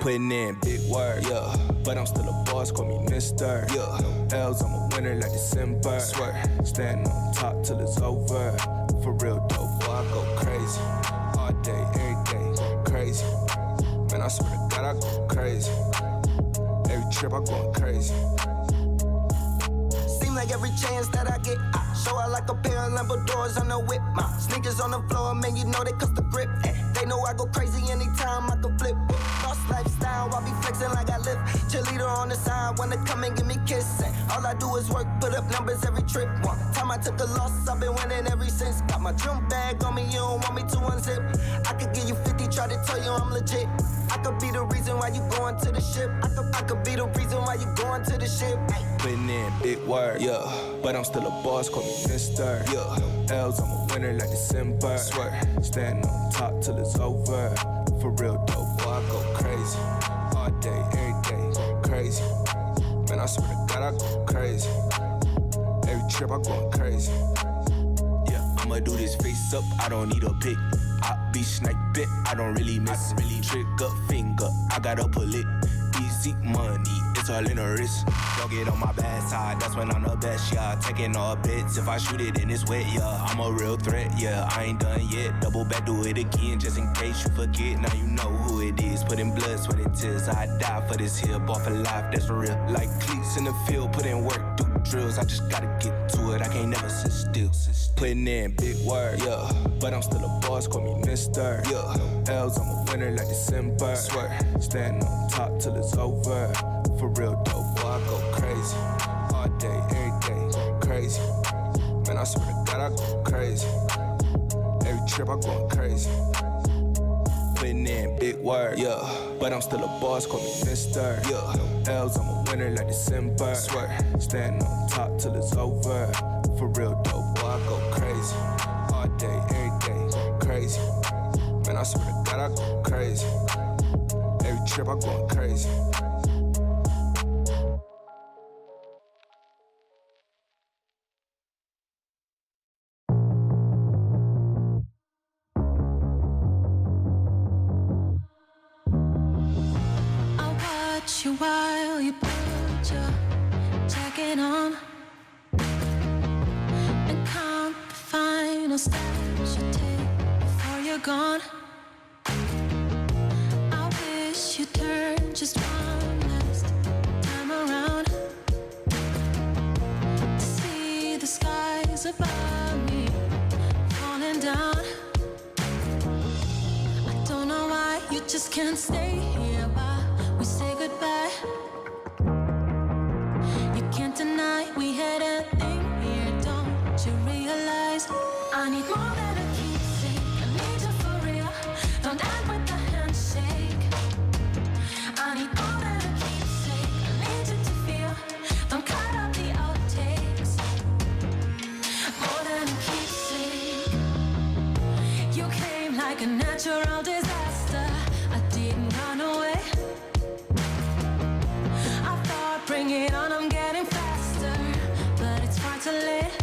Putting in big work, yeah. But I'm still a boss, call me Mister, yeah. L's, I'm a winner like December. Swear, stand on top till it's over. For real dope, boy, I go crazy. All day, every day, crazy. Man, I swear to God, I go crazy. Every trip, I going crazy. Seem like every chance that I get, I show out like a pair of Lambo doors on the whip. My sneakers on the floor, man, you know they cost the grip. They know I go crazy anytime I can flip. Lost lifestyle, I be flexing like I live. Cheerleader on the side, wanna come and give me kisses. All I do is work, put up numbers every trip. One time I took a loss, I've been winning ever since. Got my drum bag on me, you don't want me to unzip. I could give you 50, try to tell you I'm legit. I could be the reason why you going to the ship. I could be the reason why you going to the ship. Putting in big work, yeah. But I'm still a boss, call me Mister, yeah. L's, I'm a winner like December. Swear, stand on top till it's over. For real dope, boy, I go crazy. All day, every day, crazy. Man, I swear to God, I go crazy. Every trip, I going crazy. Yeah, I'ma do this face up, I don't need a pick. I be sniping, I don't really miss. Really trigger finger, I gotta pull it. Easy money, it's all in the wrist. Don't get on my bad side, that's when I'm the best, yeah. Taking all bits, if I shoot it and it's wet, yeah. I'm a real threat, yeah, I ain't done yet. Double back, do it again, just in case you forget. Now you know who it is, put in blood, sweat and tears. I die for this here, bought for life, that's for real. Like cleats in the field, put in work, do drills. I just gotta get to it, I can't never sit still. Putting in big work, yeah. But I'm still a boss, call me Mister, yeah. L's, I'm a winner like December. Swear, stand on top till it's over. For real dope, boy, I go crazy. All day, every day, crazy. Man, I swear to God, I go crazy. Every trip, I going crazy. Putting in big work, yeah. But I'm still a boss, call me Mister, yeah. L's, I'm a winner like December. Swear, stand on top till it's over. For real dope, boy, I go crazy. All day, every day, crazy. Man, I swear to God, I go crazy. Every trip, I going crazy. You while you put your jacket on and count the final steps you take before you're gone. I wish you'd turn just one last time around to see the skies above me falling down. I don't know why you just can't stay here while we say goodbye. You can't deny we had a thing here, don't you realize? I need more than a keepsake, I need you for real. Don't end with a handshake. I need more than a keepsake, I need you to feel. Don't cut out the outtakes. More than a keepsake. You came like a natural disaster. I didn't run away. Bring it on, I'm getting faster, but it's far too late.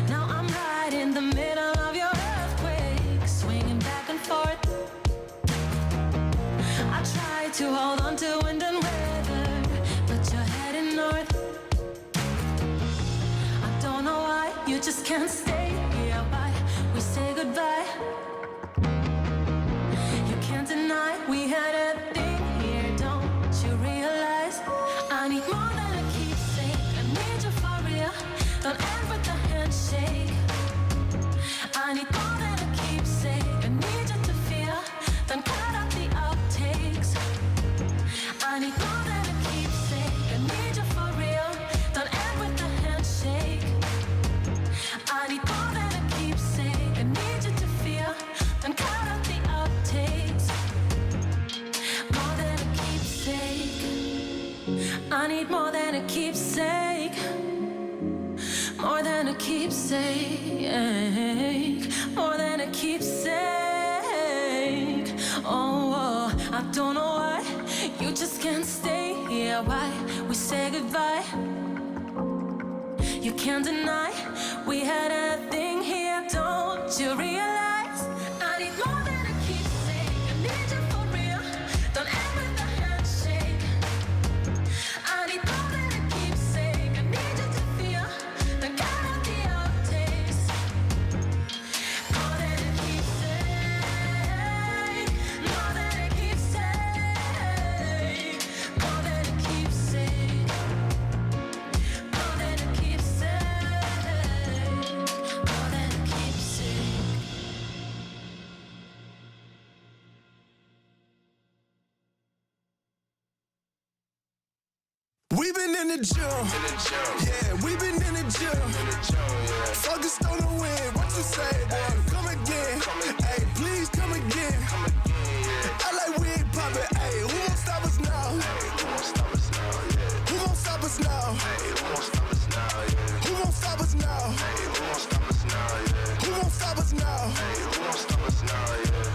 Now I'm right in the middle of your earthquake, swinging back and forth. I try to hold on to wind and weather, but you're heading north. I don't know why you just can't stay here, why we say goodbye. You can't deny we had a thing here, don't you realize? I need more than a keepsake, I need you for real. Don't end with a handshake. I need more than a keepsake, I need you to feel. Don't cut out the outtakes. I need more than a keepsake, I need you for real. Don't end with a handshake. I need more than a keepsake, I need you to feel. Don't cut out the outtakes. More than a keepsake, I need more than a keepsake. More than a keepsake, more than a keepsake. Oh, I don't know why you just can't stay here, why we say goodbye. You can't deny we had a thing here, don't you realize? I need more than a keepsake, I need you for real. We been in the gym. Yeah, we been in the gym. Focused on the win. What you say, boy? Come again. Hey, please come again. I like we ain't poppin'. Hey, who gon' stop us now? Who gon' stop us now? Who gon' stop us now? Who gon' stop us now?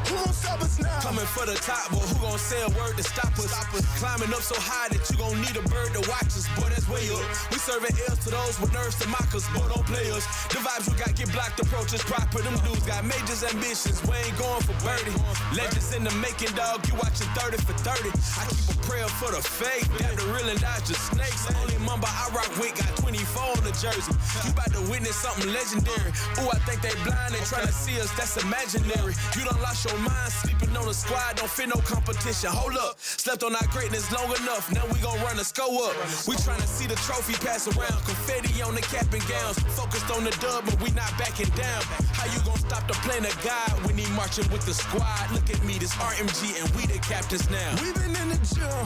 Who gon' stop us now? Coming for the top, but who gon' say a word to stop us? Climbing up so high that you gon' need a bird to watch us. Boy, that's way up. We serving L's to those with nerves to mock us. Boy, don't play us. The vibes we got get blocked, approaches proper. Them dudes got majors ambitions. We ain't going for birdie. Legends in the making, dog. You watching 30 for 30. I keep a prayer for the fake. Got the real and dodge the snakes. Only mamba I rock with got 24 on the jersey. You about to witness something legendary. Ooh, I think they blind. They tryna see us. That's imaginary. You done lost your mind. Sleeping on the squad. Don't fit no competition. Hold up. Slept on our greatness long enough. Now we gon' run the score up. We tryna see the trophy pass around. Confetti on the cap and gowns. Focused on the dub, but we not backing down. How you gon' stop the plan of God when he marching with the squad? Look at me, this RMG, and we the captains now. We been in the gym.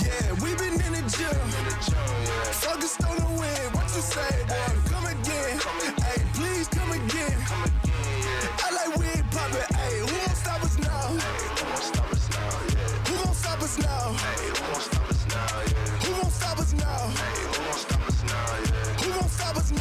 Yeah, we been in the gym. Focused on the win. What you say, boy? Come again. Hey, please come again. I like we ain't poppin'. Hey, who gon' stop us now? Who gon' stop us now? Who gon' stop us now? Who gon' stop us now? Who gon' stop us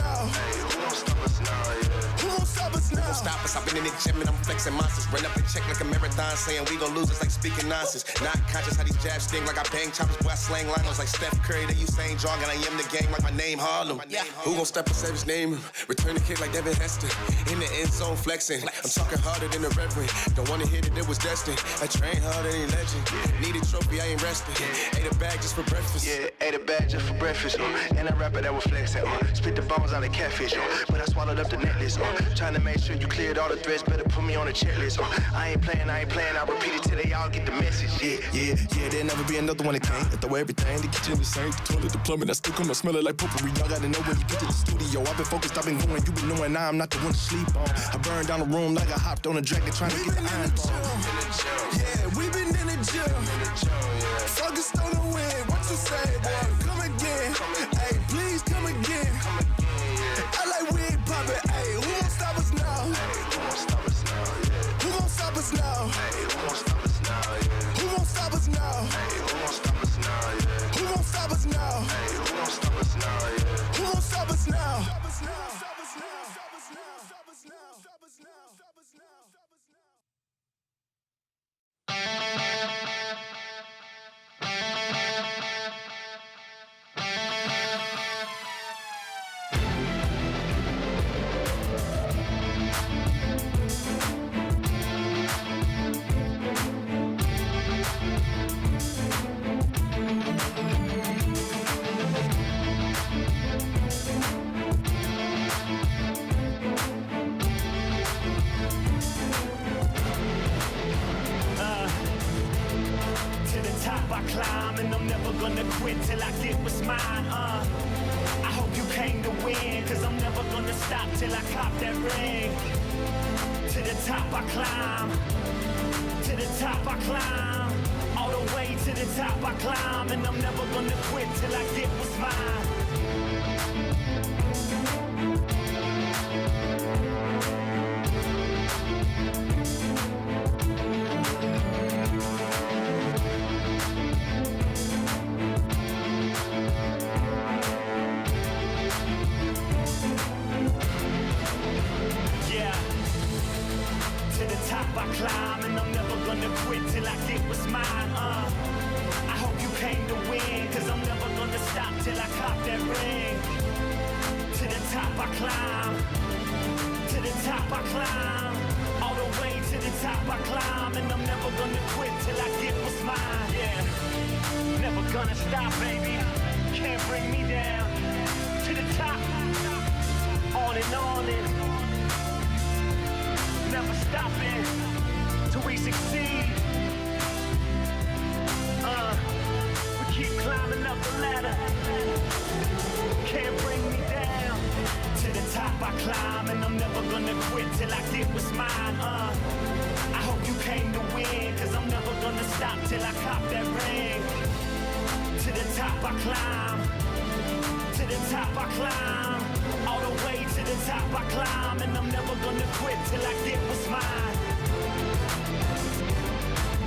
now? Stop us, I've been in the gym and I'm flexing monsters. Run up and check like a marathon, saying we gon' lose, it's like speaking nonsense. Not conscious how these jabs sting like I bang choppers, boy I slang liners like Steph Curry. They Usain Jong and I am the game like my name Harlem. Who gon' step and save his name? Return the kick like Devin Hester. In the end zone flexing. I'm talking harder than the reverend. Don't wanna hit it, it was destined. I train harder than legend. Need a trophy, I ain't resting. Ate a bag just for breakfast. Yeah, ate a bag just for breakfast. And I rap it, that was flexing. Spit the bones out of catfish. But I swallowed up the necklace. Trying to make sure you cleared all the threats. Better put me on the checklist. I ain't playing. I repeat it till they all get the message. Yeah, there'll never be another one that can't. I throw everything, the kitchen the same, the toilet, the plumbing, I still come to smell it like potpourri. Y'all gotta know when you get to the studio. I've been focused, I've been going, you been knowing now I'm not the one to sleep on. I burned down the room like I hopped on a dragon trying to get the iron bomb. Yeah, we been in the gym. Focused on the win. What you say, boy? Come again. Hey, please come again. I like we ain't poppin'. Hey, who gon' stop us now? Who gon' stop us now? Who gon' stop us now? Who gon' stop us now? Who gon' stop us now? I climb and I'm never gonna quit till I get what's mine, I hope you came to win, cause I'm never gonna stop till I cop that ring. To the top I climb, to the top I climb, all the way to the top I climb, and I'm never gonna quit till I get what's mine. I climb and I'm never gonna quit till I get what's mine, I hope you came to win, cause I'm never gonna stop till I cop that ring. To the top I climb, to the top I climb, all the way to the top I climb, and I'm never gonna quit till I get what's mine, yeah. Never gonna stop, baby, can't bring me down. To the top, on and never stopping till we succeed. We keep climbing up the ladder, can't bring me down. To the top I climb and I'm never gonna quit till I get what's mine. I hope you came to win, cause I'm never gonna stop till I cop that ring. To the top I climb. To the top I climb. All the way to the top I climb. And I'm never gonna quit till I get what's mine.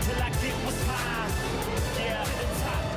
Till I get what's mine. Yeah, to the top.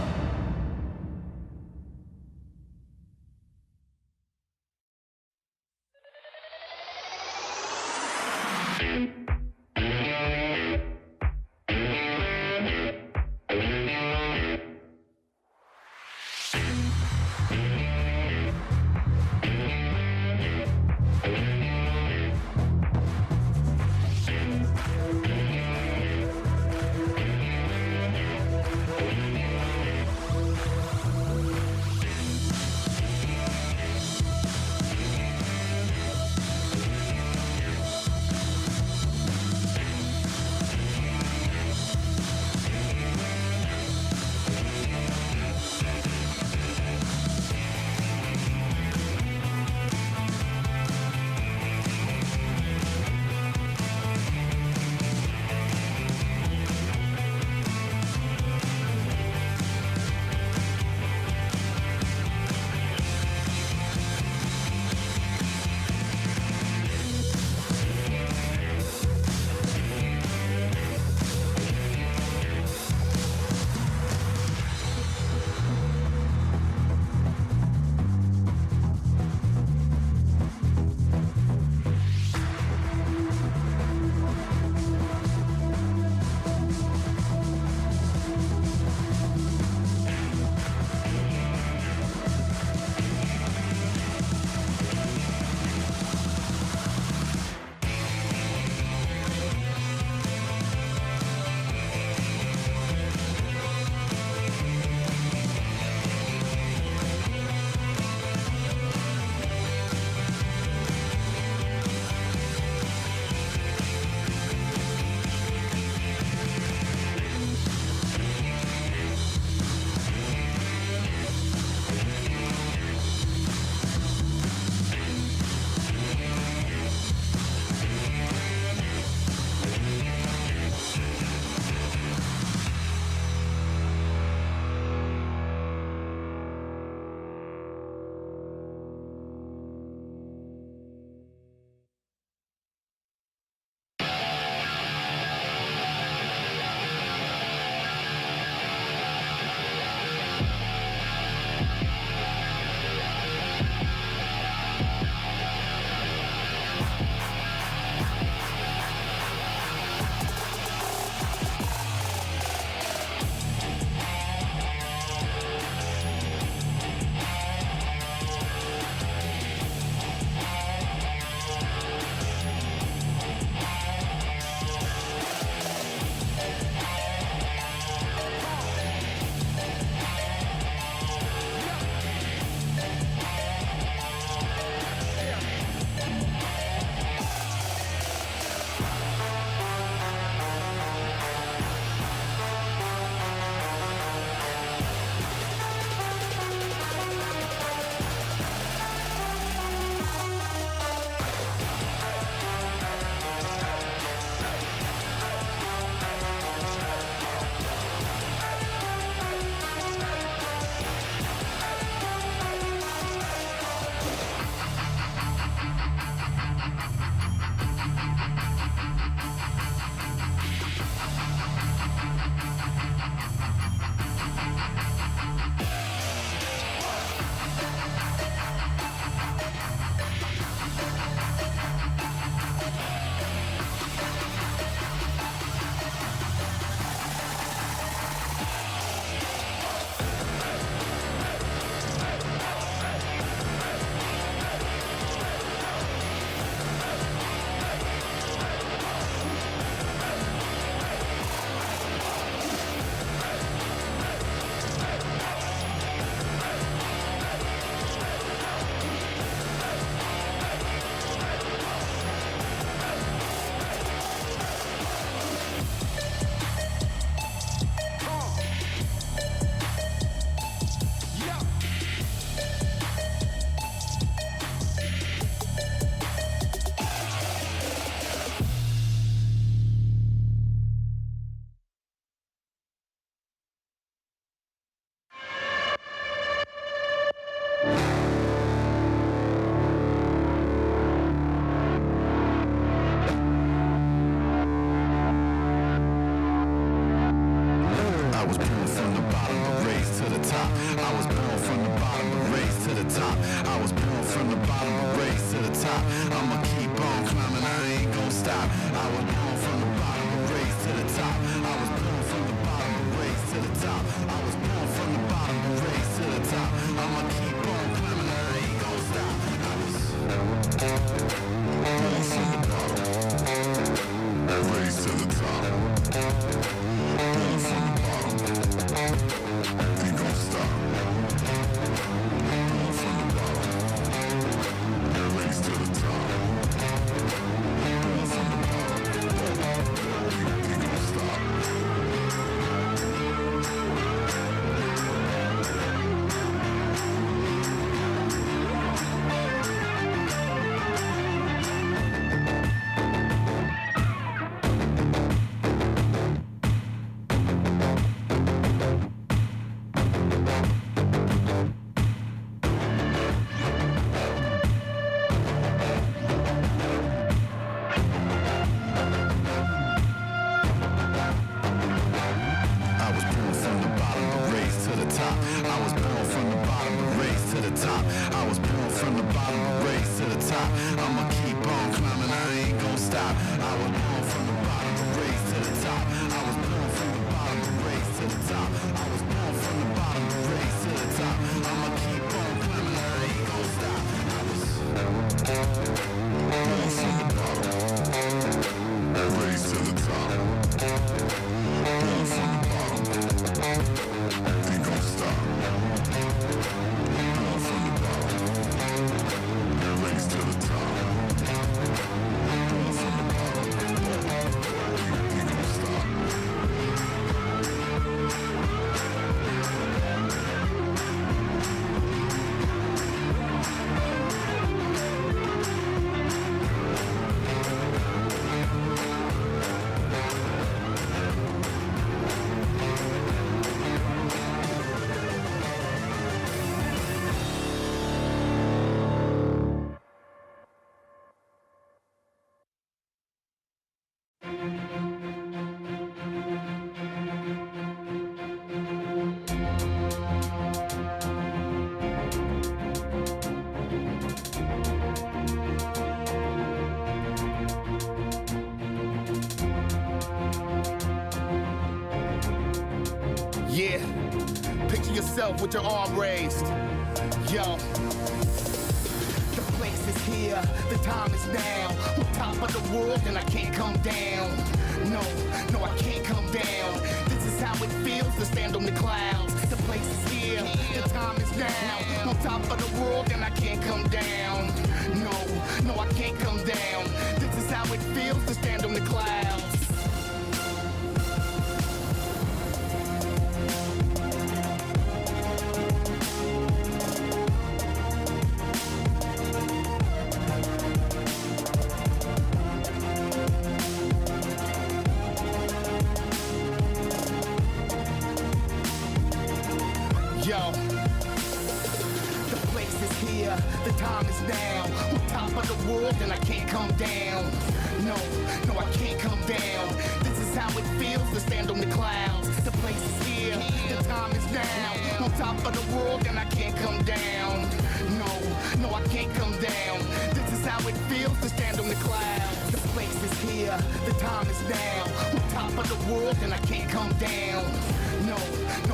top. I was born from the bottom but raised to the top. I was born from the bottom but raised to the top. I'ma keep on climbing, I ain't gon' stop. I was born from the bottom but raised to the top. I was born from the bottom but raised to the top. I was born from the bottom but raised to the top. I'ma keep on climbing, I ain't gon' stop. I was born from the bottom and raised to the top. Born from the bottom, ain't gon' stop. Born from the bottom and raised to the top. Born from the bottom, ain't gon' stop. Yeah, picture yourself with your arm raised. Yo, the place is here, the time is now. On top of the world and I can't come down. No, I can't come down. This is how it feels to stand on the clouds. The place is here, the time is now. On top of the world and I can't come down. No, I can't come down. This is how it feels to stand on the clouds. Yo, the place is here, the time is now. On top of the world and I can't come down. No, I can't come down. This is how it feels to stand on the clouds. The place is here, the time is now. On top of the world and I can't come down. No, I can't come down. This is how it feels to stand on the clouds. The place is here, the time is now. On top of the world and I can't come down. No,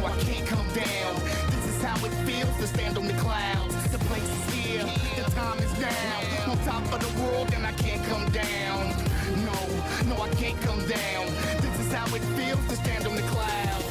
I can't come down. This is how it feels to stand on the clouds. The place is here, the time is now. On top of the world and I can't come down. No, I can't come down. This is how it feels to stand on the clouds.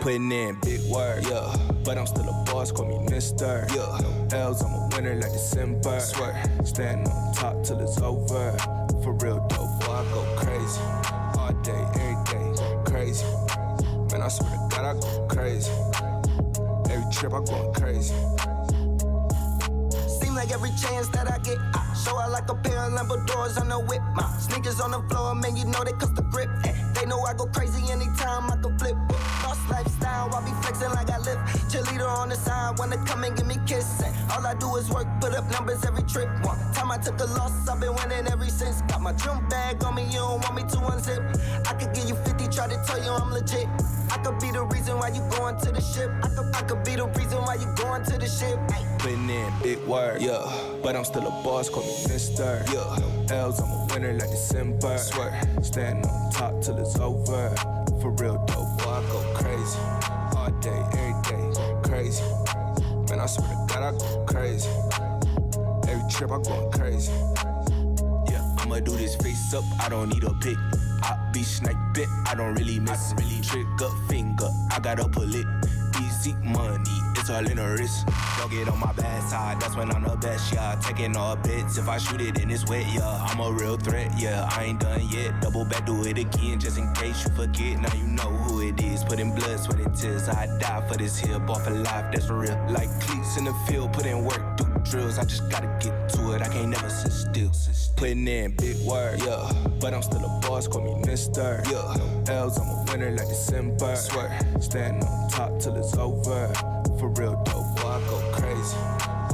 Putting in big work, yeah. But I'm still a boss, call me Mister. Yeah. L's, I'm a winner like December. Swear, standing on top till it's over. For real dope, boy, I go crazy. All day, every day, go crazy. Man, I swear to God, I go crazy. Every trip, I going crazy. Seem like every chance that I get, I show out like a pair of Lambo doors on the whip. My sneakers on the floor, man, you know they cost the grip. They know I go crazy anytime I can flip. Boss lifestyle, I be flexing like I live. Cheerleader on the side, wanna come and give me kisses. All I do is work, put up numbers every trip. One time I took a loss, I've been winning ever since. Got my drum bag on me, you don't want me to unzip. I could give you 50, try to tell you I'm legit. I could be the reason why you going to the ship. I could be the reason why you going to the ship. Putting in big work, yeah. But I'm still a boss, call me Mister. Yeah. L's, I'm a winner like December. Swear, standing on top till it's over. For real dope, boy, I go crazy. All day, every day, go crazy. Man, I swear to God, I go crazy. Every trip, I going crazy. Yeah, I'ma do this face up, I don't need a pick. I be sniping, I don't really miss. Really trigger finger, I gotta pull it. Easy money, it's all in the wrist. Don't get on my bad side, that's when I'm the best, yeah. Taking all bits, if I shoot it then it's wet, yeah. I'm a real threat, yeah, I ain't done yet. Double back, do it again, just in case you forget. Now you know who it is, putting blood, sweat and tears. I die for this here, bought for life, that's for real. Like cleats in the field, put in work, do drills. I just gotta get to it, I can't never sit still. Putting in big work, yeah. But I'm still a boss, call me Mister. Yeah. L's, I'm a winner like December. Swear, standing on top till it's over. For real dope, boy, I go crazy.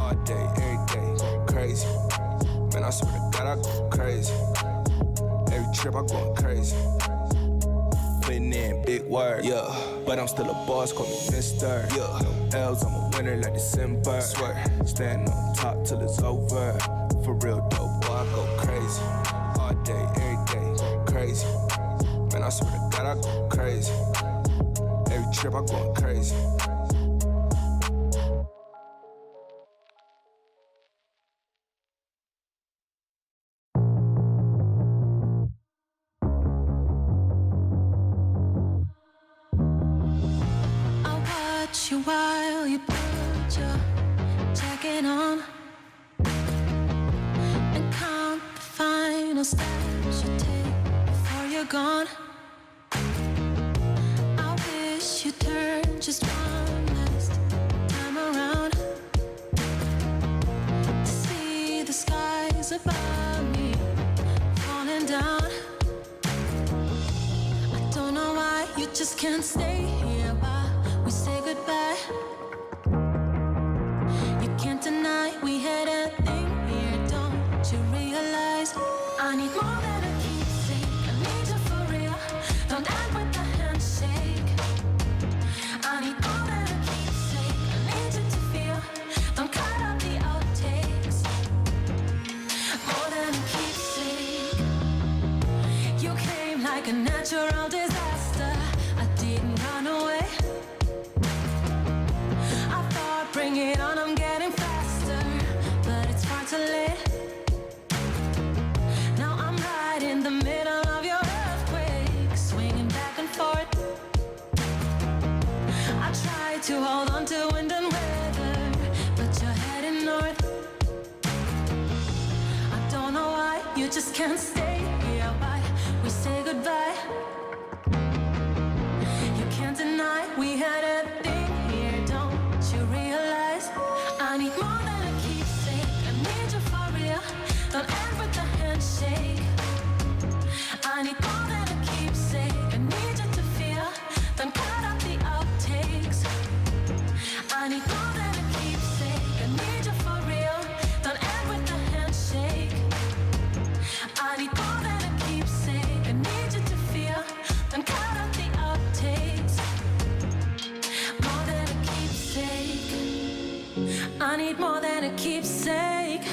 All day, every day, go crazy. Man, I swear to God, I go crazy. Every trip, I going crazy. Putting in big work, yeah. But I'm still a boss, call me Mister. Yeah. L's, I'm a winner like December. Swear, standing on top till it's over. For real dope, boy, I go crazy. All day, every day, go crazy. Man, I swear to God, I go crazy. Every trip, I going crazy. You while you put your jacket on and count the final steps you take before you're gone. I wish you turned just one last time around to see the skies above me falling down. I don't know why you just can't stay here while we say goodbye. You can't deny we had a thing here, don't you realize? I need more than a keepsake, I need you for real. Don't end with a handshake. I need more than a keepsake, I need you to feel. Don't cut out the outtakes. More than a keepsake. You came like a natural disaster. I didn't run away. Bring it on, I'm getting faster, but it's far too late. Now I'm right in the middle of your earthquake, swinging back and forth. I try to hold on to wind and weather, but you're heading north. I don't know why you just can't stay here, why we say goodbye. You can't deny we had a thing here, don't you realize? I need more than a keepsake, I need more than a keepsake.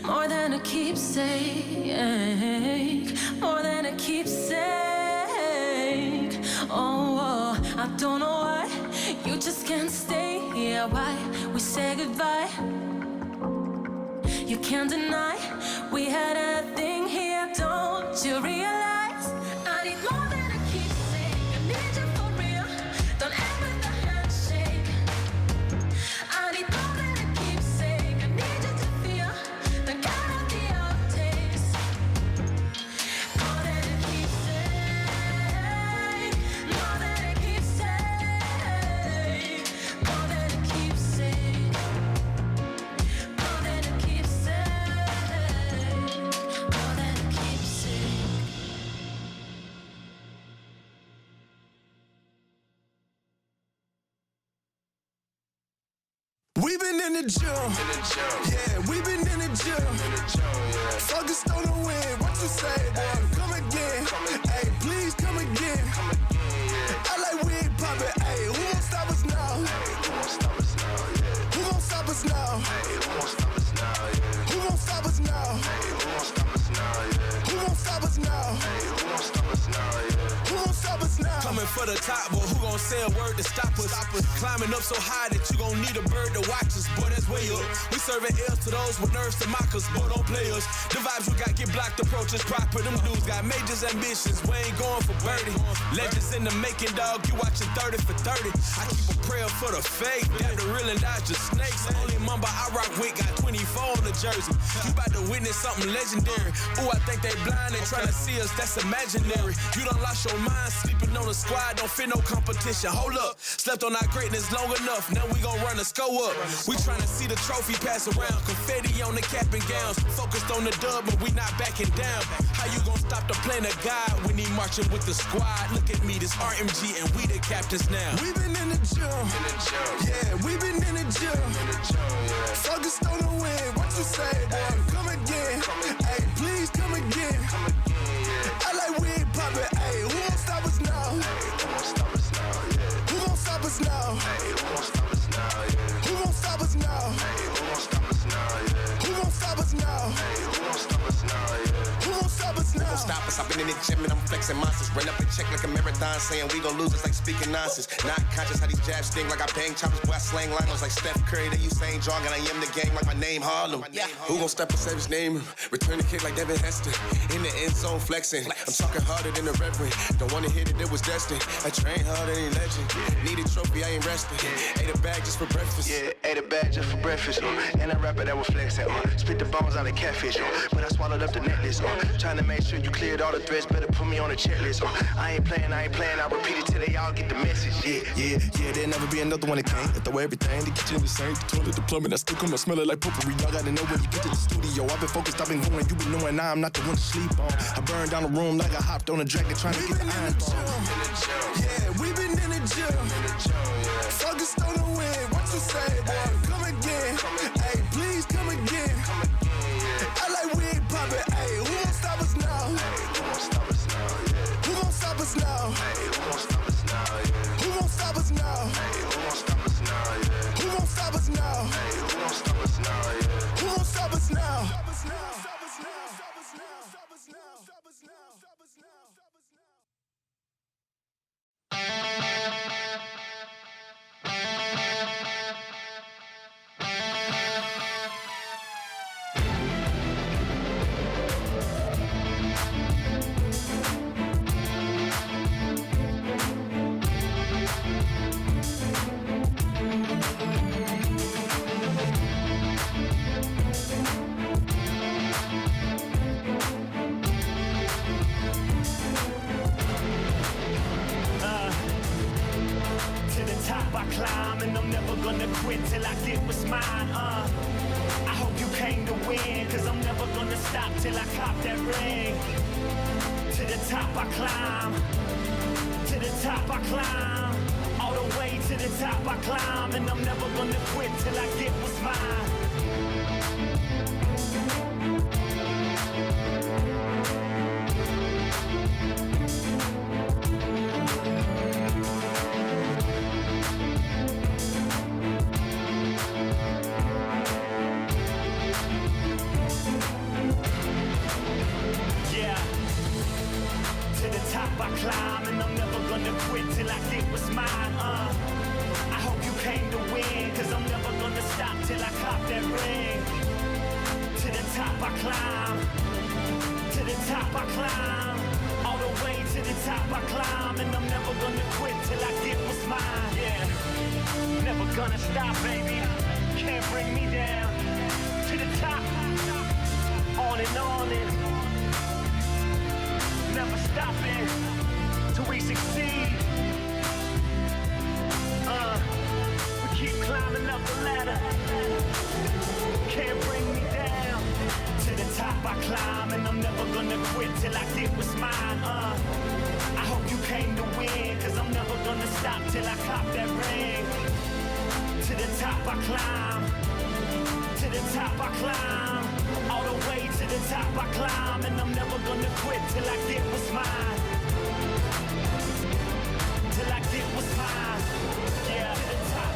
More than a keepsake. More than a keepsake. Oh, I don't know why you just can't stay here. Why we say goodbye? You can't deny we had a thing here. Don't you realize I need more than a keepsake? I need you for real. Don't end with a handshake. I need more than a keepsake. I need you to feel. Then count out the outtakes. More than a keepsake. More than a keepsake. More than a keepsake. More than a keepsake. More than a keepsake. We been in the gym. Yeah, we been in the gym. Focused on the win. What you say, boy? Come again. Hey, please come again. I like we ain't poppin'. Hey, who gon' stop us now? Who gon' stop us now? Who gon' stop us now? Who gon' stop us now? Who gon' stop us now? Who gon' stop us now? Coming for the top, but who gon' say a word to stop us? Climbing up so high that you gon' need a bird to watch us. Boy, that's way up. We serving L's to those with nerves to mock us. Boy, don't play us. The vibes we got get blocked, approaches proper. Them dudes got majors ambitions. We ain't going for birdie. Legends in the making, dog. You watching 30 for 30. I keep a prayer for the fake. Got the real and dodge the snakes. Only mamba I rock with got 24 on the jersey. You about to witness something legendary. Ooh, I think they blind. They tryna see us. That's imaginary. You done lost your mind. Sleeping on the squad. Don't fit no competition. Hold up. Slept on our greatness long enough. Now we gon' run the score up. We tryna see the trophy pass around. Confetti on the cap and gowns. Focused on the dub, but we not backing down. How you gon' stop the plan of God when he marching with the squad? Look at me, this RMG, and we the captains now. We been in the gym. Yeah, we been in the gym. Focused on the win. What you say, boy? Come again. Hey, please come again. I like we ain't poppin'. Hey, who gon' stop us now? Who gon' stop us now? Who gon' stop us now? Who gon' stop us now? Who gon' stop us now? Who gon' stop us now? Who gon' stop us now? Who gon' stop us now? Who gon' stop us now? Who gon' stop us? I've been in the gym and I'm flexing monsters. Run up and check like a marathon, saying we gon' lose. It's like speaking nonsense. Not conscious how these jabs sting like I bang choppers. Boy, I slang linos like Steph Curry. They Usain John, and I am the game like my name Harlem. Who gon' step and save his name? Return the kick like Devin Hester. In the end zone flexing. I'm talking harder than the reverend. Don't wanna hear that it was destined. I train harder than a legend. Need a trophy, I ain't resting. Ate a bag just for breakfast. Yeah, ate a bag just for breakfast. And a rapper that was flexing. Spit the bones out of catfish. But I swallowed up the necklace. Trying to make sure you cleared all the threats. Better put me on a checklist. I ain't playing. I repeat it till they all get the message. Yeah, there'll never be another one that came. I throw everything, the kitchen the same, the toilet, the plumbing. I still come and smell it like potpourri. Y'all gotta know when you get to the studio. I've been focused, I've been going. You been knowing now I'm not the one to sleep on. I burned down the room like I hopped on a dragon trying to get the iron bomb. Yeah, we been in the gym. Focused on the win. What you say, boy? Come again. Hey, please come again. I like we ain't poppin'. Hey, who gon' stop us now? Who gon' stop us now? Who gon' stop us now? Who gon' stop us now? Who gon' stop us now? Who gon' stop us now? Who gon' stop us now? Who gon' stop us now? Who gon' stop us now? I climb and I'm never gonna quit till I get what's mine. I hope you came to win, cause I'm never gonna stop till I cop that ring. To the top I climb, to the top I climb, all the way to the top I climb, and I'm never gonna quit till I get what's mine. I climb. To the top I climb. All the way to the top I climb. And I'm never gonna quit till I get what's mine. Yeah, never gonna stop, baby. Can't bring me down. To the top, on and never stopping till we succeed. We keep climbing up the ladder. Can't bring me down. To the top I climb, and I'm never gonna quit till I get what's mine. I hope you came to win, cause I'm never gonna stop till I cop that ring. To the top I climb. To the top I climb. All the way to the top I climb. And I'm never gonna quit till I get what's mine. Till I get what's mine. Yeah, to the top.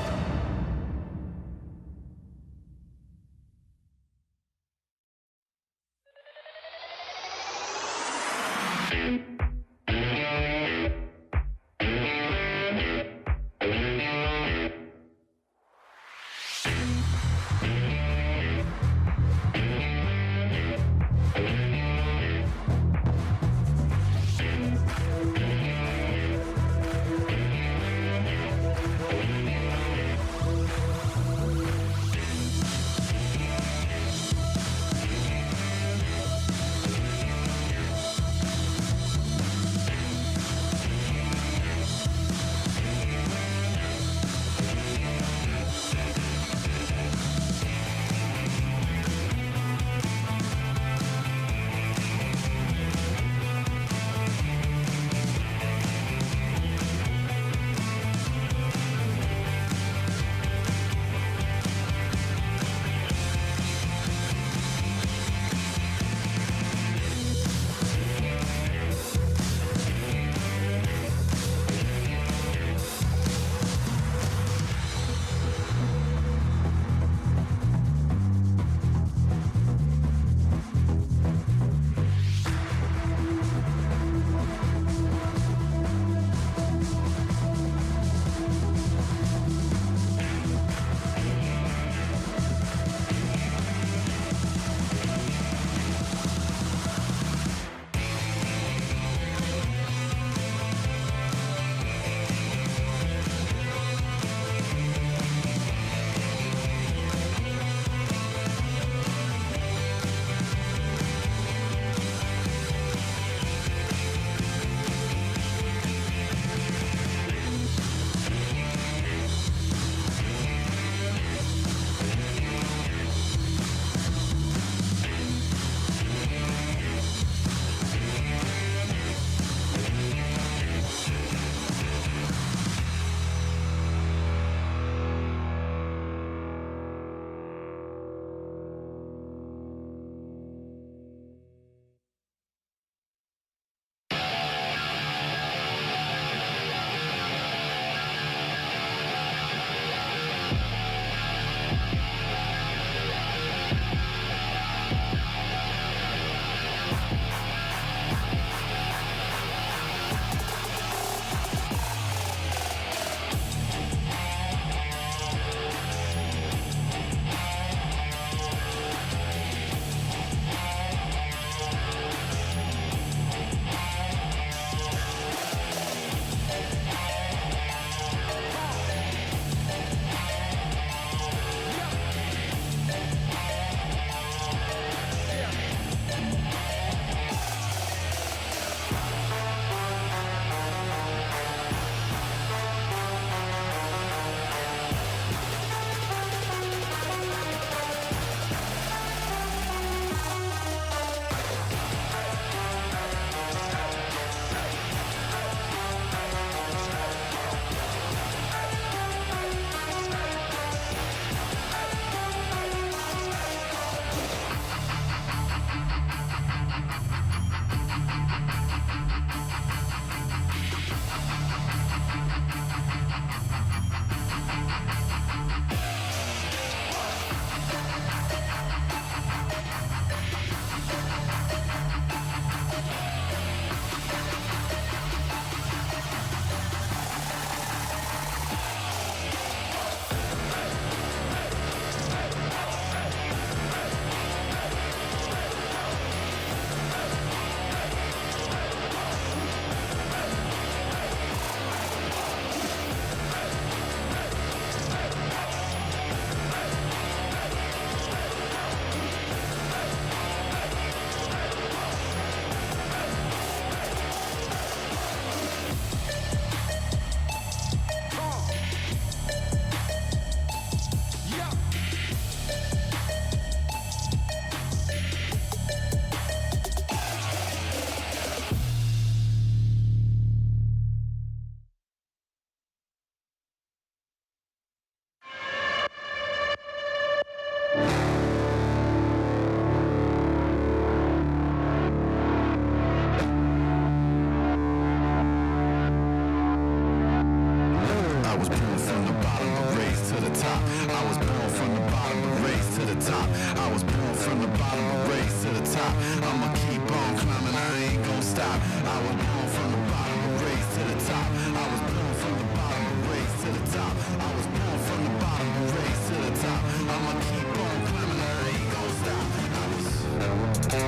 top. I'ma keep on climbing, I ain't gon' stop. I was born from the bottom, but raised to the top. I was born from the bottom, but raised to the top. I was born from the bottom, but raised to the top. I'ma keep on climbing, I ain't gon' stop. I was born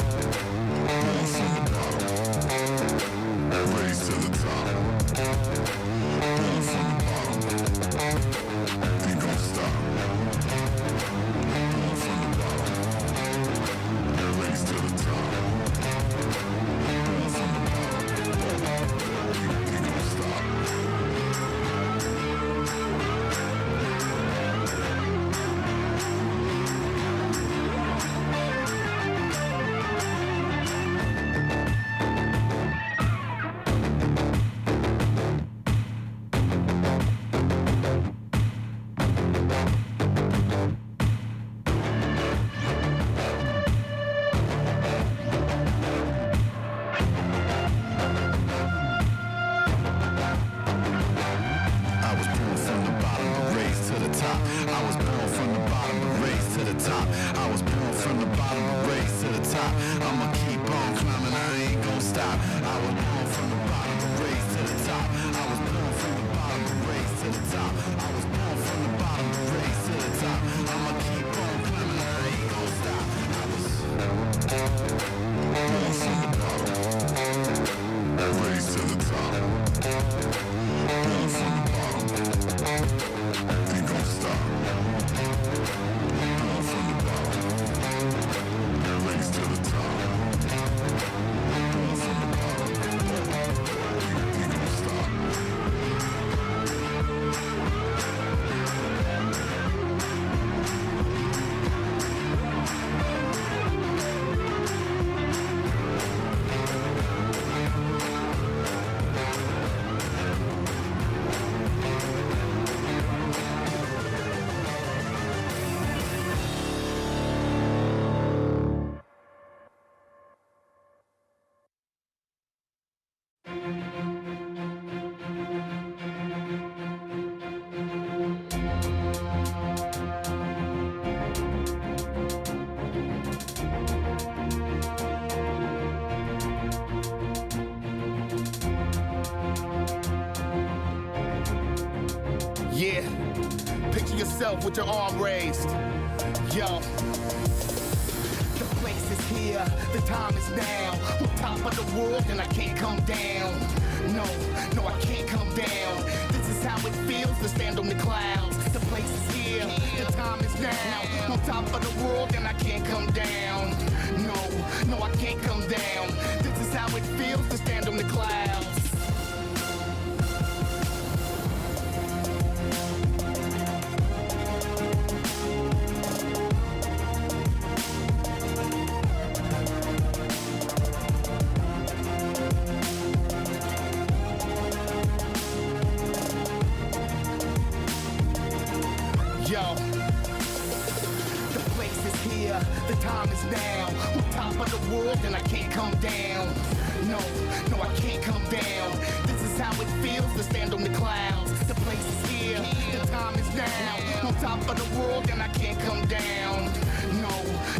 from the bottom, and raised to the top. Born from the bottom, ain't gon' stop. Born from the bottom, and raised to the top. Born from the bottom, ain't gon' stop. I was born from the bottom, but raised to the top. I was born from the bottom, but raised to the top. I was born from the bottom, but raised to the top. I'ma keep on climbing, I ain't gon' stop. I was born from the bottom, but raised to the top. I was born from the bottom, but raised to the top. I was born from the bottom, but raised to the top. I'ma keep on climbing, I ain't gon' stop. I was born from the bottom, and raised to the top. Born from the bottom, ain't gon' stop. Born from the bottom, and raised to the top. Born from the bottom, ain't gon' stop. Yeah, picture yourself with your arm raised. Yo, the place is here, the time is now. On top of the world and I can't come down. No, I can't come down. This is how it feels to stand on the clouds. The place is here, the time is now. On top of the world and I can't come down. No, I can't come down. This is how it feels to stand on the clouds. Yo, the place is here, the time is now. On top of the world and I can't come down. No, I can't come down. This is how it feels to stand on the clouds. The place is here, the time is now. On top of the world and I can't come down.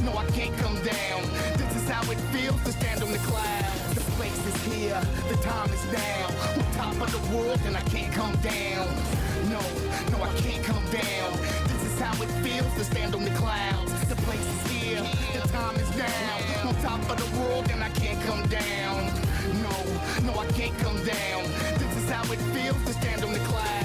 No, I can't come down. This is how it feels to stand on the clouds. The place is here, the time is now. On top of the world and I can't come down. No, I can't come down. This is how it feels to stand on the clouds. The place is here, the time is now. On top of the world and I can't come down. No, I can't come down. This is how it feels to stand on the clouds.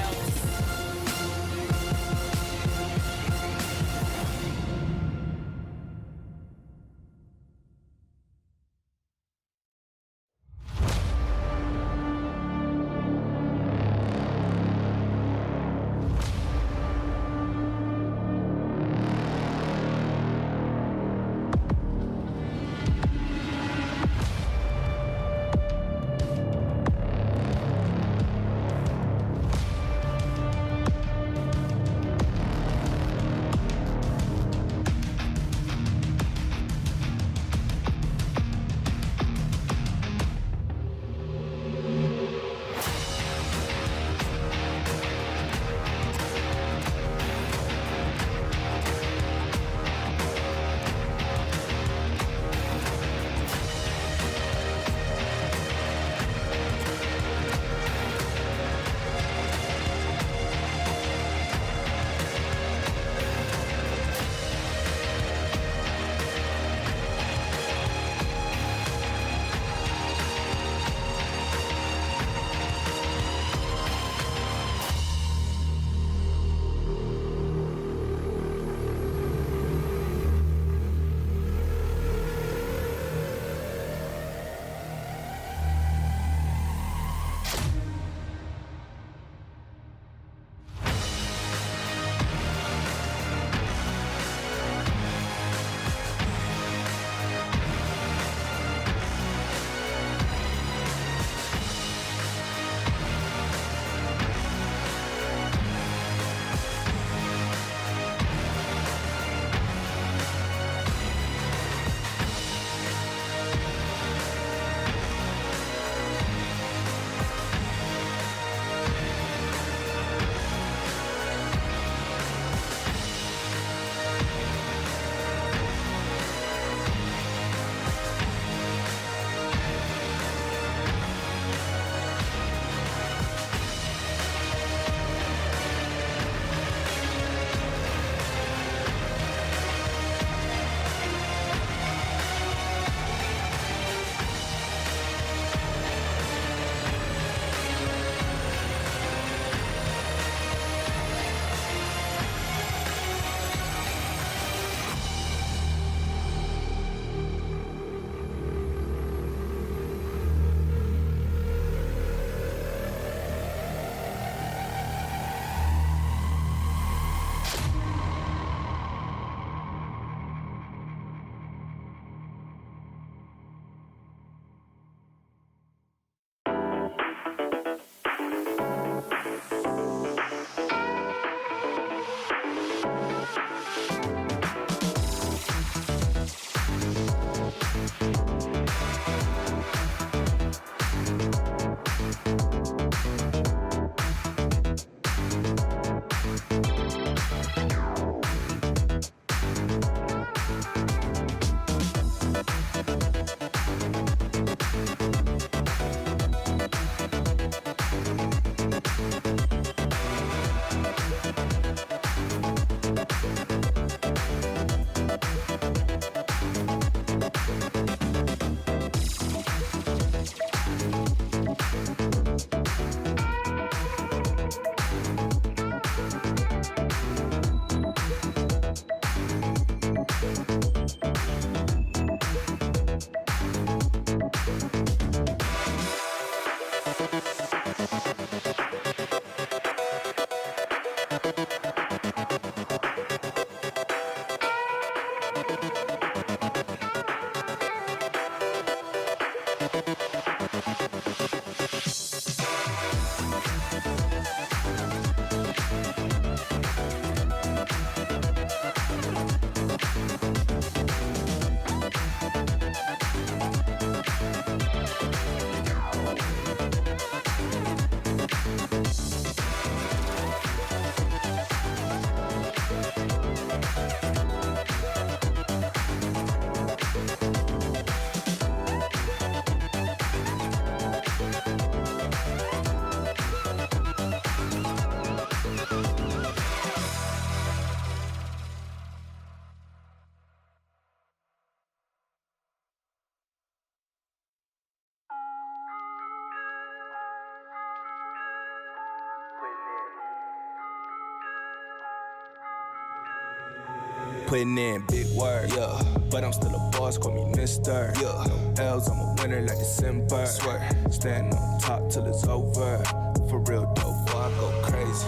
Putting in big work, yeah. But I'm still a boss, call me Mister. Yeah, no L's, I'm a winner like December. Swear, stand on top till it's over. For real though, boy, I go crazy.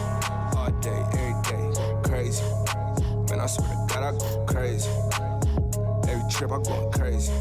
All day, every day, crazy. Man, I swear to God, I go crazy. Every trip, I going crazy.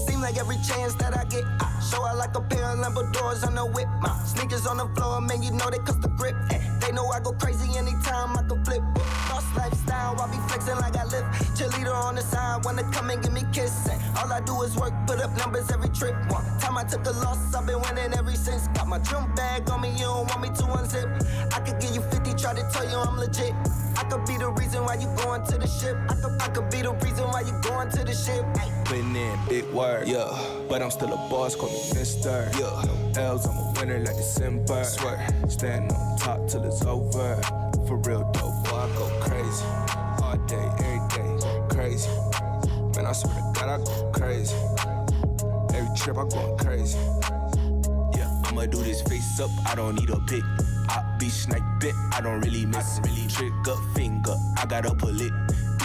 Seem like every chance that I get, I show out like a pair of Lambo doors on the whip. My sneakers on the floor, man, you know they cost the grip. They know I go crazy anytime I can flip. Lost lifestyle, I be flexing like I live. Cheerleader on the side, wanna come and give me kiss. All I do is work, put up numbers every trip. One time I took a loss, I've been winning ever since. Got my drum bag on me, you don't want me to unzip. I could give you 50, try to tell you I'm legit. I could be the reason why you going to the ship. I could be the reason why you going to the ship. Putting in big work, yeah. But I'm still a boss, call me Mister. Yeah, no L's, I'm a winner like December. Swear, stand on top till it's over. For real though, boy, I go crazy. All day, every day, crazy. Man, I swear to God, I go crazy. Every trip, I going crazy. Yeah, I'ma do this face up, I don't need a pick. I be sniping, I don't really miss. Really trigger finger, I gotta pull it.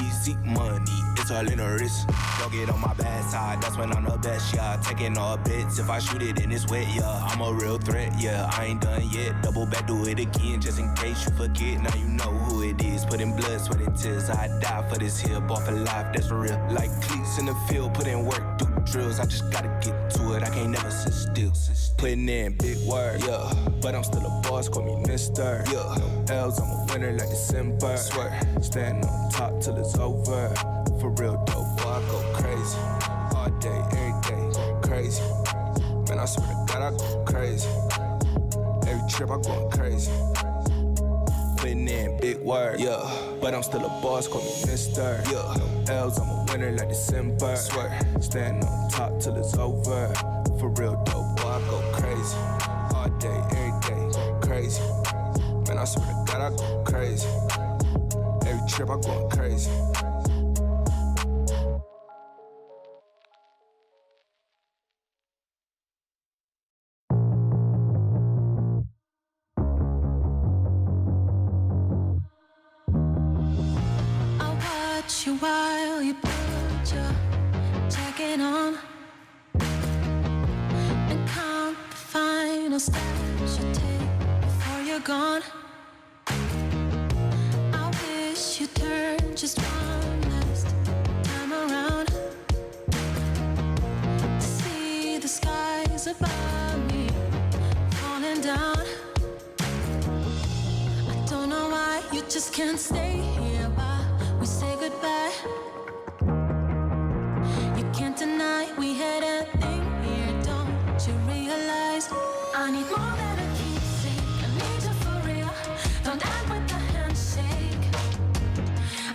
Easy money, it's all in the wrist. Don't get on my bad side, that's when I'm the best, yeah. Taking all bits, if I shoot it then it's wet, yeah. I'm a real threat, yeah, I ain't done yet. Double back, do it again, just in case you forget. Now you know who it is, putting blood, sweat and tears. I die for this here, ball for life, that's for real. Like cleats in the field, put in work, do drills. I just gotta get to it, I can't never sit still. Putting in big work, yeah. But I'm still a boss, call me Mister. Yeah, no L's, I'm a winner like December. Swear, stand on top till it's over. For real though, boy, I go crazy. All day, every day, crazy. Man, I swear to God, I go crazy. Every trip, I going crazy. Putting in big work, yeah. But I'm still a boss, call me Mister. Yeah, no L's, I'm a winner like December. Swear, stand on top till it's over. For real though, boy, I go crazy. All day, every day, crazy. Man, I swear to God, I go crazy. Every trip, I going crazy. You while you put your jacket on and count the final steps you take before you're gone. I wish you turned just one last time around to see the skies above me falling down. I don't know why you just can't stay here while we say goodbye. You can't deny we had a thing here, don't you realize? I need more than a keepsake, I need you for real. Don't end with the handshake.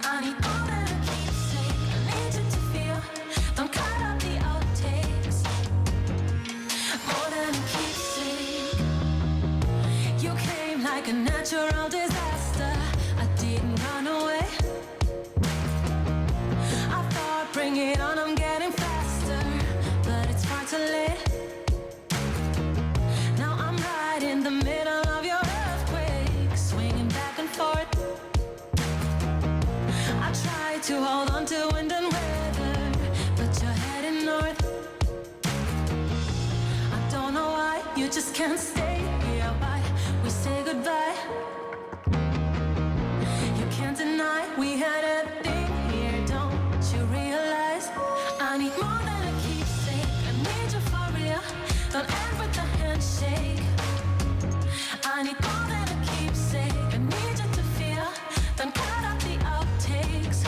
I need more than a keepsake, I need you to feel. Don't cut out the outtakes. More than a keepsake. You came like a natural disaster. I didn't run away. Bring it on, I'm getting faster, but it's far too late. Now I'm right in the middle of your earthquake, swinging back and forth. I try to hold on to wind and weather, but you're heading north. I don't know why you just can't stay here, why we say goodbye. You can't deny we had a thing here, don't you realize? I need more than a keepsake, I need you for real. Don't end with the handshake. I need more than a keepsake, I need you to feel. Don't cut out the outtakes.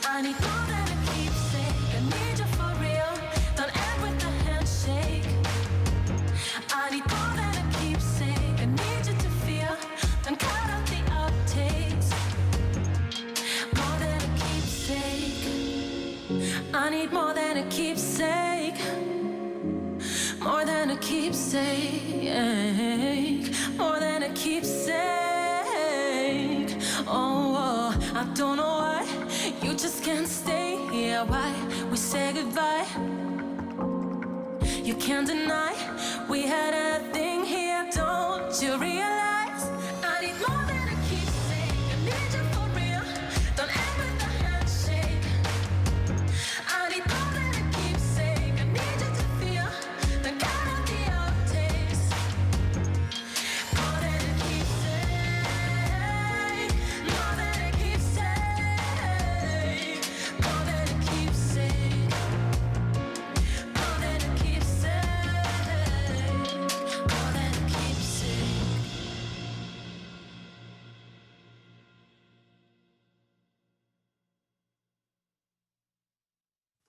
I need more than a keepsake, I need you for real. Don't end with the handshake. I need more than a keepsake, I need you to feel. Don't cut out the outtakes. More than a keepsake. I need more than a keepsake. More than a keepsake. More than a keepsake. Oh, I don't know why you just can't stay here. Why we say goodbye. You can't deny we had a thing here. Don't you realize? I need more than a keepsake. I need you for real.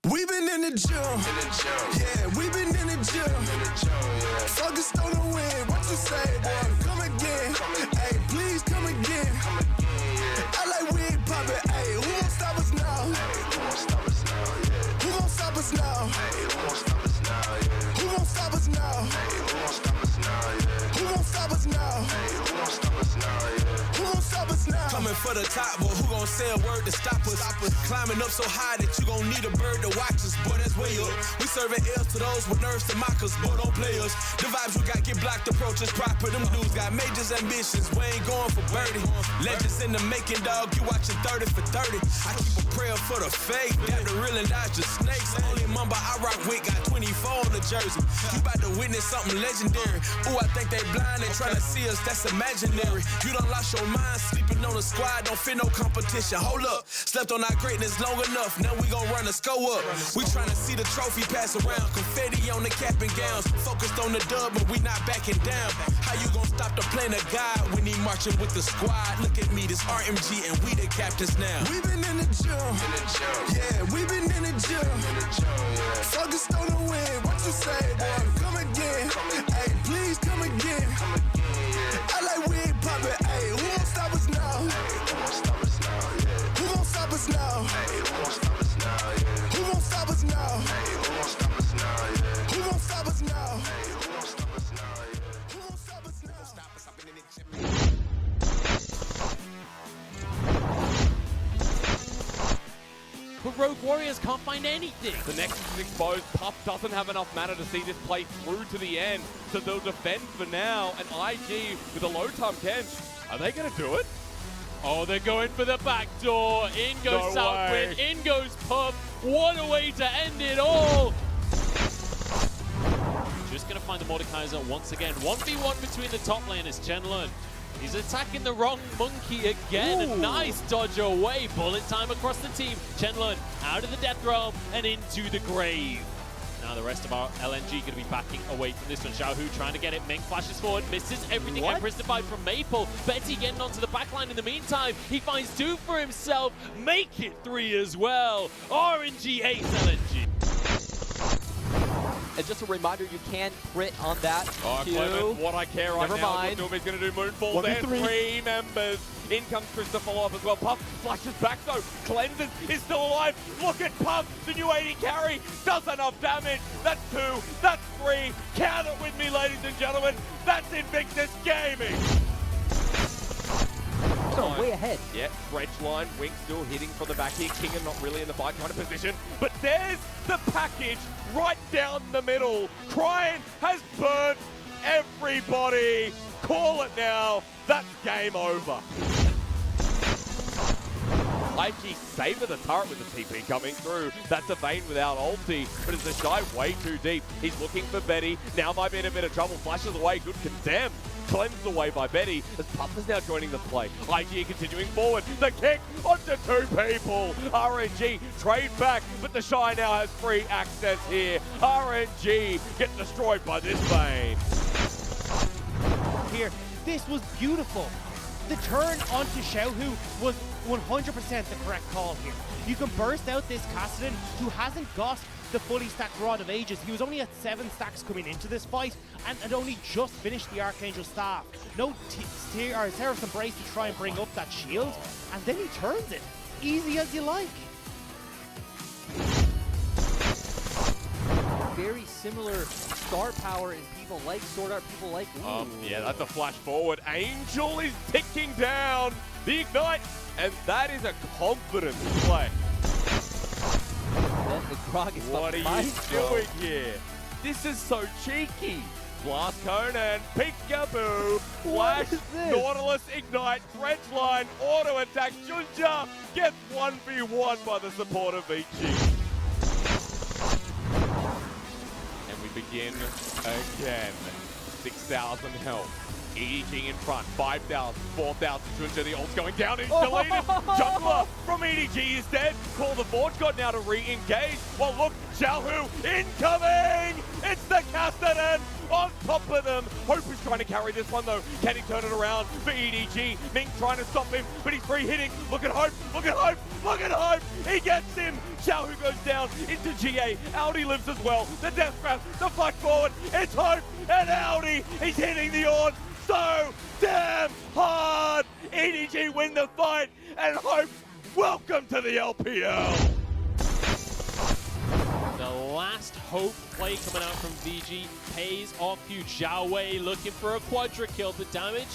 We been in the gym. Yeah, we been in the gym. Focused on the win. What you say, boy? Come again. Hey, please come again. I like we ain't poppin'. Hey, who gon' stop us now? Who gon' stop us now? Who gon' stop us now? Who gon' stop us now? Who gon' stop us now? Who gon' stop us now? Who gon' stop us now? Who gon' stop us now? Coming for the top, but who gon' say a word to stop us? Climbing up so high that you gon' need a bird to watch us. Boy, that's way up. We serving L's to those with nerves to mock us, but don't play us. The vibes we got get blocked, approaches proper. Them dudes got majors ambitions. We ain't going for birdie. Legends in the making, dog. You watching 30 for 30. I keep a prayer for the fake. Got the real and dodge the snakes. Only mamba I rock with got 24 on the jersey. You about to witness something legendary. Ooh, I think they blind. They tryna see us. That's imaginary. You done lost your mind. Sleeping on the squad. Don't fear no competition. Hold up. Slept on our greatness long enough. Now we gon' run a score up. We tryna see the trophy pass around. Confetti on the cap and gowns. Focused on the dub, but we not backing down. How you gon' stop the plan of God when he marching with the squad? Look at me, this RMG, and we the captains now. We been in the gym. Yeah, we been in the gym. Focused on the win. What you say, boy? Come again. Hey, please come again. I like we ain't poppin'. Hey, who gon' stop us now? Who gon' stop us now? Who gon' stop us now? Who gon' stop us now? Who gon' stop us now? Who gon' stop us now? Who gon' stop us now? Who gon' stop us now? Who gon' stop us now? Stop us, I've been in the gym. But Rogue Warriors can't find anything. The Nexus is exposed. Puff doesn't have enough mana to see this play through to the end, so they'll defend for now. And IG with a low time Kench. Are they going to do it? Oh, they're going for the back door. In goes Southwind. In goes Puff. What a way to end it all. Just going to find the Mordekaiser once again. 1v1 between the top laners. Chenlun. He's attacking the wrong monkey again. Ooh. A nice dodge away. Bullet time across the team. Chenlun out of the death realm and into the grave. Now the rest of our LNG going to be backing away from this one. Xiaohu trying to get it. Ming flashes forward, misses everything. Empressified from Maple. Betty getting onto the backline in the meantime. He finds 2 for himself. Make it 3 as well. RNG ace LNG. And just a reminder, you can crit on that. Oh, Clement, what I care right Never now. mind. He's going to do Moonfall. There's 3 members. In comes Christopher off as well. Puff flashes back though. Cleanses is still alive. Look at Puff, the new 80 carry. Does enough damage. That's 2. That's 3. Count it with me, ladies and gentlemen. That's Invictus Gaming. So way ahead. Yeah, Dredge line, Wink still hitting from the back here. Kingan not really in the fight kind of position. But there's the package right down the middle. Cryin has burnt everybody. Call it now. That's game over. IG savor the turret with the TP coming through. That's a Vayne without ulti, but it's a Shy way too deep. He's looking for Betty. Now might be in a bit of trouble. Flashes away, good condemned. Cleansed away by Betty as Puff is now joining the play. IG continuing forward. The kick onto 2 people. RNG trade back, but the Shy now has free access here. RNG get destroyed by this Vayne. Here, this was beautiful. The turn onto Xiaohu was 100% the correct call here. You can burst out this Kassadin, who hasn't got the fully stacked Rod of Ages. He was only at 7 stacks coming into this fight and had only just finished the Archangel Staff. No Seraph's Embrace to try and bring up that shield, and then he turns it. Easy as you like. Very similar star power in people like Sword Art, people like... Yeah, that's a flash forward. Angel is ticking down the Ignite, and that is a confident play. Then the Grog is what are you doing here? This is so cheeky. Blast Cone and Peekaboo. Flash, Nautilus, Ignite, Dredge Line, Auto Attack. Junja gets 1v1 by the support of Vici. And we begin again. 6,000 health. EDG in front, 5,000, 4,000 to ensure the ult's going down. It's deleted. Jungler from EDG is dead. Call the Forge God now to re-engage. Well, look, Xiaohu incoming! It's the Castellan on top of them. Hope is trying to carry this one though. Can he turn it around for EDG? Ming trying to stop him, but he's free hitting. Look at Hope, look at Hope, look at Hope! He gets him! Xiaohu goes down into GA. Audi lives as well. The death grab, the fight forward. It's Hope and Audi. He's hitting the Orn so damn hard. EDG win the fight, and Hope, welcome to the LPL. The last Hope play coming out from VG pays off huge. Zhao Wei looking for a quadra kill. The damage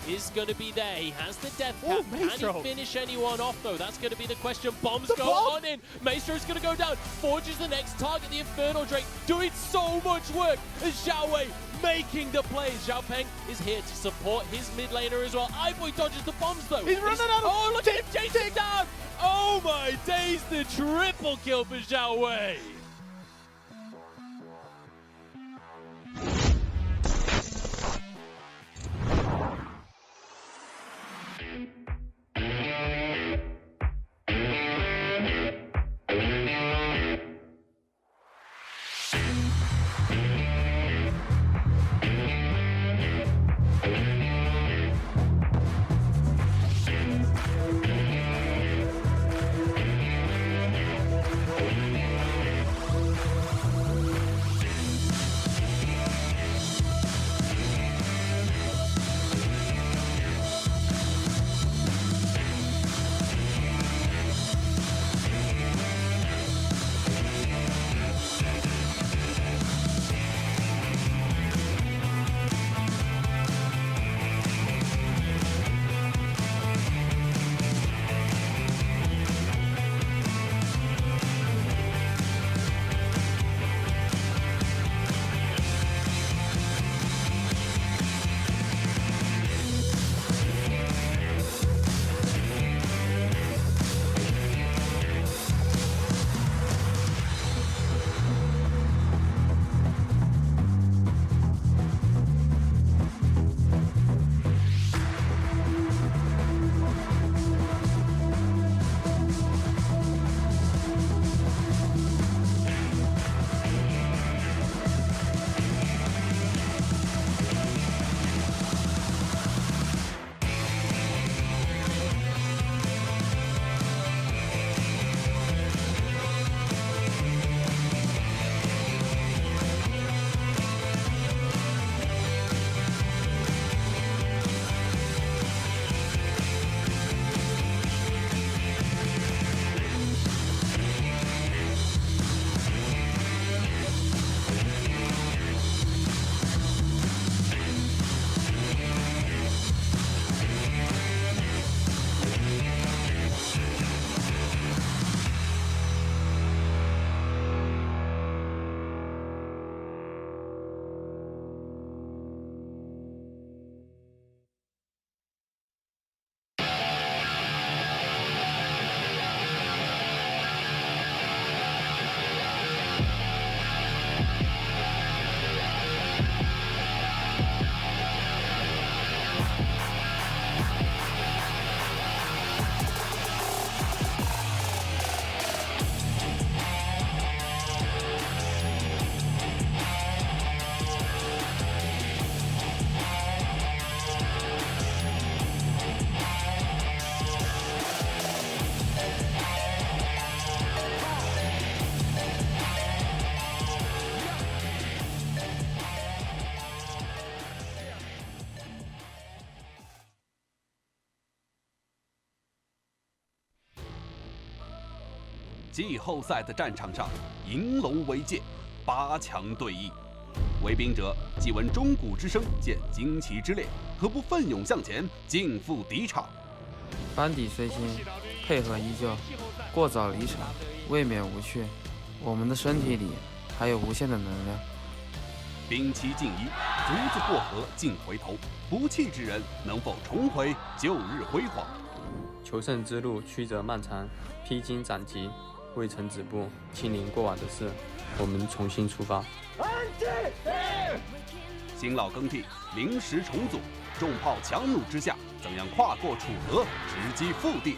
is going to be there. He has the death cap. Can he finish anyone off though? That's going to be the question. Bombs go on in. Maestro's going to go down. Forge is the next target. The Infernal Drake doing so much work as Zhao Wei making the plays. Zhao Peng is here to support his mid laner as well. iBoy dodges the bombs though. He's running out of... Oh, look at him chasing down. Oh my days, the triple kill for Zhao Wei.季后赛的战场上，银龙为界，8强对弈。为兵者既闻钟鼓之声，见旌旗之列，何不奋勇向前，尽赴敌场？班底虽新，配合依旧，过早离场未免无趣。我们的身体里还有无限的能量。兵棋尽移，竹子过河尽回头。不弃之人，能否重回旧日辉煌？求胜之路曲折漫长，披荆斩棘，未曾止步。清零过往的事，我们重新出发。新老更替，临时重组，重炮强弩之下，怎样跨过楚河，直击腹地？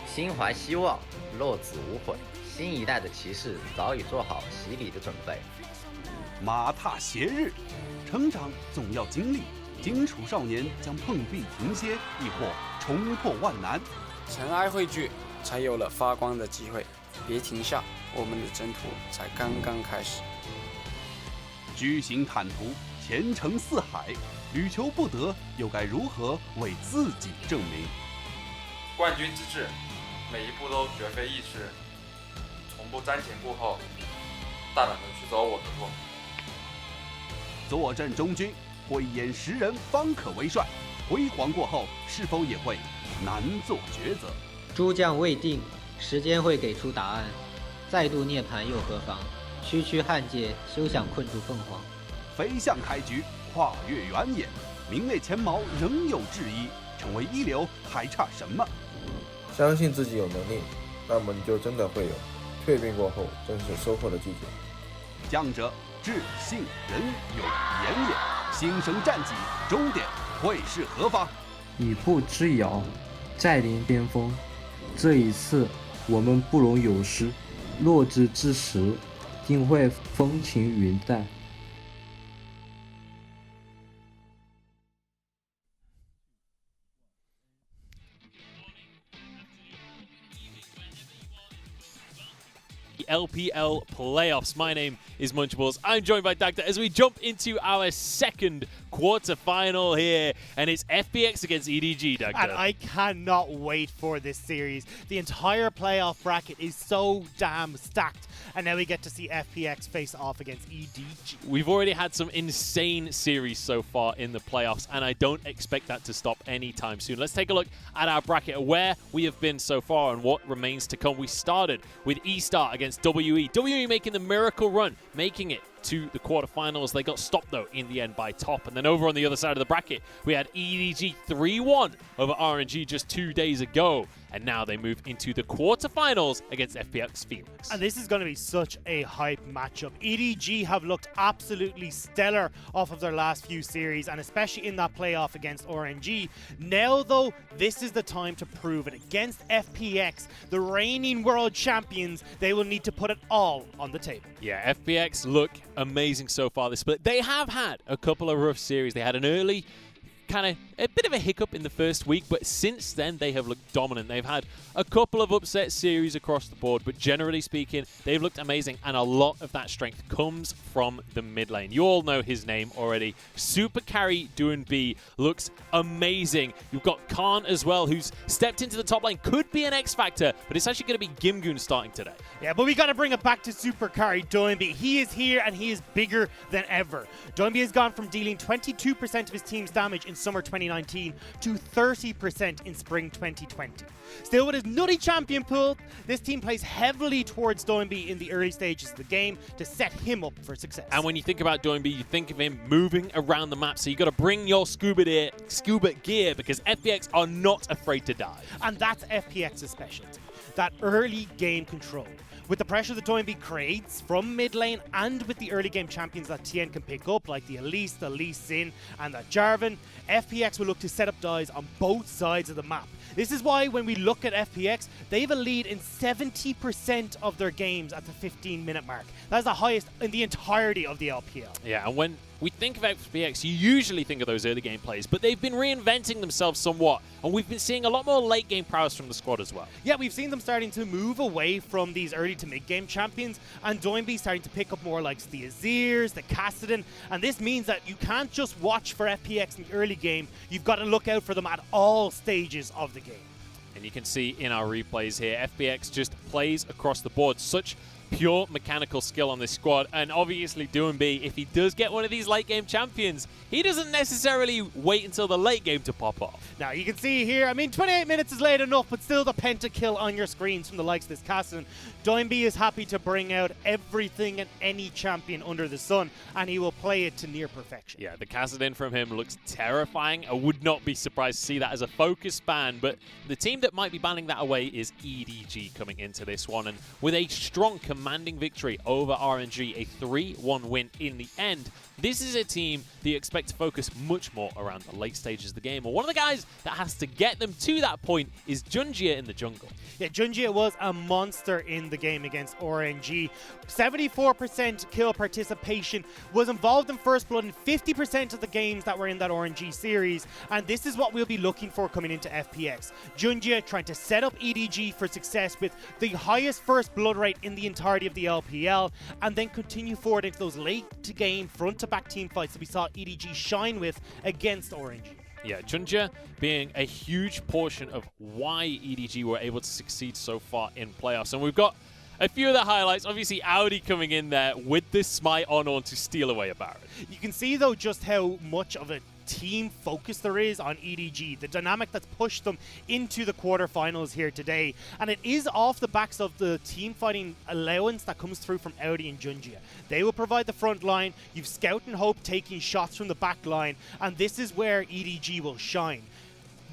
心怀希望，落子无悔。新一代的骑士早已做好洗礼的准备。马踏斜日，成长总要经历。荆楚少年将碰壁停歇，亦或冲破万难。尘埃汇聚，才有了发光的机会。别停下，我们的征途才刚刚开始。居行坦途，前程似海，屡求不得，又该如何为自己证明？冠军之志，每一步都绝非易事，从不瞻前顾后，大胆的去走我的路。坐镇中军，慧眼识人方可为帅。辉煌过后，是否也会难做抉择？诸将未定，时间会给出答案。再度涅槃又何妨？区区汉界，休想困住凤凰。飞向开局，跨越原野，名列前茅仍有质疑，成为一流还差什么？相信自己有能力，那么你就真的会有。蜕变过后，正是收获的季节。将者智信仁勇严也，新生战绩，终点会是何方？以步之遥，再临巅峰。这一次我们不容有失，落日之时，定会风轻云淡。LPL playoffs. My name is Munchables. I'm joined by Dagda as we jump into our second quarterfinal here, and it's FPX against EDG, Dagda. And I cannot wait for this series. The entire playoff bracket is so damn stacked, and now we get to see FPX face off against EDG. We've already had some insane series so far in the playoffs, and I don't expect that to stop anytime soon. Let's take a look at our bracket, where we have been so far and what remains to come. We started with E-Star against WE. WE making the miracle run, making it to the quarterfinals. They got stopped, though, in the end by Top. And then over on the other side of the bracket, we had EDG 3-1 over RNG just 2 days ago. And now they move into the quarterfinals against FPX Phoenix. And this is going to be such a hype matchup. EDG have looked absolutely stellar off of their last few series, and especially in that playoff against RNG. Now, though, this is the time to prove it. Against FPX, the reigning world champions, they will need to put it all on the table. Yeah, FPX look amazing so far this split. They have had a couple of rough series. They had an early a bit of a hiccup in the first week, but since then they have looked dominant. They've had a couple of upset series across the board, but generally speaking, they've looked amazing, and a lot of that strength comes from the mid lane. You all know his name already. Super Carry Doing B looks amazing. You've got Khan as well, who's stepped into the top lane. Could be an X Factor, but it's actually going to be Gimgoon starting today. Yeah, but we got to bring it back to Super Carry Doinby. He is here, and he is bigger than ever. Doinby has gone from dealing 22% of his team's damage in summer 2019 to 30% in spring 2020. Still with his nutty champion pool, this team plays heavily towards Doinby in the early stages of the game to set him up for success. And when you think about Doinby, you think of him moving around the map, so you got to bring your scuba gear because FPX are not afraid to die. And that's FPX's specialty, that early game control. With the pressure that Doinby creates from mid lane and with the early game champions that Tien can pick up, like the Elise, the Lee Sin, and the Jarvan, FPX will look to set up dives on both sides of the map. This is why when we look at FPX, they have a lead in 70% of their games at the 15-minute mark. That's the highest in the entirety of the LPL. Yeah, and when we think of FPX, you usually think of those early game plays, but they've been reinventing themselves somewhat, and we've been seeing a lot more late game prowess from the squad as well. Yeah, we've seen them starting to move away from these early to mid game champions, and Doinby starting to pick up more like the Azirs, the Kassadin, and this means that you can't just watch for FPX in the early game, you've got to look out for them at all stages of the game. And you can see in our replays here, FPX just plays across the board. Such pure mechanical skill on this squad, and obviously Doinby, if he does get one of these late game champions, he doesn't necessarily wait until the late game to pop off. Now you can see here, I mean 28 minutes is late enough, but still the pentakill on your screens from the likes of this Kassadin. Doinby is happy to bring out everything and any champion under the sun, and he will play it to near perfection. Yeah, the Kassadin from him looks terrifying. I would not be surprised to see that as a focus ban, but the team that might be banning that away is EDG coming into this one, and with a strong command commanding victory over RNG, a 3-1 win in the end. This is a team that you expect to focus much more around the late stages of the game. And one of the guys that has to get them to that point is Junjie in the jungle. Yeah, Junjie was a monster in the game against RNG. 74% kill participation, was involved in First Blood in 50% of the games that were in that RNG series. And this is what we'll be looking for coming into FPX. Junjie trying to set up EDG for success with the highest First Blood rate in the entirety of the LPL, and then continue forward into those late-to-game, front-to-back team fights that we saw EDG shine with against RNG. Yeah, Junjie being a huge portion of why EDG were able to succeed so far in playoffs. And we've got a few of the highlights. Obviously, Audi coming in there with this smite on to steal away a Baron. You can see, though, just how much of a team focus there is on EDG, the dynamic that's pushed them into the quarterfinals here today. And it is off the backs of the team fighting allowance that comes through from Audi and Junjie. They will provide the front line. You've Scout and Hope taking shots from the back line, and this is where EDG will shine.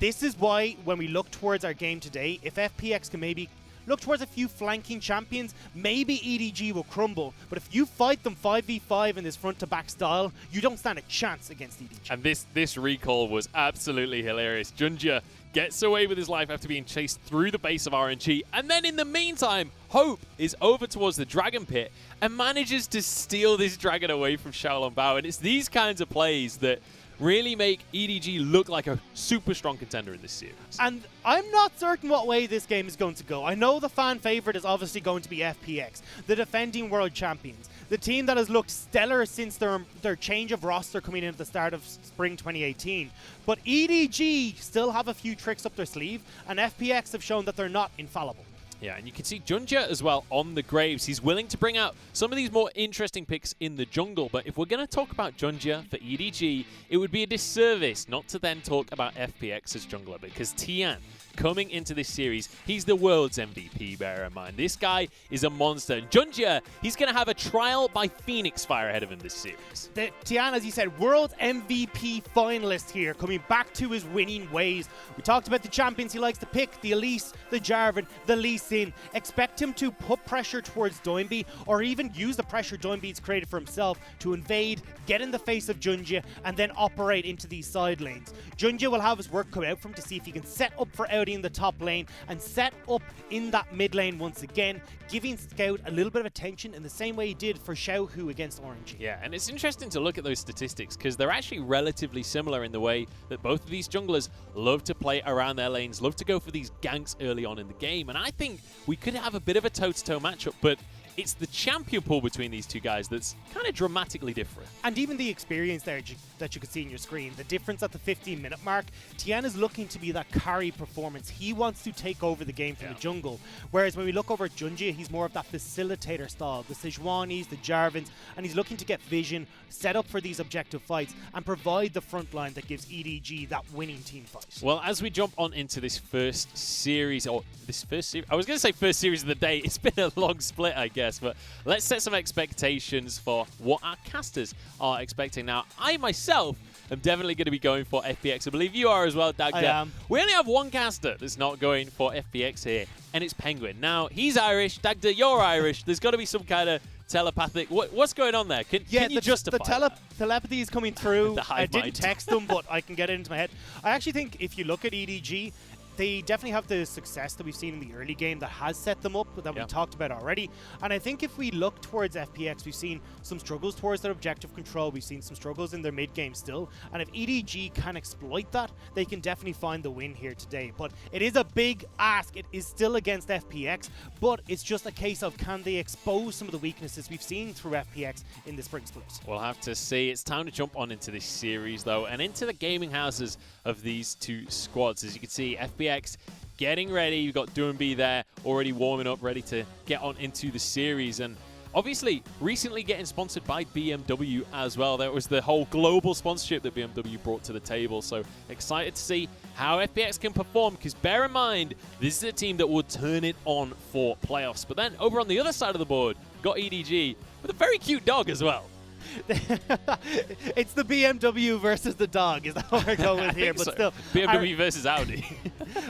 This is why, when we look towards our game today, if FPX can maybe look towards a few flanking champions, maybe EDG will crumble. But if you fight them 5v5 in this front-to-back style, you don't stand a chance against EDG. And this recall was absolutely hilarious. Junjie gets away with his life after being chased through the base of RNG. And then in the meantime, Hope is over towards the Dragon Pit and manages to steal this dragon away from Xiaolongbao. And it's these kinds of plays that really make EDG look like a super strong contender in this series. And I'm not certain what way this game is going to go. I know the fan favorite is obviously going to be FPX, the defending world champions, the team that has looked stellar since their change of roster coming in at the start of spring 2018. But EDG still have a few tricks up their sleeve, and FPX have shown that they're not infallible. Yeah, and you can see Junjie as well on the Graves. He's willing to bring out some of these more interesting picks in the jungle. But if we're going to talk about Junjie for EDG, it would be a disservice not to then talk about FPX as jungler, because Tian, coming into this series, he's the world's MVP, bear in mind. This guy is a monster. And Junjie, he's going to have a trial by Phoenix Fire ahead of him this series. Tian, as you said, world MVP finalist here, coming back to his winning ways. We talked about the champions he likes to pick, the Elise, the Jarvan, the Lee Sin. Expect him to put pressure towards Doinby, or even use the pressure Doinby's created for himself to invade, get in the face of Junjie, and then operate into these side lanes. Junjie will have his work cut out for him to see if he can set up for Audi in the top lane and set up in that mid lane once again, giving Scout a little bit of attention in the same way he did for Xiaohu against RNG. Yeah, and it's interesting to look at those statistics because they're actually relatively similar in the way that both of these junglers love to play around their lanes, love to go for these ganks early on in the game. And I think we could have a bit of a toe-to-toe matchup, but it's the champion pool between these two guys that's kind of dramatically different. And even the experience there that you can see in your screen, the difference at the 15-minute mark, Tian is looking to be that carry performance. He wants to take over the game from the jungle. Whereas when we look over at Junjie, he's more of that facilitator style, the Sejuanis, the Jarvans, and he's looking to get vision, set up for these objective fights, and provide the front line that gives EDG that winning team fight. Well, as we jump on into this first series, I was going to say first series of the day. It's been a long split, I guess. But let's set some expectations for what our casters are expecting. Now, I myself am definitely going to be going for FPX. I believe you are as well, Dagda. I am. We only have one caster that's not going for FPX here, and it's Penguin. Now, he's Irish. Dagda, you're Irish. There's got to be some kind of telepathic. What's going on there? Can you justify the telepathy is coming through. I didn't mind. text them, but I can get it into my head. I actually think if you look at EDG, they definitely have the success that we've seen in the early game that has set them up, that we talked about already. And I think if we look towards FPX, we've seen some struggles towards their objective control. We've seen some struggles in their mid game still. And if EDG can exploit that, they can definitely find the win here today. But it is a big ask. It is still against FPX, but it's just a case of can they expose some of the weaknesses we've seen through FPX in the spring split. We'll have to see. It's time to jump on into this series, though, and into the gaming houses of these two squads. As you can see, FPX getting ready. You've got Doinby there already warming up, ready to get on into the series. And obviously, recently getting sponsored by BMW as well. That was the whole global sponsorship that BMW brought to the table. So excited to see how FPX can perform, because bear in mind, this is a team that will turn it on for playoffs. But then over on the other side of the board, got EDG with a very cute dog as well. It's the BMW versus the dog, is that what we're going with here? But so. still, BMW versus Audi.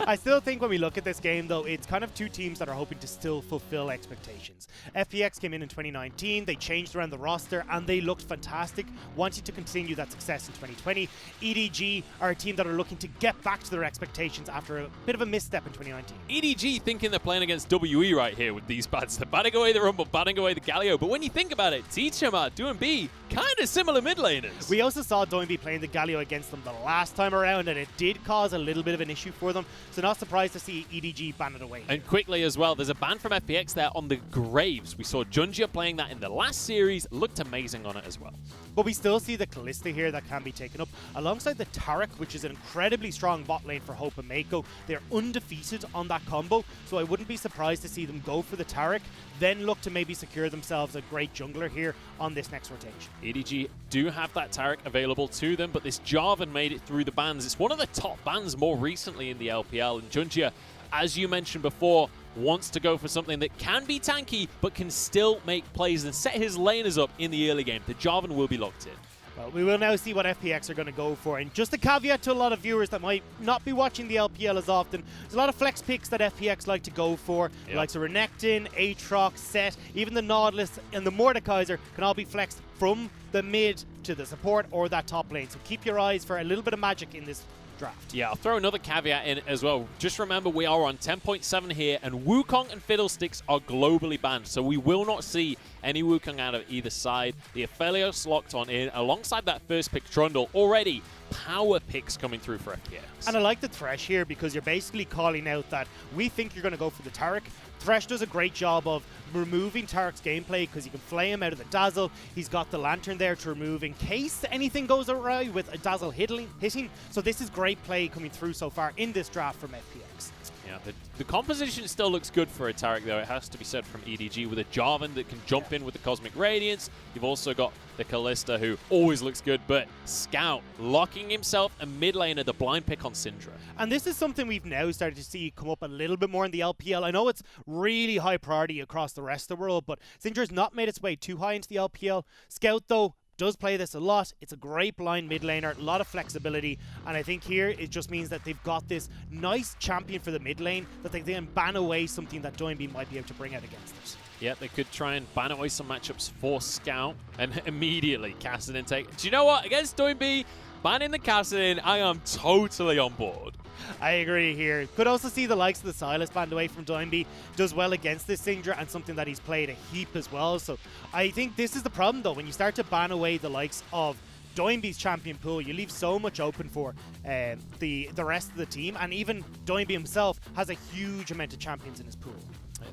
I still think when we look at this game, though, it's kind of two teams that are hoping to still fulfill expectations. FPX came in 2019, they changed around the roster, and they looked fantastic, wanting to continue that success in 2020. EDG are a team that are looking to get back to their expectations after a bit of a misstep in 2019. EDG thinking they're playing against WE right here with these bats. They're batting away the Rumble, batting away the Galio, but when you think about it, Tichama, DoinB, kind of similar mid laners. We also saw DoinB playing the Galio against them the last time around, and it did cause a little bit of an issue for them, so not surprised to see EDG ban it away. And quickly as well, there's a ban from FPX there on the Graves. We saw Junjia playing that in the last series, looked amazing on it as well. But we still see the Kalista here that can be taken up, alongside the Taric, which is an incredibly strong bot lane for Hope and Mako. They're undefeated on that combo, so I wouldn't be surprised to see them go for the Taric, then look to maybe secure themselves a great jungler here on this next rotation. EDG do have that Taric available to them, but this Jarvan made it through the bans. It's one of the top bans more recently in the LPL, and Junjia, as you mentioned before, wants to go for something that can be tanky, but can still make plays and set his laners up in the early game. The Jarvan will be locked in. Well, we will now see what FPX are going to go for. And just a caveat to a lot of viewers that might not be watching the LPL as often, there's a lot of flex picks that FPX like to go for. Yep. Like Renekton, Aatrox, Set, even the Nautilus and the Mordekaiser can all be flexed from the mid to the support or that top lane. So keep your eyes for a little bit of magic in this draft. Yeah, I'll throw another caveat in as well. Just remember, we are on 10.7 here, and Wukong and Fiddlesticks are globally banned, so we will not see any Wukong out of either side. The Aphelios locked on in, alongside that first pick Trundle. Already power picks coming through for FPX. And I like the Thresh here because you're basically calling out that we think you're going to go for the Taric. Thresh does a great job of removing Taric's gameplay because you can flay him out of the Dazzle. He's got the Lantern there to remove in case anything goes awry with a Dazzle hitting. So this is great play coming through so far in this draft from FPX. Yeah, the composition still looks good for a Taric, though. It has to be said from EDG with a Jarvan that can jump in with the Cosmic Radiance. You've also got the Kalista, who always looks good, but Scout locking himself a mid laner, the blind pick on Syndra. And this is something we've now started to see come up a little bit more in the LPL. I know it's really high priority across the rest of the world, but Syndra's not made its way too high into the LPL. Scout, though, does play this a lot. It's a great blind mid laner, a lot of flexibility, and I think here it just means that they've got this nice champion for the mid lane that they can ban away something that DoinB might be able to bring out against it. Yeah, they could try and ban away some matchups for Scout and immediately Kassadin take. Do you know what? Against DoinB, banning the Kassadin, I am totally on board. I agree here. Could also see the likes of the Silas banned away from DoinB. Does well against this Syndra and something that he's played a heap as well. So I think this is the problem, though. When you start to ban away the likes of DoinB's champion pool, you leave so much open for the rest of the team. And even DoinB himself has a huge amount of champions in his pool.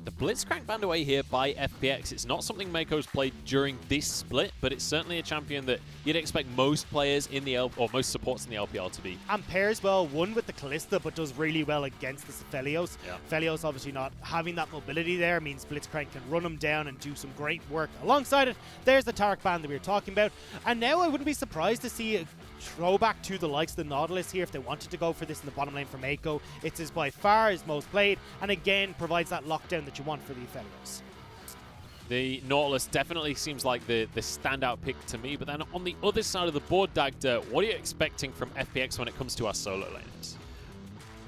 The Blitzcrank banned away here by FPX. It's not something Mako's played during this split, but it's certainly a champion that you'd expect most players in the or most supports in the LPL to be. And pairs well, one with the Kalista, but does really well against the Aphelios. Yeah. Aphelios obviously not having that mobility there means Blitzcrank can run him down and do some great work alongside it. There's the Taric ban that we were talking about. And now I wouldn't be surprised to see a throwback to the likes of the Nautilus here if they wanted to go for this in the bottom lane for Mako. It's by far his most played, and again provides that lockdown that you want for the Aphelios. The Nautilus definitely seems like the standout pick to me, but then on the other side of the board, Dagda, what are you expecting from FPX when it comes to our solo laners?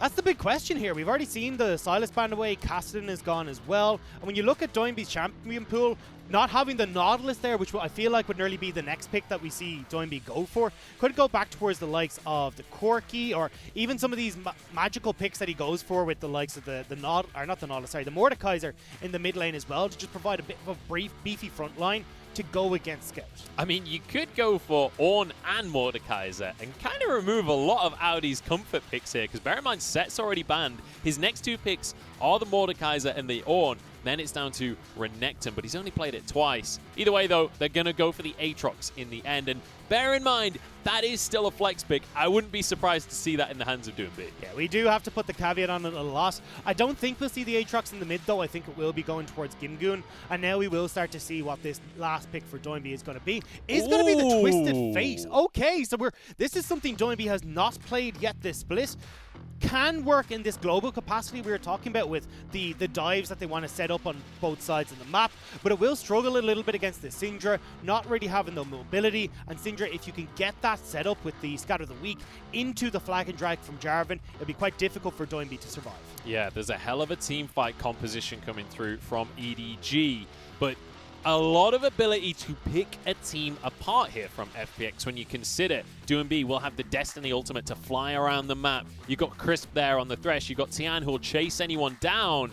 That's the big question here. We've already seen the Silas banned away, Kassadin is gone as well. And when you look at DoinB's champion pool, not having the Nautilus there, which I feel like would nearly be the next pick that we see DoinB go for, could go back towards the likes of the Corki or even some of these magical picks that he goes for with the likes of the Mordekaiser in the mid lane as well, to just provide a bit of a beefy front line to go against Scout. I mean, you could go for Ornn and Mordekaiser and kind of remove a lot of Audi's comfort picks here, because bear in mind, Set's already banned. His next two picks are the Mordekaiser and the Ornn. Then it's down to Renekton, but he's only played it twice. Either way, though, they're going to go for the Aatrox in the end. And bear in mind, that is still a flex pick. I wouldn't be surprised to see that in the hands of DoinB. Yeah, we do have to put the caveat on it a lot. I don't think we'll see the Aatrox in the mid, though. I think it will be going towards Gimgoon. And now we will start to see what this last pick for DoinB is going to be. It's going to be the Twisted Fate. Okay, so this is something DoinB has not played yet this split. can work in this global capacity we were talking about with the dives that they want to set up on both sides of the map, but it will struggle a little bit against the Syndra, not really having the mobility. And Syndra, if you can get that set up with the Scatter of the Weak into the flag and drag from Jarvan, it'll be quite difficult for Doinby to survive. Yeah, there's a hell of a team fight composition coming through from EDG, but a lot of ability to pick a team apart here from FPX when you consider Doinby will have the Destiny ultimate to fly around the map. You've got Crisp there on the Thresh. You've got Tian who'll chase anyone down.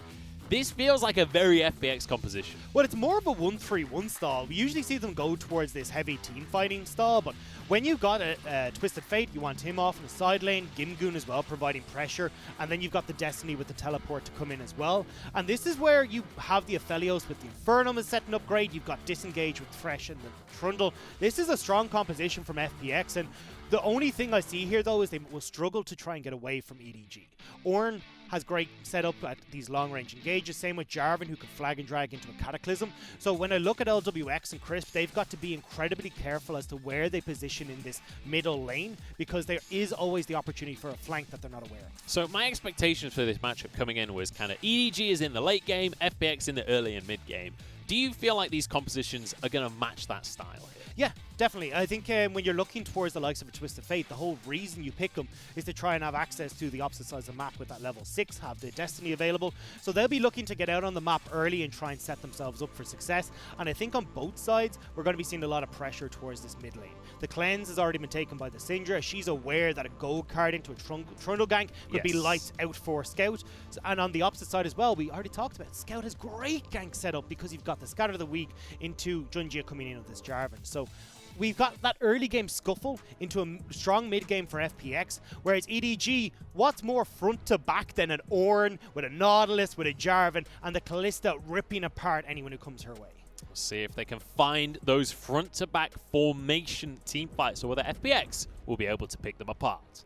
This feels like a very FPX composition. Well, it's more of a 1-3-1 style. We usually see them go towards this heavy team fighting style, but when you've got a Twisted Fate, you want him off in the side lane, Gimgoon as well, providing pressure, and then you've got the Destiny with the teleport to come in as well. And this is where you have the Aphelios with the Infernum is setting up great. You've got Disengage with Thresh and the Trundle. This is a strong composition from FPX, and the only thing I see here, though, is they will struggle to try and get away from EDG. Ornn has great setup at these long-range engages, same with Jarvan, who can flag and drag into a Cataclysm. So when I look at LWX and Crisp, they've got to be incredibly careful as to where they position in this middle lane, because there is always the opportunity for a flank that they're not aware of. So my expectations for this matchup coming in was kind of EDG is in the late game, FPX in the early and mid game. Do you feel like these compositions are going to match that style here? Yeah, definitely. I think when you're looking towards the likes of a Twisted Fate, the whole reason you pick them is to try and have access to the opposite sides of the map with that level 6, have the Destiny available. So they'll be looking to get out on the map early and try and set themselves up for success. And I think on both sides, we're going to be seeing a lot of pressure towards this mid lane. The cleanse has already been taken by the Syndra. She's aware that a gold card into a Trundle gank could be lights out for Scout. And on the opposite side as well, we already talked about it. Scout has great gank setup because you've got the Scatter of the Weak into Junjia coming in with this Jarvan. So we've got that early game scuffle into a strong mid game for FPX, whereas EDG, what's more front to back than an Ornn with a Nautilus, with a Jarvan, and the Callista ripping apart anyone who comes her way. We'll see if they can find those front to back formation team fights, or whether FPX will be able to pick them apart.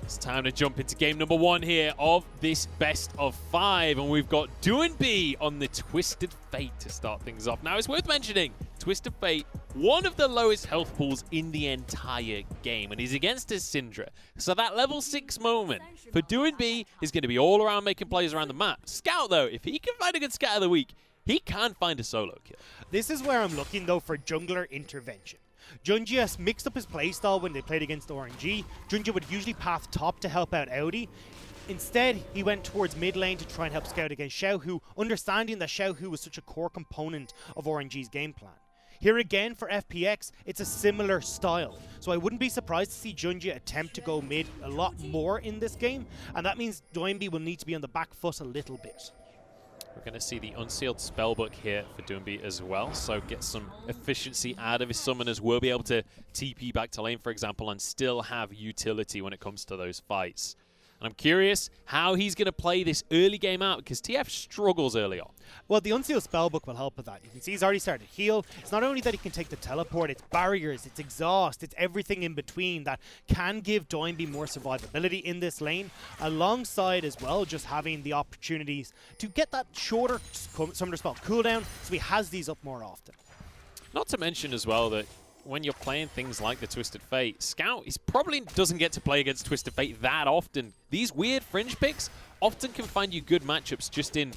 It's time to jump into game number 1 here of this best of 5, and we've got Doinby on the Twisted Fate to start things off. Now, it's worth mentioning, Twisted Fate, one of the lowest health pools in the entire game, and he's against his Syndra. So that level 6 moment for Doinby is going to be all around making plays around the map. Scout, though, if he can find a good Scatter of the Week, he can find a solo kill. This is where I'm looking, though, for jungler intervention. Junjia mixed up his playstyle when they played against RNG. Junjia would usually path top to help out Audi. Instead, he went towards mid lane to try and help Scout against Xiaohu, understanding that Xiaohu was such a core component of RNG's game plan. Here again for FPX, it's a similar style. So I wouldn't be surprised to see Junjia attempt to go mid a lot more in this game, and that means Doinby will need to be on the back foot a little bit. We're going to see the Unsealed Spellbook here for Doinby as well, so get some efficiency out of his summoners. We'll be able to TP back to lane, for example, and still have utility when it comes to those fights. And I'm curious how he's going to play this early game out, because TF struggles early on. Well, the Unsealed Spellbook will help with that. You can see he's already started to heal. It's not only that he can take the teleport, it's barriers, it's exhaust, it's everything in between that can give Doinby more survivability in this lane, alongside as well just having the opportunities to get that shorter Summoner Spell cooldown, so he has these up more often. Not to mention as well that when you're playing things like the Twisted Fate, Scout probably doesn't get to play against Twisted Fate that often. These weird fringe picks often can find you good matchups just in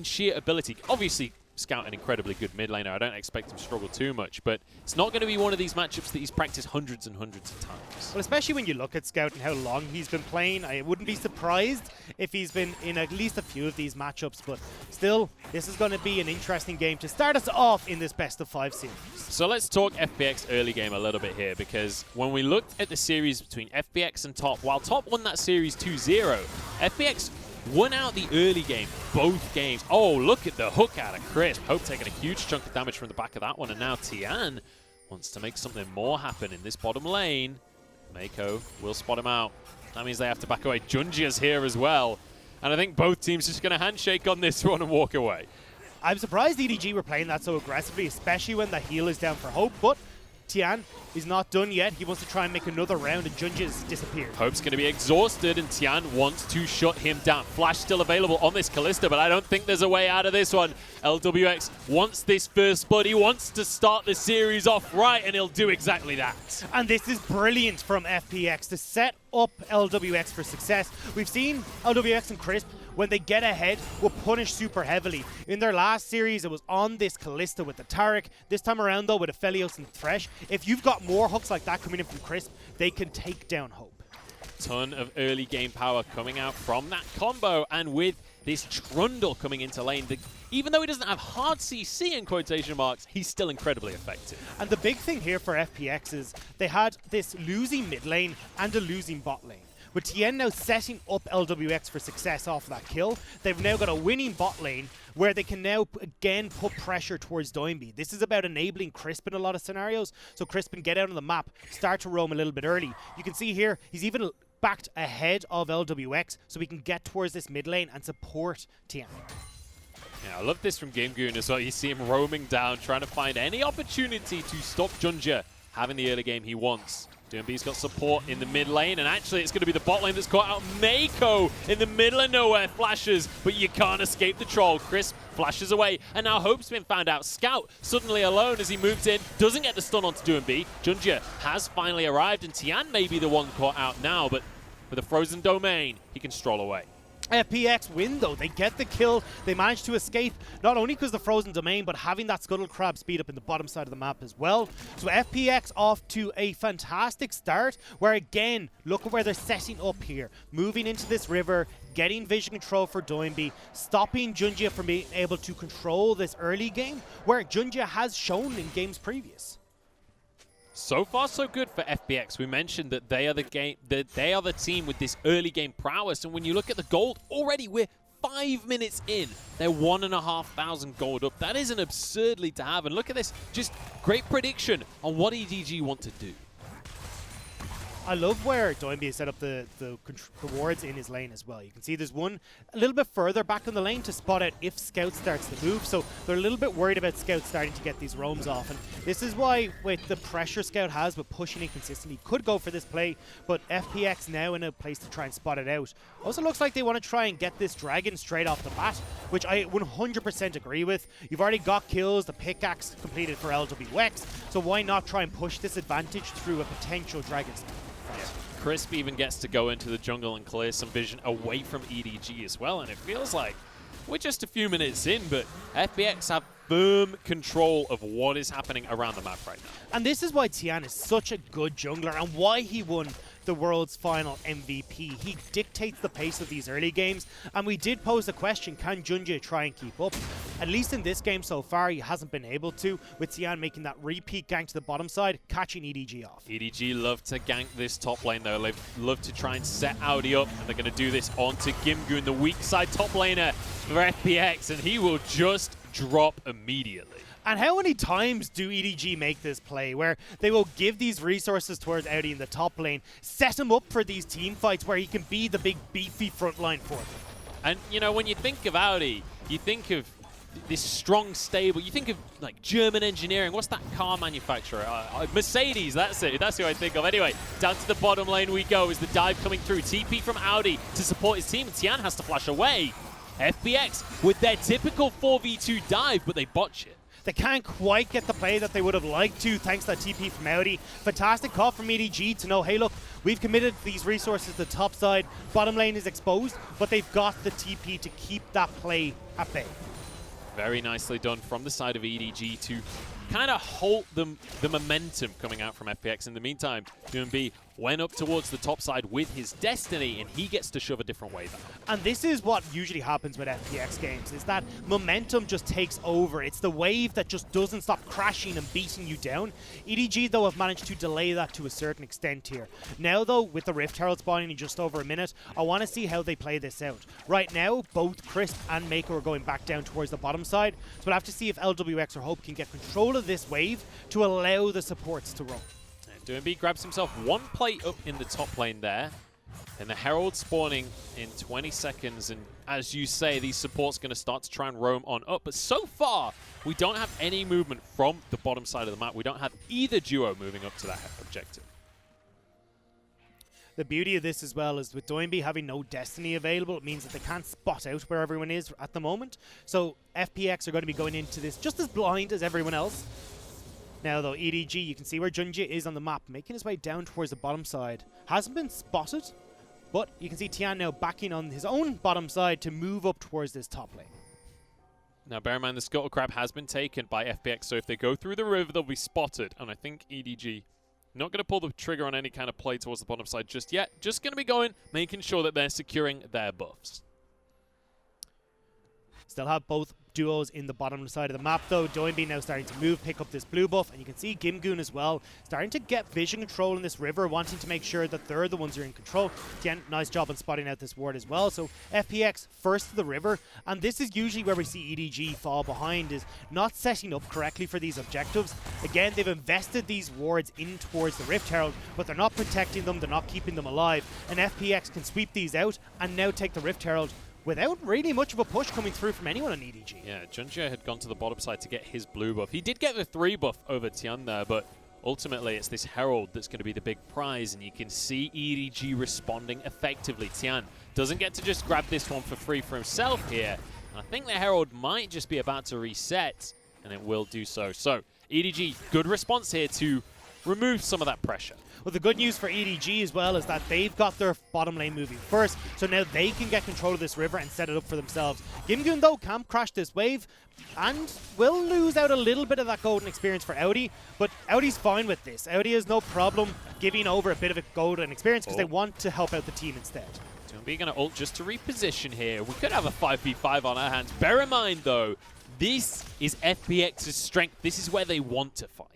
sheer ability. Obviously, Scout an incredibly good mid laner. I don't expect him to struggle too much, but it's not going to be one of these matchups that he's practiced hundreds and hundreds of times. Well, especially when you look at Scout and how long he's been playing, I wouldn't be surprised if he's been in at least a few of these matchups, but still, this is going to be an interesting game to start us off in this best of 5 series. So let's talk FPX early game a little bit here, because when we looked at the series between FPX and Top, while Top won that series 2-0, FPX won out the early game, both games. Oh, look at the hook out of Crisp. Hope taking a huge chunk of damage from the back of that one. And now Tian wants to make something more happen in this bottom lane. Mako will spot him out. That means they have to back away. Junjia's here as well. And I think both teams are just going to handshake on this one and walk away. I'm surprised EDG were playing that so aggressively, especially when the heal is down for Hope, but Tian is not done yet. He wants to try and make another round, and Junji's disappeared. Hope's going to be exhausted, and Tian wants to shut him down. Flash still available on this Kalista, but I don't think there's a way out of this one. LWX wants this first blood. He wants to start the series off right, and he'll do exactly that. And this is brilliant from FPX to set up LWX for success. We've seen LWX and Crisp, when they get ahead, will punish super heavily. In their last series, it was on this Kalista with the Taric. This time around, though, with Aphelios and Thresh, if you've got more hooks like that coming in from Crisp, they can take down Hope. Ton of early game power coming out from that combo, and with this Trundle coming into lane, even though he doesn't have hard CC in quotation marks, he's still incredibly effective. And the big thing here for FPX is they had this losing mid lane and a losing bot lane. With Tien now setting up LWX for success off that kill, they've now got a winning bot lane where they can now again put pressure towards Doinby. This is about enabling Crisp in a lot of scenarios, so Crisp can get out on the map, start to roam a little bit early. You can see here, he's even backed ahead of LWX, so we can get towards this mid lane and support Tien. Yeah, I love this from Gimgoon as well. You see him roaming down, trying to find any opportunity to stop Junja having the early game he wants. Doinby's got support in the mid lane, and actually it's going to be the bot lane that's caught out. Mako in the middle of nowhere flashes, but you can't escape the troll. Crisp flashes away, and now Hope's been found out. Scout suddenly alone as he moves in, doesn't get the stun onto Doinby. Junja has finally arrived, and Tian may be the one caught out now, but with a frozen domain, he can stroll away. FPX win though, they get the kill, they manage to escape, not only because the frozen domain, but having that Scuttle Crab speed up in the bottom side of the map as well. So FPX off to a fantastic start, where again, look at where they're setting up here. Moving into this river, getting vision control for Doinby, stopping Junja from being able to control this early game, where Junja has shown in games previous. So far, so good for FPX. We mentioned that they are the team with this early game prowess, and when you look at the gold, already we're 5 minutes in. They're 1,500 gold up. That is an absurdly to have, and look at this, just great prediction on what EDG want to do. I love where Doinby has set up the wards in his lane as well. You can see there's one a little bit further back in the lane to spot out if Scout starts to move, so they're a little bit worried about Scout starting to get these roams off, and this is why with the pressure Scout has with pushing it consistently, could go for this play, but FPX now in a place to try and spot it out. Also looks like they want to try and get this dragon straight off the bat, which I 100% agree with. You've already got kills, the pickaxe completed for LWX, so why not try and push this advantage through a potential dragon spot? Yeah. Crisp even gets to go into the jungle and clear some vision away from EDG as well, and it feels like we're just a few minutes in, but FPX have firm control of what is happening around the map right now. And this is why Tian is such a good jungler and why he won the world's final MVP. He dictates the pace of these early games, and we did pose the question, can Junja try and keep up? At least in this game so far, he hasn't been able to, with Tian making that repeat gank to the bottom side, catching EDG off. EDG love to gank this top lane though. They love to try and set Audi up, and they're going to do this onto Gimgoon, the weak side top laner for FPX, and he will just drop immediately. And how many times do EDG make this play where they will give these resources towards Audi in the top lane, set him up for these team fights where he can be the big beefy front line for them? And you know, when you think of Audi, you think of this strong stable, you think of like German engineering. What's that car manufacturer? Mercedes, that's it. That's who I think of. Anyway, down to the bottom lane we go as the dive coming through. TP from Audi to support his team, and Tian has to flash away. FPX with their typical 4v2 dive, but they botch it. They can't quite get the play that they would have liked to, thanks to that TP from Audi. Fantastic call from EDG to know, hey look, we've committed these resources to the top side, bottom lane is exposed, but they've got the TP to keep that play at bay. Very nicely done from the side of EDG to kind of halt the momentum coming out from FPX. In the meantime, Doinby went up towards the top side with his Destiny, and he gets to shove a different wave out. And this is what usually happens with FPX games, is that momentum just takes over. It's the wave that just doesn't stop crashing and beating you down. EDG, though, have managed to delay that to a certain extent here. Now, though, with the Rift Herald spawning in just over a minute, I want to see how they play this out. Right now, both Crisp and Mako are going back down towards the bottom side, so we'll have to see if LWX or Hope can get control of this wave to allow the supports to roam. Doinby grabs himself one plate up in the top lane there. And the Herald spawning in 20 seconds, and as you say, these supports going to start to try and roam on up. But so far, we don't have any movement from the bottom side of the map. We don't have either duo moving up to that objective. The beauty of this as well is with Doinby having no Destiny available, it means that they can't spot out where everyone is at the moment. So FPX are going to be going into this just as blind as everyone else. Now though, EDG, you can see where Junji is on the map, making his way down towards the bottom side. Hasn't been spotted, but you can see Tian now backing on his own bottom side to move up towards this top lane. Now bear in mind the Scuttle Crab has been taken by FPX, so if they go through the river, they'll be spotted. And I think EDG not going to pull the trigger on any kind of play towards the bottom side just yet. Just going to be going, making sure that they're securing their buffs. Still have both duos in the bottom side of the map though. Doinby now starting to move, pick up this blue buff, and you can see Gimgoon as well starting to get vision control in this river, wanting to make sure that they're the ones who are in control. Again, nice job on spotting out this ward as well. So FPX first to the river, and this is usually where we see EDG fall behind, is not setting up correctly for these objectives. Again, they've invested these wards in towards the Rift Herald, but they're not protecting them, they're not keeping them alive, and FPX can sweep these out and now take the Rift Herald without really much of a push coming through from anyone on EDG. Yeah, Junji had gone to the bottom side to get his blue buff. He did get the 3 buff over Tian there, but ultimately it's this Herald that's going to be the big prize, and you can see EDG responding effectively. Tian doesn't get to just grab this one for free for himself here. And I think the Herald might just be about to reset, and it will do so. So EDG, good response here to remove some of that pressure. Well, the good news for EDG as well is that they've got their bottom lane moving first, so now they can get control of this river and set it up for themselves. Gimgoon, though, can crash this wave and will lose out a little bit of that golden experience for Audi, but Audi's fine with this. Audi has no problem giving over a bit of a golden experience because they want to help out the team instead. Doinby going to ult just to reposition here. We could have a 5v5 on our hands. Bear in mind, though, this is FPX's strength. This is where they want to fight.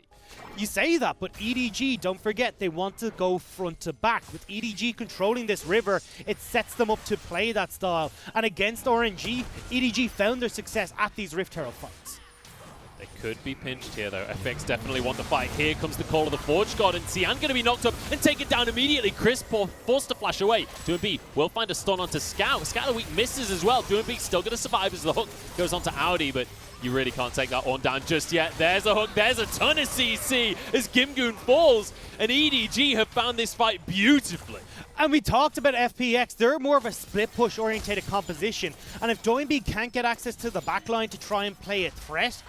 You say that, but EDG, don't forget, they want to go front to back. With EDG controlling this river, it sets them up to play that style. And against RNG, EDG found their success at these Rift Herald fights. They could be pinched here, though. FX definitely want to fight. Here comes the call of the Forge God, and Tian going to be knocked up and taken down immediately. Chris forced to flash away. Doinby will find a stun onto Scout. Scout the weak misses as well. Doinby still going to survive as the hook goes onto Audi, but you really can't take that one down just yet. There's a hook. There's a ton of CC as Gimgoon falls, and EDG have found this fight beautifully. And we talked about FPX. They're more of a split push orientated composition, and if Doinby can't get access to the backline to try and play a threat,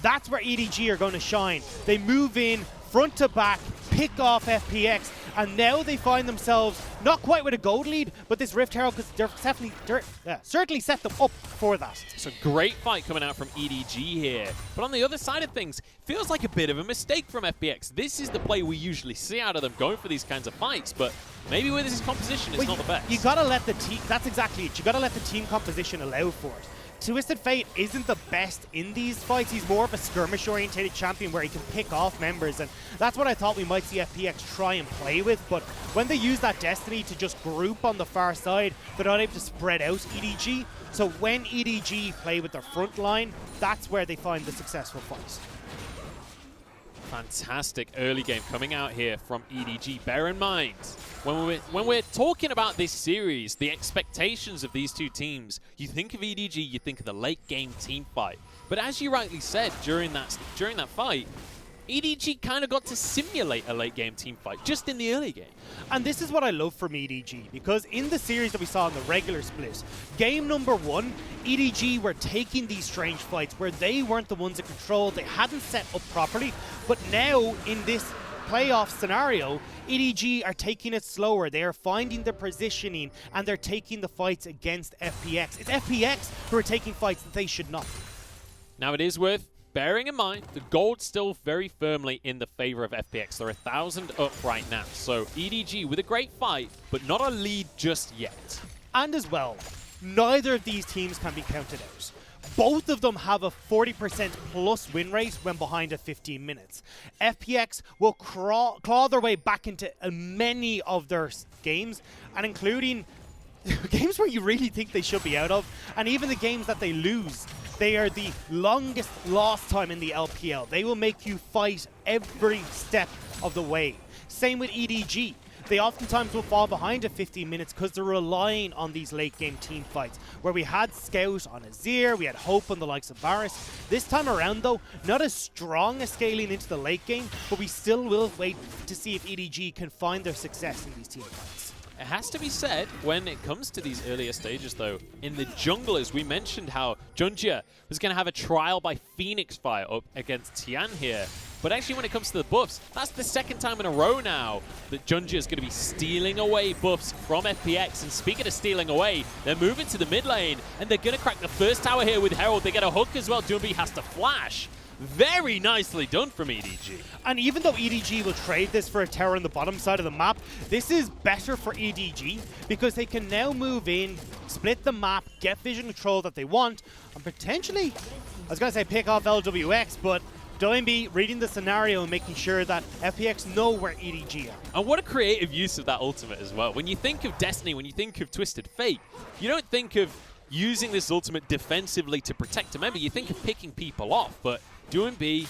that's where EDG are going to shine. They move in front to back, pick off FPX, and now they find themselves not quite with a gold lead, but this Rift Herald could certainly set them up for that. It's a great fight coming out from EDG here. But on the other side of things, feels like a bit of a mistake from FPX. This is the play we usually see out of them, going for these kinds of fights, but maybe with this composition, it's not the best. You gotta let the team, that's exactly it, you gotta let the team composition allow for it. Twisted Fate isn't the best in these fights. He's more of a skirmish-orientated champion where he can pick off members, and that's what I thought we might see FPX try and play with, but when they use that Destiny to just group on the far side, they're not able to spread out EDG. So when EDG play with their front line, that's where they find the successful fights. Fantastic early game coming out here from EDG. Bear in mind, when we're talking about this series, the expectations of these two teams, you think of EDG, you think of the late game team fight. But as you rightly said during that fight, EDG kind of got to simulate a late game team fight just in the early game. And this is what I love from EDG, because in the series that we saw in the regular split, game number 1, EDG were taking these strange fights where they weren't the ones in control, they hadn't set up properly, but now in this playoff scenario, EDG are taking it slower, they are finding their positioning, and they're taking the fights against FPX. It's FPX who are taking fights that they should not. Now it is worth bearing in mind, the gold's still very firmly in the favor of FPX. They're 1,000 up right now. So EDG with a great fight, but not a lead just yet. And as well, neither of these teams can be counted out. Both of them have a 40% plus win rate when behind at 15 minutes. FPX will claw their way back into many of their games, and including games where you really think they should be out of, and even the games that they lose. They are the longest lost time in the LPL. They will make you fight every step of the way. Same with EDG. they oftentimes will fall behind at 15 minutes because they're relying on these late game team fights, where we had Scout on Azir, we had Hope on the likes of Varus. This time around though, not as strong as scaling into the late game, but we still will wait to see if EDG can find their success in these team fights. It has to be said, when it comes to these earlier stages though, in the junglers, we mentioned how Junjia was going to have a trial by Phoenix Fire up against Tian here. But actually when it comes to the buffs, that's the second time in a row now that Junjia is going to be stealing away buffs from FPX. And speaking of stealing away, they're moving to the mid lane, and they're going to crack the first tower here with Herald. They get a hook as well. Doomby has to flash. Very nicely done from EDG. And even though EDG will trade this for a tower on the bottom side of the map, this is better for EDG because they can now move in, split the map, get vision control that they want, and potentially, I was going to say pick off LWX, but Doinby reading the scenario and making sure that FPX know where EDG are. And what a creative use of that ultimate as well. When you think of Destiny, when you think of Twisted Fate, you don't think of using this ultimate defensively to protect a member. You think of picking people off, but Doinby,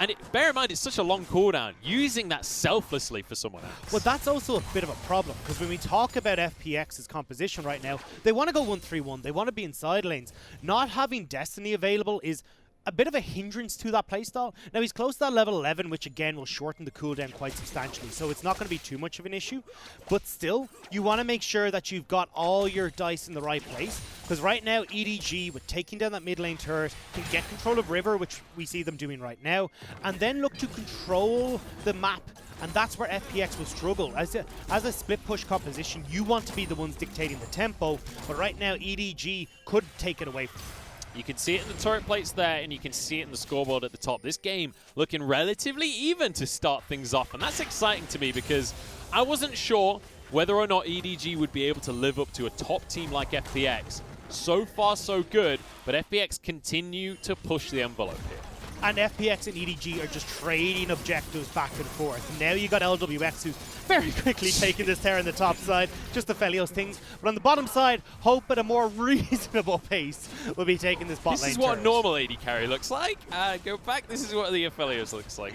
and bear in mind it's such a long cooldown, using that selflessly for someone else. Well, that's also a bit of a problem, because when we talk about FPX's composition right now, they want to go 1-3-1, they want to be in side lanes. Not having Destiny available is a bit of a hindrance to that playstyle. Now, he's close to that level 11, which again will shorten the cooldown quite substantially, so it's not going to be too much of an issue. But still, you want to make sure that you've got all your dice in the right place, because right now, EDG, with taking down that mid lane turret, can get control of River, which we see them doing right now, and then look to control the map. And that's where FPX will struggle. As a split push composition, you want to be the ones dictating the tempo, but right now, EDG could take it away from you. You can see it in the turret plates there, and you can see it in the scoreboard at the top. This game looking relatively even to start things off, and that's exciting to me because I wasn't sure whether or not EDG would be able to live up to a top team like FPX. So far, so good, but FPX continue to push the envelope here. And FPX and EDG are just trading objectives back and forth. Now you got LWX, who's very quickly taking this tower on the top side, just the Felios things. But on the bottom side, Hope at a more reasonable pace will be taking this bot lane. This is what a normal AD carry looks like. Go back, this is what the Aphelios looks like.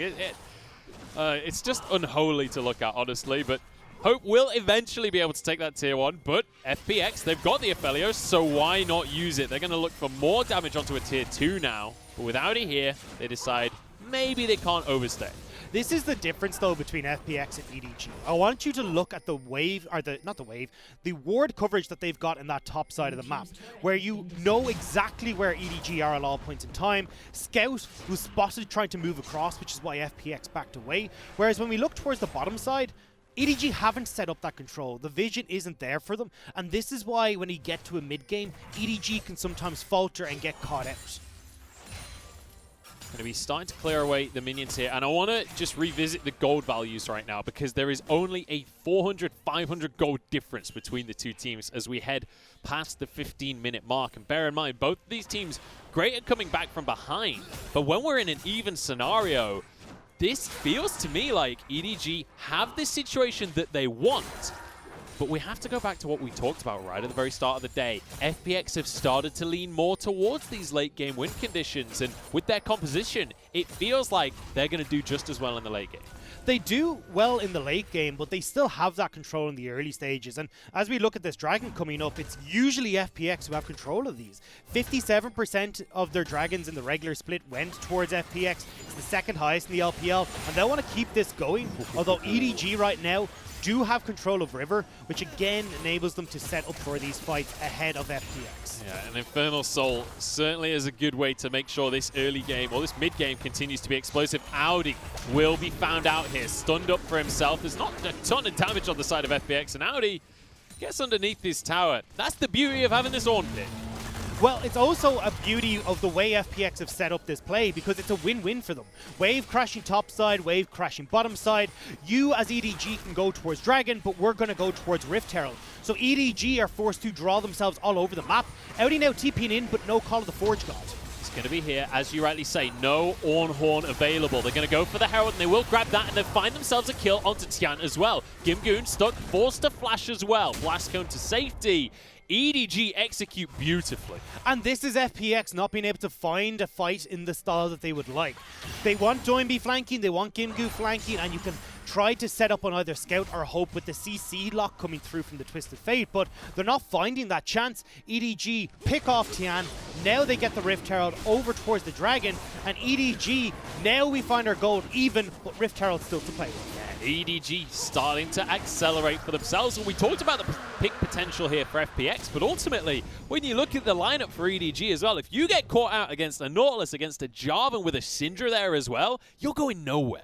It's just unholy to look at, honestly, but Hope will eventually be able to take that tier 1, but FPX, they've got the Aphelios, so why not use it? They're going to look for more damage onto a tier 2 now, but without it here, they decide maybe they can't overstay. This is the difference, though, between FPX and EDG. I want you to look at the wave, or the ward coverage that they've got in that top side of the map, where you know exactly where EDG are at all points in time. Scout was spotted trying to move across, which is why FPX backed away. Whereas when we look towards the bottom side, EDG haven't set up that control. The vision isn't there for them, and this is why when you get to a mid-game, EDG can sometimes falter and get caught out. Going to be starting to clear away the minions here, and I want to just revisit the gold values right now because there is only a 400-500 gold difference between the two teams as we head past the 15-minute mark. And bear in mind, both of these teams great at coming back from behind, but when we're in an even scenario, this feels to me like EDG have this situation that they want. But we have to go back to what we talked about right at the very start of the day. FPX have started to lean more towards these late game win conditions, and with their composition, it feels like they're going to do just as well in the late game. They do well in the late game, but they still have that control in the early stages. And as we look at this Dragon coming up, it's usually FPX who have control of these. 57% of their Dragons in the regular split went towards FPX. It's the second highest in the LPL, and they want to keep this going. Although EDG right now do have control of River, which again enables them to set up for these fights ahead of FPX. Yeah, and Infernal Soul certainly is a good way to make sure this early game, or this mid-game, continues to be explosive. Audi will be found out here, stunned up for himself. There's not a ton of damage on the side of FPX, and Audi gets underneath this tower. That's the beauty of having this Ornn pit. Well, it's also a beauty of the way FPX have set up this play because it's a win-win for them. Wave crashing top side, wave crashing bottom side. You as EDG can go towards Dragon, but we're going to go towards Rift Herald. So EDG are forced to draw themselves all over the map. Audi now TPing in, but no Call of the Forge God. It's going to be here, as you rightly say, no Ornn Horn available. They're going to go for the Herald, and they will grab that, and they find themselves a kill onto Tian as well. Gimgoon stuck, forced to flash as well. Blast cone to safety. EDG execute beautifully. And this is FPX not being able to find a fight in the style that they would like. They want Doinby flanking, they want Gimgoo flanking, and you can tried to set up on either Scout or Hope with the CC lock coming through from the Twisted Fate, but they're not finding that chance. EDG pick off Tian. Now they get the Rift Herald over towards the Dragon, and EDG, now we find our gold even, but Rift Herald still to play with. EDG starting to accelerate for themselves, and we talked about the pick potential here for FPX, but ultimately, when you look at the lineup for EDG as well, if you get caught out against a Nautilus, against a Jarvan with a Syndra there as well, you're going nowhere.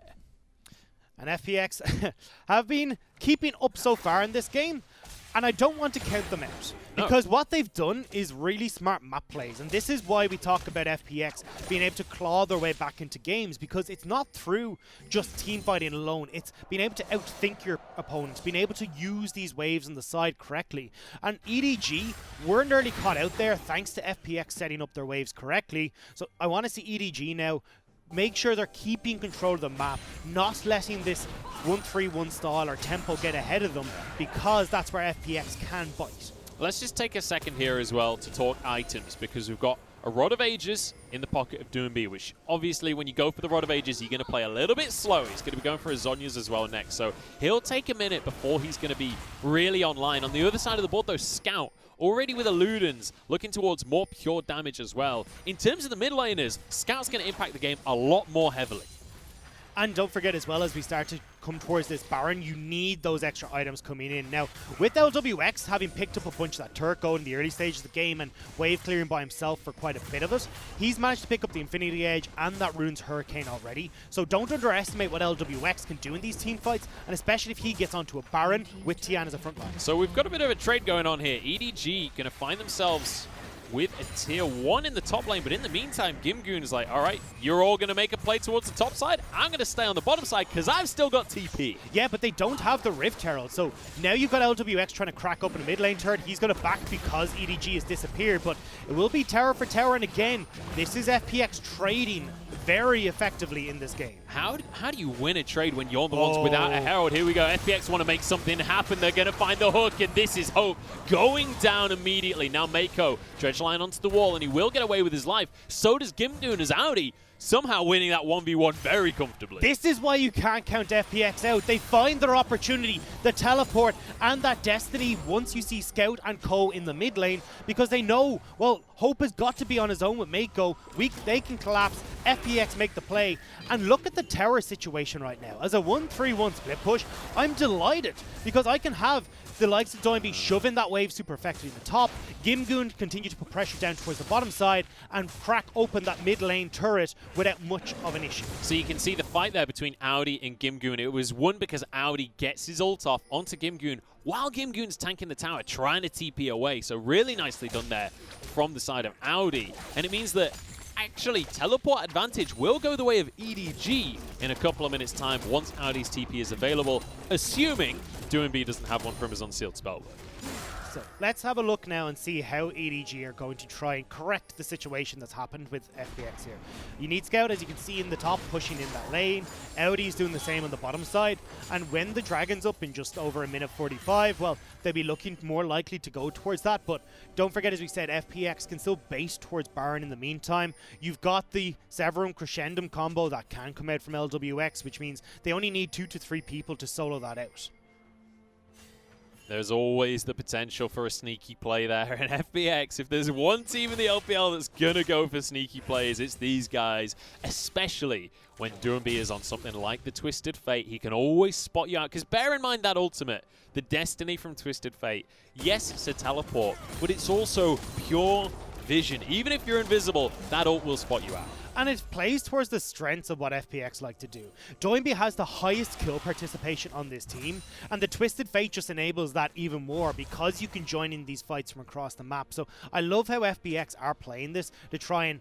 And FPX have been keeping up so far in this game, and I don't want to count them out. Because what they've done is really smart map plays, and this is why we talk about FPX being able to claw their way back into games, because it's not through just team fighting alone, it's being able to outthink your opponents, being able to use these waves on the side correctly. And EDG were nearly caught out there thanks to FPX setting up their waves correctly, so I want to see EDG now make sure they're keeping control of the map, not letting this 1-3-1 style or tempo get ahead of them, because that's where FPX can bite. Let's just take a second here as well to talk items, because we've got a Rod of Ages in the pocket of Doomby, which obviously when you go for the Rod of Ages, you're going to play a little bit slow. He's going to be going for his Zhonya's as well next, so he'll take a minute before he's going to be really online. On the other side of the board, though, Scout, already with a Ludens, looking towards more pure damage as well. In terms of the mid laners, Scout's going to impact the game a lot more heavily. And don't forget as well, as we start to come towards this Baron, you need those extra items coming in. Now, with LWX having picked up a bunch of that turret gold in the early stages of the game and wave clearing by himself for quite a bit of it, he's managed to pick up the Infinity Edge and that Rune's Hurricane already. So don't underestimate what LWX can do in these team fights, and especially if he gets onto a Baron with Tian as a front line. So we've got a bit of a trade going on here. EDG going to find themselves with a tier 1 in the top lane, but in the meantime, Gimgoon is like, all right, you're all going to make a play towards the top side. I'm going to stay on the bottom side because I've still got TP. Yeah, but they don't have the Rift Herald, so now you've got LWX trying to crack open a mid lane turret. He's going to back because EDG has disappeared, but it will be tower for tower, and again, this is FPX trading very effectively in this game. How do you win a trade when you're the ones without a Herald? Here we go. FPX want to make something happen. They're going to find the hook, and this is Hope going down immediately. Now Mako, Dredgeline onto the wall, and he will get away with his life. So does Gimgoon as Audi, somehow winning that 1v1 very comfortably. This is why you can't count FPX out. They find their opportunity, the teleport, and that destiny once you see Scout and Co in the mid lane, because they know, well, Hope has got to be on his own with Mako. They can collapse, FPX make the play, and look at the tower situation right now. As a 1-3-1 split push, I'm delighted, because I can have the likes of Doinby shoving that wave super effectively in the top, Gimgoon continue to put pressure down towards the bottom side and crack open that mid lane turret without much of an issue. So you can see the fight there between Audi and Gimgoon. It was won because Audi gets his ult off onto Gimgoon while Gimgoon's tanking the tower, trying to TP away. So really nicely done there from the side of Audi. And it means that actually teleport advantage will go the way of EDG in a couple of minutes time once Audi's TP is available, assuming Doinby doesn't have one from his unsealed spell. So let's have a look now and see how EDG are going to try and correct the situation that's happened with FPX here. You need Scout, as you can see in the top, pushing in that lane. Audi's doing the same on the bottom side. And when the Dragon's up in just over a minute 45, well, they'll be looking more likely to go towards that. But don't forget, as we said, FPX can still base towards Baron in the meantime. You've got the Severum Crescendum combo that can come out from LWX, which means they only need 2 to 3 people to solo that out. There's always the potential for a sneaky play there. And FPX, if there's one team in the LPL that's going to go for sneaky plays, it's these guys, especially when Doinby is on something like the Twisted Fate. He can always spot you out, because bear in mind that ultimate, the Destiny from Twisted Fate. Yes, it's a teleport, but it's also pure vision. Even if you're invisible, that ult will spot you out. And it plays towards the strengths of what FPX like to do. Doinby has the highest kill participation on this team, and the Twisted Fate just enables that even more because you can join in these fights from across the map. So I love how FPX are playing this to try and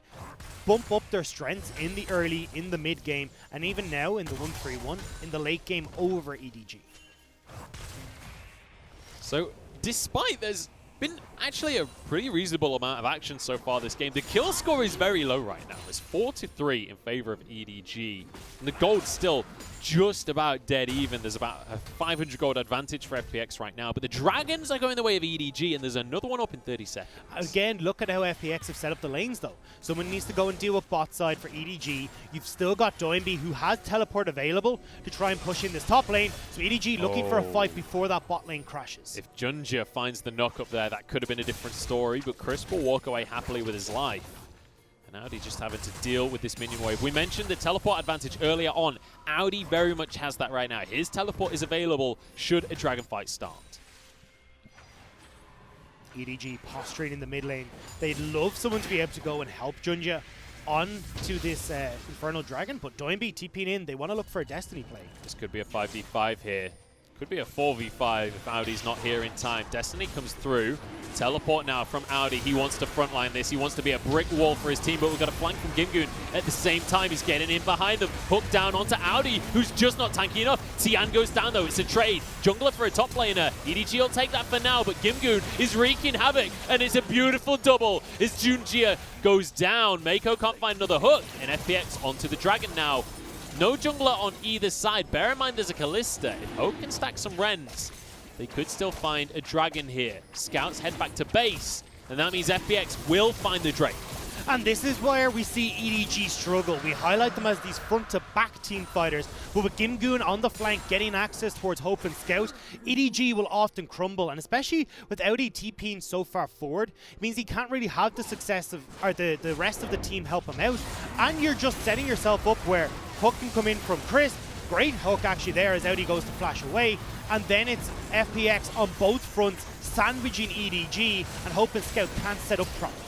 bump up their strengths in the early, in the mid game, and even now in the 1-3-1, in the late game over EDG. So despite there's been actually a pretty reasonable amount of action so far this game. The kill score is very low right now. It's 4-3 in favor of EDG. And the gold's still just about dead even. There's about a 500 gold advantage for FPX right now. But the Dragons are going the way of EDG, and there's another one up in 30 seconds. Again, look at how FPX have set up the lanes, though. Someone needs to go and deal with bot side for EDG. You've still got Doinby, who has teleport available to try and push in this top lane. So EDG looking for a fight before that bot lane crashes. If Junja finds the knock up there, that could have been a different story, but Chris will walk away happily with his life. And Audi just having to deal with this minion wave. We mentioned the teleport advantage earlier on. Audi very much has that right now. His teleport is available should a dragon fight start. EDG posturing in the mid lane. They'd love someone to be able to go and help Junja on to this Infernal Dragon, but Doinby TPing in. They want to look for a Destiny play. This could be a 5v5 here. Could be a 4v5 if Audi's not here in time. Destiny comes through. Teleport now from Audi. He wants to frontline this. He wants to be a brick wall for his team, but we've got a flank from Gimgoon. At the same time, he's getting in behind them. Hook down onto Audi, who's just not tanky enough. Tian goes down, though. It's a trade. Jungler for a top laner. EDG will take that for now, but Gimgoon is wreaking havoc, and it's a beautiful double as Junjia goes down. Mako can't find another hook, and FPX onto the Dragon now. No jungler on either side. Bear in mind there's a Kalista. If Hope can stack some Rens, they could still find a Dragon here. Scouts head back to base, and that means FPX will find the Drake. And this is where we see EDG struggle. We highlight them as these front-to-back team fighters, but with Gimgoon on the flank getting access towards Hope and Scout, EDG will often crumble, and especially with Audi TPing so far forward, it means he can't really have the success of, or the rest of the team help him out, and you're just setting yourself up where Hook can come in from Chris. Great hook actually there as Audi goes to flash away, and then it's FPX on both fronts sandwiching EDG, and Hope and Scout can't set up properly.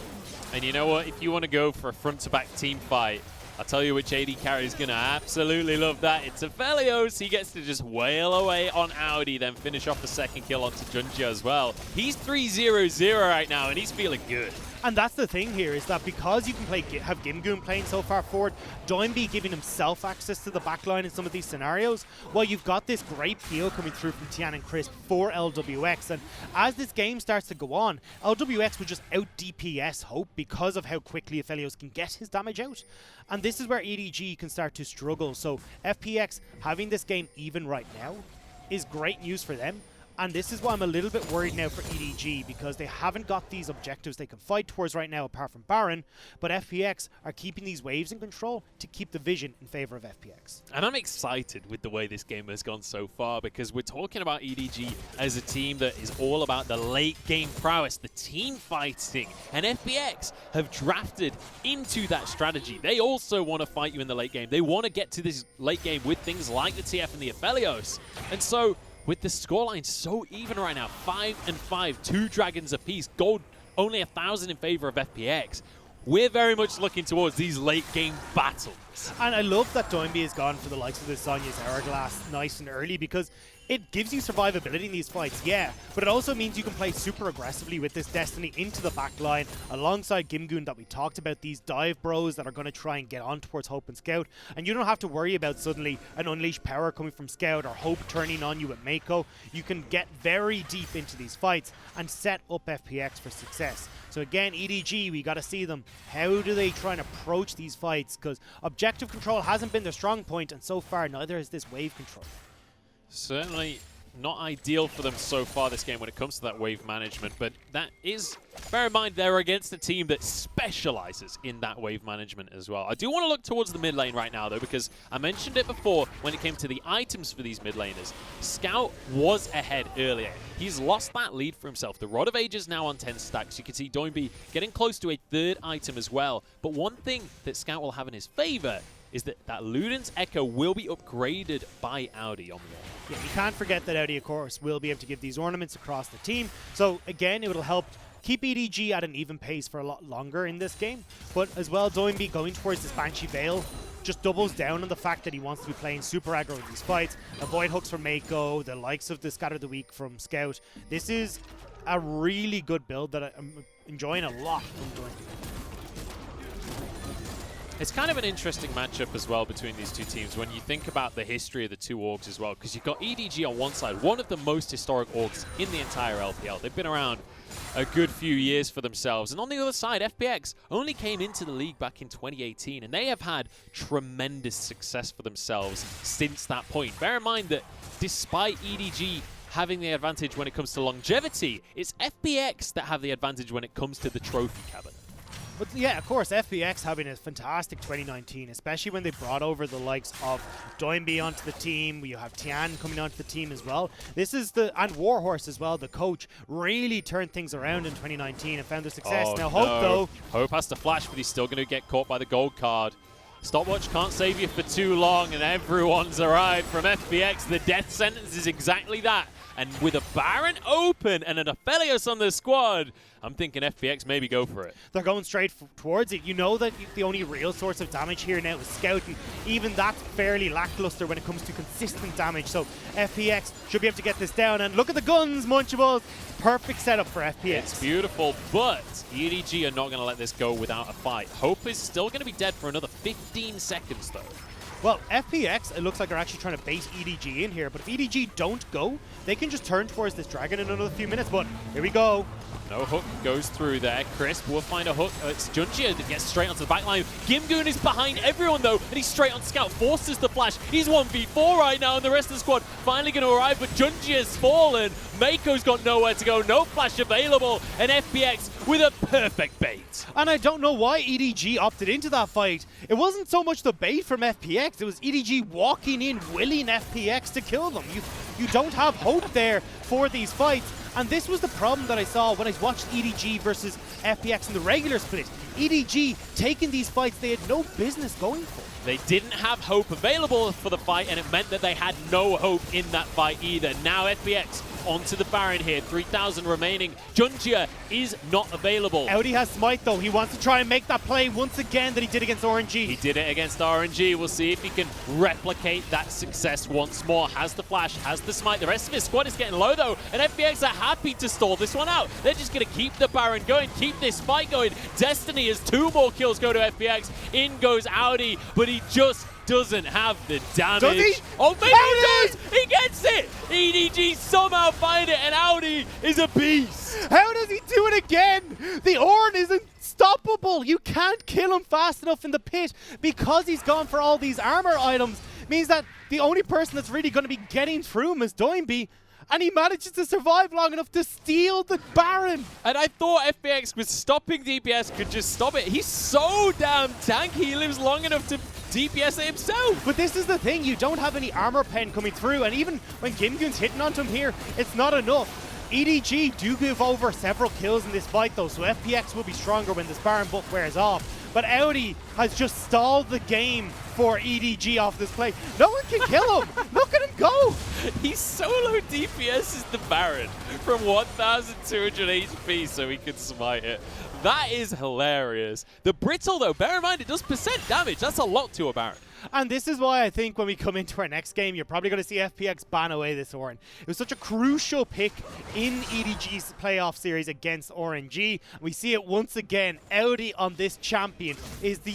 And you know what? If you want to go for a front-to-back team fight, I'll tell you which AD carry is going to absolutely love that. It's Aphelios. He gets to just wail away on Audi, then finish off the second kill onto Junja as well. He's 3-0-0 right now, and he's feeling good. And that's the thing here, is that because you can have Gimgoon playing so far forward, Doinby giving himself access to the backline in some of these scenarios, well, you've got this great peel coming through from Tian and Chris for LWX. And as this game starts to go on, LWX will just out DPS Hope because of how quickly Aphelios can get his damage out. And this is where EDG can start to struggle. So FPX having this game even right now is great news for them. And this is why I'm a little bit worried now for EDG, because they haven't got these objectives they can fight towards right now apart from Baron, but FPX are keeping these waves in control to keep the vision in favor of FPX. And I'm excited with the way this game has gone so far, because we're talking about EDG as a team that is all about the late game prowess, the team fighting, and FPX have drafted into that strategy. They also want to fight you in the late game. They want to get to this late game with things like the TF and the Aphelios. And so with the scoreline so even right now, 5-5, 2 dragons apiece, gold only 1,000 in favor of FPX. We're very much looking towards these late game battles. And I love that Doinby has gone for the likes of the Sonya's Hourglass nice and early, because it gives you survivability in these fights, yeah, but it also means you can play super aggressively with this Destiny into the back line alongside Gimgoon that we talked about, these dive bros that are going to try and get on towards Hope and Scout, and you don't have to worry about suddenly an unleashed power coming from Scout or Hope turning on you with Mako. You can get very deep into these fights and set up FPX for success. So again, EDG, we got to see them. How do they try and approach these fights? Because objective control hasn't been their strong point, and so far neither has this wave control. Certainly not ideal for them so far this game when it comes to that wave management, but that is, bear in mind, they're against a team that specializes in that wave management as well. I do want to look towards the mid lane right now, though, because I mentioned it before when it came to the items for these mid laners. Scout was ahead earlier. He's lost that lead for himself. The Rod of Ages now on 10 stacks. You can see Doinby getting close to a 3rd item as well. But one thing that Scout will have in his favor is that Luden's Echo will be upgraded by Audi on the wall. Yeah, you can't forget that Audi, of course, will be able to give these ornaments across the team. So, again, it will help keep EDG at an even pace for a lot longer in this game. But as well, Doinby going towards this Banshee Veil just doubles down on the fact that he wants to be playing super aggro in these fights. Avoid hooks from Mako, the likes of the Scatter the Weak from Scout. This is a really good build that I'm enjoying a lot from Doinby. It's kind of an interesting matchup as well between these two teams when you think about the history of the two orgs as well, because you've got EDG on one side, one of the most historic orgs in the entire LPL. They've been around a good few years for themselves. And on the other side, FPX only came into the league back in 2018, and they have had tremendous success for themselves since that point. Bear in mind that despite EDG having the advantage when it comes to longevity, it's FPX that have the advantage when it comes to the trophy cabinet. But yeah, of course, FPX having a fantastic 2019, especially when they brought over the likes of Doinby onto the team. You have Tian coming onto the team as well. This is and Warhorse as well, the coach, really turned things around in 2019 and found their success. Oh, now, Hope, though. Hope has to flash, but he's still going to get caught by the gold card. Stopwatch can't save you for too long, and everyone's arrived from FPX. The death sentence is exactly that. And with a Baron open and an Aphelios on the squad, I'm thinking FPX maybe go for it. They're going straight towards it. You know that the only real source of damage here now is Scout, and even that's fairly lackluster when it comes to consistent damage. So FPX should be able to get this down. And look at the guns, Munchables. Perfect setup for FPX. It's beautiful, but EDG are not going to let this go without a fight. Hope is still going to be dead for another 15 seconds, though. Well, FPX, it looks like they're actually trying to base EDG in here, but if EDG don't go, they can just turn towards this dragon in another few minutes, but here we go. No hook goes through there. Crisp will find a hook. It's Junjia that gets straight onto the back line. Gimgoon is behind everyone, though, and he's straight on Scout. Forces the flash. He's 1v4 right now, and the rest of the squad finally going to arrive, but Junjia's fallen. Mako's got nowhere to go. No flash available, and FPX with a perfect bait. And I don't know why EDG opted into that fight. It wasn't so much the bait from FPX. It was EDG walking in, willing FPX to kill them. You don't have hope there for these fights. And this was the problem that I saw when I watched EDG versus FPX in the regular split. EDG taking these fights they had no business going for. They didn't have hope available for the fight, and it meant that they had no hope in that fight either. Now FPX onto the Baron here, 3,000 remaining. Junjia is not available. Audi has Smite though. He wants to try and make that play once again that he did against RNG. He did it against RNG. We'll see if he can replicate that success once more. Has the flash, has the Smite. The rest of his squad is getting low though, and FPX are happy to stall this one out. They're just going to keep the Baron going, keep this fight going. Destiny has 2 more kills go to FPX. In goes Audi, but he just doesn't have the damage. Does he? Oh, maybe he does! He gets it! EDG somehow find it, and Audi is a beast. How does he do it again? The Ornn is unstoppable. You can't kill him fast enough in the pit because he's gone for all these armor items. Means that the only person that's really going to be getting through him is Doinby. And he manages to survive long enough to steal the Baron. And I thought FPX was stopping DPS, could just stop it. He's so damn tanky, he lives long enough to DPS it himself. But this is the thing, you don't have any armor pen coming through, and even when Gimgoon's hitting onto him here, it's not enough. EDG do give over several kills in this fight though, so FPX will be stronger when this Baron buff wears off. But Audi has just stalled the game for EDG off this play. No one can kill him. Look at him go. He solo DPS's the Baron from 1,200 HP so he can smite it. That is hilarious. The Brittle though, bear in mind it does percent damage. That's a lot to a Baron. And this is why I think when we come into our next game, you're probably going to see FPX ban away this Ornn. It was such a crucial pick in EDG's playoff series against RNG. We see it once again. Audi on this champion is the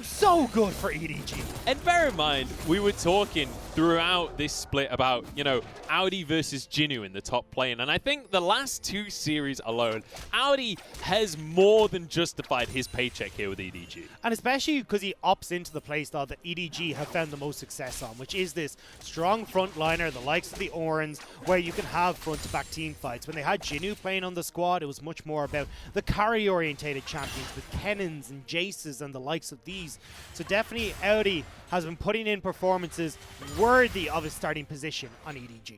so good for EDG. And bear in mind, we were talking throughout this split about, you know, Audi versus Jinnu in the top lane. And I think the last 2 series alone, Audi has more than justified his paycheck here with EDG. And especially because he opts into the playstyle that EDG have found the most success on, which is this strong frontliner, the likes of the Ornns, where you can have front-to-back team fights. When they had Jinnu playing on the squad, it was much more about the carry-orientated champions with Kennons and Jaces and the likes of these. So definitely Audi has been putting in performances worthy of his starting position on EDG.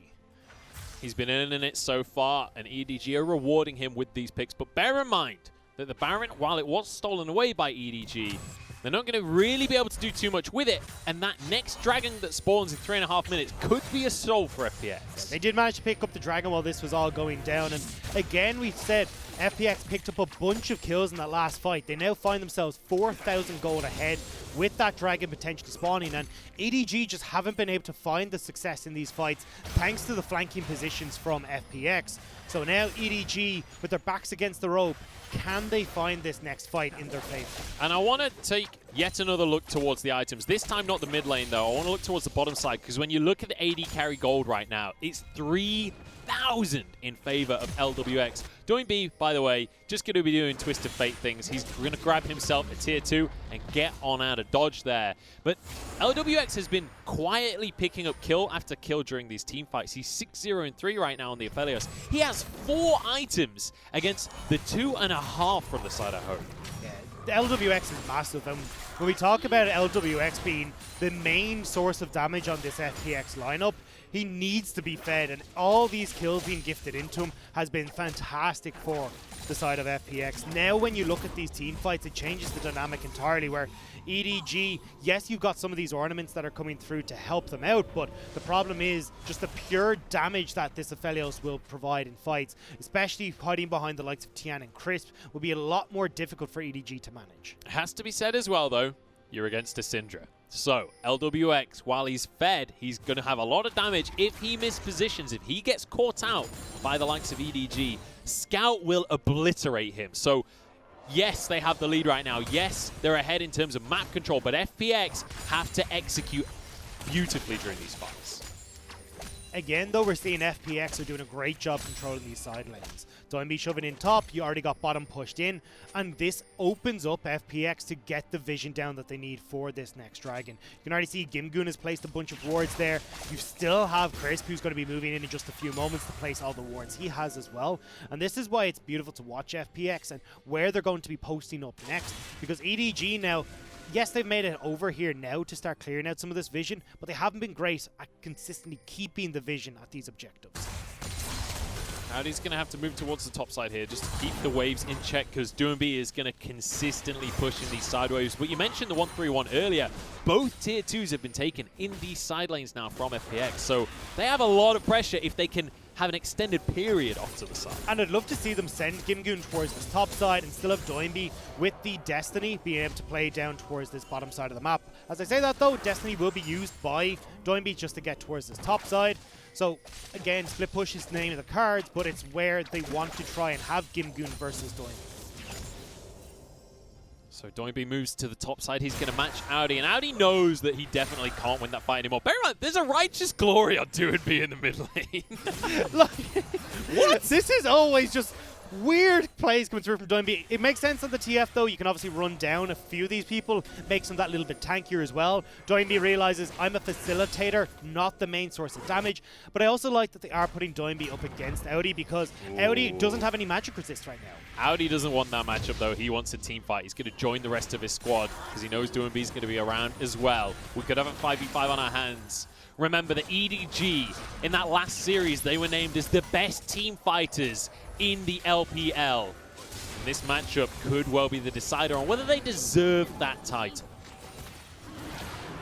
He's been earning it so far, and EDG are rewarding him with these picks. But bear in mind that the Baron, while it was stolen away by EDG, they're not going to really be able to do too much with it, and that next dragon that spawns in 3.5 minutes could be a stall for FPX. Yeah, they did manage to pick up the dragon while this was all going down, and again we said FPX picked up a bunch of kills in that last fight. They now find themselves 4,000 gold ahead with that dragon potentially spawning, and EDG just haven't been able to find the success in these fights thanks to the flanking positions from FPX. So now EDG, with their backs against the rope, can they find this next fight in their favor? And I want to take yet another look towards the items. This time not the mid lane though. I want to look towards the bottom side, because when you look at the AD carry gold right now, it's 3,000 in favor of LWX. Doinby, by the way, just going to be doing Twisted Fate things. He's going to grab himself a tier 2 and get on out of dodge there. But LWX has been quietly picking up kill after kill during these team fights. He's 6-0-3 right now on the Aphelios. He has 4 items against the 2.5 from the side of Hope. Yeah, the LWX is massive, and when we talk about LWX being the main source of damage on this FPX lineup, he needs to be fed, and all these kills being gifted into him has been fantastic for the side of FPX. Now when you look at these team fights, it changes the dynamic entirely, where EDG, yes, you've got some of these ornaments that are coming through to help them out, but the problem is just the pure damage that this Aphelios will provide in fights, especially hiding behind the likes of Tian and Crisp, will be a lot more difficult for EDG to manage. It has to be said as well, though, you're against a Syndra. So, LWX, while he's fed, he's going to have a lot of damage if he mispositions. If he gets caught out by the likes of EDG, Scout will obliterate him. So, yes, they have the lead right now. Yes, they're ahead in terms of map control, but FPX have to execute beautifully during these fights. Again, though, we're seeing FPX are doing a great job controlling these side lanes. Doinby shoving in top, you already got bottom pushed in, and this opens up FPX to get the vision down that they need for this next dragon. You can already see Gimgoon has placed a bunch of wards there. You still have Crisp, who's going to be moving in just a few moments to place all the wards he has as well. And this is why it's beautiful to watch FPX and where they're going to be posting up next, because EDG now, yes, they've made it over here now to start clearing out some of this vision, but they haven't been great at consistently keeping the vision at these objectives. Audi's going to have to move towards the top side here just to keep the waves in check, because Doinby is going to consistently push in these side waves. But you mentioned the 1-3-1 earlier. Both tier 2s have been taken in these side lanes now from FPX, so they have a lot of pressure if they can have an extended period off to the side. And I'd love to see them send Gimgoon towards this top side and still have Doinby with the Destiny being able to play down towards this bottom side of the map. As I say that though, Destiny will be used by Doinby just to get towards this top side. So again, split push is the name of the cards, but it's where they want to try and have Gimgoon versus Doinby. So Doinby moves to the top side. He's going to match Audi, and Audi knows that he definitely can't win that fight anymore. Bear in mind, there's a righteous glory on Doinby in the mid lane. Look, what? This is always just weird plays coming through from Doinby. It makes sense on the TF though. You can obviously run down a few of these people, makes them that little bit tankier as well. Doinby realizes I'm a facilitator, not the main source of damage. But I also like that they are putting Doinby up against Audi, because Audi doesn't have any magic resist right now. Audi doesn't want that matchup though. He wants a team fight. He's going to join the rest of his squad because he knows Doinby's going to be around as well. We could have a 5v5 on our hands. Remember the EDG, in that last series, they were named as the best team fighters in the LPL. And this matchup could well be the decider on whether they deserve that title.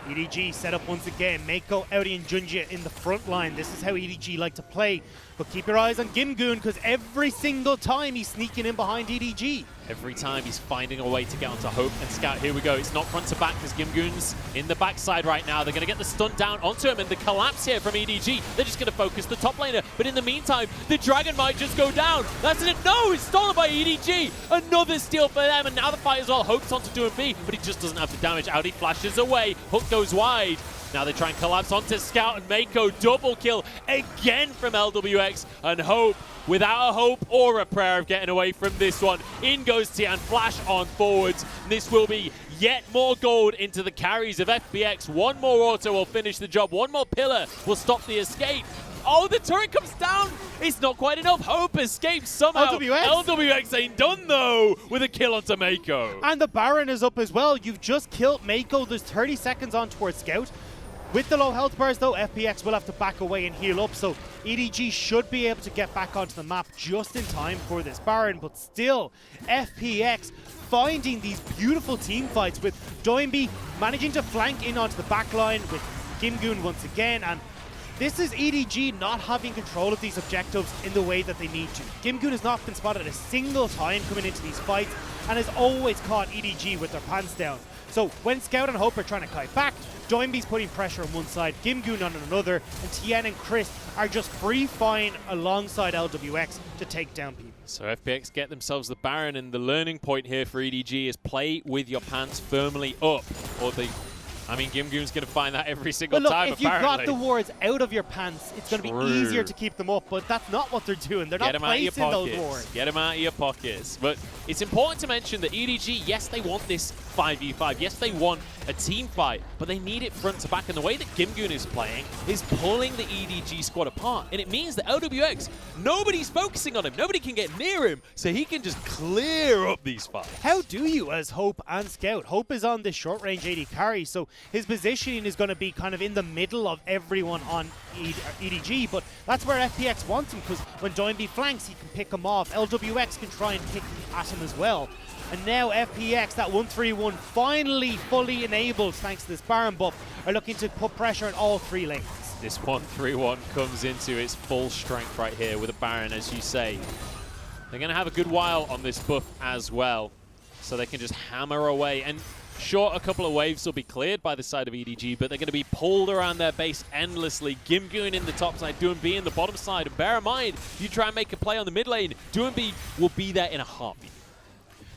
EDG set up once again. Mako, Audi, and Junjie in the front line. This is how EDG like to play. But keep your eyes on Gimgoon, because every single time he's sneaking in behind EDG. Every time he's finding a way to get onto Hope and Scout. Here we go. It's not front to back because Gimgoon's in the backside right now. They're going to get the stunt down onto him, and the collapse here from EDG. They're just going to focus the top laner. But in the meantime, the Dragon might just go down. That's it. No, it's stolen by EDG. Another steal for them, and now the fight as well. Hope's onto Doinby, but he just doesn't have the damage. Audi flashes away. Hook goes wide. Now they try and collapse onto Scout, and Mako double kill again from LWX, and Hope without a hope or a prayer of getting away from this one. In goes Tian, flash on forwards. And this will be yet more gold into the carries of FPX. One more auto will finish the job. One more pillar will stop the escape. Oh, the turret comes down. It's not quite enough. Hope escapes somehow. LWX ain't done, though, with a kill onto Mako. And the Baron is up as well. You've just killed Mako. There's 30 seconds on towards Scout. With the low health bars, though, FPX will have to back away and heal up, so EDG should be able to get back onto the map just in time for this Baron. But still, FPX finding these beautiful team fights, with Doinby managing to flank in onto the back line with Gimgoon once again, and this is EDG not having control of these objectives in the way that they need to. Gimgoon has not been spotted a single time coming into these fights, and has always caught EDG with their pants down. So when Scout and Hope are trying to kite back, Doinby's putting pressure on one side, Gimgoon on another, and Tien and Chris are just free-firing alongside LWX to take down people. So FPX get themselves the Baron, and the learning point here for EDG is play with your pants firmly up, or Gimgoon's going to find that every single time, if you've got the wards out of your pants, it's going to be easier to keep them up, but that's not what they're doing. They're not placing those wards. Get them out of your pockets. But it's important to mention that EDG, yes, they want this 5v5. Yes, they want a team fight, but they need it front to back. And the way that Gimgoon is playing is pulling the EDG squad apart. And it means that LWX, nobody's focusing on him. Nobody can get near him, so he can just clear up these fights. How do you as Hope and Scout? Hope is on this short-range AD carry, so his positioning is going to be kind of in the middle of everyone on EDG, but that's where FPX wants him, because when Doinby flanks, he can pick him off. LWX can try and pick at him as well. And now FPX, that 1-3-1, finally fully enabled thanks to this Baron buff, are looking to put pressure on all 3 lanes. This 1-3-1 comes into its full strength right here with a Baron, as you say. They're going to have a good while on this buff as well, so they can just hammer away. And sure, a couple of waves will be cleared by the side of EDG, but they're going to be pulled around their base endlessly. Gimgoon in the top side, Doinby in the bottom side. And bear in mind, you try and make a play on the mid lane, Doinby will be there in a heartbeat.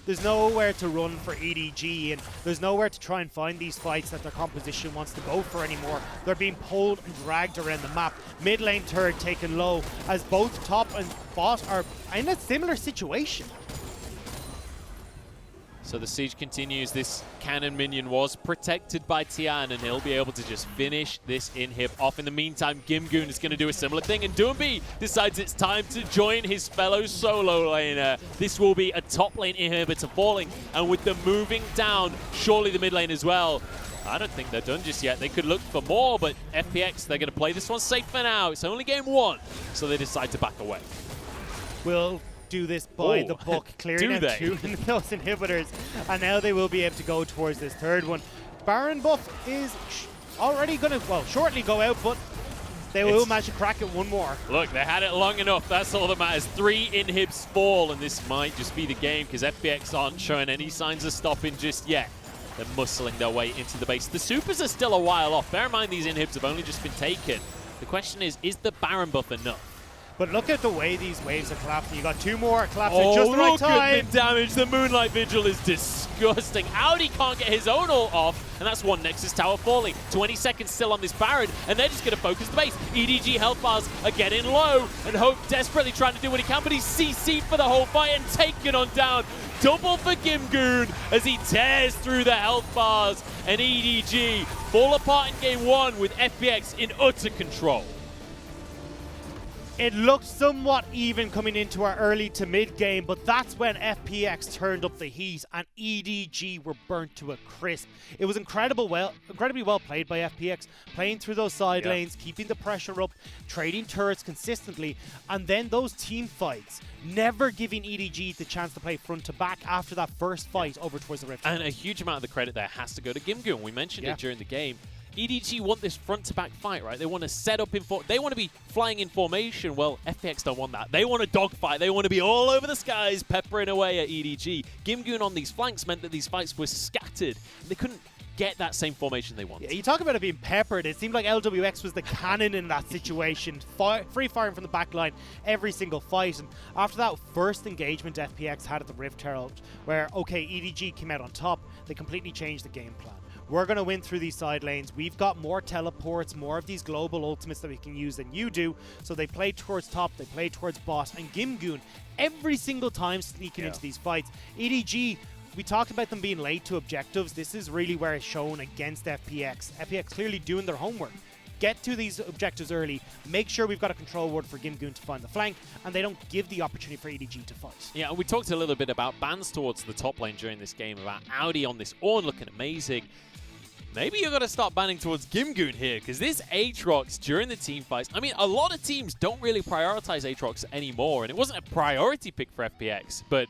There's nowhere to run for EDG, and there's nowhere to try and find these fights that their composition wants to go for anymore. They're being pulled and dragged around the map. Mid lane turret taken low, as both top and bot are in a similar situation. So the siege continues. This cannon minion was protected by Tian, and he'll be able to just finish this inhib off. In the meantime, Gimgoon is going to do a similar thing, and Doinby decides it's time to join his fellow solo laner. This will be a top lane inhibitor falling, and with them moving down, surely the mid lane as well. I don't think they're done just yet. They could look for more, but FPX, they're going to play this one safe for now. It's only game 1, so they decide to back away. Will do this by the book, clearing out 2 of those inhibitors, and now they will be able to go towards this 3rd one. Baron buff is already going to, well, shortly go out, but they will manage to crack it one more. Look, they had it long enough. That's all that matters. 3 inhibs fall, and this might just be the game, because FPX aren't showing any signs of stopping just yet. They're muscling their way into the base. The supers are still a while off. Bear in mind, these inhibs have only just been taken. The question is the Baron buff enough? But look at the way these waves are collapsing. You got 2 more collapsing at just the right time. Look at the damage. The Moonlight Vigil is disgusting. Audi can't get his own ult off, and that's one Nexus Tower falling. 20 seconds still on this Baron, and they're just going to focus the base. EDG health bars are getting low, and Hope desperately trying to do what he can, but he's CC'd for the whole fight and taken on down. Double for Gimgoon as he tears through the health bars, and EDG fall apart in game 1 with FPX in utter control. It looked somewhat even coming into our early to mid game, but that's when FPX turned up the heat and EDG were burnt to a crisp. It was incredibly well played by FPX, playing through those side lanes, keeping the pressure up, trading turrets consistently, and then those team fights, never giving EDG the chance to play front to back after that first fight over towards the Rift. And a huge amount of the credit there has to go to Gimgoon. We mentioned it during the game. EDG want this front-to-back fight, right? They want to set up in they want to be flying in formation. Well, FPX don't want that. They want a dogfight. They want to be all over the skies, peppering away at EDG. Gimgoon on these flanks meant that these fights were scattered. They couldn't get that same formation they want. Yeah, you talk about it being peppered. It seemed like LWX was the cannon in that situation, free firing from the back line every single fight. And after that first engagement FPX had at the Rift Herald, where, okay, EDG came out on top, they completely changed the game plan. We're going to win through these side lanes. We've got more teleports, more of these global ultimates that we can use than you do. So they played towards top, they played towards bot, and Gimgoon every single time sneaking into these fights. EDG, we talked about them being late to objectives. This is really where it's shown against FPX. FPX clearly doing their homework. Get to these objectives early, make sure we've got a control ward for Gimgoon to find the flank, and they don't give the opportunity for EDG to fight. Yeah, we talked a little bit about bans towards the top lane during this game, about Audi on this Ornn looking amazing. Maybe you're going to start banning towards Gimgoon here, because this Aatrox during the team fights, I mean, a lot of teams don't really prioritize Aatrox anymore, and it wasn't a priority pick for FPX, but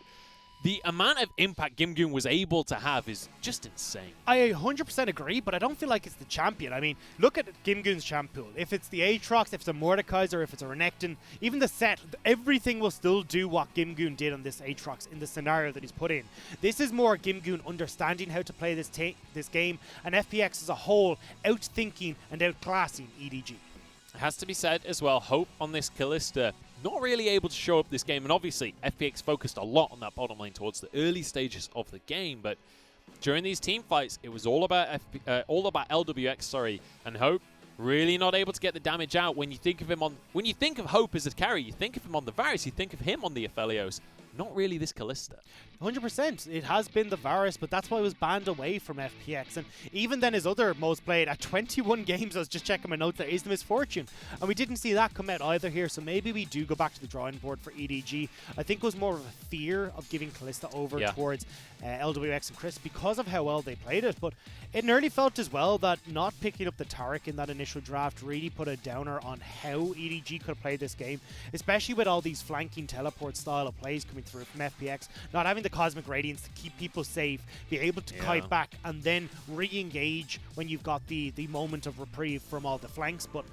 the amount of impact Gimgoon was able to have is just insane. I 100% agree, but I don't feel like it's the champion. I mean, look at Gimgoon's champ pool. If it's the Aatrox, if it's a Mordekaiser, if it's a Renekton, even the set, everything will still do what Gimgoon did on this Aatrox in the scenario that he's put in. This is more Gimgoon understanding how to play this game, and FPX as a whole outthinking and outclassing EDG. It has to be said as well, Hope on this Kalista not really able to show up this game, and obviously FPX focused a lot on that bottom lane towards the early stages of the game, but during these team fights, it was all about LWX, and Hope really not able to get the damage out. When you think of him when you think of Hope as a carry, you think of him on the Varus, you think of him on the Aphelios. Not really this Kalista. 100%. It has been the Varus, but that's why it was banned away from FPX. And even then, his other most played at 21 games, I was just checking my notes there, is the Misfortune. And we didn't see that come out either here, so maybe we do go back to the drawing board for EDG. I think it was more of a fear of giving Kalista over towards LWX and Chris because of how well they played it. But it nearly felt as well that not picking up the Taric in that initial draft really put a downer on how EDG could have played this game, especially with all these flanking teleport style of plays coming through from FPX, not having the Cosmic Radiance to keep people safe, be able to kite back and then re-engage when you've got the moment of reprieve from all the flanks, but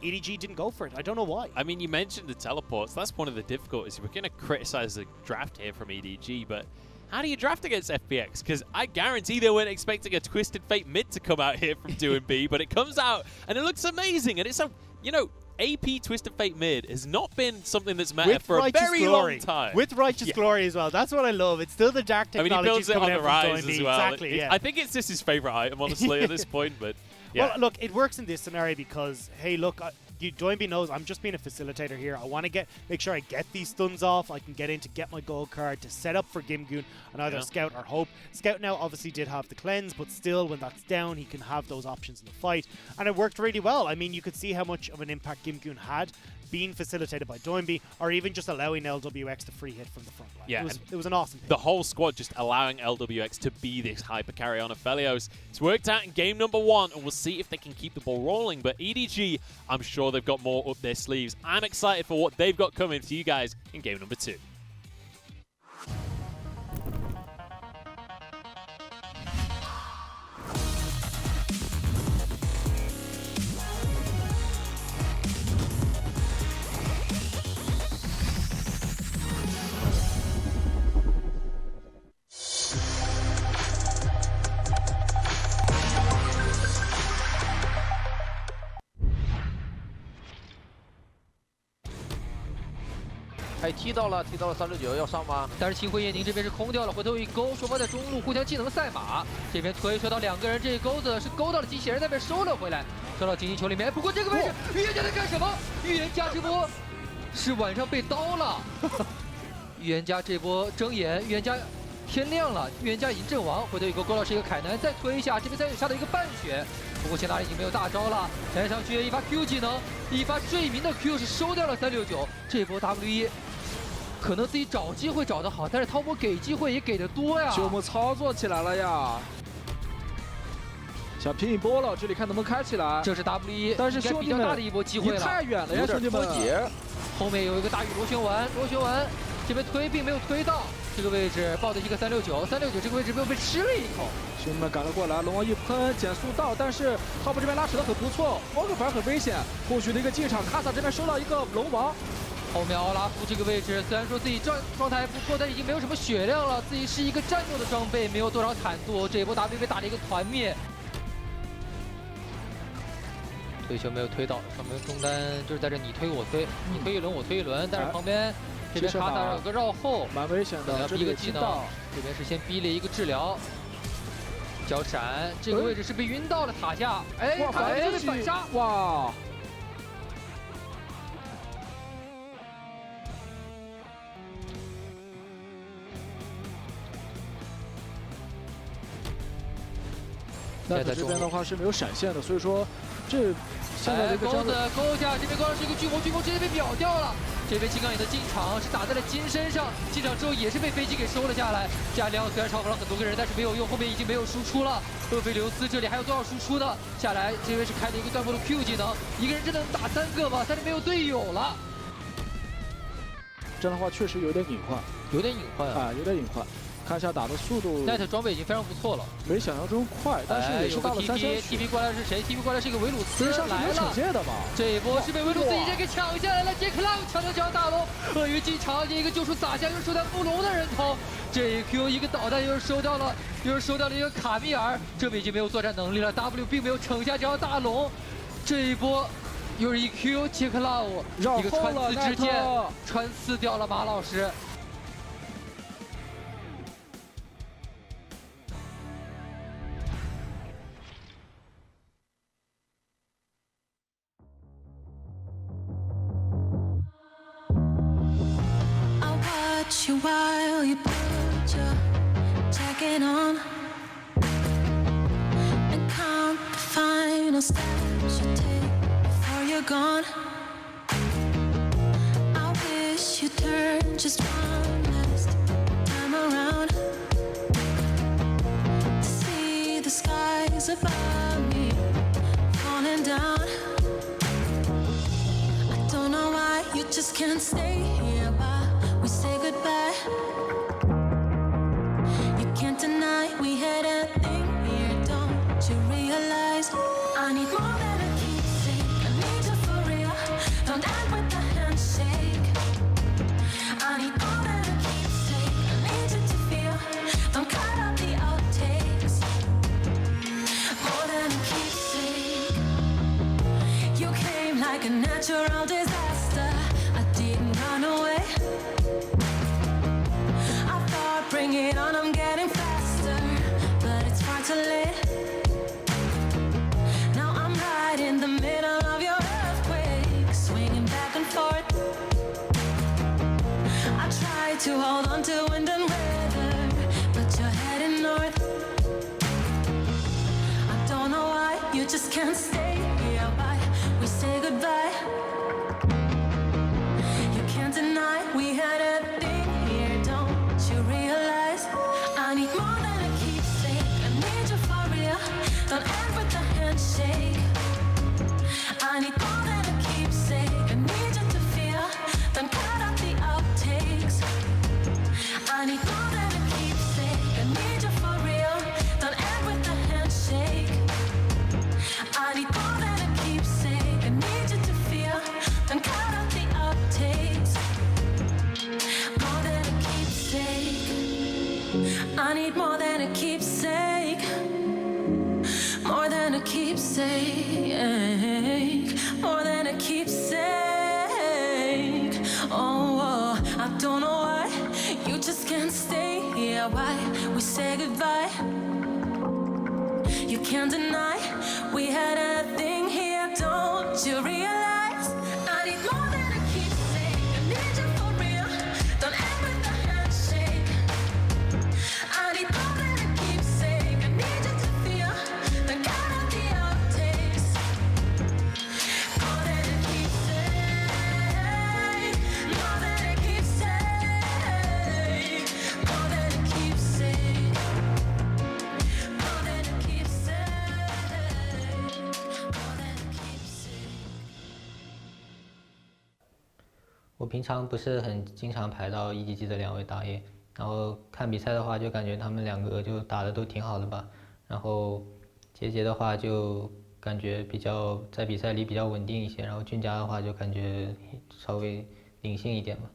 EDG didn't go for it. I don't know why. I mean, you mentioned the teleports. That's one of the difficulties. We're going to criticize the draft here from EDG, but how do you draft against FPX? Because I guarantee they weren't expecting a Twisted Fate mid to come out here from doing B, but it comes out and it looks amazing. And it's a, you know, AP Twisted Fate mid has not been something that's meta for a very long time. With Righteous Glory as well. That's what I love. It's still the dark technology. I mean, he builds it on the rise as well. Exactly, yeah. I think it's just his favorite item, honestly, at this point. But yeah. Well, look, it works in this scenario because, hey, look, Doinby knows I'm just being a facilitator here. I want to make sure I get these stuns off. I can get in to get my gold card to set up for Gimgoon on either Scout or Hope. Scout now obviously did have the cleanse, but still, when that's down, he can have those options in the fight. And it worked really well. I mean, you could see how much of an impact Gimgoon had being facilitated by Doinby, or even just allowing LWX to free hit from the front line. Yeah, it was an awesome pick. The whole squad just allowing LWX to be this hyper carry on Aphelios. It's worked out in game number 1, and we'll see if they can keep the ball rolling. But EDG, I'm sure they've got more up their sleeves. I'm excited for what they've got coming to you guys in game number 2.哎，踢到了369，要上吗？但是秦辉夜宁这边是空掉了，回头一勾，双方在中路互相技能赛马，这边推到2个人，这一钩子是勾到了机器人，再被收了回来，收到精英球里面。不过这个位置，预言家在干什么？预言家这波是晚上被刀了，预言家这波睁眼，预言家天亮了，预言家已经阵亡，回头一勾勾到是一个凯南，再推一下，这边再杀到一个半血。不过现在已经没有大招了，站上去一发 Q 技能，一发睡眠的 Q 是收掉了369，这波 W1。可能自己找机会找得好，但是滔博给机会也给的多呀。秀木操作起来了呀，想拼一波了，这里看能不能开起来。这是 W1，但是兄弟们比较大的一波机会了，太远了呀，兄弟们。后面有一个大雨螺旋丸，这边推并没有推到这个位置，抱的一个369这个位置没有被吃了一口。兄弟们赶了过来，龙王一喷减速到，但是滔博这边拉扯的很不错，王可反而很危险。后续的一个进场，卡萨这边收到一个龙王。后面奥拉夫这个位置，虽然说自己状态不错，但已经没有什么血量了。自己是一个战斗的装备，没有多少坦度。这一波 W 被打了一个团灭，推球没有推到，上面中单就是在这你推我推，你推一轮我推一轮，但是旁边这边卡塔有个绕后，蛮危险的，要逼一个技能，这边是先逼了一个治疗。交闪，这个位置是被晕到了塔下，哎，卡塔这边反杀，哇！那这边的话是没有闪现的，所以说这现在的一个钩子勾下，这边勾上是一个巨魔直接被秒掉了。这边金刚眼的进场是打在了金身上，进场之后也是被飞机给收了下来。加里奥虽然嘲讽了很多个人，但是没有用，后面已经没有输出了。厄斐琉斯这里还有多少输出呢？下来这边是开了一个断波的 Q 技能，一个人真的能打3个吗？3人没有队友了。这样的话确实有点隐患。有点隐患啊，有点隐患。看一下打的速度 ，Net 装备已经非常不错了，没想象中快，但是也是到了3仙TP 过来是谁 ？TP 过来是一个维鲁斯来了，惩戒的吧？这一波是被维鲁斯一剑给抢下来了，杰克浪抢到大龙，鳄鱼机长剑一个救出洒下，又是收到布隆的人头，这一 Q 一个导弹又是收到了一个卡米尔，这边已经没有作战能力了 ，W 并没有惩下这条大龙，这一波。又是一 Q 杰克浪，一个穿刺之剑穿刺掉了马老师。I'll watch you while you put your jacket on and count the final steps you take before you're gone. I wish you'd turn just one last time around to see the skies above me falling down. I don't know why you just can't stay here while we say goodbye. You can't deny we had a thing here, don't you realize? I need more than a keepsake, I need you for real. Don't end with a handshake. I need more than a keepsake, I need you to feel. Don't cut out the outtakes. More than a keepsake. You came like a natural disaster. I didn't run away. I thought, bring it on, I'm getting faster, but it's far too late. Now I'm right in the middle of your earthquake, swinging back and forth. I try to hold on to wind and weather, but you're heading north. I don't know why you just can't stay here. Why we say goodbye? You can't deny we had a thing here, don't you realize? I need more than a keepsake, I need you for real. Don't end with a handshake. I need more than a keepsake, I need you to feel. Don't cut out the outtakes. I need more than a keepsake, I need you for real. Don't end with a handshake. I need more than a keepsake, I need you to feel. Don't cut out the outtakes. More than a keepsake. I need more than a keepsake. More than a keepsake. More than a keepsake. Oh, I don't know why you just can't stay here. Why we say goodbye? You can't deny we had a thing here, don't you realize? I need more than a keepsake, I need you for real. Don't end with a handshake. I need more than a keepsake, I need you to feel. Don't cut out the outtakes. More than a keepsake. More than a keepsake. More than a keepsake. More than a keepsake. More than a keepsake. 我平常不是很经常排到 EDG 的2位打野，然后看比赛的话，就感觉他们2个就打的都挺好的吧。然后杰杰的话就感觉比较在比赛里比较稳定一些，然后俊佳的话就感觉稍微领性一点吧。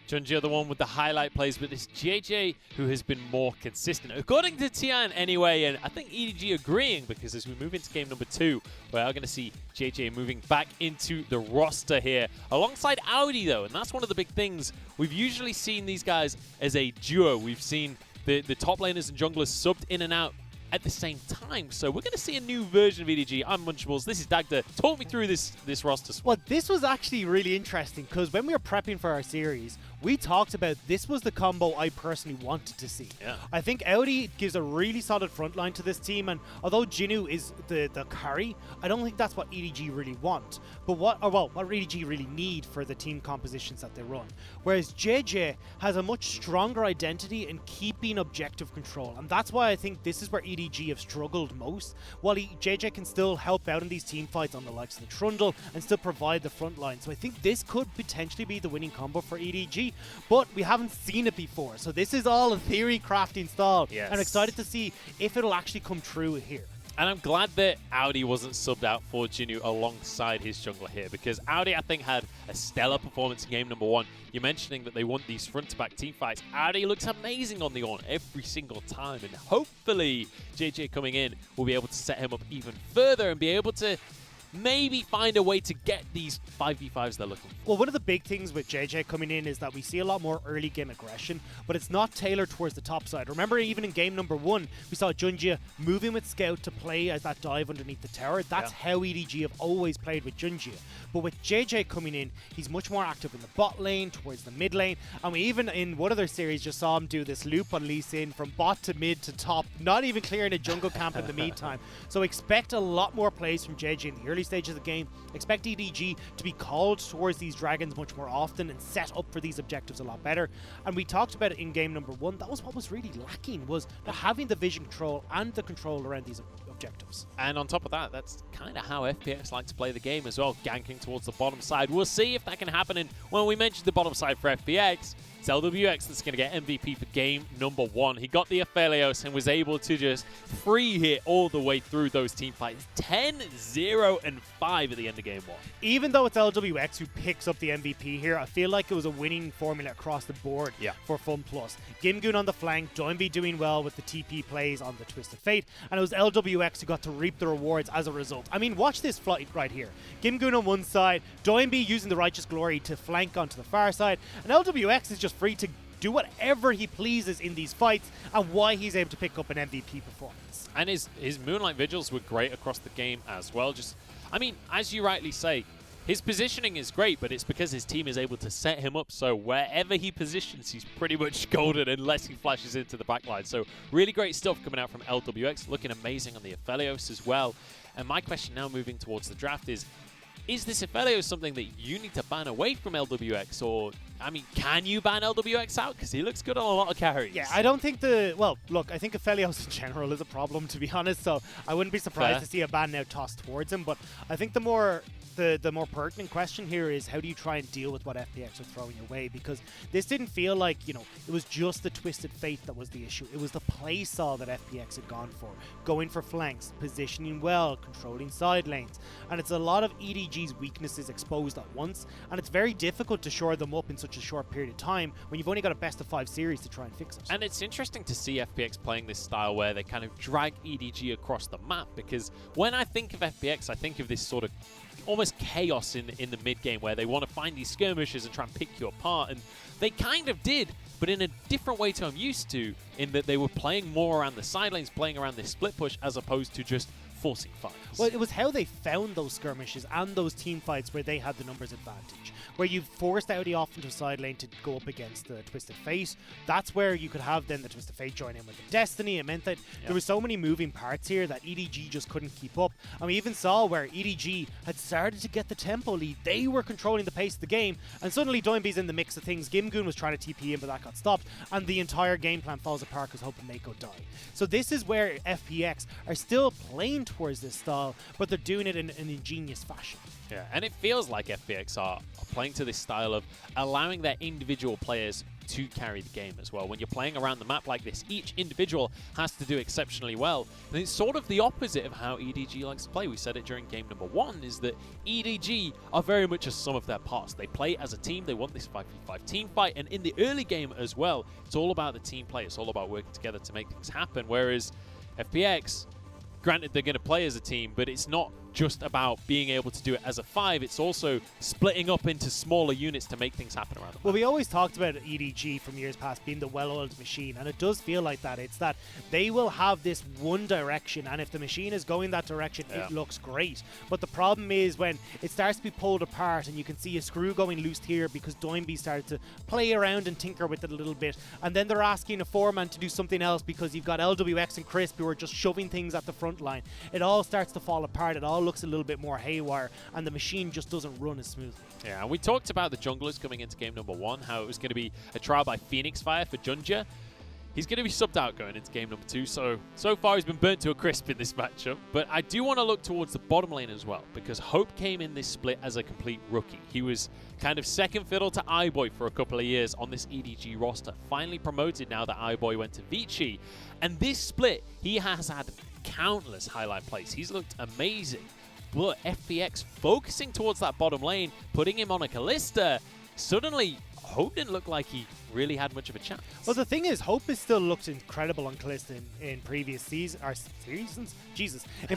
Junji are the one with the highlight plays, but it's JJ who has been more consistent, according to Tian anyway, and I think EDG agreeing, because as we move into game number 2, we are going to see JJ moving back into the roster here, alongside Audi though, and that's one of the big things. We've usually seen these guys as a duo. We've seen the top laners and junglers subbed in and out at the same time, so we're going to see a new version of EDG. I'm Munchables, this is Dagda. Talk me through this roster swap. Well, this was actually really interesting, because when we were prepping for our series, we talked about this was the combo I personally wanted to see. Yeah. I think Audi gives a really solid front line to this team, and although Jinnu is the carry, I don't think that's what EDG really want. But what EDG really need for the team compositions that they run. Whereas JJ has a much stronger identity in keeping objective control, and that's why I think this is where EDG have struggled most. While JJ can still help out in these team fights on the likes of the Trundle and still provide the front line. So I think this could potentially be the winning combo for EDG. but we haven't seen it before. So this is all a theory crafting style. Yes. I'm excited to see if it'll actually come true here. And I'm glad that Audi wasn't subbed out for Jinnu alongside his jungler here, because Audi, I think, had a stellar performance in game number 1. You're mentioning that they won these front-to-back team fights. Audi looks amazing on the Ornn every single time, and hopefully JJ coming in will be able to set him up even further and be able to maybe find a way to get these 5v5s they're looking for. Well, one of the big things with JJ coming in is that we see a lot more early game aggression, but it's not tailored towards the top side. Remember, even in game number 1, we saw Junjie moving with Scout to play as that dive underneath the tower. That's how EDG have always played with Junjie. But with JJ coming in, he's much more active in the bot lane, towards the mid lane, and we even in one of their series just saw him do this loop on Lee Sin from bot to mid to top, not even clearing a jungle camp in the meantime. So expect a lot more plays from JJ in the early stages of the game. Expect EDG to be called towards these dragons much more often and set up for these objectives a lot better. And we talked about it in game number 1. That was what was really lacking, was having the vision control and the control around these objectives. And on top of that, that's kind of how FPX like to play the game as well, ganking towards the bottom side. We'll see if that can happen. And when we mentioned the bottom side for FPX, it's LWX that's going to get MVP for game number 1. He got the Aphelios and was able to just free hit all the way through those team fights. 10-0 and 5 at the end of game 1. Even though it's LWX who picks up the MVP here, I feel like it was a winning formula across the board for FunPlus. Gimgoon on the flank, Doinby doing well with the TP plays on the Twisted Fate, and it was LWX who got to reap the rewards as a result. I mean, watch this flight right here. Gimgoon on one side, Doinby using the Righteous Glory to flank onto the far side, and LWX is just free to do whatever he pleases in these fights, and why he's able to pick up an MVP performance. And his Moonlight Vigils were great across the game as well. Just, I mean, as you rightly say, his positioning is great, but it's because his team is able to set him up, so wherever he positions, he's pretty much golden unless he flashes into the backline. So really great stuff coming out from LWX, looking amazing on the Aphelios as well. And my question now moving towards the draft is this Aphelios something that you need to ban away from LWX, or, I mean, can you ban LWX out? Because he looks good on a lot of carries. Yeah, I don't think well, look, I think Aphelios in general is a problem, to be honest, so I wouldn't be surprised to see a ban now tossed towards him, but I think the more pertinent question here is, how do you try and deal with what FPX are throwing your way? Because this didn't feel like, it was just the Twisted Fate that was the issue. It was the play style that FPX had gone for. Going for flanks, positioning well, controlling side lanes. And it's a lot of EDG's weaknesses exposed at once, and it's very difficult to shore them up in such a short period of time when you've only got a best-of-5 series to try and fix it. And it's interesting to see FPX playing this style where they kind of drag EDG across the map, because when I think of FPX, I think of this sort of almost chaos in the mid game where they want to find these skirmishes and try and pick you apart, and they kind of did, but in a different way to I'm used to, in that they were playing more around the side lanes, playing around this split push, as opposed to just forcing fights. Well, it was how they found those skirmishes and those team fights where they had the numbers advantage, where you forced Audi off into side lane to go up against the Twisted Fate. That's where you could have then the Twisted Fate join in with the Destiny. It meant that there were so many moving parts here that EDG just couldn't keep up. And we even saw where EDG had started to get the tempo lead. They were controlling the pace of the game, and suddenly Doinby's in the mix of things. Gimgoon was trying to TP in, but that got stopped, and the entire game plan falls apart because Hope and Mako die. So this is where FPX are still playing towards this style, but they're doing it in an ingenious fashion. Yeah, and it feels like FPX are playing to this style of allowing their individual players to carry the game as well. When you're playing around the map like this, each individual has to do exceptionally well. And it's sort of the opposite of how EDG likes to play. We said it during game number 1, is that EDG are very much a sum of their parts. They play as a team. They want this 5v5 team fight. And in the early game as well, it's all about the team play. It's all about working together to make things happen. Whereas FPX, granted, they're going to play as a team, but it's not just about being able to do it as a 5. It's also splitting up into smaller units to make things happen around the map. Well, we always talked about EDG from years past being the well-oiled machine, and it does feel like that. It's that they will have this one direction, and if the machine is going that direction, it looks great. But the problem is when it starts to be pulled apart, and you can see a screw going loose here because Doinby started to play around and tinker with it a little bit, and then they're asking a 4-man to do something else because you've got LWX and Crisp who are just shoving things at the front line. It all starts to fall apart. It all looks a little bit more haywire, and the machine just doesn't run as smoothly. Yeah, and we talked about the junglers coming into game number 1, how it was going to be a trial by Phoenix Fire for Junjie. He's going to be subbed out going into game number 2, so far he's been burnt to a crisp in this matchup. But I do want to look towards the bottom lane as well, because Hope came in this split as a complete rookie. He was kind of second fiddle to iBoy for a couple of years on this EDG roster, finally promoted now that iBoy went to Vici. And this split, he has had countless highlight plays. He's looked amazing. But FPX focusing towards that bottom lane, putting him on a Kalista, suddenly Hope didn't look like he really had much of a chance. Well, the thing is, Hope has still looked incredible on Kalista in previous seasons. Jesus, in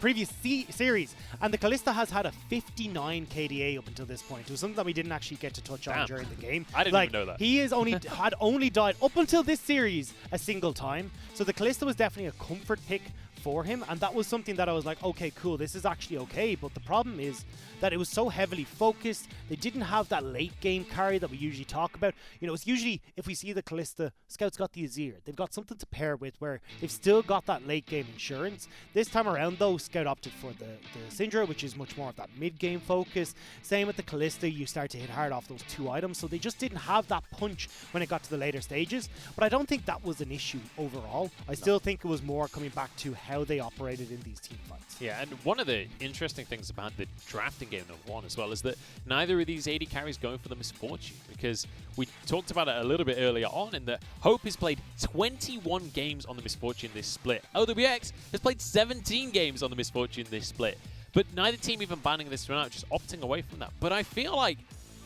previous series, and the Kalista has had a 59 KDA up until this point. It was something that we didn't actually get to touch on during the game. I didn't even know that. He is had only died up until this series a single time. So the Kalista was definitely a comfort pick for him, and that was something that I was like, okay, cool, this is actually okay. But the problem is that it was so heavily focused. They didn't have that late game carry that we usually talk about. You know, it's usually, if we see the Kalista, Scout's got the Azir. They've got something to pair with where they've still got that late game insurance. This time around though, Scout opted for the Syndra, which is much more of that mid game focus. Same with the Kalista, you start to hit hard off those 2 items, so they just didn't have that punch when it got to the later stages. But I don't think that was an issue overall. I still think it was more coming back to how they operated in these team fights. Yeah, and one of the interesting things about the drafting game number 1 as well is that neither of these AD carries going for the misfortune, because we talked about it a little bit earlier on in that Hope has played 21 games on the misfortune this split. LWX has played 17 games on the misfortune this split. But neither team even banning this one out, just opting away from that. But I feel like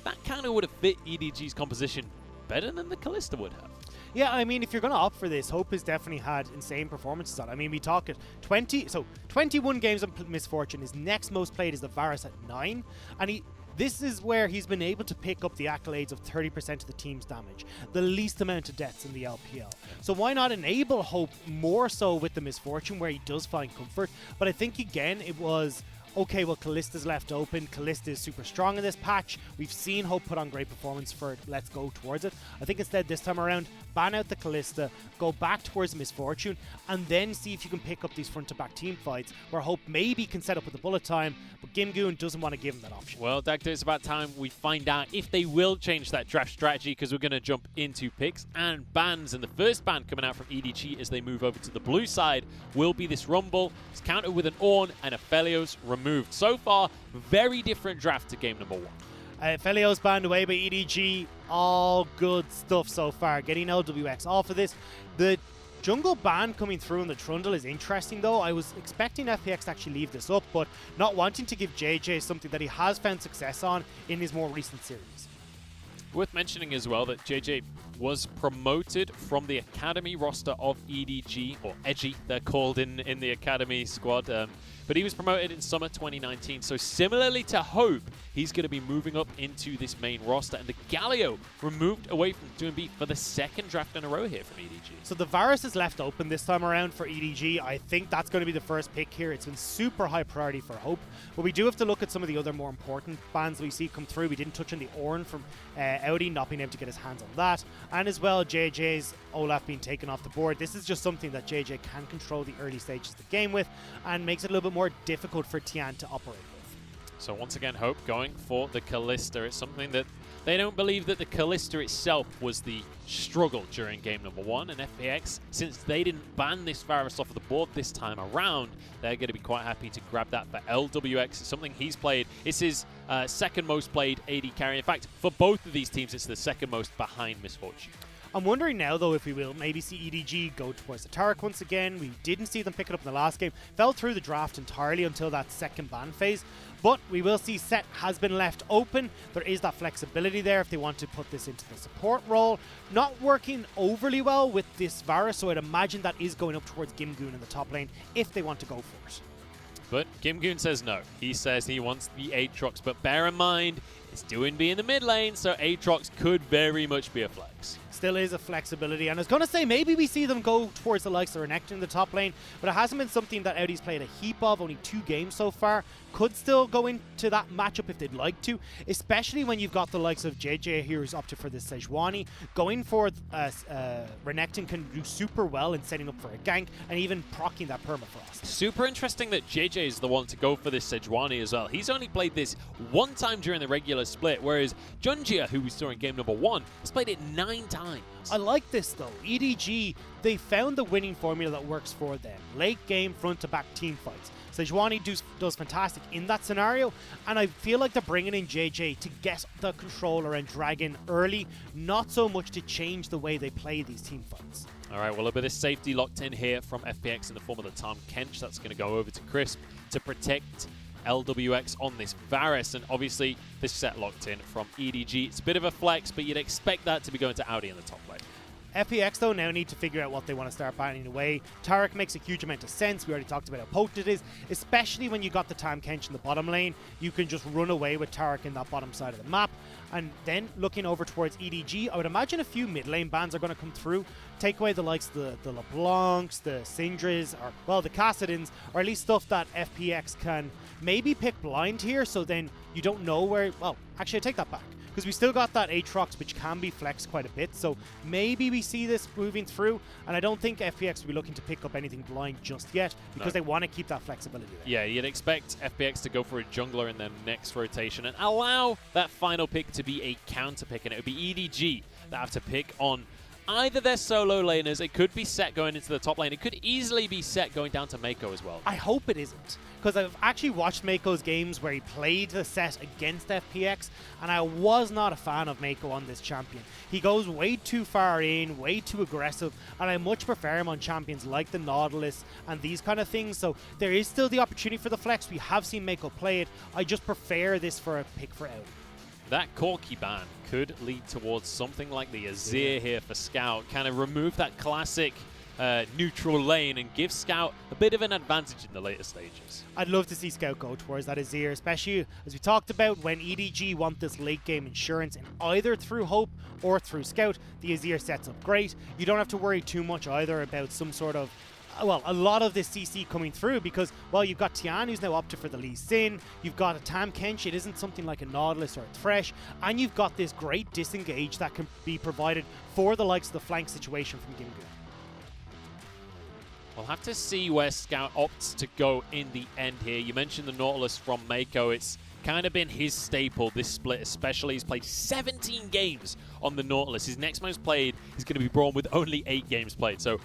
that kind of would have fit EDG's composition better than the Kalista would have. Yeah, I mean, if you're going to opt for this, Hope has definitely had insane performances on. I mean, we talk at 21 games of misfortune. His next most played is the Varus at 9, and this is where he's been able to pick up the accolades of 30% of the team's damage, the least amount of deaths in the LPL. So why not enable Hope more so with the misfortune where he does find comfort? But I think again it was, okay, well, Kalista's left open. Kalista is super strong in this patch. We've seen Hope put on great performance for it. Let's go towards it. I think instead this time around, ban out the Kalista, go back towards the misfortune, and then see if you can pick up these front-to-back team fights where Hope maybe can set up with the bullet time, but Gimgoon doesn't want to give him that option. Well, Dagda, it's about time we find out if they will change that draft strategy, because we're going to jump into picks and bans. And the first ban coming out from EDG as they move over to the blue side will be this Rumble. It's countered with an Ornn and a Felios removed. So far, very different draft to game number 1. Felios banned away by EDG. All good stuff so far. Getting LWX off of this. The jungle ban coming through in the Trundle is interesting though. I was expecting FPX to actually leave this up, but not wanting to give JJ something that he has found success on in his more recent series. Worth mentioning as well that JJ was promoted from the Academy roster of EDG, or Edgy, they're called in the Academy squad. But he was promoted in summer 2019. So similarly to Hope, he's going to be moving up into this main roster. And the Galio removed away from 2B for the second draft in a row here from EDG. So the Varus is left open this time around for EDG. I think that's going to be the first pick here. It's been super high priority for Hope. But we do have to look at some of the other more important bans we see come through. We didn't touch on the Ornn from Audi, not being able to get his hands on that. And as well, JJ's Olaf being taken off the board. This is just something that JJ can control the early stages of the game with, and makes it a little bit more difficult for Tian to operate with. So once again, Hope going for the Kalista. It's something that they don't believe that the Kalista itself was the struggle during game number 1. And FPX, since they didn't ban this Varus off of the board this time around, they're going to be quite happy to grab that for LWX. It's something he's played. It's his second most played AD carry. In fact, for both of these teams, it's the second most behind Misfortune. I'm wondering now, though, if we will maybe see EDG go towards the Tarek once again. We didn't see them pick it up in the last game. Fell through the draft entirely until that second ban phase. But we will see Set has been left open. There is that flexibility there if they want to put this into the support role. Not working overly well with this Varus, so I'd imagine that is going up towards Gimgoon in the top lane if they want to go for it. But Gimgoon says no. He says he wants the Aatrox, but bear in mind, it's 2B in the mid lane, so Aatrox could very much be a flex. Still is a flexibility, and I was going to say maybe we see them go towards the likes of Renekton in the top lane, but it hasn't been something that Audi's played a heap of, only 2 games so far. Could still go into that matchup if they'd like to, especially when you've got the likes of JJ here who's opted for the Sejuani. Going for Renekton can do super well in setting up for a gank and even proccing that permafrost. Super interesting that JJ is the one to go for this Sejuani as well. He's only played this 1 time during the regular split, whereas Junjia, who we saw in game number 1, has played it 9 times. mind. I like this though. EDG, they found the winning formula that works for them. Late game, front to back team fights. Sejuani does fantastic in that scenario, and I feel like they're bringing in JJ to get the controller and Dragon early, not so much to change the way they play these team fights. All right, well, a bit of safety locked in here from FPX in the form of the Tom Kench. That's going to go over to Crisp to protect LWX on this Varus, and obviously this set locked in from EDG. It's a bit of a flex, but you'd expect that to be going to Audi in the top lane. FPX though now need to figure out what they want to start banning away. Taric makes a huge amount of sense. We already talked about how potent it is, especially when you got the Tam Kench in the bottom lane. You can just run away with Taric in that bottom side of the map. And then looking over towards EDG, I would imagine a few mid lane bans are going to come through. Take away the likes of the LeBlancs, the Syndras, or well, the Cassidins, or at least stuff that FPX can maybe pick blind here, so then you don't know where. Well, actually I take that back, because we still got that Aatrox, which can be flexed quite a bit, so maybe we see this moving through, and I don't think FPX will be looking to pick up anything blind just yet, because they want to keep that flexibility there. Yeah, you'd expect FPX to go for a jungler in their next rotation and allow that final pick to be a counter pick, and it would be EDG that have to pick on either their solo laners. It could be Set going into the top lane. It could easily be Set going down to Mako as well. I hope it isn't, because I've actually watched Mako's games where he played the set against FPX, and I was not a fan of Mako on this champion. He goes way too far in, way too aggressive, and I much prefer him on champions like the Nautilus and these kind of things, so there is still the opportunity for the flex. We have seen Mako play it. I just prefer this for a pick for Audi. That Corki ban could lead towards something like the Azir here for Scout. Kind of remove that classic neutral lane and give Scout a bit of an advantage in the later stages. I'd love to see Scout go towards that Azir, especially as we talked about when EDG want this late game insurance, and either through Hope or through Scout, the Azir sets up great. You don't have to worry too much either about some sort of a lot of this CC coming through, because, well, you've got Tian who's now opted for the Lee Sin, you've got a Tam Kench, it isn't something like a Nautilus or a Thresh, and you've got this great disengage that can be provided for the likes of the flank situation from Gimgoon. We'll have to see where Scout opts to go in the end here. You mentioned the Nautilus from Mako. It's kind of been his staple this split, especially. He's played 17 games on the Nautilus. His next most played is going to be Braun with only 8 games played. So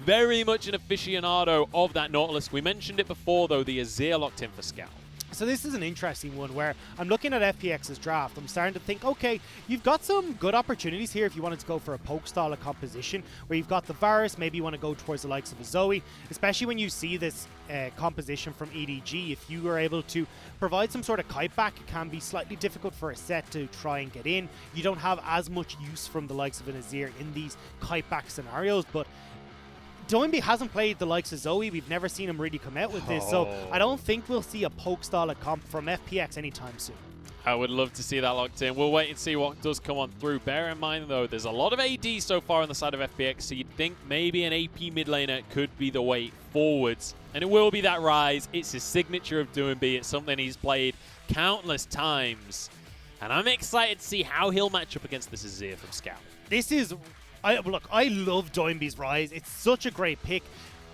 very much an aficionado of that Nautilus. We mentioned it before, though, the Azir locked in for Scout. So this is an interesting one where I'm looking at FPX's draft. I'm starting to think, okay, you've got some good opportunities here if you wanted to go for a poke style of composition, where you've got the Varus, maybe you want to go towards the likes of a Zoe, especially when you see this composition from EDG. If you are able to provide some sort of kite back, it can be slightly difficult for a set to try and get in. You don't have as much use from the likes of an Azir in these kite back scenarios, but Doinby hasn't played the likes of Zoe. We've never seen him really come out with this, so I don't think we'll see a poke style of comp from FPX anytime soon. I would love to see that locked in. We'll wait and see what does come on through. Bear in mind, though, there's a lot of AD so far on the side of FPX, so you'd think maybe an AP mid laner could be the way forwards. And it will be that Rise. It's his signature of Doinby. It's something he's played countless times. And I'm excited to see how he'll match up against this Azir from Scout. This is... Look, I love Doinby's Rise. It's such a great pick.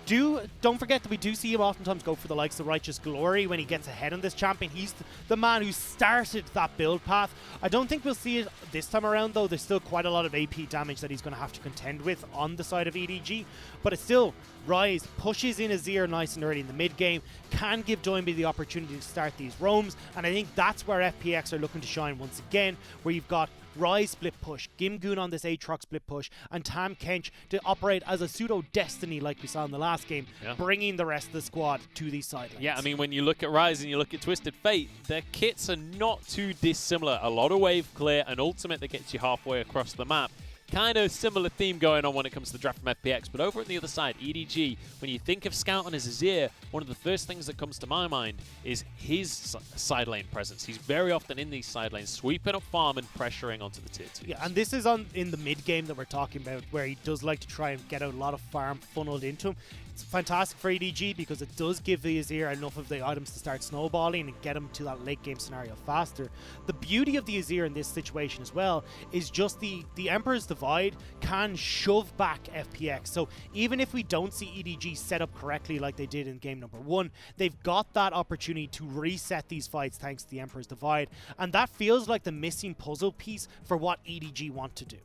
Don't forget that we do see him oftentimes go for the likes of Righteous Glory when he gets ahead on this champion. He's the man who started that build path. I don't think we'll see it this time around, though. There's still quite a lot of AP damage that he's going to have to contend with on the side of EDG. But it's still, Rise pushes in Azir nice and early in the mid game, can give Doinby the opportunity to start these roams, and I think that's where FPX are looking to shine once again, where you've got Rise split push, Gimgoon on this Aatrox split push, and Tam Kench to operate as a pseudo Destiny like we saw in the last game, bringing the rest of the squad to these sidelines. Yeah, I mean, when you look at Rise and you look at Twisted Fate, their kits are not too dissimilar. A lot of wave clear, an ultimate that gets you halfway across the map. Kind of similar theme going on when it comes to the draft from FPX, but over on the other side, EDG, when you think of Scout and his Azir, one of the first things that comes to my mind is his side lane presence. He's very often in these side lanes, sweeping up farm and pressuring onto the tier 2s. Yeah, and this is in the mid game that we're talking about, where he does like to try and get a lot of farm funneled into him. It's fantastic for EDG because it does give the Azir enough of the items to start snowballing and get him to that late game scenario faster. The beauty of the Azir in this situation as well is just the Emperor's Divide can shove back FPX. So even if we don't see EDG set up correctly like they did in game number 1, they've got that opportunity to reset these fights thanks to the Emperor's Divide. And that feels like the missing puzzle piece for what EDG want to do.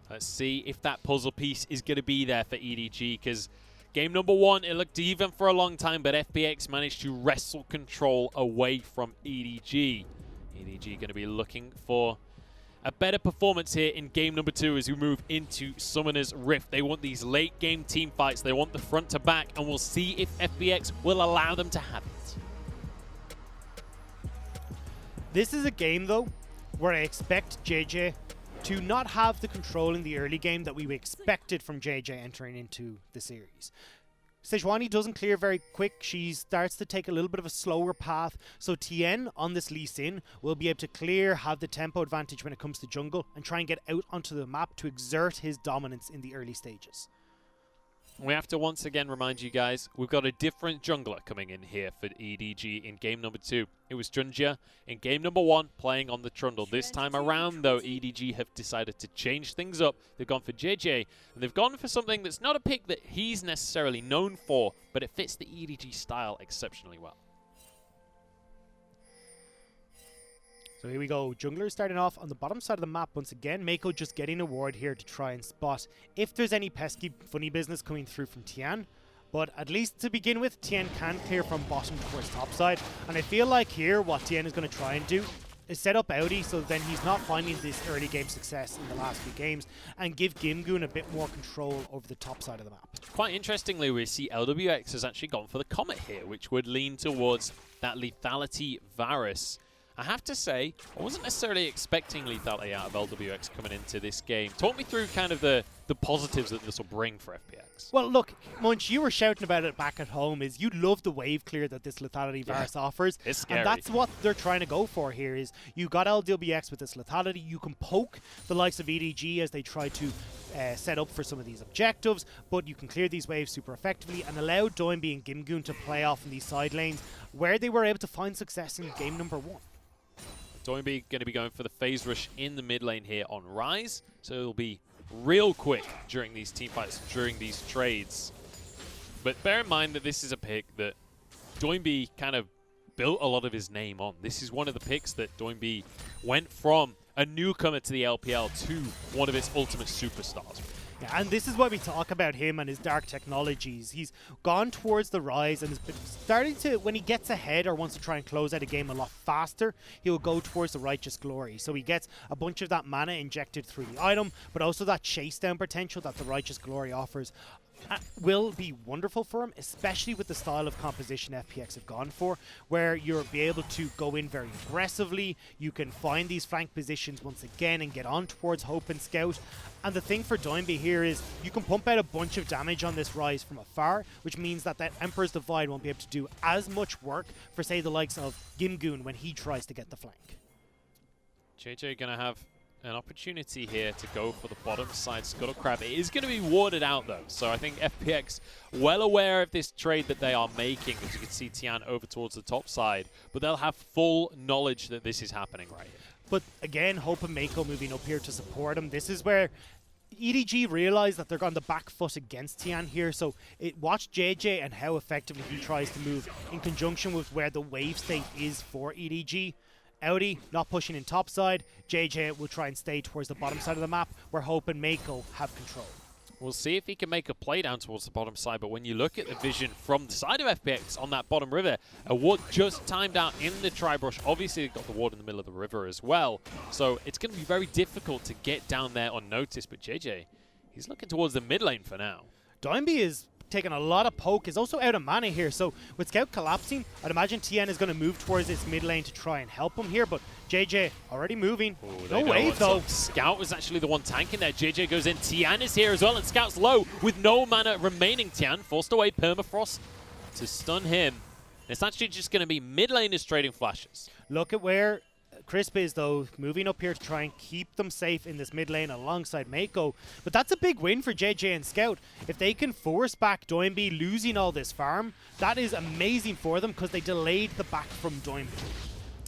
Let's see if that puzzle piece is going to be there for EDG, because game number 1, it looked even for a long time, but FPX managed to wrestle control away from EDG. EDG going to be looking for a better performance here in game number 2 as we move into Summoner's Rift. They want these late game team fights. They want the front to back, and we'll see if FPX will allow them to have it. This is a game, though, where I expect JJ to not have the control in the early game that we expected from JJ entering into the series. Sejuani doesn't clear very quick. She starts to take a little bit of a slower path. So Tien on this Lee Sin will be able to clear, have the tempo advantage when it comes to jungle, and try and get out onto the map to exert his dominance in the early stages. We have to once again remind you guys, we've got a different jungler coming in here for EDG in game number 2. It was Junjia in game number 1 playing on the Trundle. This time around, though, EDG have decided to change things up. They've gone for JJ, and they've gone for something that's not a pick that he's necessarily known for, but it fits the EDG style exceptionally well. So here we go. Jungler starting off on the bottom side of the map once again. Mako just getting a ward here to try and spot if there's any pesky funny business coming through from Tian. But at least to begin with, Tian can clear from bottom towards top side. And I feel like here what Tian is going to try and do is set up Audi so then he's not finding this early game success in the last few games and give Gimgoon a bit more control over the top side of the map. Quite interestingly, we see LWX has actually gone for the Comet here, which would lean towards that lethality Varus. I have to say, I wasn't necessarily expecting lethality out of LWX coming into this game. Talk me through kind of the positives that this will bring for FPX. Well, look, Munch, you were shouting about it back at home, is you love the wave clear that this lethality Varus offers. It's scary. And that's what they're trying to go for here, is you got LWX with this lethality, you can poke the likes of EDG as they try to set up for some of these objectives, but you can clear these waves super effectively and allow Doinby and Gimgoon to play off in these side lanes where they were able to find success in game number 1. Doinby going to be going for the phase rush in the mid lane here on Rise, so it'll be real quick during these team fights, during these trades. But bear in mind that this is a pick that Doinby kind of built a lot of his name on. This is one of the picks that Doinby went from a newcomer to the LPL to one of its ultimate superstars. Yeah, and this is why we talk about him and his dark technologies. He's gone towards the Rise and has been starting to, when he gets ahead or wants to try and close out a game a lot faster, he'll go towards the Righteous Glory. So he gets a bunch of that mana injected through the item, but also that chase down potential that the Righteous Glory offers will be wonderful for him, especially with the style of composition FPX have gone for, where you'll be able to go in very aggressively, you can find these flank positions once again and get on towards Hope and Scout. And the thing for Doinby here is you can pump out a bunch of damage on this Rise from afar, which means that Emperor's Divide won't be able to do as much work for, say, the likes of Gimgoon when he tries to get the flank. JJ going to have an opportunity here to go for the bottom side Scuttle Crab. It is going to be warded out though, so I think FPX well aware of this trade that they are making, as you can see Tian over towards the top side, but they'll have full knowledge that this is happening right here. But again, Hope and Mako moving up here to support him. This is where EDG realize that they're on the back foot against Tian here, so watch JJ and how effectively he tries to move in conjunction with where the wave state is for EDG. Audi not pushing in top side. JJ will try and stay towards the bottom side of the map where Hope and Mako have control. We'll see if he can make a play down towards the bottom side, but when you look at the vision from the side of FPX on that bottom river, a ward just timed out in the tri-brush. Obviously, they've got the ward in the middle of the river as well, so it's going to be very difficult to get down there unnoticed, but JJ, he's looking towards the mid lane for now. Doinby is taking a lot of poke, is also out of mana here, so with Scout collapsing, I'd imagine Tien is going to move towards this mid lane to try and help him here, but JJ already moving. Ooh, no wave though. Scout was actually the one tanking there. JJ goes in, Tien is here as well, and Scout's low with no mana remaining. Tien forced away Permafrost to stun him. It's actually just going to be mid laners trading flashes. Look at where Crisp is though, moving up here to try and keep them safe in this mid lane alongside Mako. But that's a big win for JJ and Scout. If they can force back Doinby losing all this farm, that is amazing for them because they delayed the back from Doinby.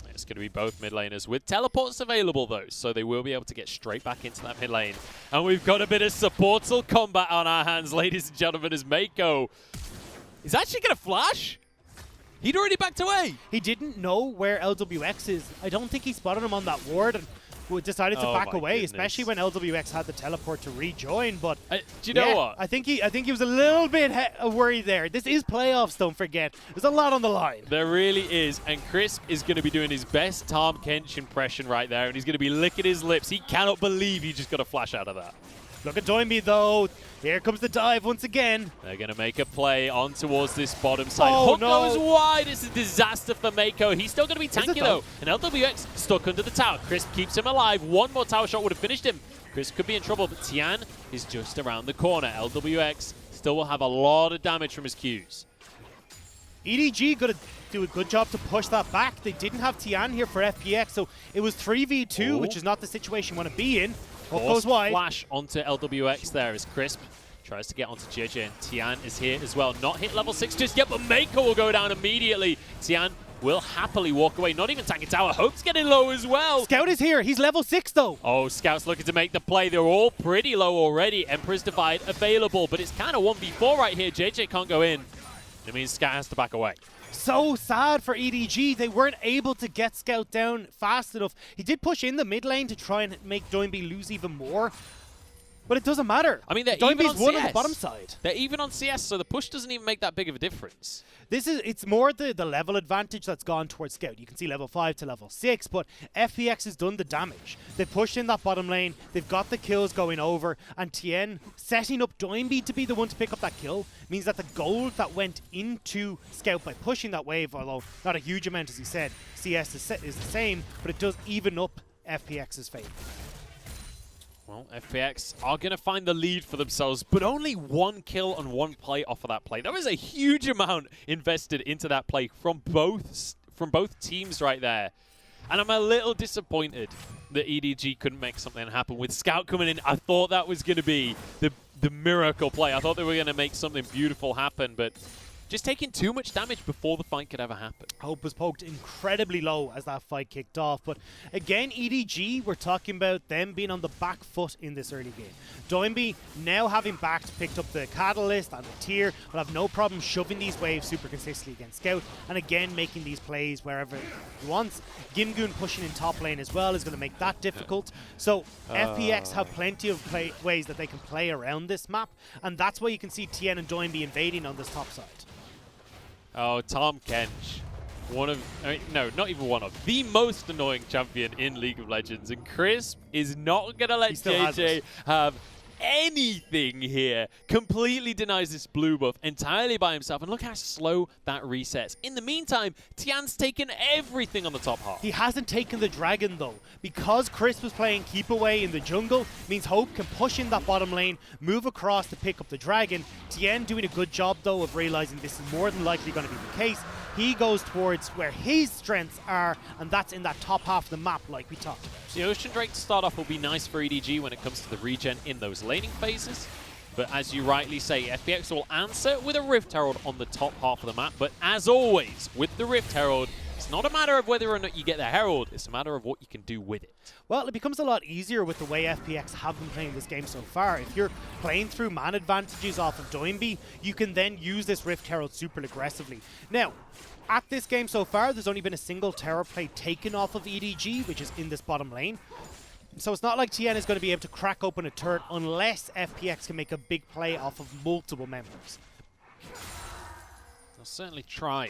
It's going to be both mid laners with teleports available though, so they will be able to get straight back into that mid lane. And we've got a bit of supportal combat on our hands, ladies and gentlemen, as Mako is actually going to flash. He'd already backed away. He didn't know where LWX is. I don't think he spotted him on that ward. And decided to back my away, goodness. especially when LWX had the teleport to rejoin. But do you know what? I think he was a little bit worried there. This is playoffs, don't forget. There's a lot on the line. There really is, and Crisp is going to be doing his best Tom Kench impression right there, and he's going to be licking his lips. He cannot believe he just got a flash out of that. Look at Doinby though. Here comes the dive once again. They're going to make a play on towards this bottom side. Oh, Hook no. goes wide. It's a disaster for Mako. He's still going to be tanky though? though. And LWX stuck under the tower. Crisp keeps him alive. One more tower shot would have finished him. Crisp could be in trouble, but Tian is just around the corner. LWX still will have a lot of damage from his Qs. EDG got to do a good job to push that back. They didn't have Tian here for FPX, so it was 3v2, which is not the situation you want to be in. Hook goes wide. Flash onto LWX there as Crisp tries to get onto JJ, and Tian is here as well. Not hit level 6 just yet, but Mako will go down immediately. Tian will happily walk away. Not even tanking tower. Hope's getting low as well. Scout is here. He's level 6 though. Oh, Scout's looking to make the play. They're all pretty low already. Emperor's Divide available, but it's kind of 1v4 right here. JJ can't go in. It means Scout has to back away. So sad for EDG. They weren't able to get Scout down fast enough. He did push in the mid lane to try and make Doinby lose even more. But it doesn't matter. I mean, they're even on Doinby's one CS. on the bottom side. They're even on CS, so the push doesn't even make that big of a difference. It's more the level advantage that's gone towards Scout. You can see level 5 to level 6, but FPX has done the damage. They pushed in that bottom lane, they've got the kills going over, and Tien setting up Doinby to be the one to pick up that kill means that the gold that went into Scout by pushing that wave, although not a huge amount as he said, CS is the same, but it does even up FPX's fate. Well, FPX are going to find the lead for themselves, but only one kill and one play off of that play. There is a huge amount invested into that play from both teams right there. And I'm a little disappointed that EDG couldn't make something happen. With Scout coming in, I thought that was going to be the miracle play. I thought they were going to make something beautiful happen, but just taking too much damage before the fight could ever happen. Hope was poked incredibly low as that fight kicked off. But again, EDG, we're talking about them being on the back foot in this early game. Doinby, now having picked up the Catalyst and the Tier, will have no problem shoving these waves super consistently against Scout. And again, making these plays wherever he wants. Gimgoon pushing in top lane as well is going to make that difficult. So FPX have plenty of ways that they can play around this map. And that's why you can see Tien and Doinby invading on this top side. Oh, Tom Kench. Not even one of, the most annoying champion in League of Legends. And Crisp is not going to let JJ have anything here. Completely denies this blue buff entirely by himself. And look how slow that resets. In the meantime, Tian's taken everything on the top half. He hasn't taken the dragon though. Because Crisp was playing keep away in the jungle, means Hope can push in that bottom lane, move across to pick up the dragon. Tien doing a good job though of realizing this is more than likely going to be the case. He goes towards where his strengths are, and that's in that top half of the map like we talked about. The Ocean Drake to start off will be nice for EDG when it comes to the regen in those laning phases. But as you rightly say, FPX will answer with a Rift Herald on the top half of the map. But as always, with the Rift Herald, it's not a matter of whether or not you get the Herald, it's a matter of what you can do with it. Well, it becomes a lot easier with the way FPX have been playing this game so far. If you're playing through man advantages off of Doinby, you can then use this Rift Herald super aggressively. Now, at this game so far, there's only been a single Terror play taken off of EDG, which is in this bottom lane. So it's not like Tien is going to be able to crack open a turret unless FPX can make a big play off of multiple members. They'll certainly try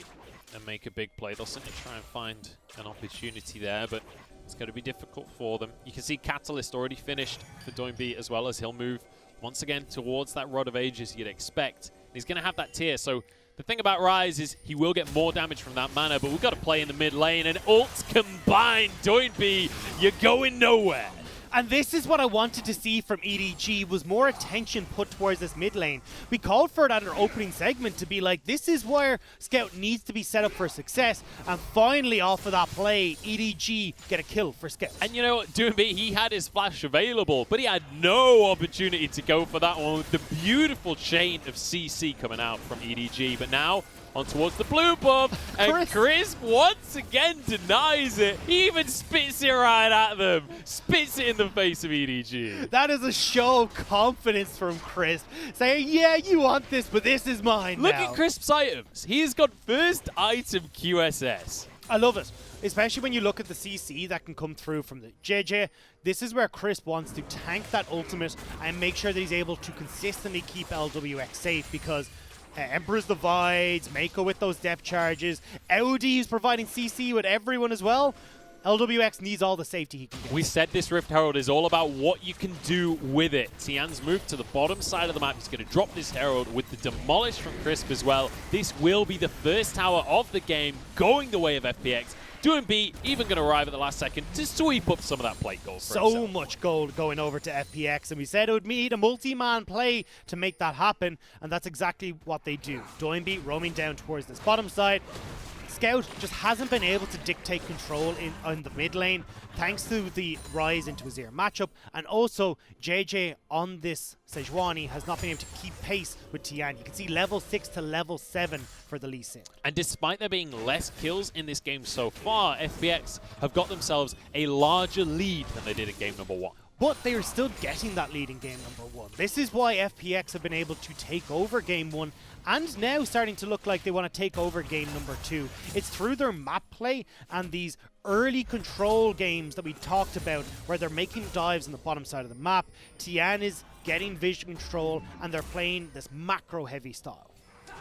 and make a big play. They'll certainly try and find an opportunity there, but it's going to be difficult for them. You can see Catalyst already finished for Doinby as well, as he'll move once again towards that Rod of Ages you'd expect. He's going to have that tier, so the thing about Ryze is he will get more damage from that mana, but we've got to play in the mid lane, and ults combined. Doinby, you're going nowhere. And this is what I wanted to see from EDG, was more attention put towards this mid lane. We called for it at our opening segment to be like, this is where Scout needs to be set up for success. And finally, off of that play, EDG get a kill for Scout. And you know what, Doinby, he had his flash available, but he had no opportunity to go for that one with the beautiful chain of CC coming out from EDG. But now, on towards the blue buff, and Crisp once again denies it. He even spits it right at them. Spits it in the face of EDG. That is a show of confidence from Crisp, saying, yeah, you want this, but this is mine Look now. at Crisp's items. He's got first item QSS. I love it. Especially when you look at the CC that can come through from the JJ. This is where Crisp wants to tank that ultimate and make sure that he's able to consistently keep LWX safe, because Emperor's Divides, Mako with those depth charges, Audi is providing CC with everyone as well. LWX needs all the safety he can get. We said this Rift Herald is all about what you can do with it. Tian's moved to the bottom side of the map. He's going to drop this Herald with the Demolish from Crisp as well. This will be the first tower of the game going the way of FPX. DoingB even going to arrive at the last second to sweep up some of that plate gold for So himself. much gold going over to FPX, and we said it would need a multi-man play to make that happen, and that's exactly what they do. DoingB roaming down towards this bottom side. Scout just hasn't been able to dictate control on the mid lane, thanks to the rise into a zero matchup, and also JJ on this Sejuani has not been able to keep pace with Tian. You can see level 6 to level 7 for the Lee Sin. And despite there being less kills in this game so far, FPX have got themselves a larger lead than they did in game number 1. But they are still getting that lead in game number 1. This is why FPX have been able to take over game 1 and now starting to look like they want to take over game number 2. It's through their map play and these early control games that we talked about where they're making dives on the bottom side of the map. Tian is getting vision control and they're playing this macro heavy style.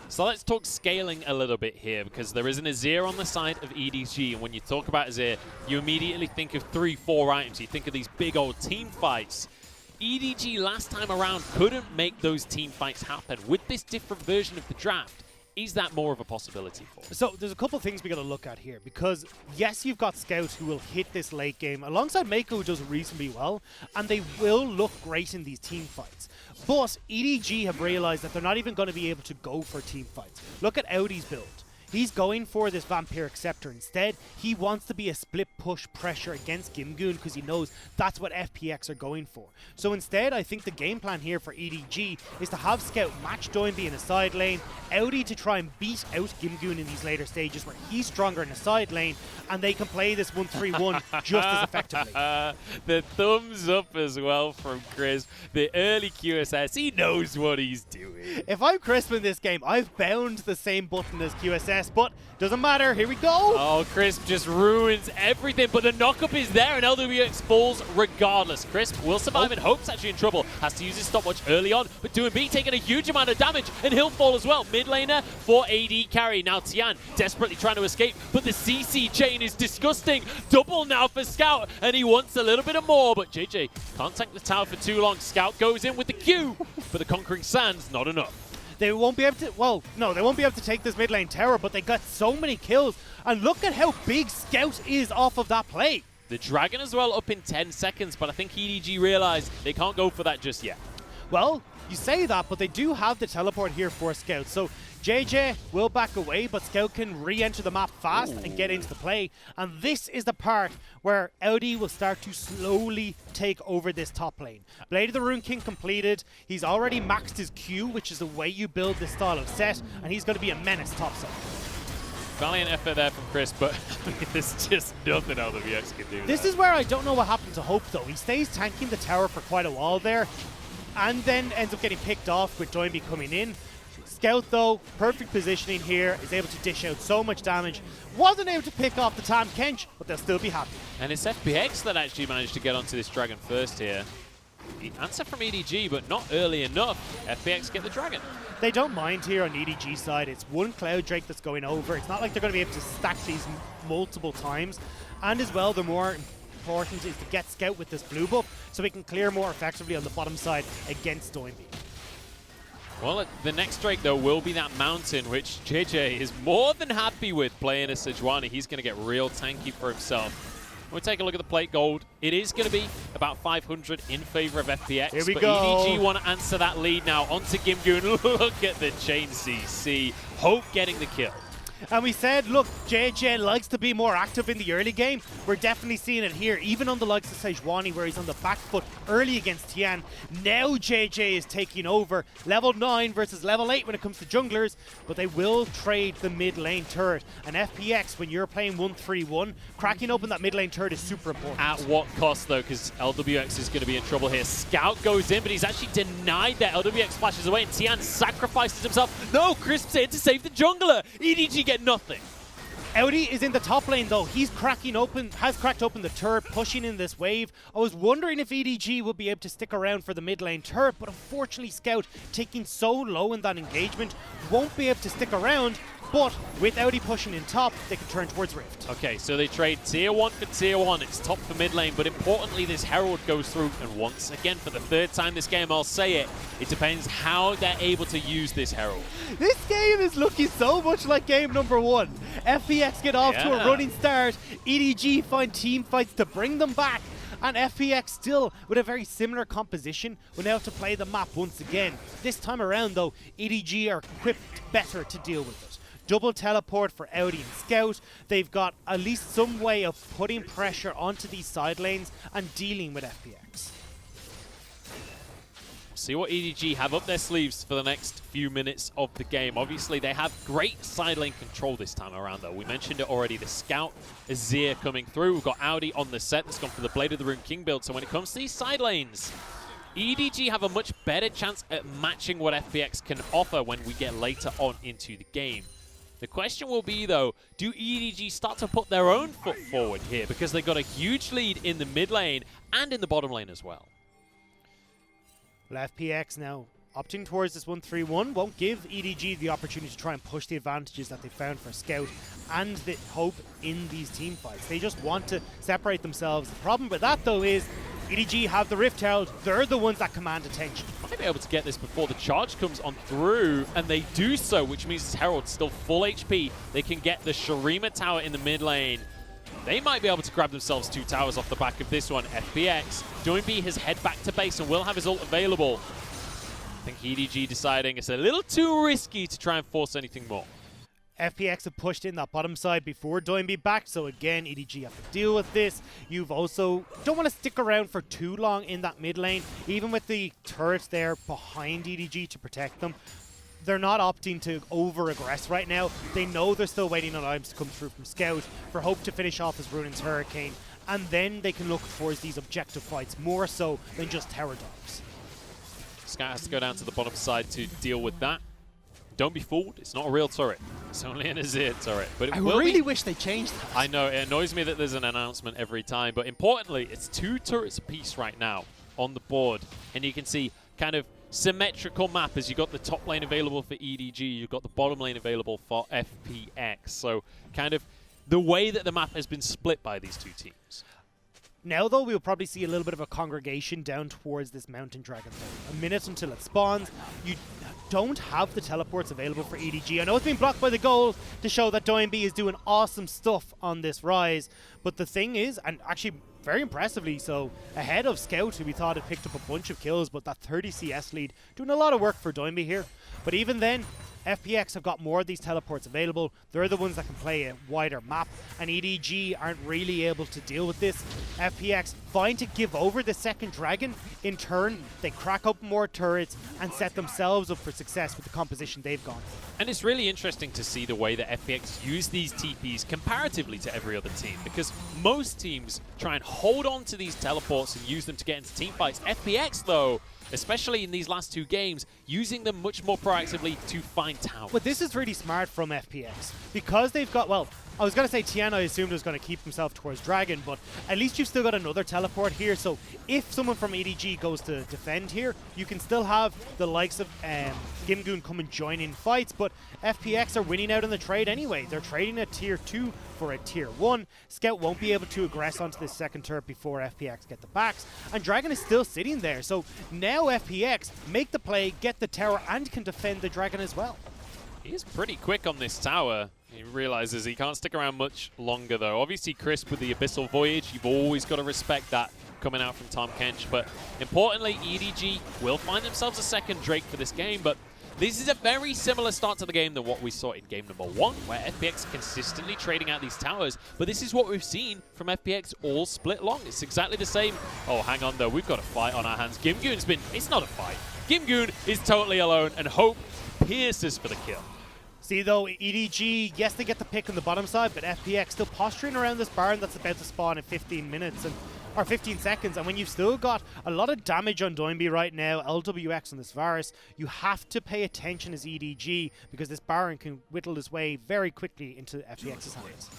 So let's talk scaling a little bit here, because there is an Azir on the side of EDG, and when you talk about Azir, you immediately think of 3-4 items. You think of these big old team fights. EDG last time around couldn't make those team fights happen. With this different version of the draft, is that more of a possibility for them? So there's a couple things we got to look at here, because yes, you've got Scouts who will hit this late game alongside Mako, who does reasonably well, and they will look great in these team fights. But EDG have realized that they're not even going to be able to go for team fights. Look at Audi's build. He's going for this Vampiric Scepter instead. He wants to be a split push pressure against Gimgoon because he knows that's what FPX are going for. So instead, I think the game plan here for EDG is to have Scout match DoingB in a side lane, Audi to try and beat out Gimgoon in these later stages where he's stronger in a side lane, and they can play this 1-3-1 just as effectively. The thumbs up as well from Chris. The early QSS, he knows what he's doing. If I'm Crisp in this game, I've bound the same button as QSS, but doesn't matter. Here we go. Oh, Crisp just ruins everything, but the knockup is there, and LWX falls regardless. Crisp will survive, and Hope's actually in trouble. Has to use his stopwatch early on, but DoingB taking a huge amount of damage, and he'll fall as well. Mid laner for AD carry. Now Tian desperately trying to escape, but the CC chain is disgusting. Double now for Scout, and he wants a little bit of more, but JJ can't tank the tower for too long. Scout goes in with the Q, but the Conquering Sands not enough. They won't be able to, well, no, they won't be able to take this mid lane tower, but they got so many kills. And look at how big Scout is off of that play. The Dragon as well up in 10 seconds, but I think EDG realized they can't go for that just yet. Well, you say that, but they do have the teleport here for Scout. So JJ will back away, but Scout can re-enter the map fast and get into the play. And this is the part where Audi will start to slowly take over this top lane. Blade of the Rune King completed. He's already maxed his Q, which is the way you build this style of set, and he's going to be a menace topside. Valiant effort there from Chris, but there's just nothing LWX can do. This is where I don't know what happened to Hope, though. He stays tanking the tower for quite a while there, and then ends up getting picked off with DoingB coming in. Scout, though, perfect positioning here, is able to dish out so much damage. Wasn't able to pick off the Tam Kench, but they'll still be happy. And it's FPX that actually managed to get onto this Dragon first here. The answer from EDG, but not early enough. FPX get the Dragon. They don't mind here on EDG side. It's one Cloud Drake that's going over. It's not like they're going to be able to stack these multiple times. And as well, the more important is to get Scout with this blue buff so we can clear more effectively on the bottom side against DoingB. Well, the next Drake, though, will be that Mountain, which JJ is more than happy with playing as Sejuani. He's going to get real tanky for himself. We'll take a look at the plate gold. It is going to be about 500 in favor of FPX. Here we but go. EDG want to answer that lead now onto Gimgoon. Look at the chain CC. Hope getting the kill. And we said, look, JJ likes to be more active in the early game. We're definitely seeing it here, even on the likes of Sejuani, where he's on the back foot early against Tian. Now JJ is taking over. Level 9 versus level 8 when it comes to junglers, but they will trade the mid lane turret. And FPX, when you're playing 1-3-1, cracking open that mid lane turret is super important. At what cost, though? Because LWX is going to be in trouble here. Scout goes in, but he's actually denied that. LWX flashes away, and Tian sacrifices himself. No, Crisp's in to save the jungler. EDG get nothing. Audi is in the top lane though. Has cracked open the turret, pushing in this wave. I was wondering if EDG would be able to stick around for the mid lane turret, but unfortunately Scout, taking so low in that engagement, won't be able to stick around. But with Audi pushing in top, they can turn towards Rift. Okay, so they trade tier 1 for tier 1. It's top for mid lane, but importantly, this Herald goes through. And once again, for the third time this game, I'll say it, it depends how they're able to use this Herald. This game is looking so much like game number 1. FPX get off to a running start. EDG find team fights to bring them back. And FPX still with a very similar composition will now have to play the map once again. This time around though, EDG are equipped better to deal with it. Double teleport for Audi and Scout. They've got at least some way of putting pressure onto these side lanes and dealing with FPX. See what EDG have up their sleeves for the next few minutes of the game. Obviously, they have great side lane control this time around, though. We mentioned it already, the Scout, Azir coming through. We've got Audi on the set that's gone for the Blade of the Rune King build. So when it comes to these side lanes, EDG have a much better chance at matching what FPX can offer when we get later on into the game. The question will be, though, do EDG start to put their own foot forward here? Because they got a huge lead in the mid lane and in the bottom lane as well. Well, FPX now opting towards this 1-3-1 won't give EDG the opportunity to try and push the advantages that they found for Scout and the hope in these team fights. They just want to separate themselves. The problem with that, though, is EDG have the Rift Herald. They're the ones that command attention. Might be able to get this before the charge comes on through, and they do so, which means this Herald's still full HP. They can get the Shurima Tower in the mid lane. They might be able to grab themselves 2 towers off the back of this one. FPX, Doinby has head back to base and will have his ult available. I think EDG deciding it's a little too risky to try and force anything more. FPX have pushed in that bottom side before Doinby back, so again, EDG have to deal with this. You've also don't want to stick around for too long in that mid lane, even with the turrets there behind EDG to protect them. They're not opting to over-aggress right now. They know they're still waiting on items to come through from Scout for Hope to finish off his Ruin's Hurricane, and then they can look towards these objective fights more so than just tower dogs. Scout has to go down to the bottom side to deal with that. Don't be fooled, it's not a real turret. It's only an Azir turret. But I really wish they changed that. I know, it annoys me that there's an announcement every time, but importantly, it's 2 turrets apiece right now on the board. And you can see kind of symmetrical map as you got the top lane available for EDG, you've got the bottom lane available for FPX. So kind of the way that the map has been split by these two teams. Now, though, we'll probably see a little bit of a congregation down towards this Mountain Dragon. A minute until it spawns. You don't have the teleports available for EDG. I know it's been blocked by the goal to show that Doinby is doing awesome stuff on this rise. But the thing is, and actually very impressively so, ahead of Scout, who we thought had picked up a bunch of kills, but that 30 CS lead, doing a lot of work for Doinby here. But even then, FPX have got more of these teleports available. They're the ones that can play a wider map, and EDG aren't really able to deal with this. FPX find to give over the second dragon. In turn, they crack open more turrets and set themselves up for success with the composition they've gone. And it's really interesting to see the way that FPX use these TPs comparatively to every other team, because most teams try and hold on to these teleports and use them to get into team fights. FPX, though, especially in these last 2 games, using them much more proactively to find towers. But this is really smart from FPX, because they've got, well, I was going to say Tiana, I assumed, was going to keep himself towards Dragon, but at least you've still got another teleport here, so if someone from EDG goes to defend here, you can still have the likes of Gimgoon come and join in fights, but FPX are winning out on the trade anyway. They're trading a tier 2 for a tier 1. Scout won't be able to aggress onto this second turret before FPX get the backs, and Dragon is still sitting there, so now FPX make the play, get the tower, and can defend the Dragon as well. He's pretty quick on this tower. He realizes he can't stick around much longer, though. Obviously, Crisp with the Abyssal Voyage, you've always got to respect that coming out from Tom Kench. But importantly, EDG will find themselves a second Drake for this game. But this is a very similar start to the game than what we saw in game number 1, where FPX consistently trading out these towers. But this is what we've seen from FPX all split long. It's exactly the same. Oh, hang on, though. We've got a fight on our hands. Gimgoon's been... It's not a fight. Gimgoon is totally alone, and Hope pierces for the kill. See, though, EDG, yes, they get the pick on the bottom side, but FPX still posturing around this Baron that's about to spawn in 15 minutes. And or 15 seconds, and when you've still got a lot of damage on Doinby right now, LWX on this Varus, you have to pay attention as EDG, because this Baron can whittle his way very quickly into FPX's hands.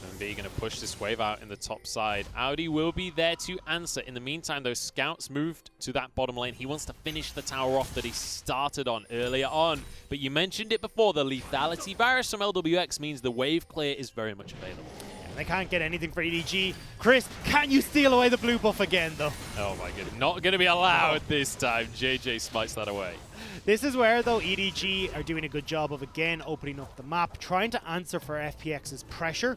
Doinby going to push this wave out in the top side. Audi will be there to answer. In the meantime, those scouts moved to that bottom lane. He wants to finish the tower off that he started on earlier on. But you mentioned it before, the lethality Varus from LWX means the wave clear is very much available. They can't get anything for EDG. Chris, can you steal away the blue buff again, though? Oh my goodness, not going to be allowed this time. JJ smites that away. This is where, though, EDG are doing a good job of, again, opening up the map, trying to answer for FPX's pressure.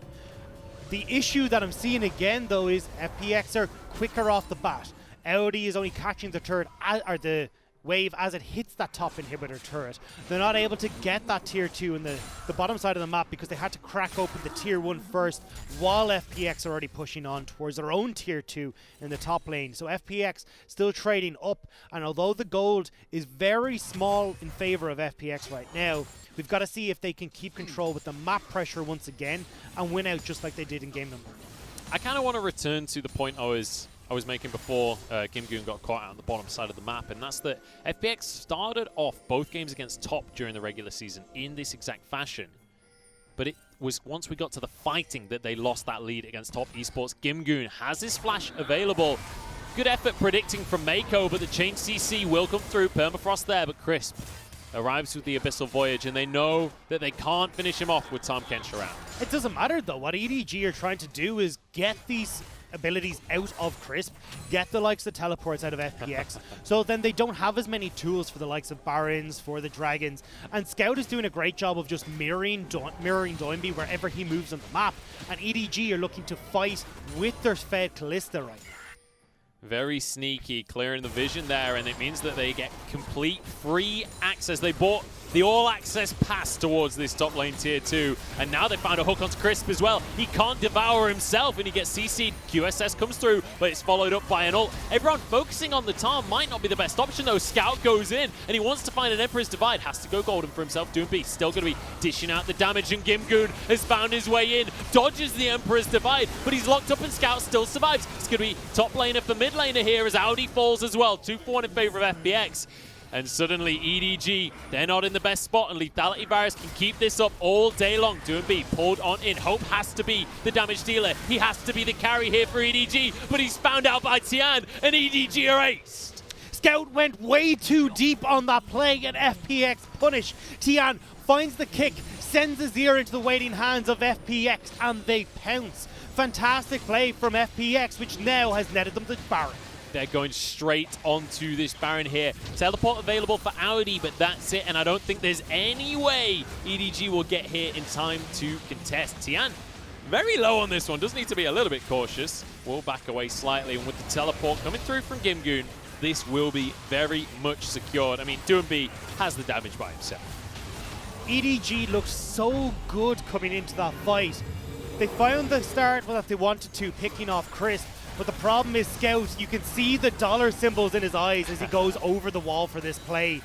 The issue that I'm seeing again, though, is FPX are quicker off the bat. Audi is only catching the turret, or the wave as it hits that top inhibitor turret. They're not able to get that tier 2 in the bottom side of the map because they had to crack open the tier 1 first, while FPX are already pushing on towards their own tier 2 in the top lane. So FPX still trading up, and although the gold is very small in favor of FPX right now, we've got to see if they can keep control with the map pressure once again and win out just like they did in game number 1. I kind of want to return to the point I was making before Gimgoon got caught out on the bottom side of the map, and that's that FPX started off both games against Top during the regular season in this exact fashion. But it was once we got to the fighting that they lost that lead against Top Esports. Gimgoon has his flash available. Good effort predicting from Mako, but the chain CC will come through. Permafrost there, but Crisp arrives with the Abyssal Voyage, and they know that they can't finish him off with Tahm Kench around. It doesn't matter, though. What EDG are trying to do is get these abilities out of Crisp, get the likes of teleports out of FPX, so then they don't have as many tools for the likes of Barons, for the Dragons, and Scout is doing a great job of just mirroring Doinby wherever he moves on the map, and EDG are looking to fight with their Fed Callista right now. Very sneaky, clearing the vision there, and it means that they get complete free access. They bought the all-access pass towards this top lane tier 2, and now they found a hook onto Crisp as well. He can't devour himself, and he gets CC'd. QSS comes through, but it's followed up by an ult. Everyone focusing on the Tahm might not be the best option, though. Scout goes in, and he wants to find an Emperor's Divide. Has to go golden for himself. Doinby still going to be dishing out the damage, and Gimgoon has found his way in. Dodges the Emperor's Divide, but he's locked up, and Scout still survives. It's going to be top laner for mid laner here as Audi falls as well. 2-4 in favor of FPX. And suddenly EDG, they're not in the best spot, and Lethality Varus can keep this up all day long. Doinby pulled on in. Hope has to be the damage dealer. He has to be the carry here for EDG, but he's found out by Tian, and EDG are aced. Scout went way too deep on that play, and FPX punish. Tian finds the kick, sends his ear into the waiting hands of FPX, and they pounce. Fantastic play from FPX, which now has netted them the Baron. They're going straight onto this Baron here. Teleport available for Audi, but that's it, and I don't think there's any way EDG will get here in time to contest. Tian, very low on this one, does need to be a little bit cautious. We'll back away slightly, and with the teleport coming through from Gimgoon, this will be very much secured. I mean, Doinby has the damage by himself. EDG looks so good coming into that fight. They found the start that they wanted to, picking off Crisp. But the problem is Scout, you can see the dollar symbols in his eyes as he goes over the wall for this play.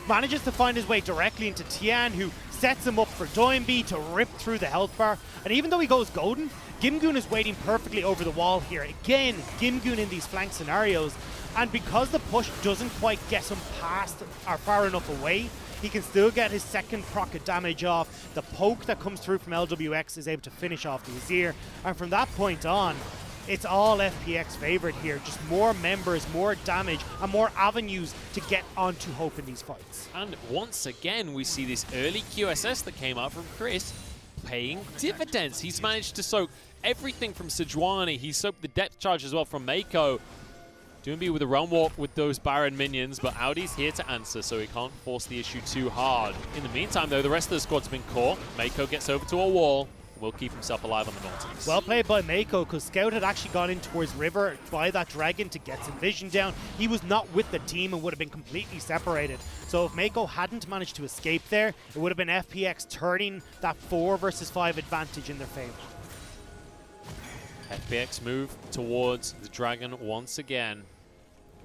Manages to find his way directly into Tian, who sets him up for Doinby to rip through the health bar. And even though he goes golden, Gimgoon is waiting perfectly over the wall here. Again, Gimgoon in these flank scenarios. And because the push doesn't quite get him past or far enough away, he can still get his second proc of damage off. The poke that comes through from LWX is able to finish off the Azir. And from that point on, it's all FPX favorite here. Just more members, more damage, and more avenues to get onto Hope in these fights. And once again, we see this early QSS that came out from Chris paying dividends. He's managed to soak everything from Sejuani. He soaked the depth charge as well from Mako. Doinby with a run walk with those Baron minions, but Audi's here to answer, so he can't force the issue too hard. In the meantime, though, the rest of the squad's been caught. Mako gets over to a wall. Will keep himself alive on the Nautilus. Well played by Mako, because Scout had actually gone in towards River by that Dragon to get some vision down. He was not with the team and would have been completely separated. So if Mako hadn't managed to escape there, it would have been FPX turning that 4 versus 5 advantage in their favor. FPX move towards the Dragon once again.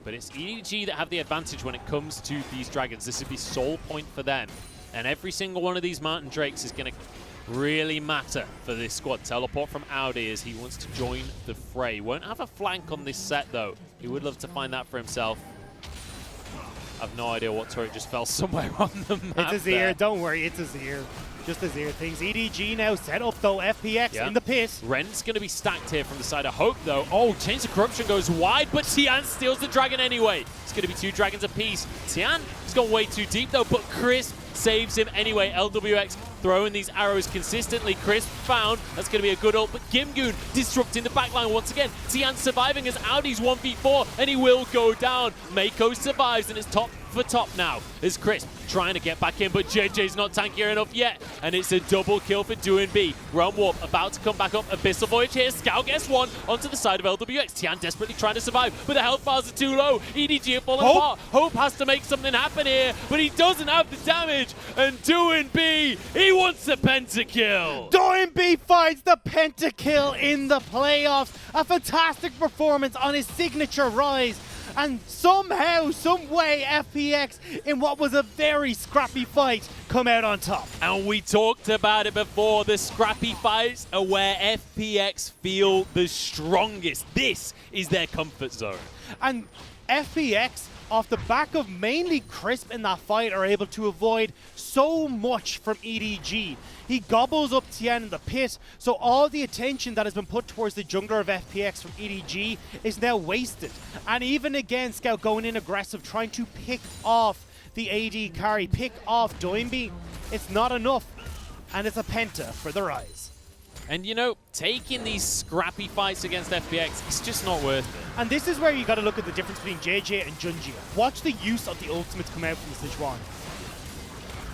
But it's EDG that have the advantage when it comes to these Dragons. This is the sole point for them. And every single one of these Mountain Drakes is going to really matter for this squad. Teleport from Audi as he wants to join the fray. Won't have a flank on this set though. He would love to find that for himself. I've no idea what turret just fell somewhere on the map. It's a Zir, don't worry, it's a Zir. Just a Zir things. EDG now set up though, FPX in the pit. Ren's going to be stacked here from the side of Hope though. Oh, Chains of Corruption goes wide, but Tian steals the dragon anyway. It's going to be 2 dragons apiece. Tian has gone way too deep though, but Crisp saves him anyway. LWX throwing these arrows consistently. Crisp found. That's going to be a good ult, but Gimgoon disrupting the backline once again. Tian surviving as Audi's 1v4, and he will go down. Mako survives, and it's top for top now as Crisp trying to get back in, but JJ's not tankier enough yet, and it's a double kill for Doing B. Realm Warp about to come back up. Abyssal Voyage here. Scout gets one onto the side of LWX. Tian desperately trying to survive, but the health bars are too low. EDG are falling apart. Hope has to make something happen here, but he doesn't have the damage, and Doing B, he wants the pentakill. Doing B finds the pentakill in the playoffs. A fantastic performance on his signature rise. And somehow, some way, FPX, in what was a very scrappy fight, come out on top. And we talked about it before, the scrappy fights are where FPX feel the strongest. This is their comfort zone. And FPX, off the back of mainly Crisp in that fight, are able to avoid so much from EDG. He gobbles up Tian in the pit, so all the attention that has been put towards the jungler of FPX from EDG is now wasted. And even again, Scout going in aggressive, trying to pick off the AD carry, pick off Doinby. It's not enough, and it's a penta for the Rise. And you know, taking these scrappy fights against FPX, it's just not worth it. And this is where you got to look at the difference between JJ and Junjia. Watch the use of the ultimates come out from the Sichuan.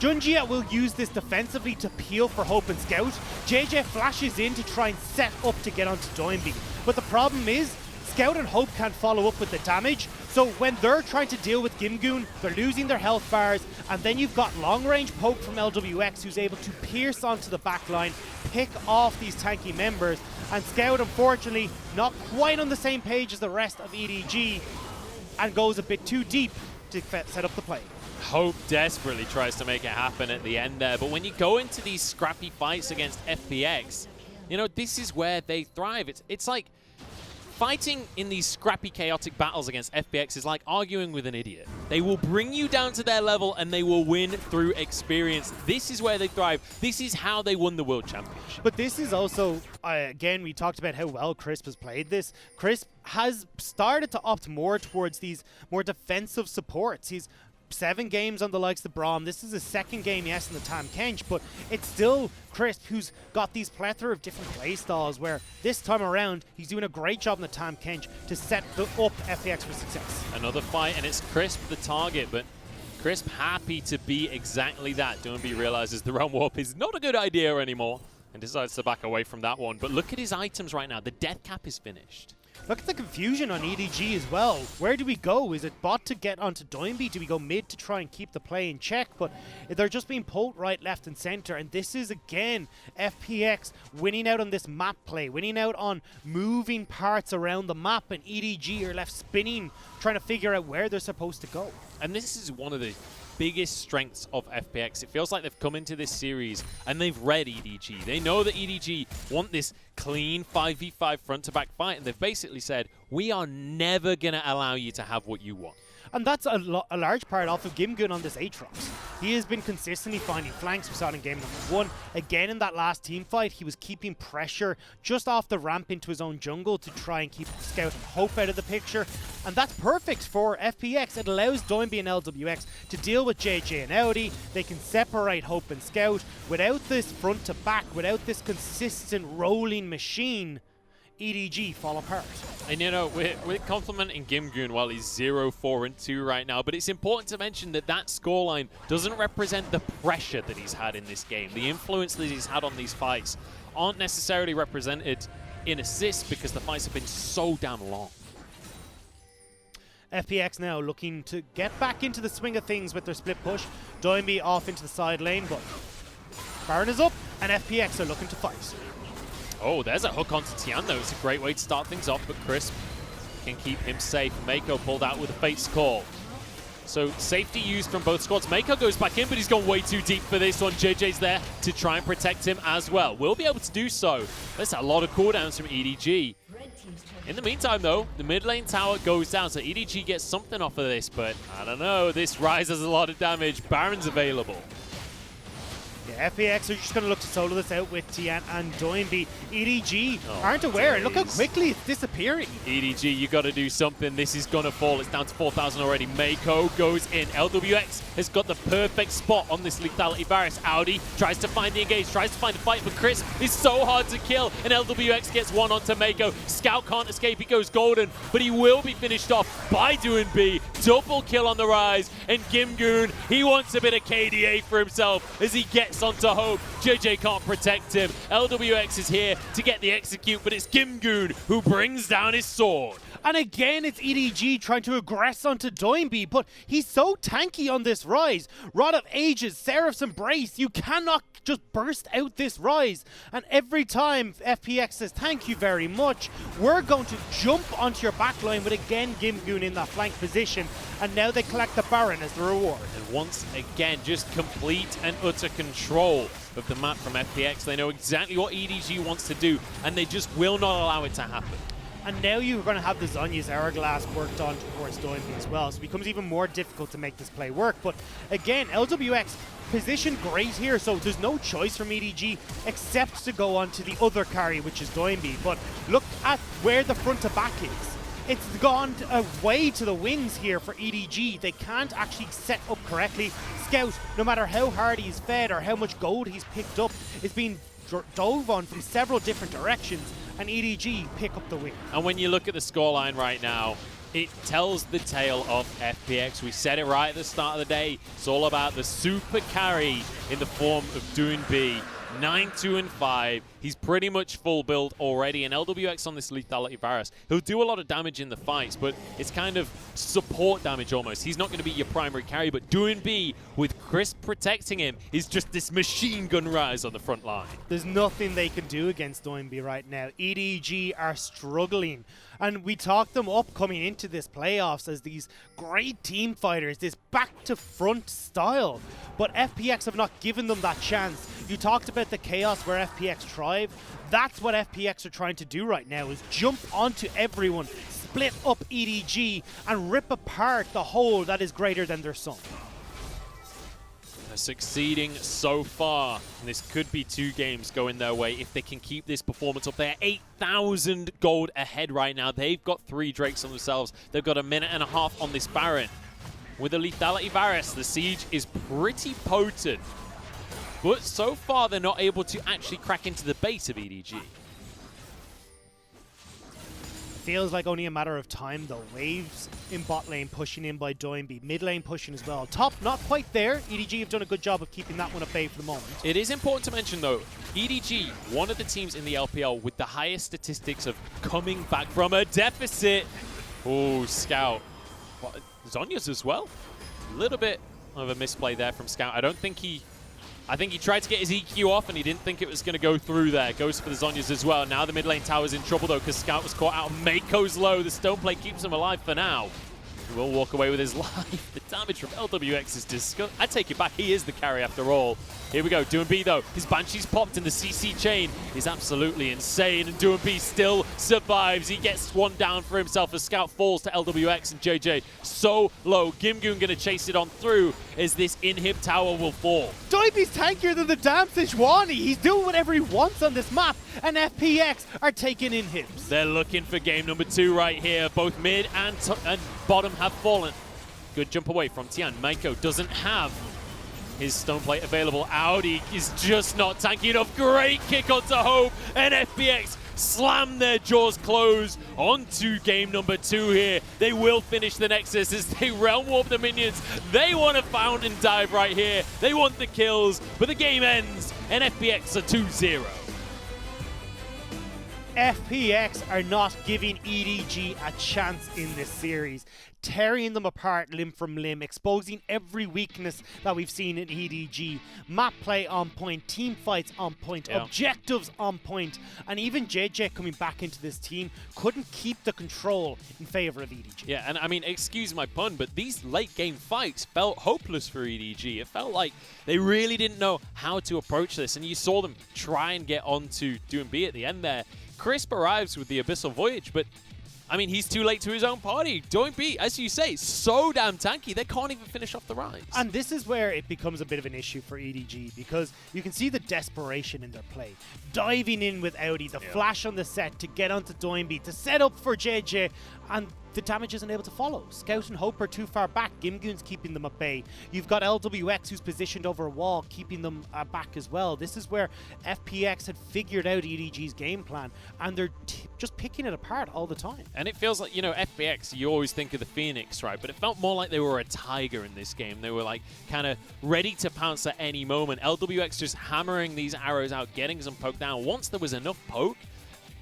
Junjia will use this defensively to peel for Hope and Scout. JJ flashes in to try and set up to get onto Doinby. But the problem is, Scout and Hope can't follow up with the damage, so when they're trying to deal with Gimgoon, they're losing their health bars, and then you've got long-range poke from LWX who's able to pierce onto the backline, pick off these tanky members, and Scout, unfortunately, not quite on the same page as the rest of EDG, and goes a bit too deep to set up the play. Hope desperately tries to make it happen at the end there, but when you go into these scrappy fights against FPX, you know, this is where they thrive. It's like fighting in these scrappy, chaotic battles against FPX is like arguing with an idiot. They will bring you down to their level and they will win through experience. This is where they thrive. This is how they won the World Championship. But this is also, again, we talked about how well Crisp has played this. Crisp has started to opt more towards these more defensive supports. He's 7 games on the likes of Braum. This is his 2nd game, yes, in the Tam Kench, but it's still Crisp who's got these plethora of different play styles where this time around he's doing a great job in the Tam Kench to set up FPX for success. Another fight, and it's Crisp the target, but Crisp happy to be exactly that. Doinby realizes the Realm Warp is not a good idea anymore and decides to back away from that one. But look at his items right now. The death cap is finished. Look at the confusion on EDG as well. Where do we go? Is it bot to get onto Doinby? Do we go mid to try and keep the play in check? But they're just being pulled right, left, and center. And this is, again, FPX winning out on this map play, winning out on moving parts around the map, and EDG are left spinning, trying to figure out where they're supposed to go. And this is one of the biggest strengths of FPX. It feels like they've come into this series and they've read EDG. They know that EDG want this clean 5v5 front-to-back fight, and they've basically said, we are never going to allow you to have what you want. And that's a large part off of Gimgoon on this Aatrox. He has been consistently finding flanks. We saw it in game number 1. Again, in that last team fight, he was keeping pressure just off the ramp into his own jungle to try and keep Scout and Hope out of the picture. And that's perfect for FPX. It allows Doinby and LWX to deal with JJ and Audi. They can separate Hope and Scout. Without this front to back, without this consistent rolling machine, EDG fall apart. And you know, we're complimenting Gimgoon while he's 0-4-2 right now, but it's important to mention that that scoreline doesn't represent the pressure that he's had in this game. The influence that he's had on these fights aren't necessarily represented in assists because the fights have been so damn long. FPX now looking to get back into the swing of things with their split push. Doinby off into the side lane, but Baron is up and FPX are looking to fight. Oh, there's a hook onto Tian, though. It's a great way to start things off, but Crisp can keep him safe. Mako pulled out with a Fate's Call. So safety used from both squads. Mako goes back in, but he's gone way too deep for this one. JJ's there to try and protect him as well. Will be able to do so. That's a lot of cooldowns from EDG. In the meantime, though, the mid lane tower goes down, so EDG gets something off of this, but I don't know. This Ryze has a lot of damage. Baron's available. Yeah, FPX are just going to look to solo this out with Tian and Doinby. EDG aren't aware, and look how quickly it's disappearing. EDG, you got to do something. This is going to fall. It's down to 4,000 already. Mako goes in. LWX has got the perfect spot on this lethality Varus. Audi tries to find the engage, tries to find a fight, but Chris is so hard to kill, and LWX gets one onto Mako. Scout can't escape. He goes golden, but he will be finished off by Doinby. Double kill on the Ryze, and Gimgoon, he wants a bit of KDA for himself as he gets onto Hope. JJ can't protect him. LWX is here to get the execute, but it's Gimgoon who brings down his sword. And again, it's EDG trying to aggress onto Doinby, but he's so tanky on this Ryze. Rod of Ages, Seraph's Embrace, you cannot just burst out this Ryze. And every time FPX says, thank you very much, we're going to jump onto your backline with again Gimgoon in that flank position. And now they collect the Baron as the reward. And once again, just complete and utter control of the map from FPX. They know exactly what EDG wants to do, and they just will not allow it to happen. And now you're going to have the Zhonya's Hourglass worked on towards Doinby as well, so it becomes even more difficult to make this play work. But again, LWX positioned great here, so there's no choice from EDG except to go on to the other carry, which is Doinby. But look at where the front to back is. It's gone away to the wings here for EDG. They can't actually set up correctly. Scout, no matter how hard he's fed or how much gold he's picked up, is being dove on from several different directions, and EDG pick up the win. And when you look at the scoreline right now, it tells the tale of FPX. We said it right at the start of the day. It's all about the super carry in the form of Doinby. 9-2-5. He's pretty much full build already, and LWX on this lethality Varus, he'll do a lot of damage in the fights, but it's kind of support damage almost. He's not going to be your primary carry, but Doinby, with Chris protecting him, is just this machine gun Ryze on the front line. There's nothing they can do against Doinby right now. EDG are struggling, and we talked them up coming into this playoffs as these great team fighters, this back-to-front style, but FPX have not given them that chance. You talked about the chaos where FPX thrive. That's what FPX are trying to do right now, is jump onto everyone, split up EDG, and rip apart the whole that is greater than their sum. They're succeeding so far, and this could be 2 games going their way if they can keep this performance up. They're 8,000 gold ahead right now. They've got 3 Drakes on themselves. They've got a minute and a half on this Baron. With the lethality Varus, the siege is pretty potent. But so far, they're not able to actually crack into the base of EDG. Feels like only a matter of time, though. Waves in bot lane pushing in by Doinby. Mid lane pushing as well. Top, not quite there. EDG have done a good job of keeping that one at bay for the moment. It is important to mention, though, EDG, one of the teams in the LPL with the highest statistics of coming back from a deficit. Oh, Scout. What, Zhonya's as well? A little bit of a misplay there from Scout. I think he tried to get his EQ off, and he didn't think it was going to go through there. Goes for the Zhonya's as well. Now the mid lane tower's in trouble, though, because Scout was caught out. Mako's low. The stone plate keeps him alive for now. He will walk away with his life. The damage from LWX is disgusting. I take it back. He is the carry after all. Here we go. Doinby, though. His Banshee's popped, and the CC chain is absolutely insane. And Doinby still survives. He gets one down for himself as Scout falls to LWX and JJ. So low. Gimgoon going to chase it on through as this inhib tower will fall. Doinby's tankier than the damn Sejuani. He's doing whatever he wants on this map, and FPX are taking inhibs. They're looking for game number 2 right here. Both mid and bottom have fallen. Good jump away from Tian. Mako doesn't have his stone plate available. Audi is just not tanky enough. Great kick onto Hope, and FPX slam their jaws closed onto game number 2 here. They will finish the Nexus as they realm warp the minions. They want to fountain dive right here. They want the kills, but the game ends, and FPX are 2-0. FPX are not giving EDG a chance in this series, tearing them apart limb from limb, exposing every weakness that we've seen in EDG. Map play on point, team fights on point, objectives on point, and even JJ coming back into this team couldn't keep the control in favor of EDG. Yeah, and I mean, excuse my pun, but these late game fights felt hopeless for EDG. It felt like they really didn't know how to approach this, and you saw them try and get on to doing B at the end there. Crisp arrives with the Abyssal Voyage, but I mean, he's too late to his own party. Don't be, as you say, so damn tanky, they can't even finish off the rise. And this is where it becomes a bit of an issue for EDG, because you can see the desperation in their play. Diving in with Audi, the flash on the set to get onto Doinby, to set up for JJ, and the damage isn't able to follow. Scout and Hope are too far back. Gimgoon's keeping them at bay. You've got LWX who's positioned over a wall, keeping them back as well. This is where FPX had figured out EDG's game plan, and they're just picking it apart all the time. And it feels like, you know, FPX, you always think of the Phoenix, right? But it felt more like they were a tiger in this game. They were like kind of ready to pounce at any moment. LWX just hammering these arrows out, getting some poke down. Once there was enough poke,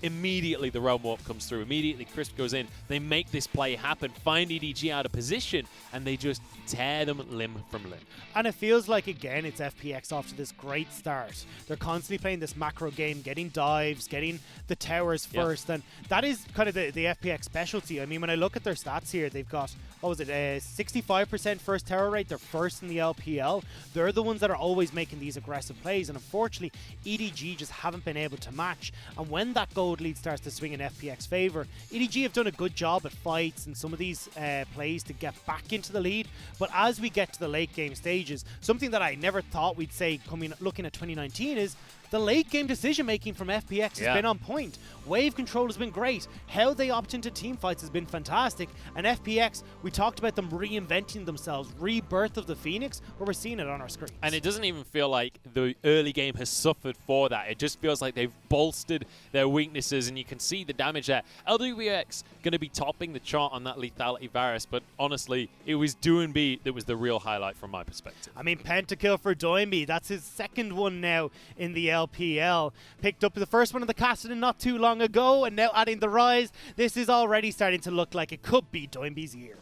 immediately the Realm Warp comes through. Immediately Crisp goes in. They make this play happen, find EDG out of position, and they just tear them limb from limb. And it feels like, again, it's FPX off to this great start. They're constantly playing this macro game, getting dives, getting the towers first, and that is kind of the FPX specialty. I mean, when I look at their stats here, they've got, what was it, 65% first tower rate. They're first in the LPL. They're the ones that are always making these aggressive plays, and unfortunately, EDG just haven't been able to match. And when that gold lead starts to swing in FPX favor, EDG have done a good job at fights and some of these plays to get back into the lead. But as we get to the late game stages, something that I never thought we'd say looking at 2019 is the late game decision making from FPX has been on point. Wave control has been great. How they opt into team fights has been fantastic. And FPX, we talked about them reinventing themselves, rebirth of the Phoenix, where we're seeing it on our screen. And it doesn't even feel like the early game has suffered for that. It just feels like they've bolstered their weaknesses, and you can see the damage there. LWX going to be topping the chart on that lethality Varus, but honestly, it was Doinby that was the real highlight from my perspective. I mean, pentakill for Doinby. That's his second one now in the LPL. Picked up the first one of the Cassidy not too long ago, and now adding the rise. This is already starting to look like it could be Doinby's year.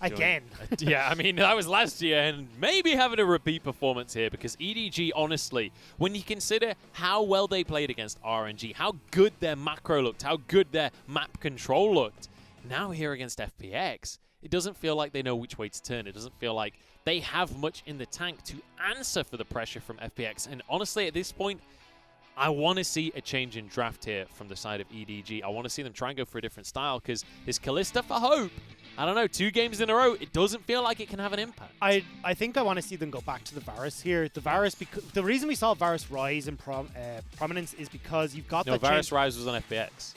Again. Yeah, I mean, that was last year, and maybe having a repeat performance here, because EDG, honestly, when you consider how well they played against RNG, how good their macro looked, how good their map control looked, now here against FPX, it doesn't feel like they know which way to turn. It doesn't feel like they have much in the tank to answer for the pressure from FPX. And honestly, at this point, I want to see a change in draft here from the side of EDG. I want to see them try and go for a different style, because this Kalista for Hope, I don't know, 2 games in a row, it doesn't feel like it can have an impact. I think I want to see them go back to the Varus here. The Varus, because the reason we saw Varus rise in prominence is because you've got that Varus rise was on FPX.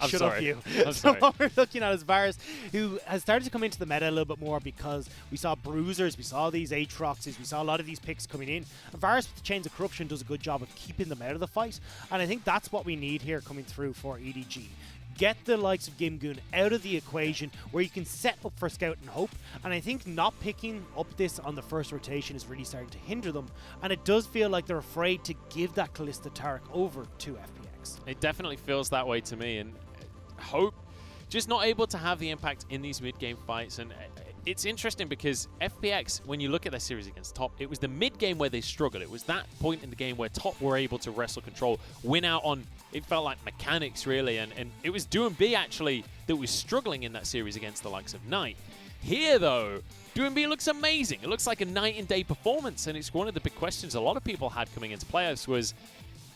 I'm Shut sorry. up, you. I'm So sorry. what we're looking at is Varus, who has started to come into the meta a little bit more, because we saw Bruisers, we saw these Aatroxes, we saw a lot of these picks coming in. And Varus with the Chains of Corruption does a good job of keeping them out of the fight, and I think that's what we need here coming through for EDG. Get the likes of Gimgoon out of the equation, where you can set up for Scout and Hope, and I think not picking up this on the first rotation is really starting to hinder them, and it does feel like they're afraid to give that Kalista Taric over to FPX. It definitely feels that way to me, and Hope just not able to have the impact in these mid-game fights. And it's interesting because FPX, when you look at their series against Top, it was the mid-game where they struggled. It was that point in the game where Top were able to wrestle control, win out on, it felt like mechanics really, and it was Doinby actually that was struggling in that series against the likes of Knight. Here though, Doinby looks amazing. It looks like a night and day performance, and it's one of the big questions a lot of people had coming into playoffs was,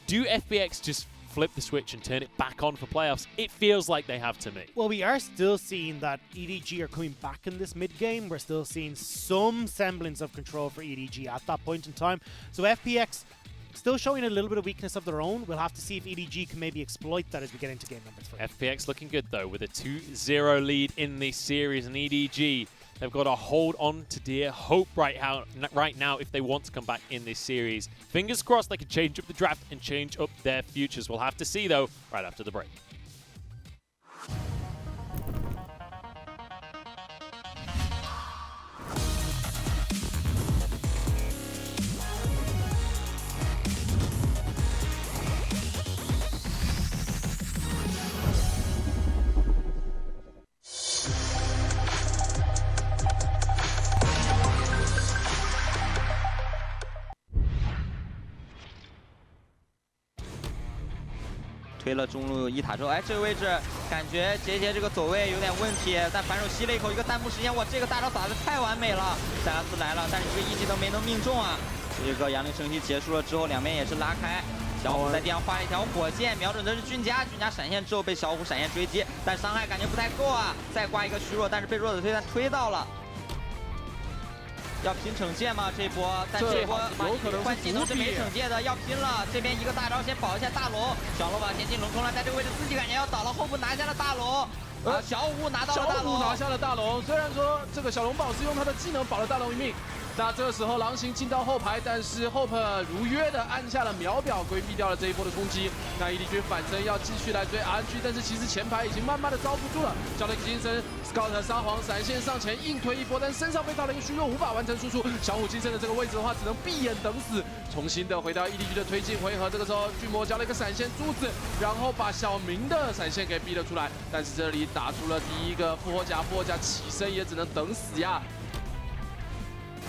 do FPX just flip the switch and turn it back on for playoffs? It feels like they have to me. Well, we are still seeing that EDG are coming back in this mid-game. We're still seeing some semblance of control for EDG at that point in time. So FPX still showing a little bit of weakness of their own. We'll have to see if EDG can maybe exploit that as we get into game number 3. FPX looking good though, with a 2-0 lead in this series, and EDG, they've got to hold on to dear hope right now if they want to come back in this series. Fingers crossed they can change up the draft and change up their futures. We'll have to see though right after the break. 推了中路一塔之后，哎，这个位置感觉杰杰这个走位有点问题，但反手吸了一口，一个弹幕时间，哇，这个大招打的太完美了，塞拉斯来了，但是一个一技都没能命中啊。这个杨凌升级结束了之后，两边也是拉开。 小虎在地上画了一条火线，瞄准的是俊佳。俊佳闪现之后被小虎闪现追击，但伤害感觉不太够啊。再挂一个虚弱，但是被弱子推弹推到了。要拼惩戒吗？这波，但这波有可能换技能是没惩戒的，要拼了。这边一个大招先保一下大龙，小龙把前进龙冲了，在这个位置自己感觉要倒了，后部拿下了大龙。 小虎拿到了大龙，小虎拿下了大龙。虽然说这个小龙宝是用他的技能保了大龙一命，那这个时候狼行进到后排，但是 Hope 如约的按下了秒表，规避掉了这一波的冲击。那 EDG 反身要继续来追 RNG， 但是其实前排已经慢慢的招不住了。交了一个金身 ，Scout 沙皇闪现上前硬推一波，但身上被套了一个虚弱，无法完成输出。小虎金身的这个位置的话，只能闭眼等死。重新的回到 EDG 的推进回合，这个时候巨魔交了一个闪现珠子，然后把小明的闪现给逼了出来，但是这里打出了第一个复活甲，复活甲起身也只能等死呀。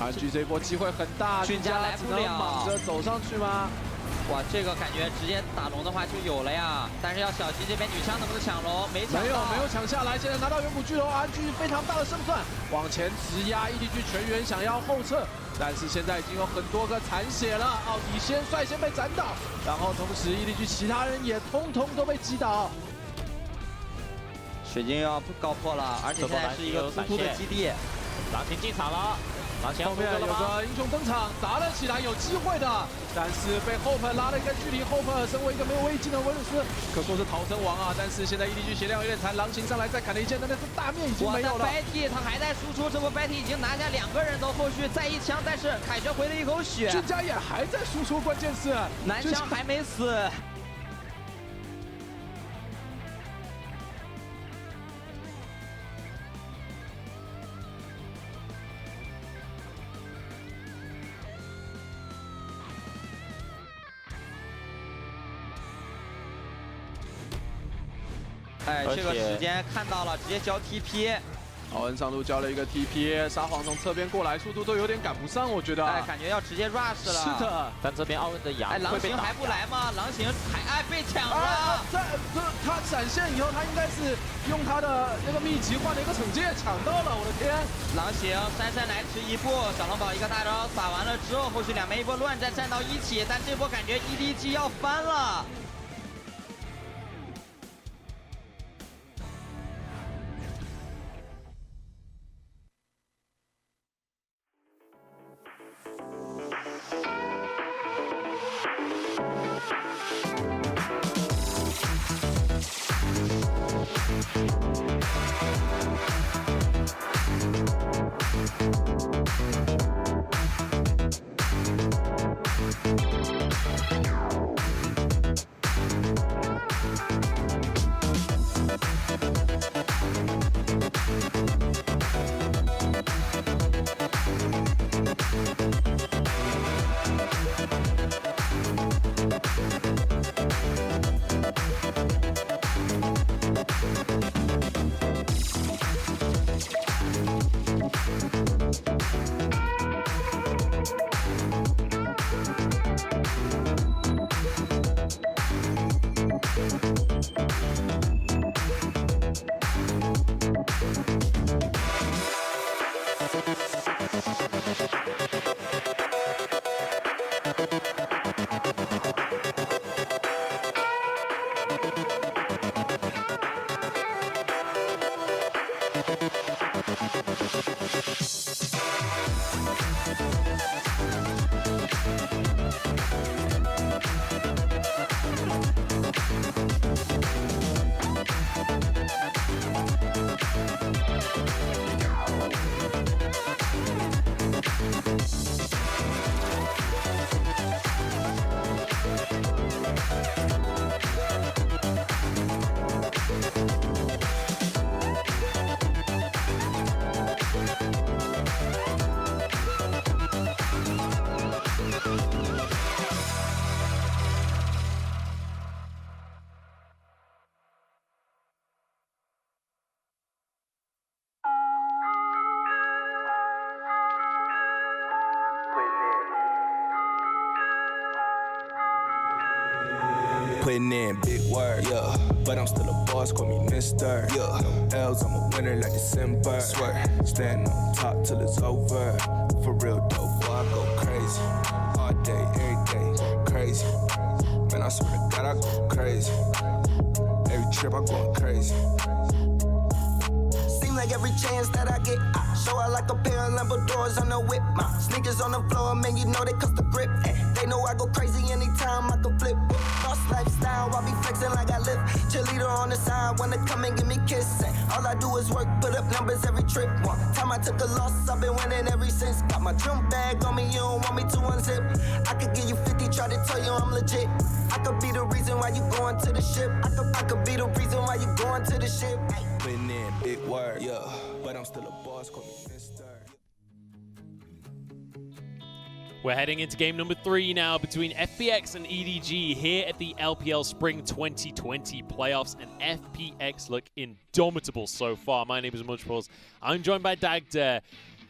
RNG 这一波机会很大，俊佳来不了，忙着走上去吗？哇，这个感觉直接打龙的话就有了呀，但是要小心这边女枪能不能抢龙，没抢到，没有抢下来，现在拿到远古巨龙 ，RNG 非常大的胜算，往前直压 EDG 全员想要后撤，但是现在已经有很多个残血了，奥迪率先被斩倒，然后同时 EDG 其他人也通通都被击倒。 水晶要告破了，而且现在是一个突突的基地，狼行进场了。 后面有个英雄登场，砸了起来，有机会的，但是被 Hope 拉了一个距离。Hope 身为一个没有危技能的维鲁斯，可说是逃生王啊。但是现在 EDG 血量有点残，狼行上来再砍了一剑，但是大面已经没有了。Betty 他还在输出，这波 Betty 已经拿下2个人头，后续再一枪，但是凯旋回了一口血。俊佳也还在输出，关键是男枪还没死。 哎，这个时间看到了，直接交 TP。奥恩上路交了一个 TP， 沙皇从侧边过来，速度都有点赶不上，我觉得。哎，感觉要直接 rush 了。是的，但这边奥恩的羊哎，狼行还不来吗？狼行还被抢了。他闪现以后，他应该是用他的那个秘籍换了一个惩戒，抢到了，我的天！狼行姗姗来迟一步，小龙宝一个大招撒完了之后，后续两边一波乱战，战到一起，但这波感觉 EDG 要翻了。 We'll Putting in big work, yeah. But I'm still a boss, call me Mister. Yeah. No L's, I'm a winner like December. Swear, stand on top till it's over. For real though, boy, I go crazy. All day, every day, go crazy. Man, I swear to God, I go crazy. Every trip, I go crazy. Seem like every chance that I get, I show out like a pair of Lambo doors on the whip. My sneakers on the floor, man, you know they cost the grip. They know I go crazy anytime I can flip. Lost lifestyle, I be flexing like I live. Cheerleader on the side, wanna come and give me kisses. All I do is work, put up numbers every trip. One time I took a loss, I've been winning ever since. Got my drum bag on me, you don't want me to unzip. I could give you 50, try to tell you I'm legit. I could be the reason why you going to the ship. I could be the reason why you going to the ship. Putting in big work, yeah. But I'm still a boss, call me Mister. We're heading into game number 3 now between FPX and EDG here at the LPL Spring 2020 playoffs, and FPX look indomitable so far. My name is Munchballs. I'm joined by Dagda,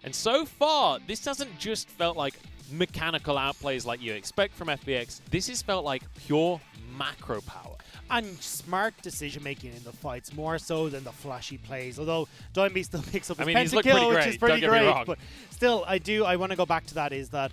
and so far this hasn't just felt like mechanical outplays like you expect from FPX. This has felt like pure macro power. And smart decision-making in the fights, more so than the flashy plays. Although Doinby still picks up his pentakill, which is pretty great. But still, I want to go back to that, is that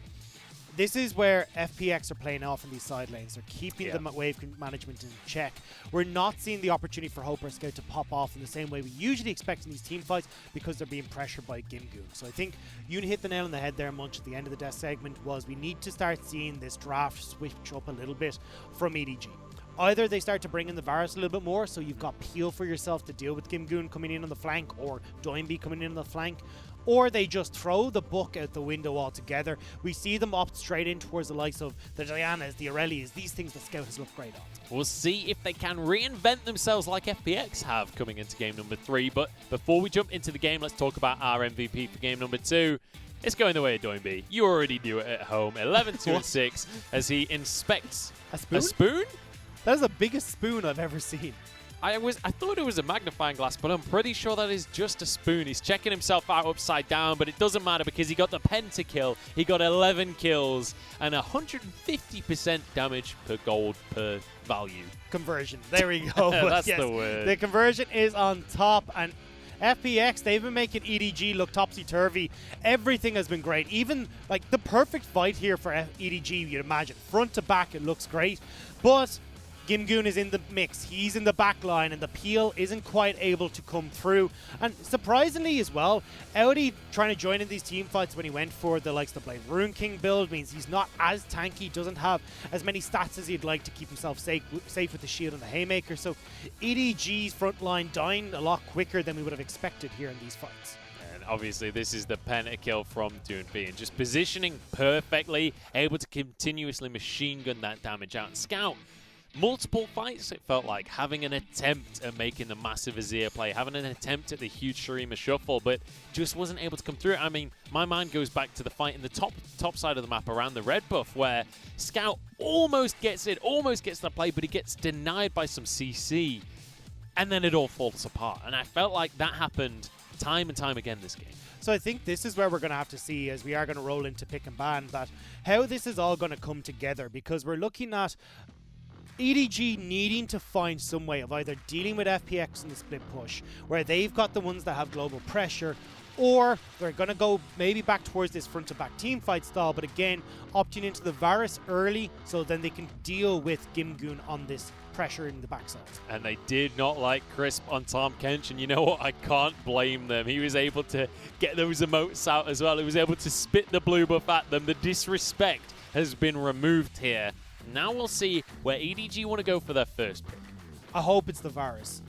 this is where FPX are playing off in these side lanes. They're keeping the wave management in check. We're not seeing the opportunity for Hope or Scout to pop off in the same way we usually expect in these team fights, because they're being pressured by Gimgoon. So I think you hit the nail on the head there, Munch, at the end of the death segment, was we need to start seeing this draft switch up a little bit from EDG. Either they start to bring in the Varus a little bit more, so you've got Peel for yourself to deal with Gimgoon coming in on the flank, or Doinby coming in on the flank, or they just throw the book out the window altogether. We see them opt straight in towards the likes of the Dianas, the Aurelias, these things that Scout has looked great on. We'll see if they can reinvent themselves like FPX have coming into game number 3. But before we jump into the game, let's talk about our MVP for game number 2. It's going the way of Doinby. You already knew it at home. 11-2-6 as he inspects a spoon. A spoon? That is the biggest spoon I've ever seen. I thought it was a magnifying glass, but I'm pretty sure that is just a spoon. He's checking himself out upside down, but it doesn't matter because he got the pentakill. He got 11 kills and 150% damage per gold per value. Conversion. There we go. That's the word. The conversion is on top, and FPX, they've been making EDG look topsy-turvy. Everything has been great. Even like the perfect fight here for EDG, you'd imagine. Front to back, it looks great. But Gimgoon is in the mix. He's in the back line, and the Peel isn't quite able to come through. And surprisingly as well, Audi trying to join in these team fights when he went for the likes of the Blade Rune King build means he's not as tanky, doesn't have as many stats as he'd like to keep himself safe with the shield and the Haymaker. So EDG's front line dying a lot quicker than we would have expected here in these fights. And obviously this is the pentakill from Doinby, and just positioning perfectly, able to continuously machine gun that damage out. And Scout, multiple fights, it felt like, having an attempt at making the massive Azir play, having an attempt at the huge Shurima shuffle, but just wasn't able to come through. I mean, my mind goes back to the fight in the top side of the map around the red buff, where Scout almost gets it, almost gets the play, but he gets denied by some CC, and then it all falls apart. And I felt like that happened time and time again this game. So I think this is where we're going to have to see, as we are going to roll into pick and ban, that how this is all going to come together, because we're looking at EDG needing to find some way of either dealing with FPX in the split push, where they've got the ones that have global pressure, or they're going to go maybe back towards this front-to-back team fight style, but again, opting into the Varus early so then they can deal with Gimgoon on this pressure in the backside. And they did not like Crisp on Tahm Kench, and you know what? I can't blame them. He was able to get those emotes out as well. He was able to spit the blue buff at them. The disrespect has been removed here. Now we'll see where EDG want to go for their first pick. I hope it's the Varus.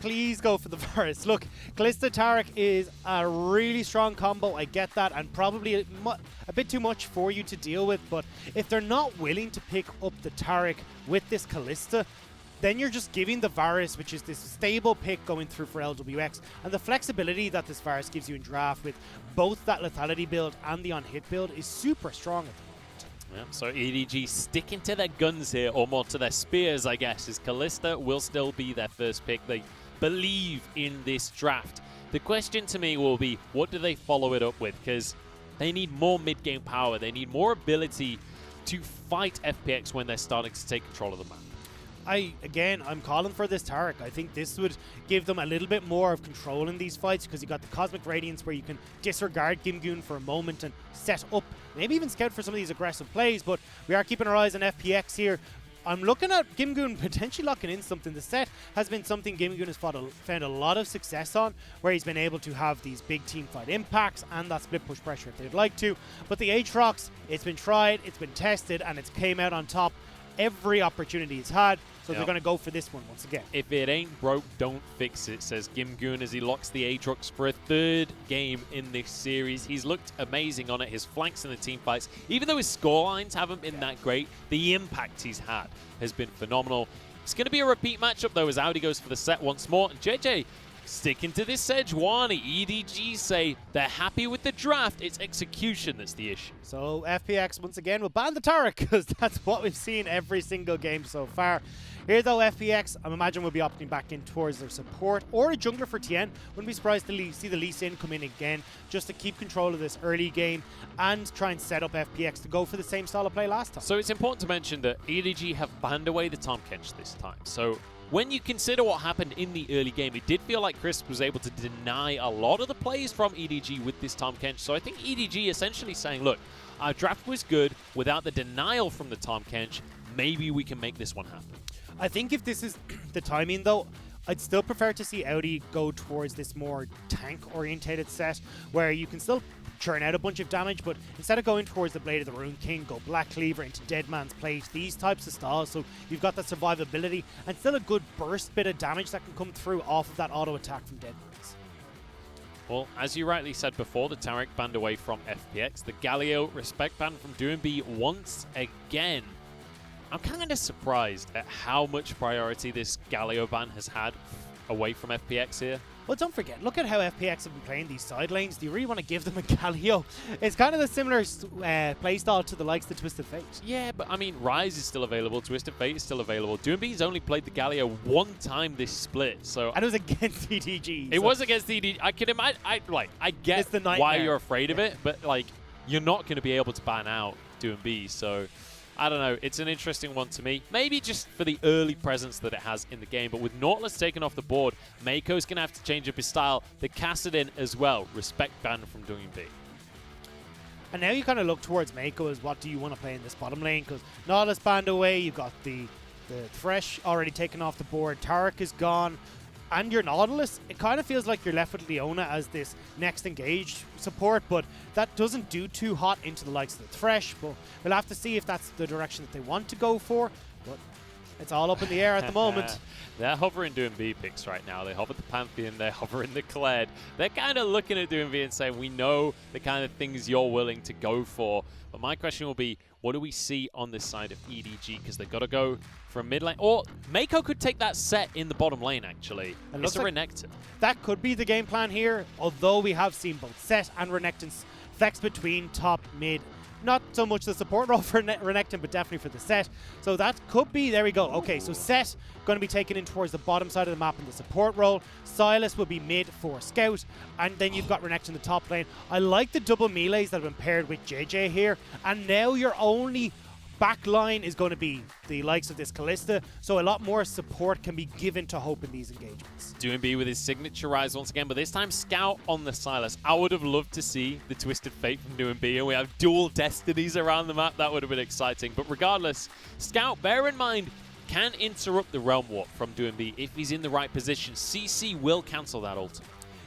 Please go for the Varus. Look, Kalista Taric is a really strong combo. I get that, and probably a bit too much for you to deal with. But if they're not willing to pick up the Taric with this Kalista, then you're just giving the Varus, which is this stable pick going through for LWX, and the flexibility that this Varus gives you in draft with both that lethality build and the on-hit build is super strong at the moment. Yeah, so EDG sticking to their guns here, or more to their spears, I guess, as Kalista will still be their first pick. They believe in this draft. The question to me will be, what do they follow it up with? Because they need more mid-game power. They need more ability to fight FPX when they're starting to take control of the map. I'm calling for this Taric. I think this would give them a little bit more of control in these fights because you got the Cosmic Radiance where you can disregard Gimgoon for a moment and set up, maybe even scout for some of these aggressive plays, but we are keeping our eyes on FPX here. I'm looking at Gimgoon potentially locking in something. The set has been something Gimgoon has found a lot of success on, where he's been able to have these big team fight impacts and that split push pressure if they'd like to. But the Aatrox, it's been tried, it's been tested, and it's came out on top every opportunity it's had. So they're going to go for this one once again. If it ain't broke, don't fix it, says Gimgoon as he locks the Aatrox for a third game in this series. He's looked amazing on it. His flanks in the team fights, even though his scorelines haven't been that great, the impact he's had has been phenomenal. It's going to be a repeat matchup, though, as Audi goes for the set once more. And JJ sticking to this Sejuani. EDG say they're happy with the draft. It's execution that's the issue. So FPX once again will ban the Taric because that's what we've seen every single game so far. Here though, FPX, I imagine will be opting back in towards their support or a jungler for Tien. Wouldn't be surprised to see the Lee Sin come in again just to keep control of this early game and try and set up FPX to go for the same style of play last time. So it's important to mention that EDG have banned away the Tahm Kench this time. So when you consider what happened in the early game, it did feel like Chris was able to deny a lot of the plays from EDG with this Tahm Kench. So I think EDG essentially saying, look, our draft was good without the denial from the Tahm Kench. Maybe we can make this one happen. I think if this is the timing though, I'd still prefer to see Audi go towards this more tank-orientated set where you can still churn out a bunch of damage, but instead of going towards the Blade of the Rune King, go Black Cleaver into Dead Man's Plate, these types of styles, so you've got that survivability and still a good burst bit of damage that can come through off of that auto attack from Dead Man's. Well, as you rightly said before, the Taric banned away from FPX, the Galio respect ban from DoinB once again. I'm kind of surprised at how much priority this Galio ban has had away from FPX here. Well, don't forget, look at how FPX have been playing these side lanes. Do you really want to give them a Galio? It's kind of a similar playstyle to the likes of Twisted Fate. Yeah, but I mean, Rise is still available, Twisted Fate is still available. DoinB's only played the Galio one time this split, so... And it was against EDG. It was against EDG. I can imagine, I get why you're afraid of it, but like, you're not going to be able to ban out DoinB, so... I don't know, it's an interesting one to me. Maybe just for the early presence that it has in the game, but with Nautilus taken off the board, Mako's going to have to change up his style. The Kassadin as well, respect ban from DoinB. And now you kind of look towards Mako as what do you want to play in this bottom lane, because Nautilus banned away, you've got the Thresh already taken off the board, Taric is gone, and your Nautilus, it kind of feels like you're left with Leona as this next engage support, but that doesn't do too hot into the likes of the Thresh, but we'll have to see if that's the direction that they want to go for, but it's all up in the air at the moment. They're hovering DoinB picks right now. They hover the Pantheon, they're hovering the Kled. They're kind of looking at DoinB and saying, we know the kind of things you're willing to go for. But my question will be, what do we see on this side of EDG? Because they've got to go from mid lane. Or Mako could take that set in the bottom lane, actually. It It's looks a like Renekton. That could be the game plan here, although we have seen both Set and Renekton's flex between top, mid. Not so much the support role for Renekton, but definitely for the Set. So that could be, there we go. Okay, so Set going to be taken in towards the bottom side of the map in the support role. Silas will be mid for Scout, and then you've got Renekton in the top lane. I like the double melees that have been paired with JJ here, and now your only back line is going to be the likes of this Kalista, so a lot more support can be given to Hope in these engagements. DoinB with his signature Rise once again, but this time Scout on the Silas. I would have loved to see the Twisted Fate from DoinB, and we have dual destinies around the map. That would have been exciting. But regardless, Scout, bear in mind, can interrupt the Realm Warp from DoinB if he's in the right position. CC will cancel that ult.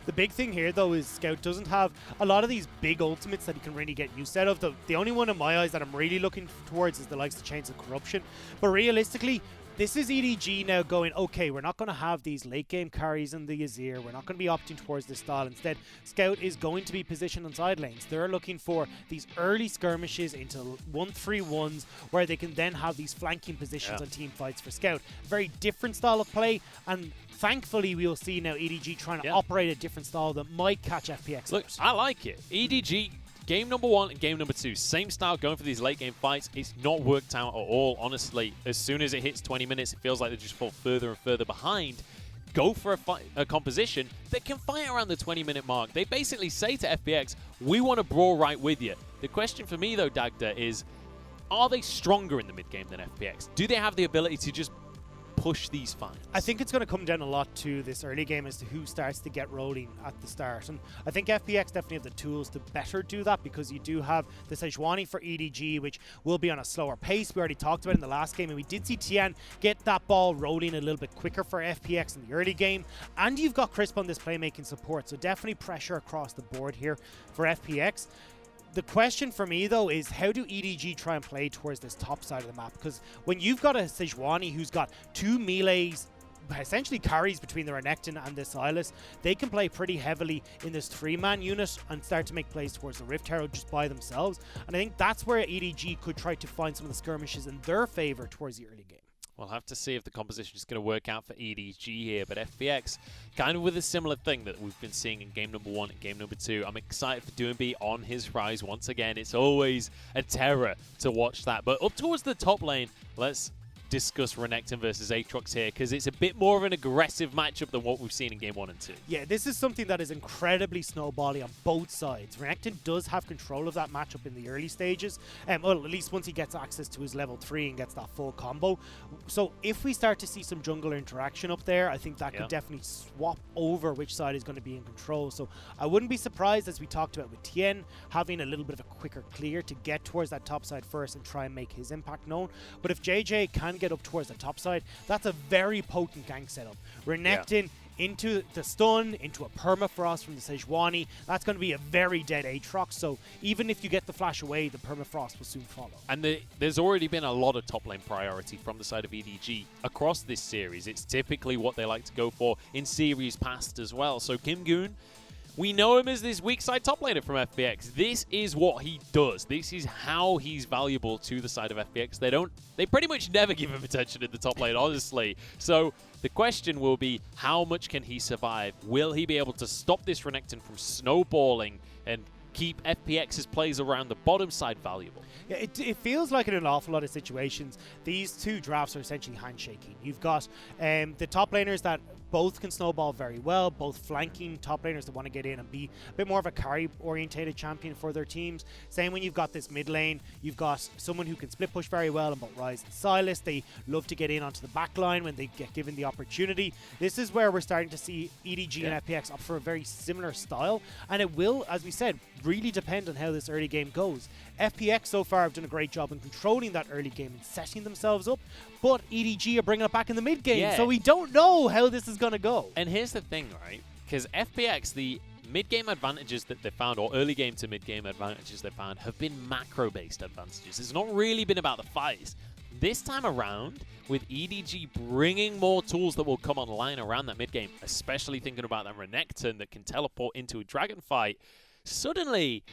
The big thing here, though, is Scout doesn't have a lot of these big ultimates that he can really get use out of. The only one in my eyes that I'm really looking towards is the likes of Chains of Corruption. But realistically, this is EDG now going, okay, we're not going to have these late game carries in the Azir. We're not going to be opting towards this style. Instead, Scout is going to be positioned on side lanes. They're looking for these early skirmishes into 1-3-1s where they can then have these flanking positions on team fights for Scout. Very different style of play, and thankfully we will see now EDG trying to operate a different style that might catch FPX. Look, I like it. EDG, game number 1 and game number 2, same style going for these late game fights. It's not worked out at all, honestly. As soon as it hits 20 minutes, it feels like they just fall further and further behind. Go for a composition that can fight around the 20-minute mark. They basically say to FPX, we want to brawl right with you. The question for me, though, Dagda, is, are they stronger in the mid game than FPX? Do they have the ability to just push these fights? I think it's going to come down a lot to this early game as to who starts to get rolling at the start. And I think FPX definitely have the tools to better do that, because you do have the Sejuani for EDG, which will be on a slower pace. We already talked about it in the last game, and we did see Tian get that ball rolling a little bit quicker for FPX in the early game. And you've got Crisp on this playmaking support, so definitely pressure across the board here for FPX. The question for me, though, is how do EDG try and play towards this top side of the map? Because when you've got a Sejuani who's got 2 melees, essentially carries between the Renekton and the Sylas, they can play pretty heavily in this 3-man unit and start to make plays towards the Rift Herald just by themselves. And I think that's where EDG could try to find some of the skirmishes in their favor towards the early game. We'll have to see if the composition is going to work out for EDG here, but FPX kind of with a similar thing that we've been seeing in game number 1 and game number 2. I'm excited for Doomby on his rise once again. It's always a terror to watch that. But up towards the top lane, let's discuss Renekton versus Aatrox here, because it's a bit more of an aggressive matchup than what we've seen in game 1 and 2. Yeah, this is something that is incredibly snowbally on both sides. Renekton does have control of that matchup in the early stages, well, at least once he gets access to his level 3 and gets that full combo. So if we start to see some jungle interaction up there, I think that could definitely swap over which side is going to be in control. So I wouldn't be surprised, as we talked about with Tien, having a little bit of a quicker clear to get towards that top side first and try and make his impact known. But if JJ can get up towards the top side, that's a very potent gank setup. Renekton into the stun, into a permafrost from the Sejuani, that's going to be a very dead Aatrox. So even if you get the flash away, the permafrost will soon follow. And there's already been a lot of top lane priority from the side of EDG across this series. It's typically what they like to go for in series past as well. So Kim Goon, we know him as this weak side top laner from FPX. This is what he does. This is how he's valuable to the side of FPX. They pretty much never give him attention in the top lane, honestly. So the question will be, how much can he survive? Will he be able to stop this Renekton from snowballing and keep FPX's plays around the bottom side valuable? Yeah, it feels like in an awful lot of situations, these two drafts are essentially handshaking. You've got the top laners that both can snowball very well, both flanking top laners that want to get in and be a bit more of a carry-orientated champion for their teams. Same when you've got this mid lane, you've got someone who can split push very well in both Ryze and Sylas. They love to get in onto the back line when they get given the opportunity. This is where we're starting to see EDG and FPX up for a very similar style, and it will, as we said, really depend on how this early game goes. FPX so far have done a great job in controlling that early game and setting themselves up, but EDG are bringing it back in the mid game, so we don't know how this is going to go. And here's the thing, right? Because FPX, the mid-game advantages that they found, or early game to mid-game advantages they found, have been macro-based advantages. It's not really been about the fights. This time around, with EDG bringing more tools that will come online around that mid-game, especially thinking about that Renekton that can teleport into a dragon fight, suddenly,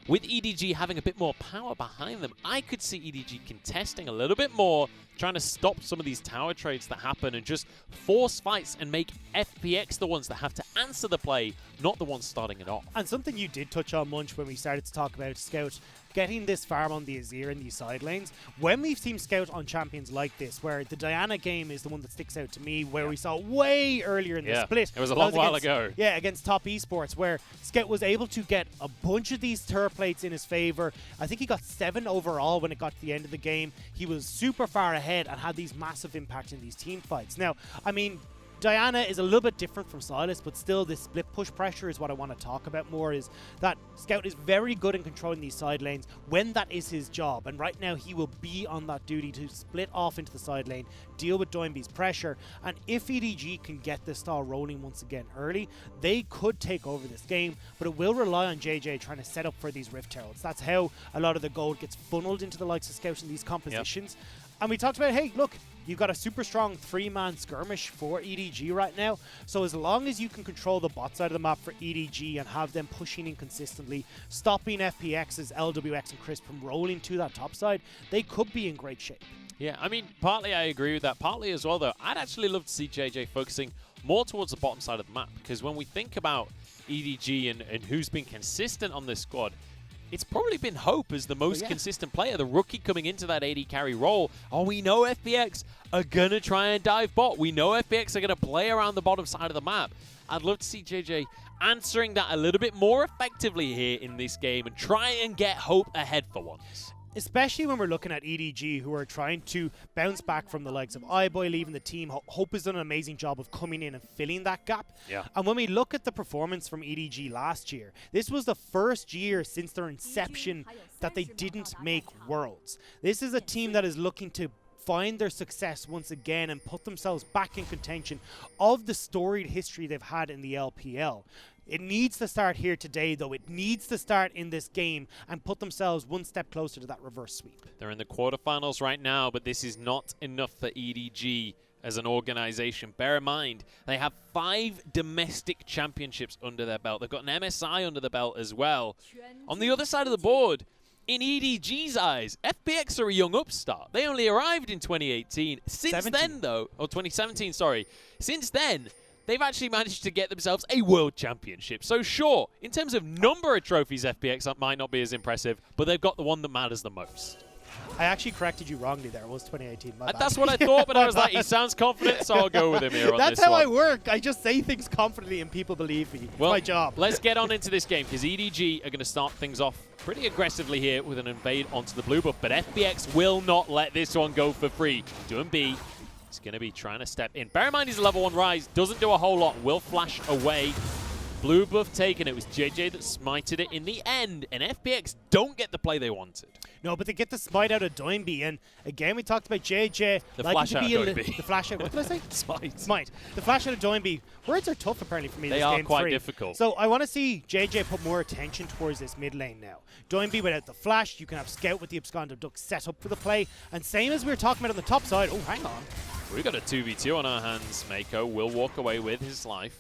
with EDG having a bit more power behind them, I could see EDG contesting a little bit more, trying to stop some of these tower trades that happen and just force fights and make FPX the ones that have to answer the play, not the ones starting it off. And something you did touch on, Munch, when we started to talk about Scout, getting this farm on the Azir in these side lanes. When we've seen Scout on champions like this, where the Diana game is the one that sticks out to me, where we saw way earlier in the split. It was a long while ago. Yeah, against top esports, where Scout was able to get a bunch of these turret plates in his favor. I think he got 7 overall when it got to the end of the game. He was super far ahead and had these massive impact in these team fights. Now, I mean, Diana is a little bit different from Sylas, but still this split push pressure is what I want to talk about more, is that Scout is very good in controlling these side lanes when that is his job. And right now he will be on that duty to split off into the side lane, deal with Doinby's pressure. And if EDG can get this style rolling once again early, they could take over this game, but it will rely on JJ trying to set up for these Rift Heralds. That's how a lot of the gold gets funneled into the likes of Scout in these compositions. And we talked about, hey, look, you've got a super strong 3-man skirmish for EDG right now. So as long as you can control the bot side of the map for EDG and have them pushing in consistently, stopping FPX's LWX and Chris from rolling to that top side, they could be in great shape. Yeah, I mean, partly I agree with that. Partly as well, though, I'd actually love to see JJ focusing more towards the bottom side of the map. Because when we think about EDG and who's been consistent on this squad, it's probably been Hope as the most consistent player, the rookie coming into that AD carry role. Oh, we know FPX are going to try and dive bot. We know FPX are going to play around the bottom side of the map. I'd love to see JJ answering that a little bit more effectively here in this game and try and get Hope ahead for once. especially when we're looking at EDG, who are trying to bounce back from the likes of iBoy leaving the team. Hope has done an amazing job of coming in and filling that gap. Yeah. And when we look at the performance from EDG last year, this was the first year since their inception that they didn't make Worlds. This is a team that is looking to find their success once again and put themselves back in contention of the storied history they've had in the LPL. It needs to start here today, though. It needs to start in this game and put themselves one step closer to that reverse sweep. They're in the quarterfinals right now, but this is not enough for EDG as an organization. Bear in mind, they have 5 domestic championships under their belt. They've got an MSI under the belt as well. On the other side of the board, in EDG's eyes, FPX are a young upstart. They only arrived in 2018. Since then, though, or 2017, sorry. Since then, they've actually managed to get themselves a world championship. So sure, in terms of number of trophies, FPX might not be as impressive, but they've got the one that matters the most. I actually corrected you wrongly there. It was 2018. My bad. That's what I thought, but I was like, he sounds confident, so I'll go with him here on That's this how one. I work. I just say things confidently and people believe me. It's my job. Let's get on into this game, because EDG are going to start things off pretty aggressively here with an invade onto the blue buff, but FPX will not let this one go for free. Doing B. He's going to be trying to step in. Bear in mind he's a level 1 rise. Doesn't do a whole lot. Will flash away. Blue buff taken. It was JJ that smited it in the end, and FPX don't get the play they wanted. No, but they get the smite out of Doinby, and again, we talked about JJ. The flash out of Doinby. The flash out, what did I say? Smite. Smite. The flash out of Doinby. Words are tough, apparently, for me They this are game quite 3. difficult. So I want to see JJ put more attention towards this mid lane now. Doinby without the flash, you can have Scout with the Absconder Duck set up for the play, and same as we were talking about on the top side. Oh, hang on. We've got a 2v2 on our hands. Mako will walk away with his life.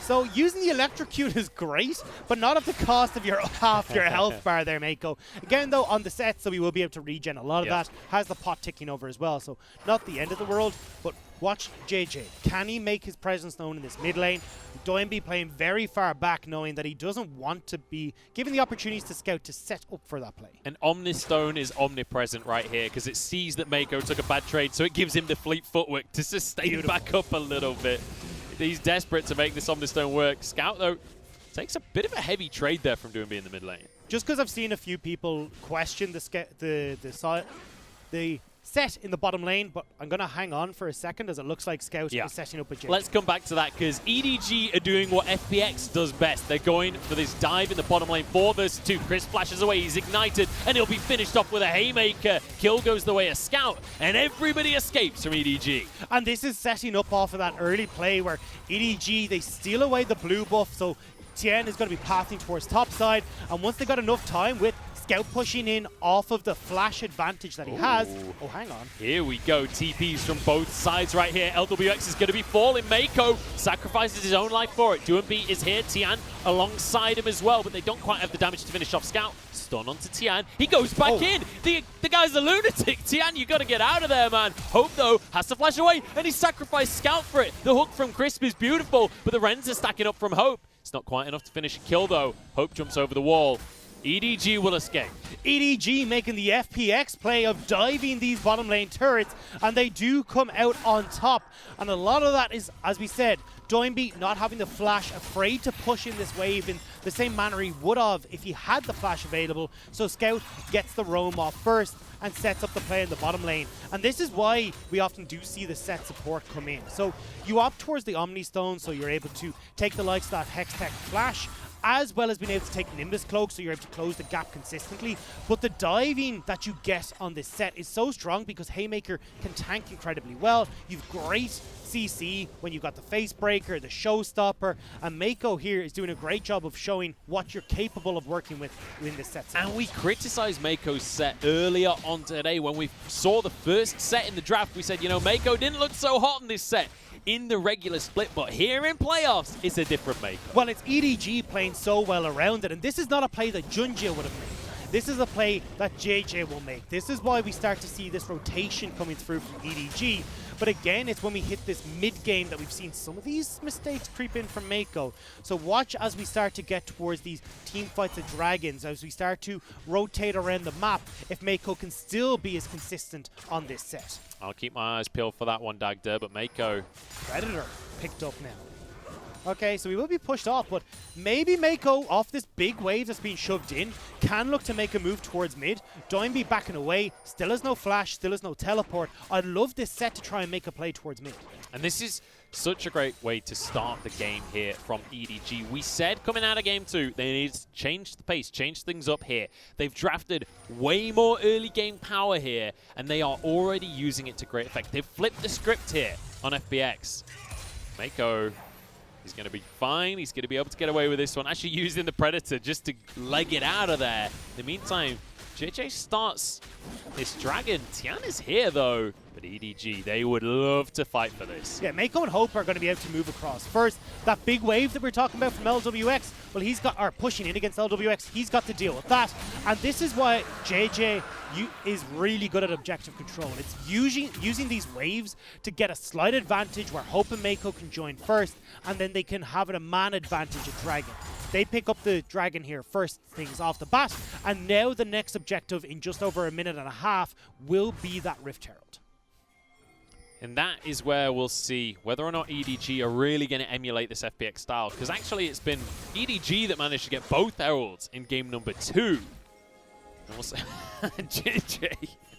So using the electrocute is great, but not at the cost of your half your health bar there, Mako. Again, though, on the set, so we will be able to regen a lot of that. Has the pot ticking over as well, so not the end of the world, but watch JJ. Can he make his presence known in this mid lane? Doinby playing very far back, knowing that he doesn't want to be given the opportunities to Scout to set up for that play. And Omnistone is omnipresent right here, because it sees that Mako took a bad trade, so it gives him the fleet footwork to sustain back up a little bit. He's desperate to make this Omnistone work. Scout, though, takes a bit of a heavy trade there from Doinby in the mid lane. Just because I've seen a few people question the set in the bottom lane, but I'm going to hang on for a second as it looks like Scout is setting up a JJ. Let's come back to that, because EDG are doing what FPX does best. They're going for this dive in the bottom lane. 4 versus 2. Chris flashes away. He's ignited, and he'll be finished off with a haymaker. Kill goes the way of Scout, and everybody escapes from EDG. And this is setting up off of that early play where EDG, they steal away the blue buff, so Tien is going to be passing towards top side, and once they got enough time with Scout pushing in off of the flash advantage that he has. Oh, hang on. Here we go. TPs from both sides right here. LWX is going to be falling. Mako sacrifices his own life for it. Doinby is here. Tian alongside him as well, but they don't quite have the damage to finish off Scout. Stun onto Tian. He goes back in. The guy's a lunatic. Tian, you got to get out of there, man. Hope, though, has to flash away, and he sacrificed Scout for it. The hook from Crisp is beautiful, but the Rens are stacking up from Hope. It's not quite enough to finish a kill, though. Hope jumps over the wall. EDG will escape. EDG making the FPX play of diving these bottom lane turrets, and they do come out on top. And a lot of that is, as we said, Doinby not having the flash, afraid to push in this wave in the same manner he would have if he had the flash available. So Scout gets the roam off first and sets up the play in the bottom lane. And this is why we often do see the set support come in. So you opt towards the Omnistone, so you're able to take the likes of that Hextech flash, as well as being able to take Nimbus Cloak, so you're able to close the gap consistently. But the diving that you get on this set is so strong because Haymaker can tank incredibly well. You've great CC when you've got the Face Breaker, the Showstopper, and Mako here is doing a great job of showing what you're capable of working with in this set. And we criticized Mako's set earlier on today when we saw the first set in the draft. We said, you know, Mako didn't look so hot in this set in the regular split, but here in playoffs, it's a different Mako. Well, it's EDG playing so well around it, and this is not a play that Junjie would have made. This is a play that JJ will make. This is why we start to see this rotation coming through from EDG. But again, it's when we hit this mid-game that we've seen some of these mistakes creep in from Mako. So watch as we start to get towards these team fights of Dragons, as we start to rotate around the map, if Mako can still be as consistent on this set. I'll keep my eyes peeled for that one, Dagda, but Mako... Predator picked up now. Okay, so he will be pushed off, but maybe Mako, off this big wave that's being shoved in, can look to make a move towards mid. Doinby backing away, still has no flash, still has no teleport. I'd love this set to try and make a play towards mid. And this is such a great way to start the game here from EDG. We said coming out of game 2, they need to change the pace, change things up here. They've drafted way more early game power here, and they are already using it to great effect. They've flipped the script here on FPX. Mako, he's going to be fine. He's going to be able to get away with this one. Actually using the Predator just to leg it out of there. In the meantime, JJ starts this Dragon. Tian is here, though. But EDG, they would love to fight for this. Yeah, Mako and Hope are going to be able to move across. First, that big wave that we're talking about from LWX, well, he's got, are pushing in against LWX. He's got to deal with that. And this is why JJ is really good at objective control. It's using these waves to get a slight advantage where Hope and Mako can join first, and then they can have a man advantage at Dragon. They pick up the Dragon here first things off the bat, and now the next objective in just over a minute and a half will be that Rift Herald. And that is where we'll see whether or not EDG are really going to emulate this FPX style. Because actually it's been EDG that managed to get both Heralds in game number 2. And also JJ,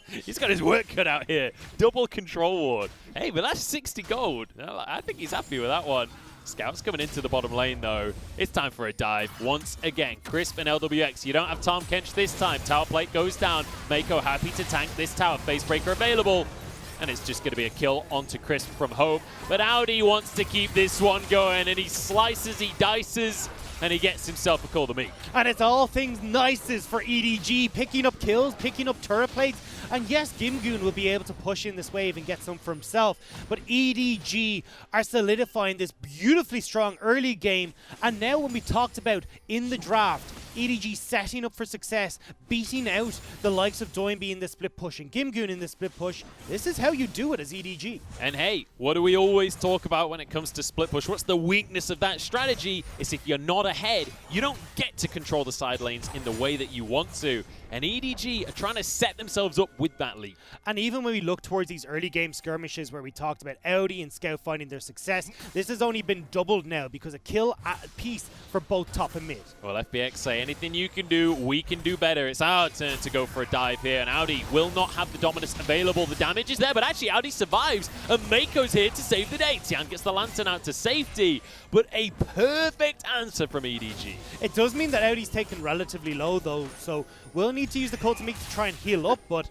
he's got his work cut out here. Double control ward. Hey, but that's 60 gold. I think he's happy with that one. Scouts coming into the bottom lane, though. It's time for a dive. Once again, Crisp and LWX. You don't have Tom Kench this time. Tower plate goes down. Mako happy to tank this tower. Face breaker available. And it's just going to be a kill onto Crisp from Hope. But Audi wants to keep this one going, and he slices, he dices, and he gets himself a Call the Meek. And it's all things nices for EDG, picking up kills, picking up turret plates. And yes, Gimgoon will be able to push in this wave and get some for himself. But EDG are solidifying this beautifully strong early game. And now when we talked about in the draft, EDG setting up for success, beating out the likes of Doinby in the split push and Gimgoon in the split push. This is how you do it as EDG. And hey, what do we always talk about when it comes to split push? What's the weakness of that strategy? Is if you're not ahead, you don't get to control the side lanes in the way that you want to. And EDG are trying to set themselves up with that lead. And even when we look towards these early game skirmishes where we talked about Audi and Scout finding their success, this has only been doubled now because a kill piece for both top and mid. Well, FPX say anything you can do, we can do better. It's our turn to go for a dive here, and Audi will not have the dominance available. The damage is there, but actually Audi survives, and Mako's here to save the day. Tian gets the Lantern out to safety, but a perfect answer from EDG. It does mean that Audi's taken relatively low, though, so we'll need to use the Cult of Meek to try and heal up, but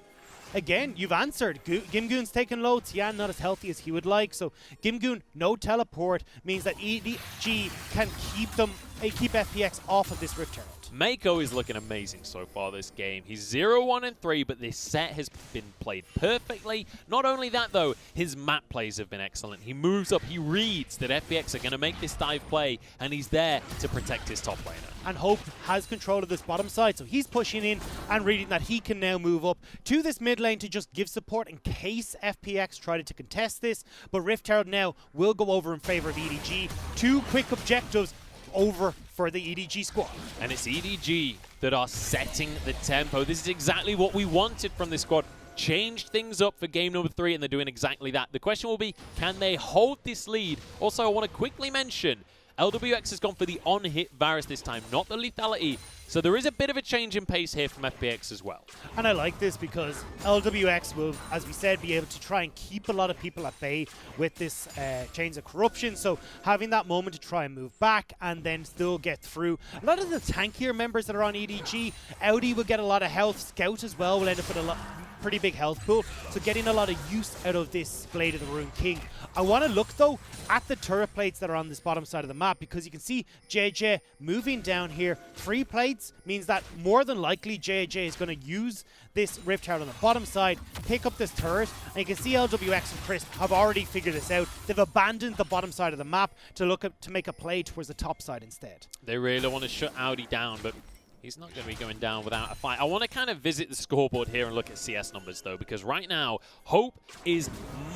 again, you've answered. Gimgoon's taken low, Tian not as healthy as he would like, so Gimgoon, no teleport, means that EDG can keep FPX off of this Rift Herald. Mako is looking amazing so far this game. He's 0-1-3, but this set has been played perfectly. Not only that, though, his map plays have been excellent. He moves up, he reads that FPX are going to make this dive play, and he's there to protect his top laner. And Hope has control of this bottom side, so he's pushing in and reading that he can now move up to this mid lane to just give support in case FPX tried to contest this. But Rift Herald now will go over in favor of EDG. 2 quick objectives over for the EDG squad. And it's EDG that are setting the tempo. This is exactly what we wanted from this squad. Changed things up for game number 3, and they're doing exactly that. The question will be, can they hold this lead? Also, I want to quickly mention, LWX has gone for the on-hit Varus this time, not the lethality. So there is a bit of a change in pace here from FPX as well. And I like this because LWX will, as we said, be able to try and keep a lot of people at bay with this Chains of Corruption. So having that moment to try and move back and then still get through. A lot of the tankier members that are on EDG, Audi will get a lot of health. Scout as well will end up with a pretty big health pool. So getting a lot of use out of this Blade of the Rune King. I want to look, though, at the turret plates that are on this bottom side of the map because you can see JJ moving down here. 3 plates means that more than likely JJ is going to use this Rift Herald on the bottom side, pick up this turret, and you can see LWX and Crisp have already figured this out. They've abandoned the bottom side of the map to make a play towards the top side instead. They really want to shut Audi down, but he's not going to be going down without a fight. I want to kind of visit the scoreboard here and look at CS numbers, though, because right now, Hope is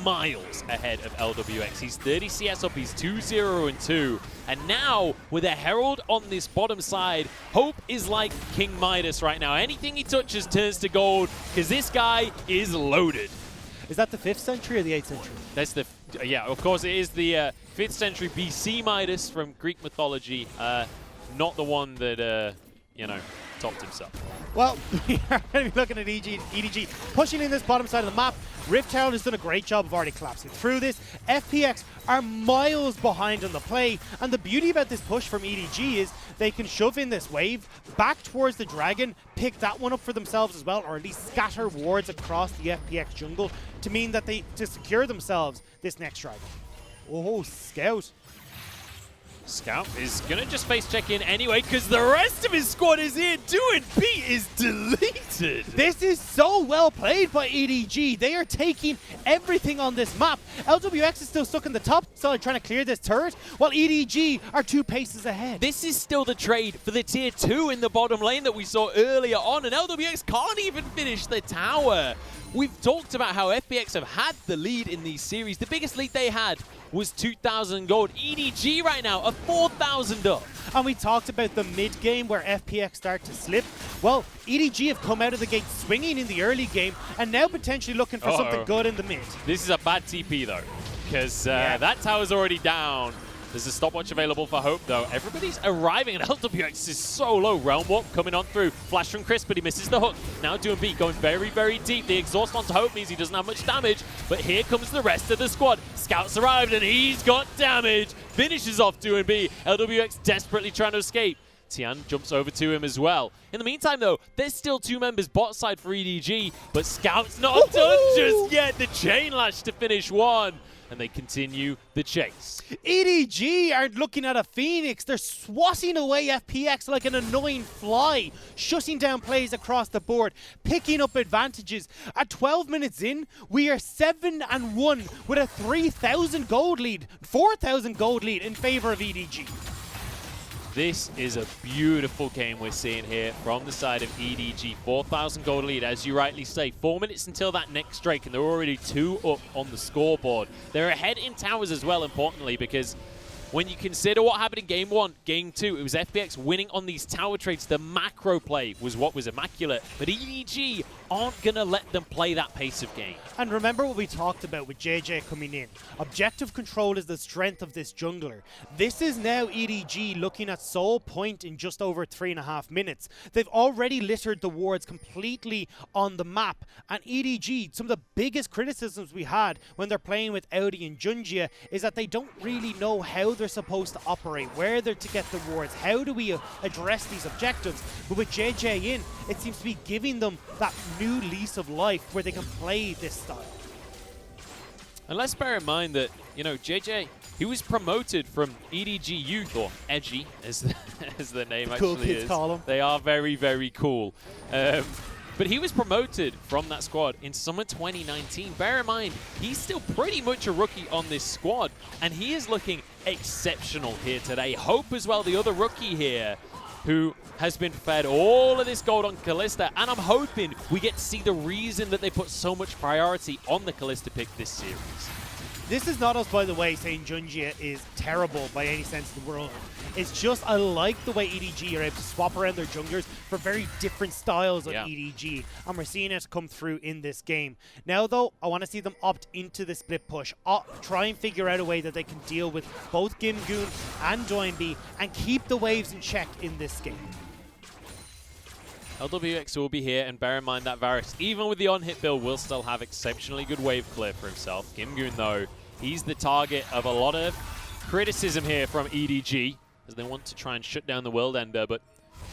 miles ahead of LWX. He's 30 CS up, he's 2-0-2. And now, with a Herald on this bottom side, Hope is like King Midas right now. Anything he touches turns to gold, because this guy is loaded. Is that the 5th century or the 8th century? That's the, yeah, of course it is the 5th century BC Midas from Greek mythology, not the one that, you know, topped himself. Well, we are going to be looking at EDG pushing in this bottom side of the map. Rift Herald has done a great job of already collapsing through this. FPX are miles behind on the play, and the beauty about this push from EDG is they can shove in this wave back towards the dragon, pick that one up for themselves as well, or at least scatter wards across the FPX jungle to mean that to secure themselves this next dragon. Oh, Scout. Scout is going to just face check in anyway because the rest of his squad is here. Doing B is deleted. This is so well played by EDG. They are taking everything on this map. LWX is still stuck in the top side trying to clear this turret, while EDG are 2 paces ahead. This is still the trade for the tier 2 in the bottom lane that we saw earlier on, and LWX can't even finish the tower. We've talked about how FPX have had the lead in these series. The biggest lead they had was 2,000 gold. EDG right now are 4,000 up. And we talked about the mid game where FPX start to slip. Well, EDG have come out of the gate swinging in the early game and now potentially looking for something good in the mid. This is a bad TP though, because that tower's already down. There's a stopwatch available for Hope, though. Everybody's arriving, and LWX is so low. Realm Warp coming on through. Flash from Chris, but he misses the hook. Now doing B, going very, very deep. The exhaust onto Hope means he doesn't have much damage, but here comes the rest of the squad. Scout's arrived, and he's got damage. Finishes off doing B. LWX desperately trying to escape. Tian jumps over to him as well. In the meantime, though, there's still 2 members bot side for EDG, but Scout's not done just yet. The chain lash to finish 1. And they continue the chase. EDG are looking at a Phoenix. They're swatting away FPX like an annoying fly, shutting down plays across the board, picking up advantages. At 12 minutes in, we are 7-1 with a 3,000 gold lead, 4,000 gold lead in favor of EDG. This is a beautiful game we're seeing here from the side of EDG. 4,000 gold lead, as you rightly say. 4 minutes until that next Drake, and they're already 2 up on the scoreboard. They're ahead in towers as well, importantly, because when you consider what happened in Game 1, Game 2, it was FPX winning on these tower trades. The macro play was what was immaculate, but EDG aren't going to let them play that pace of game. And remember what we talked about with JJ coming in. Objective control is the strength of this jungler. This is now EDG looking at Soul Point in just over 3.5 minutes. They've already littered the wards completely on the map, and EDG, some of the biggest criticisms we had when they're playing with Audi and Junjia is that they don't really know how they're supposed to operate, where they're to get the wards, how do we address these objectives. But with JJ in, it seems to be giving them that new lease of life where they can play this style. And let's bear in mind that, you know, JJ, he was promoted from EDG Youth, or Edgy, as the name actually cool kids is. Call him. They are very, very cool. But he was promoted from that squad in summer 2019. Bear in mind, he's still pretty much a rookie on this squad, and he is looking exceptional here today. Hope as well, the other rookie here, who has been fed all of this gold on Kalista, and I'm hoping we get to see the reason that they put so much priority on the Kalista pick this series. This is not us, by the way, saying Junjia is terrible by any sense of the word. It's just I like the way EDG are able to swap around their junglers for very different styles of EDG, and we're seeing it come through in this game. Now, though, I want to see them opt into the split push, try and figure out a way that they can deal with both Gimgoon and Doinby and keep the waves in check in this game. LWX will be here, and bear in mind that Varus, even with the on-hit build, will still have exceptionally good wave clear for himself. Gimgoon, though, he's the target of a lot of criticism here from EDG, as they want to try and shut down the World Ender, but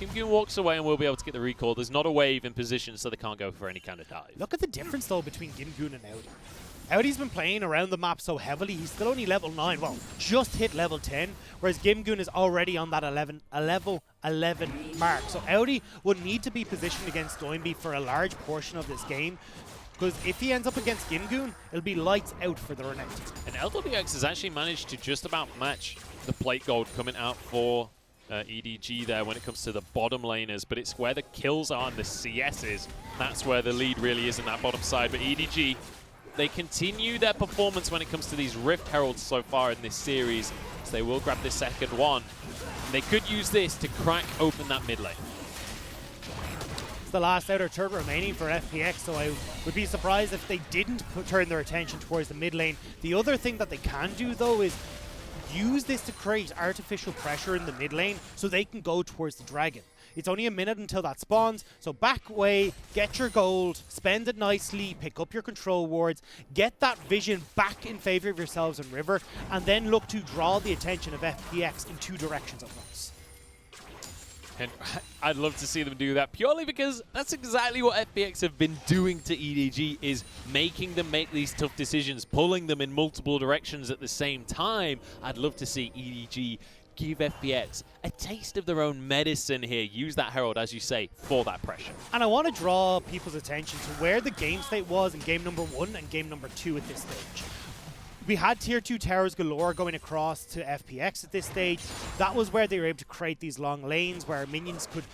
Gimgoon walks away and we'll be able to get the recall. There's not a wave in position, so they can't go for any kind of dive. Look at the difference, though, between Gimgoon and Audi. Audi's been playing around the map so heavily, he's still only level 9, well, just hit level 10, whereas Gimgoon is already on that level 11 mark. So Audi will need to be positioned against Doinby for a large portion of this game, because if he ends up against Gimgoon, it'll be lights out for the Renekton. And LWX has actually managed to just about match the plate gold coming out for EDG there when it comes to the bottom laners, but it's where the kills are and the CS is. That's where the lead really is in that bottom side, but EDG, they continue their performance when it comes to these Rift Heralds so far in this series, so they will grab this second one. They could use this to crack open that mid lane. the last outer turret remaining for FPX, so I would be surprised if they didn't turn their attention towards the mid lane. The other thing that they can do, though, is use this to create artificial pressure in the mid lane so they can go towards the dragon. It's only a minute until that spawns, so back away, get your gold, spend it nicely, pick up your control wards, get that vision back in favor of yourselves and River, and then look to draw the attention of FPX in 2 directions at once. And I'd love to see them do that purely because that's exactly what FPX have been doing to EDG, is making them make these tough decisions, pulling them in multiple directions at the same time. I'd love to see EDG give FPX a taste of their own medicine here. Use that Herald, as you say, for that pressure. And I want to draw people's attention to where the game state was in game number 1 and game number 2 at this stage. We had tier 2 towers galore going across to FPX at this stage. That was where they were able to create these long lanes where minions could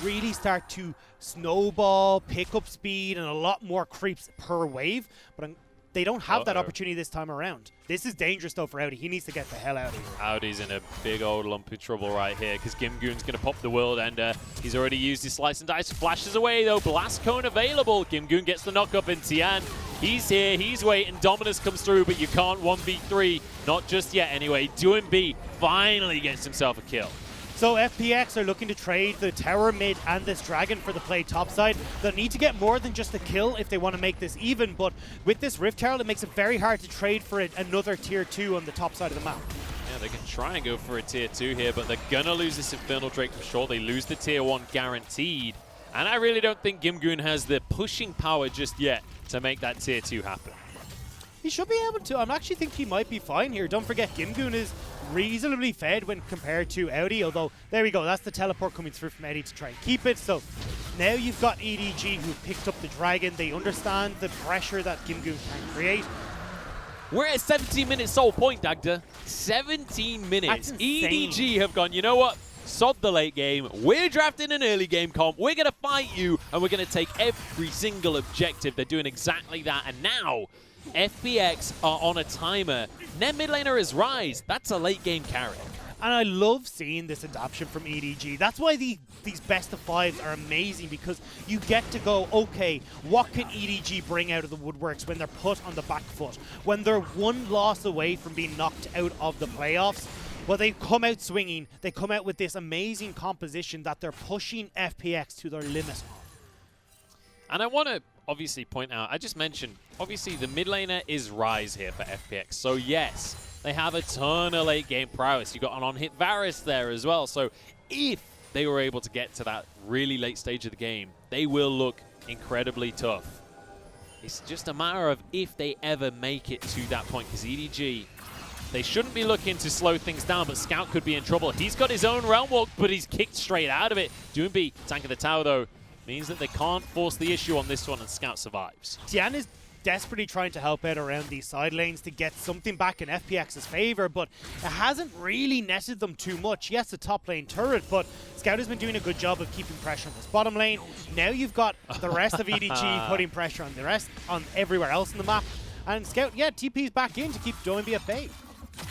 really start to snowball, pick up speed, and a lot more creeps per wave. But they don't have that opportunity this time around. This is dangerous though for Audi. He needs to get the hell out of here. Audi's in a big old lump of trouble right here because Gimgoon's going to pop the world, and he's already used his slice and dice. Flashes away though. Blast Cone available. Gimgoon gets the knock up, and Tian, he's here. He's waiting. Dominus comes through, but you can't 1v3. Not just yet anyway. DoinB finally gets himself a kill. So FPX are looking to trade the tower mid and this dragon for the play topside. They'll need to get more than just a kill if they want to make this even, but with this Rift Herald, it makes it very hard to trade for another tier 2 on the top side of the map. Yeah, they can try and go for a tier 2 here, but they're gonna lose this Infernal Drake for sure. They lose the tier 1 guaranteed. And I really don't think Gimgoon has the pushing power just yet to make that tier 2 happen. He should be able to. I actually think he might be fine here. Don't forget, Gimgoon is reasonably fed when compared to Audi, although there we go, that's the teleport coming through from Audi to try and keep it. So now you've got EDG who picked up the dragon. They understand the pressure that Gimgoon can create. We're at 17 minutes sole point, Dagda. 17 minutes. EDG have gone, you know what? Sod the late game. We're drafting an early game comp. We're going to fight you, and we're going to take every single objective. They're doing exactly that, and now FPX are on a timer. Their mid laner is Rise. That's a late game carry. And I love seeing this adoption from EDG. That's why these best of 5s are amazing, because you get to go, okay, what can EDG bring out of the woodworks when they're put on the back foot? When they're 1 loss away from being knocked out of the playoffs? Well, they come out swinging. They come out with this amazing composition that they're pushing FPX to their limit. And I want to obviously point out, I just mentioned, obviously the mid laner is Rise here for FPX. So yes, they have a ton of late game prowess. You got an on-hit Varus there as well. So if they were able to get to that really late stage of the game, they will look incredibly tough. It's just a matter of if they ever make it to that point, because EDG, they shouldn't be looking to slow things down, but Scout could be in trouble. He's got his own Realm Walk, but he's kicked straight out of it. DoinB, tank of the tower though, means that they can't force the issue on this one, and Scout survives. Tian is desperately trying to help out around these side lanes to get something back in FPX's favor, but it hasn't really netted them too much. Yes, a top lane turret, but Scout has been doing a good job of keeping pressure on this bottom lane. Now you've got the rest of EDG putting pressure on the rest, on everywhere else in the map. And Scout, yeah, TP's back in to keep DoinB at bay.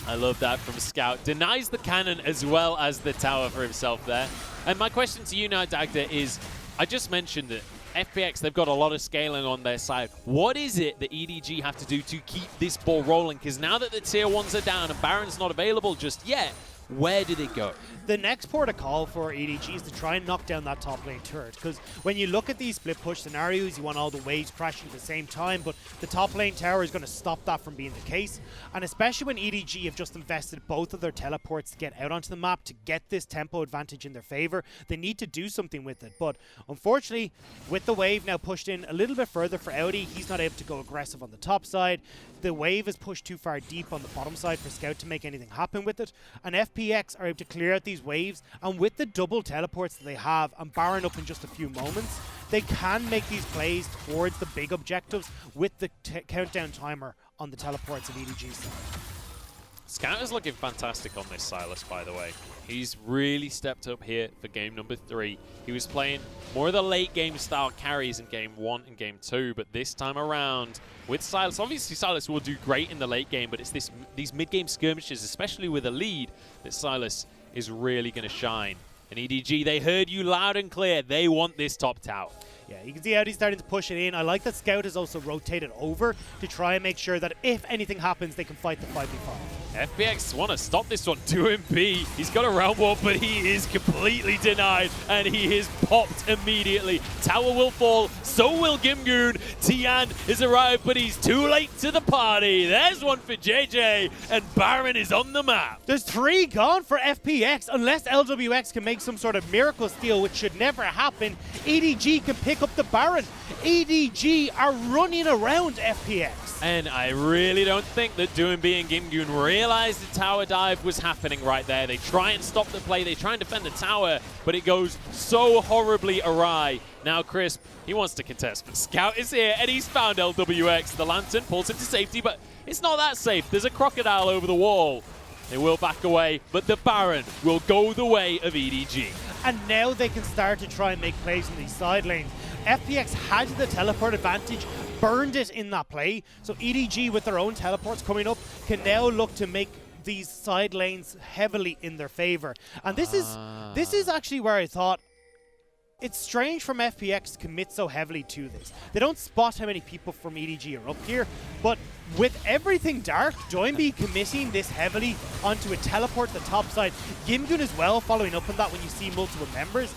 I love that from Scout. Denies the cannon as well as the tower for himself there. And my question to you now, Dagda, is, I just mentioned that FPX, they've got a lot of scaling on their side. What is it that EDG have to do to keep this ball rolling? Because now that the tier 1s are down and Baron's not available just yet, where did it go? The next port of call for EDG is to try and knock down that top lane turret, because when you look at these split push scenarios, you want all the waves crashing at the same time, but the top lane tower is going to stop that from being the case. And especially when EDG have just invested both of their teleports to get out onto the map, to get this tempo advantage in their favor, they need to do something with it. But unfortunately, with the wave now pushed in a little bit further for Audi, he's not able to go aggressive on the top side. The wave is pushed too far deep on the bottom side for Scout to make anything happen with it. And FPX are able to clear out these waves, and with the double teleports that they have and Baron up in just a few moments, they can make these plays towards the big objectives with the countdown timer on the teleports of EDG's side. Scout is looking fantastic on this Sylas, by the way. He's really stepped up here for game number 3. He was playing more of the late game style carries in game 1 and game 2, but this time around with Sylas, obviously Sylas will do great in the late game, but it's these mid-game skirmishes, especially with a lead, that Sylas is really going to shine. And EDG, they heard you loud and clear. They want this top tower. Yeah, you can see Audi's starting to push it in. I like that Scout is also rotated over to try and make sure that if anything happens, they can fight the 5v5. FPX want to stop this one. 2MP. He's got a round warp, but he is completely denied, and he is popped immediately. Tower will fall, so will Gimgoon. Tian has arrived, but he's too late to the party. There's one for JJ, and Baron is on the map. There's 3 gone for FPX. Unless LWX can make some sort of miracle steal, which should never happen, EDG can pick up the Baron. EDG are running around FPX. And I really don't think that Doombi and Gimgoon realized the tower dive was happening right there. They try and stop the play, they try and defend the tower, but it goes so horribly awry. Now Crisp, he wants to contest, but Scout is here and he's found LWX. The Lantern pulls him to safety, but it's not that safe. There's a crocodile over the wall. They will back away, but the Baron will go the way of EDG. And now they can start to try and make plays in these side lanes. FPX had the teleport advantage, burned it in that play, so EDG with their own teleports coming up can now look to make these side lanes heavily in their favor. And this is actually where I thought it's strange from FPX to commit so heavily to this. They don't spot how many people from EDG are up here, but with everything dark, Doinby committing this heavily onto a teleport to the top side, Gimgoon as well following up on that when you see multiple members.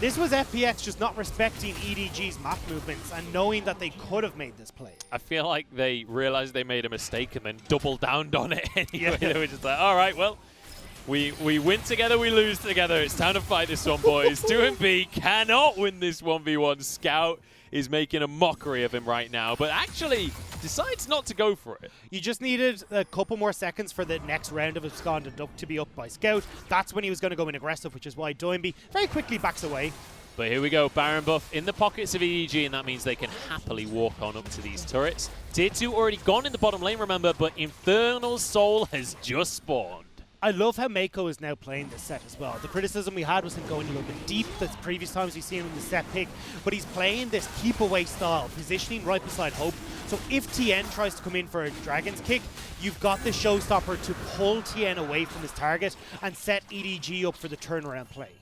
This was FPX just not respecting EDG's map movements and knowing that they could have made this play. I feel like they realized they made a mistake and then doubled down on it anyway. Yeah. They were just like, all right, well, we win together, we lose together. It's time to fight this one, boys. 2MP cannot win this 1v1. Scout is making a mockery of him right now, but actually decides not to go for it. You just needed a couple more seconds for the next round of Absconded to be up by Scout. That's when he was going to go in aggressive, which is why Doinby very quickly backs away. But here we go, Baron buff in the pockets of EDG, and that means they can happily walk on up to these turrets. Tier 2 already gone in the bottom lane, remember, but Infernal Soul has just spawned. I love how Mako is now playing this set as well. The criticism we had was him going a little bit deep the previous times we've seen him in the set pick, but he's playing this keep away style, positioning right beside Hope. So if TN tries to come in for a Dragon's Kick, you've got the showstopper to pull TN away from his target and set EDG up for the turnaround play.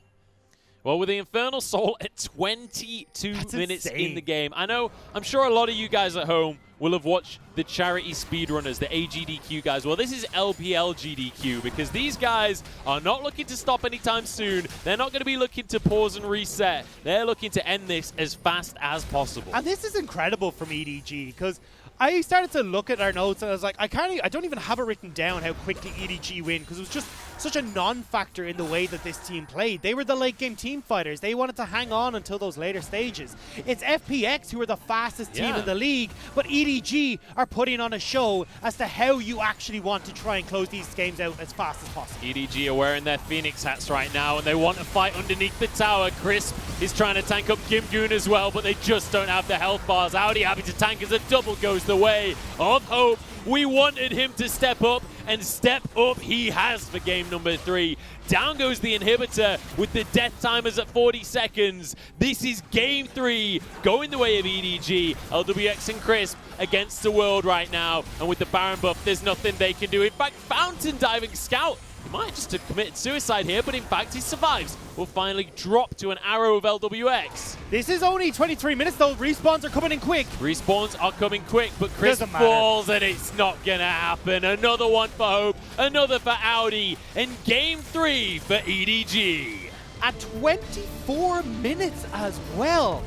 Well, with the Infernal Soul at 22 minutes insane. in the game. I'm sure a lot of you guys at home will have watched the charity speedrunners, the AGDQ guys. Well, this is LPL GDQ because these guys are not looking to stop anytime soon. They're not going to be looking to pause and reset. They're looking to end this as fast as possible. And this is incredible from EDG because I started to look at our notes and I was like, I don't even have it written down how quickly EDG win because it was just such a non-factor in the way that this team played. They were the late game team fighters. They wanted to hang on until those later stages. It's FPX who are the fastest team in the league, but EDG are putting on a show as to how you actually want to try and close these games out as fast as possible. EDG are wearing their Phoenix hats right now and they want to fight underneath the tower. Crisp is trying to tank up Gimgoon as well, but they just don't have the health bars. Audi happy to tank as a double goes the way of Hope. We wanted him to step up, and step up he has for game number 3. Down goes the inhibitor with the death timers at 40 seconds. This is game 3, going the way of EDG. LWX and Crisp against the world right now, and with the Baron buff, there's nothing they can do. In fact, Fountain diving Scout, he might just have committed suicide here, but in fact he survives. Will finally drop to an arrow of LWX. This is only 23 minutes though. Respawns are coming in quick. Respawns are coming quick, but Crisp falls and it's not gonna happen. Another one for Hope, another for Audi, and game 3 for EDG. At 24 minutes as well.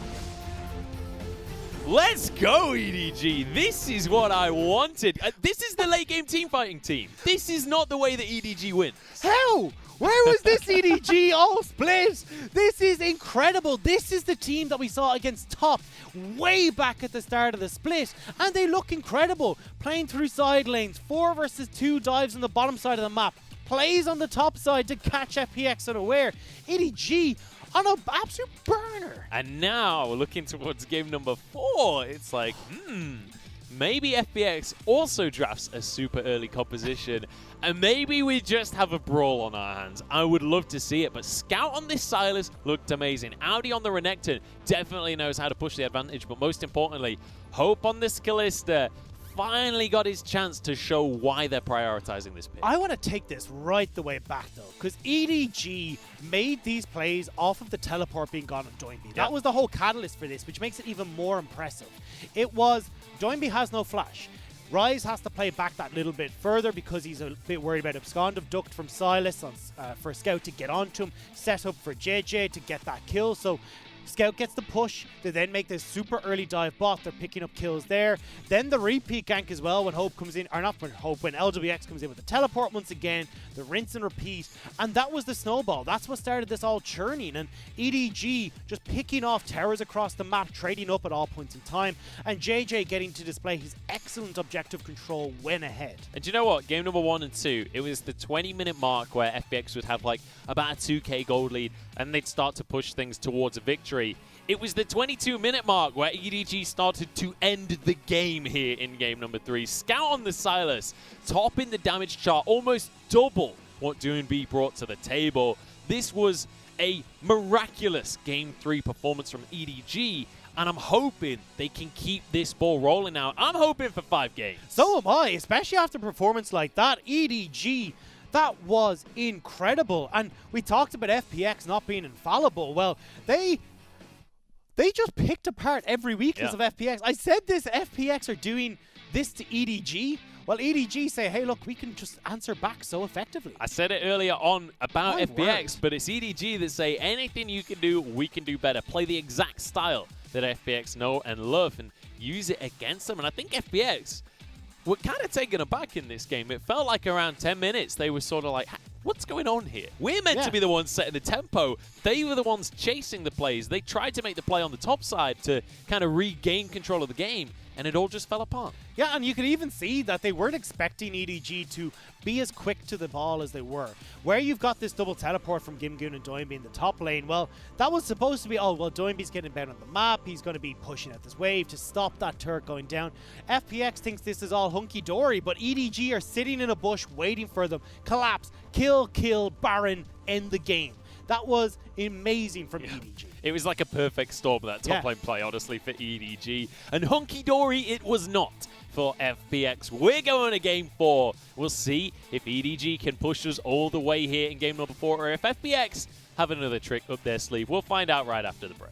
Let's go, EDG. This is what I wanted. This is the late game team fighting team. This is not the way that EDG wins. How? Where was this EDG all split? This is incredible. This is the team that we saw against Top way back at the start of the split. And they look incredible. Playing through side lanes, 4 versus 2 dives on the bottom side of the map. Plays on the top side to catch FPX unaware. EDG on an absolute burner. And now, looking towards game number 4, it's like, maybe FPX also drafts a super early composition, and maybe we just have a brawl on our hands. I would love to see it, but Scout on this Silas looked amazing. Audi on the Renekton definitely knows how to push the advantage, but most importantly, Hope on this Kalista finally got his chance to show why they're prioritizing this pick. I want to take this right the way back, though, because EDG made these plays off of the teleport being gone on Doinby. That was the whole catalyst for this, which makes it even more impressive. It was, Doinby has no flash. Rise has to play back that little bit further because he's a bit worried about Abscond of Duct from Silas for Scout to get onto him, set up for JJ to get that kill. So Scout gets the push. They then make this super early dive bot. They're picking up kills there. Then the repeat gank as well when Hope comes in, or not when Hope, when LWX comes in with the teleport once again, the rinse and repeat. And that was the snowball. That's what started this all churning. And EDG just picking off towers across the map, trading up at all points in time. And JJ getting to display his excellent objective control when ahead. And do you know what? Game number 1 and 2, it was the 20-minute mark where FPX would have like about a 2k gold lead and they'd start to push things towards a victory. It was the 22-minute mark where EDG started to end the game here in game number 3. Scout on the Silas, top in the damage chart, almost double what Doinby brought to the table. This was a miraculous game 3 performance from EDG, and I'm hoping they can keep this ball rolling out. I'm hoping for 5 games. So am I, especially after a performance like that. EDG, that was incredible. And we talked about FPX not being infallible. Well, they just picked apart every weakness of FPX. I said this, FPX are doing this to EDG. Well, EDG say, hey, look, we can just answer back so effectively. I said it earlier on about FPX, but it's EDG that say anything you can do, we can do better. Play the exact style that FPX know and love and use it against them. And I think FPX were kind of taken aback in this game. It felt like around 10 minutes they were sort of like, what's going on here? We're meant to be the ones setting the tempo. They were the ones chasing the plays. They tried to make the play on the top side to kind of regain control of the game, and it all just fell apart. Yeah, and you could even see that they weren't expecting EDG to be as quick to the ball as they were. Where you've got this double teleport from Gimgoon and Doinby in the top lane, well, that was supposed to be, oh, well, Doinby's getting down on the map. He's going to be pushing out this wave to stop that turret going down. FPX thinks this is all hunky-dory, but EDG are sitting in a bush waiting for them. Collapse, kill, Baron, end the game. That was amazing from EDG. It was like a perfect storm, that top lane play, honestly, for EDG. And hunky-dory it was not for FPX. We're going to game 4. We'll see if EDG can push us all the way here in game number 4, or if FPX have another trick up their sleeve. We'll find out right after the break.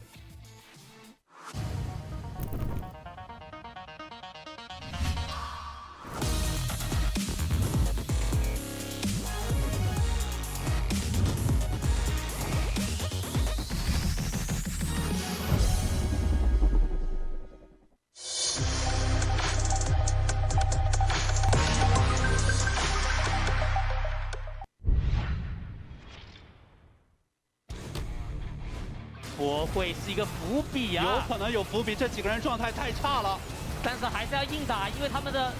不会是一个伏笔呀、有可能有伏笔，这几个人状态太差了。但是还是要硬打，因为他们的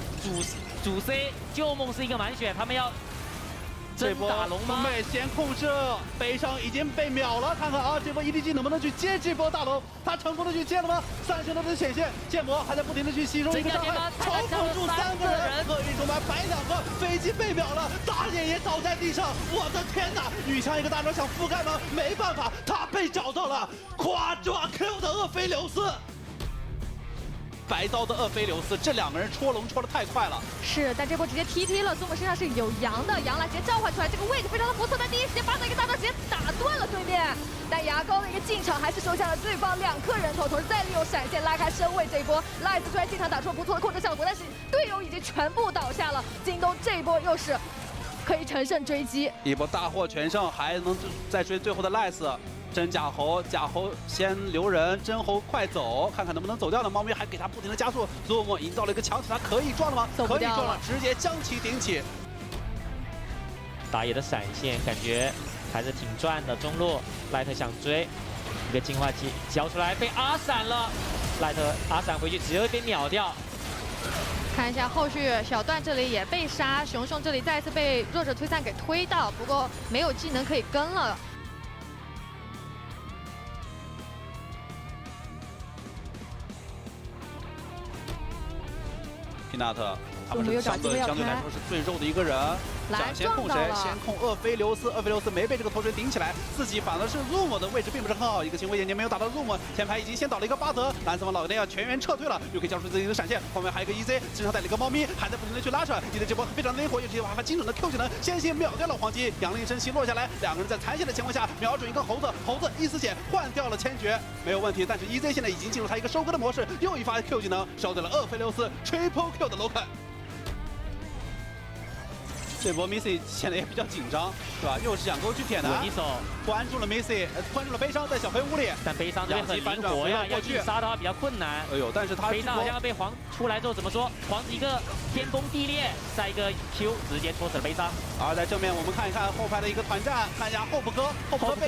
主 C 旧梦是一个满血，他们要真打龙吗？妹先控制，悲伤已经被秒了，看看啊，这波 EDG 能不能去接这波大龙？他成功的去接了吗？3星的显现，剑魔还在不停的去吸收一个伤害，嘲讽住3个人，厄运中白白2个，飞机被秒了，大爷也倒在地上，我的天哪！女枪一个大招想覆盖吗？没办法，他被找到了，夸抓 Q 的厄斐琉斯。白刀的厄斐琉斯，这2个人戳龙戳的太快了。是，但这波直接 TT 了，苏姆身上是有羊的，羊来直接召唤出来，这个位置非常的不错，但第一时间发到一个大招，直接打断了对面。但牙膏的一个进场还是收下了对方2颗人头，同时再利用闪现拉开身位，这一波赖斯虽然进场打出了不错的控制效果，但是队友已经全部倒下了。京东这一波又是可以乘胜追击，一波大获全胜，还能再追最后的赖斯。真假猴，假猴先留人，真猴快走，看看能不能走掉呢？猫咪还给他不停的加速，佐莫营造了一个强体，他可以撞了吗？可以撞了，直接将其顶起。打野的闪现感觉还是挺赚的，中路赖特想追，一个净化器交出来被阿闪了，赖特阿闪回去直接被秒掉。看一下后续，小段这里也被杀，熊熊这里再次被弱者推散给推到，不过没有技能可以跟了。Peanut，他们是相对来说是最肉的一个人。想先控谁？先控厄斐琉斯。厄斐琉斯没被这个头锤顶起来，自己反而是 Room 的位置并不是很好，一个行为眼睛没有打到 Room， 前排已经先倒了一个巴德，蓝色方老爹要全员撤退了，又可以交出自己的闪现，后面还有一个 EZ， 身上带了一个猫咪，还在不停的去拉扯。EZ 这波非常灵活，尤其是他精准的 Q 技能，先行秒掉了黄金，杨凌身形落下来，两个人在残血的情况下瞄准一个猴子，猴子一丝血换掉了千珏，没有问题。但是 EZ 现在已经进入他一个收割的模式，又一发 Q 技能收掉了厄斐琉斯 Triple Q 的 Loken。这波 Missy 显得也比较紧张，是吧？又是想勾去铁男，关注了 Missy， 关注了悲伤在小黑屋里，但悲伤这边很灵活呀，要去杀的话比较困难。哎呦，但是他悲伤好像要被黄出来之后怎么说？黄子一个天崩地裂，再一个 Q 直接戳死了悲伤。而在正面我们看一看后排的一个团战，看一下后补哥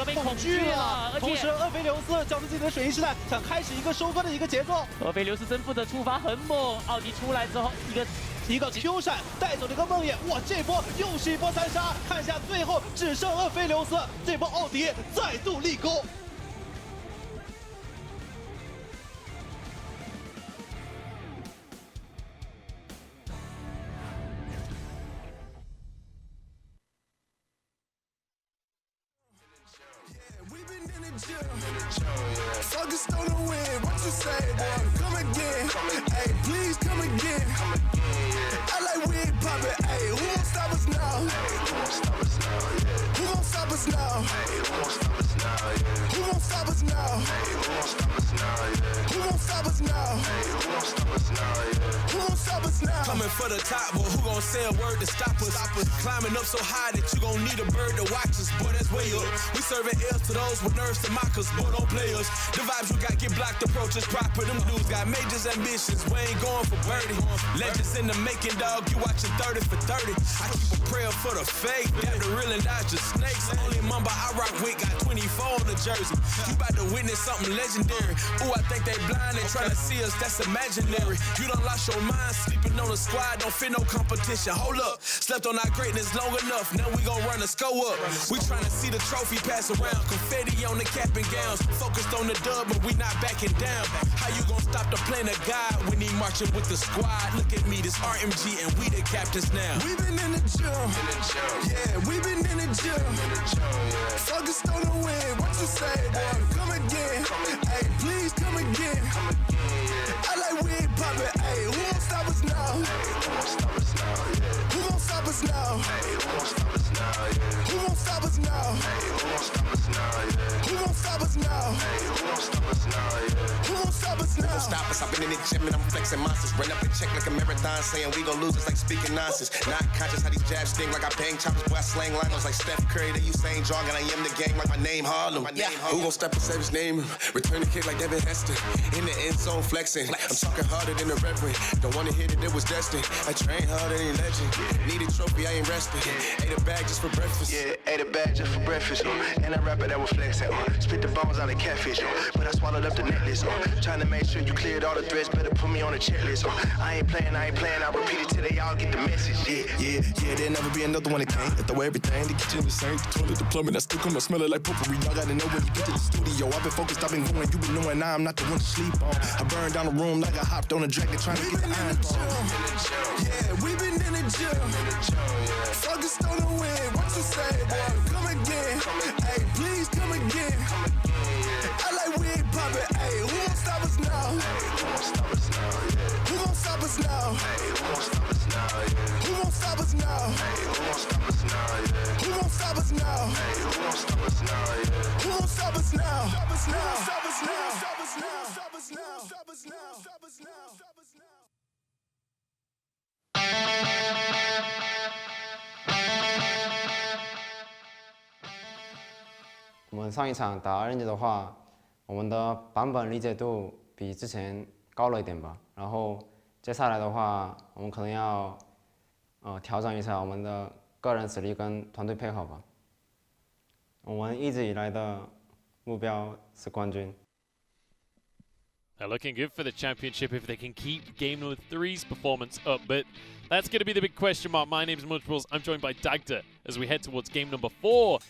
被恐惧了，同时厄斐琉斯交出自己的水银时代，想开始一个收割的一个节奏。厄斐琉斯征服者触发很猛，奥迪出来之后一个 Q 闪带走了一个梦魇，哇！这波又是一波3杀，看一下最后只剩厄斐琉斯，这波奥迪再度立功。Focused on the win, what you say, boy? Come again, hey, please come again. I like we ain't poppin', hey, who gon' stop us now? Who gon' stop us now? Who gon' stop us now? Who gon' stop us now? Who gon' stop us now? Coming for the top, boy, who gon' say a word to stop us? Climbing up so high that you gon' need a bird to watch us, boy, that's way up. We serving L's to those with nerves to mock us, boy, don't play us. The vibes you got get blocked, approaches proper. Them dudes got majors ambitions, we ain't going for birdie. Legends in the making, dog, you watching 30 for 30. I keep a prayer for the fake, got the real and dodge the snakes. Only mamba I rock with got 24 on the jersey. You about to witness something legendary. Ooh, I think they blind, they tryna see us, that's imaginary. You done lost your mind, sleeping on the squad, don't fit no competition. Hold up, slept on our greatness long enough, now we gon' run the score up. We tryna see the trophy pass around, confetti on the cap and gowns. Focused on the dub, but we not backing down. How you gon' stop the plan of God when he marching with the squad? Look at me, this RMG, and we the captains now. We been in the gym, yeah, we been in the gym. Focused on the win, what you say, boy? Come again, hey, please come again. I like we ain't poppin', hey, who gon' stop us now? Who gon' stop us now? Who gon' stop us now? Who gon' stop us now? Who gon' stop us now? Stop us, I've been in the gym and I'm flexing monsters. Run up and check like a marathon, saying we gon' lose, it's like speaking nonsense. Not conscious how these jabs sting like I bang choppers, boy I slang liners like Steph Curry. They Usain Jong and I am the game like my name Harlem. Yeah. Who gon' step and save his name? Return the kick like Devin Hester. In the end zone flexing. I'm talking harder than the reverend. Don't wanna hear that it was destined. I train harder than a legend. Need a trophy, I ain't resting. Ate a bag just for breakfast. Yeah, ate a bag just for breakfast. And a rapper that was flexing. Spit the bones out of catfish. But I swallowed up the necklace. Trying to make sure you cleared all the threats. Better put me on the checklist. I ain't playing. I repeat it till they all get the message. Yeah, there'll never be another one that can't. I throw everything. The kitchen the same. The toilet, the plumbing. I still come and smell it like potpourri. Y'all gotta know when you get to the studio. I've been focused, I've been going. You been knowing now I'm not the one to sleep on. I burned down the room like I hopped on a dragon trying to get the iron on. Yeah, we been in the gym. Focused on the win. What you say, boy? Come again. Hey, please come again. I like we ain't poppin'. Hey, who gon' stop us now? Who gon' stop us now? Who gon' stop us now? Who gon' stop us now? Who gon' stop us now? Who gon' stop us now? Stop us now. Stop us now. Stop us now. Stop us now. Stop us now. Stop us now. Stop us now. 我们上一场打2人的话，我们的版本理解度比之前高了一点吧。然后接下来的话，我们可能要调整一下我们的个人实力跟团队配合吧。我们一直以来的目标是冠军。 They're looking good for the championship if they can keep game number 3's performance up, but that's going to be the big question mark. My name is Multiples. I'm joined by Dagda as we head towards game number 4.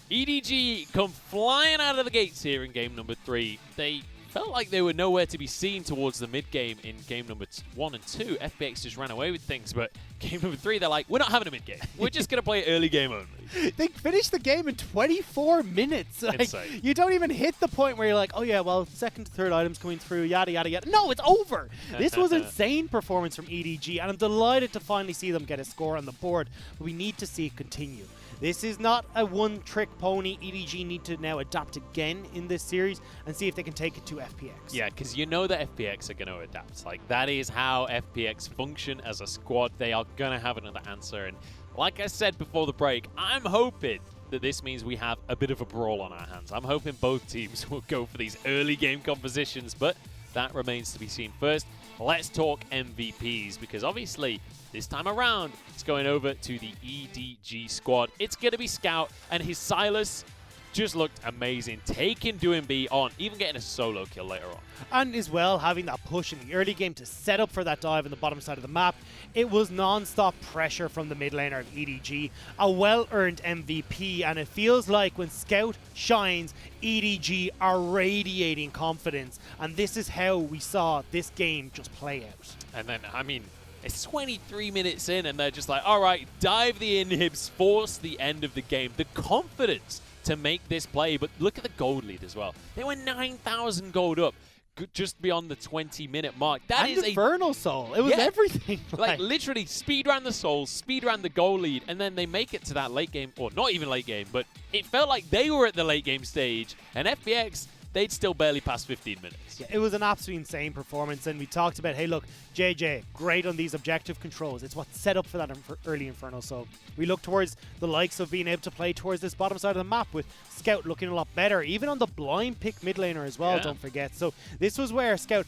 EDG come flying out of the gates here in game number 3. They felt like they were nowhere to be seen towards the mid-game in game number 1 and 2. FPX just ran away with things, but game number 3, they're like, we're not having a mid-game. We're just going to play early game only. They finished the game in 24 minutes. Like, Insane. you don't even hit the point where you're like, oh yeah, well, second to third items coming through, yada, yada, yada. No, it's over. This was insane performance from EDG, and I'm delighted to finally see them get a score on the board, but we need to see it continue. This is not a one-trick pony. EDG need to now adapt again in this series and see if they can take it to FPX. Yeah, because you know that FPX are going to adapt. Like, that is how FPX function as a squad. They are going to have another answer. And like I said before the break, I'm hoping that this means we have a bit of a brawl on our hands. I'm hoping both teams will go for these early game compositions, but that remains to be seen. First, let's talk MVPs, because obviously this time around, it's going over to the EDG squad. It's going to be Scout, and his Silas just looked amazing, taking DoingB on, even getting a solo kill later on. And as well, having that push in the early game to set up for that dive in the bottom side of the map. It was non-stop pressure from the mid laner of EDG, a well-earned MVP, and it feels like when Scout shines, EDG are radiating confidence, and this is how we saw this game just play out. And then, I mean, it's 23 minutes in, and they're just like, all right, dive the inhibs, force the end of the game. The confidence to make this play, but look at the gold lead as well. They were 9,000 gold up just beyond the 20-minute mark. That and is Infernal Soul. It was everything. Like, literally, speed ran the souls, speed ran the goal lead, and then they make it to that late game, or not even late game, but it felt like they were at the late game stage, and FPX, they'd still barely passed 15 minutes. Yeah, it was an absolutely insane performance, and we talked about, hey, look, JJ, great on these objective controls. It's what's set up for that early Infernal. So we look towards the likes of being able to play towards this bottom side of the map with Scout looking a lot better, even on the blind pick mid laner as well, don't forget. So this was where Scout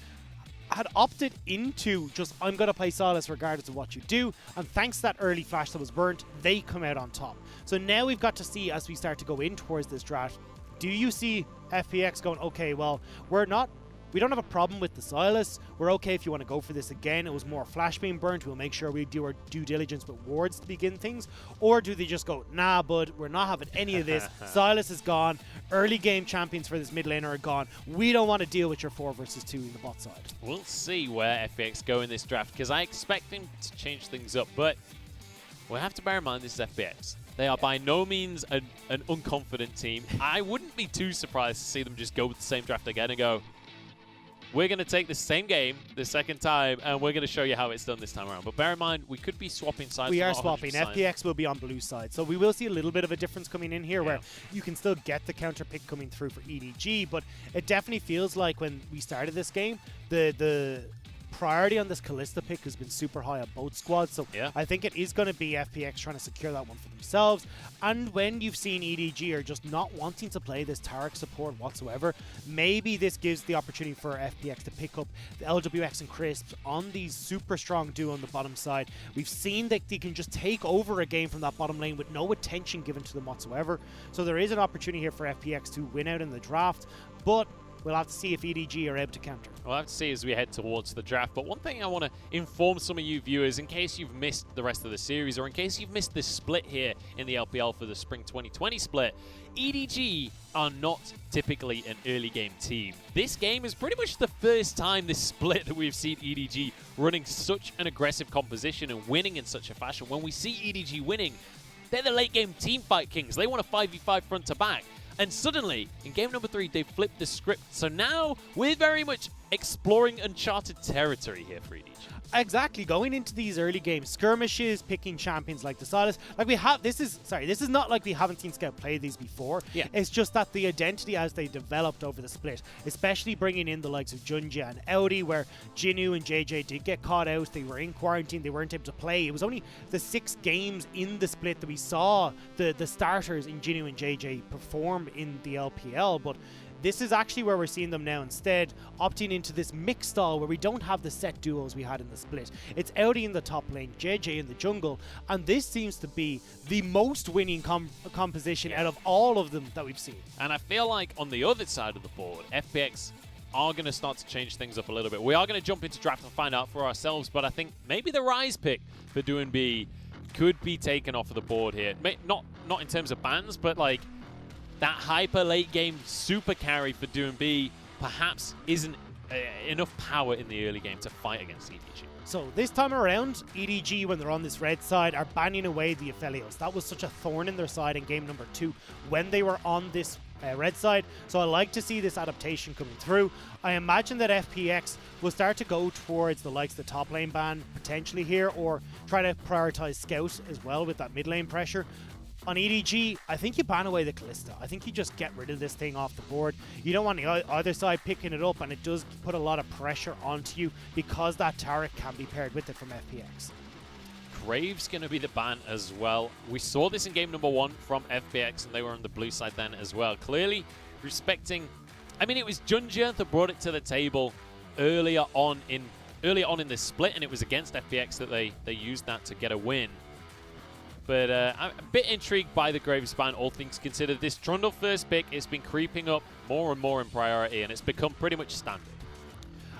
had opted into just, I'm going to play Silas regardless of what you do, and thanks to that early flash that was burnt, they come out on top. So now we've got to see, as we start to go in towards this draft, do you see FPX going, okay, well, we don't have a problem with the Silas. We're okay if you want to go for this again. It was more flash being burnt. We'll make sure we do our due diligence with wards to begin things. Or do they just go, nah, bud, we're not having any of this. Silas is gone. Early game champions for this mid laner are gone. We don't want to deal with your 4 versus 2 in the bot side. We'll see where FPX go in this draft, because I expect him to change things up. But we'll have to bear in mind this is FPX. They are by no means an unconfident team. I wouldn't be too surprised to see them just go with the same draft again and go, we're going to take the same game the second time, and we're going to show you how it's done this time around. But bear in mind, we could be swapping sides. We are swapping. FPX will be on blue side. So we will see a little bit of a difference coming in here where you can still get the counter pick coming through for EDG, but it definitely feels like when we started this game, the priority on this Kalista pick has been super high on both squads, so I think it is going to be FPX trying to secure that one for themselves. And when you've seen EDG are just not wanting to play this Taric support whatsoever, maybe this gives the opportunity for FPX to pick up the LWX and Crisp on these super strong duo on the bottom side. We've seen that they can just take over a game from that bottom lane with no attention given to them whatsoever. So there is an opportunity here for FPX to win out in the draft, but we'll have to see if EDG are able to counter. We'll have to see as we head towards the draft. But one thing I want to inform some of you viewers, in case you've missed the rest of the series, or in case you've missed this split here in the LPL for the Spring 2020 split, EDG are not typically an early game team. This game is pretty much the first time this split that we've seen EDG running such an aggressive composition and winning in such a fashion. When we see EDG winning, they're the late game team fight kings. They want a 5v5 front to back. And suddenly, in game number 3, they flipped the script. So now, we're very much exploring uncharted territory here for EDG. Exactly, going into these early game skirmishes, picking champions like the Silas. Like we have, this is not like we haven't seen Scout play these before. Yeah. It's just that the identity as they developed over the split, especially bringing in the likes of Junja and Audi, where Jinu and JJ did get caught out. They were in quarantine, they weren't able to play. It was only the 6 games in the split that we saw the starters in Jinu and JJ perform in the LPL, but this is actually where we're seeing them now instead, opting into this mix style where we don't have the set duos we had in the split. It's Audi in the top lane, JJ in the jungle, and this seems to be the most winning composition out of all of them that we've seen. And I feel like on the other side of the board, FPX are going to start to change things up a little bit. We are going to jump into draft and find out for ourselves, but I think maybe the Rise pick for DoingB could be taken off of the board here. Not in terms of bans, but like that hyper late game super carry for DoingB perhaps isn't enough power in the early game to fight against EDG. So this time around, EDG, when they're on this red side, are banning away the Aphelios. That was such a thorn in their side in game number 2 when they were on this red side. So I like to see this adaptation coming through. I imagine that FPX will start to go towards the likes of the top lane ban potentially here, or try to prioritize Scout as well with that mid lane pressure. On EDG, I think you ban away the Kalista. I think you just get rid of this thing off the board. You don't want the other side picking it up, and it does put a lot of pressure onto you because that turret can be paired with it from FPX. Graves going to be the ban as well. We saw this in game number 1 from FPX, and they were on the blue side then as well. Clearly respecting... I mean, it was Junja that brought it to the table earlier on in the split, and it was against FPX that they used that to get a win. But I'm a bit intrigued by the Graves ban, all things considered. This Trundle first pick has been creeping up more and more in priority, and it's become pretty much standard.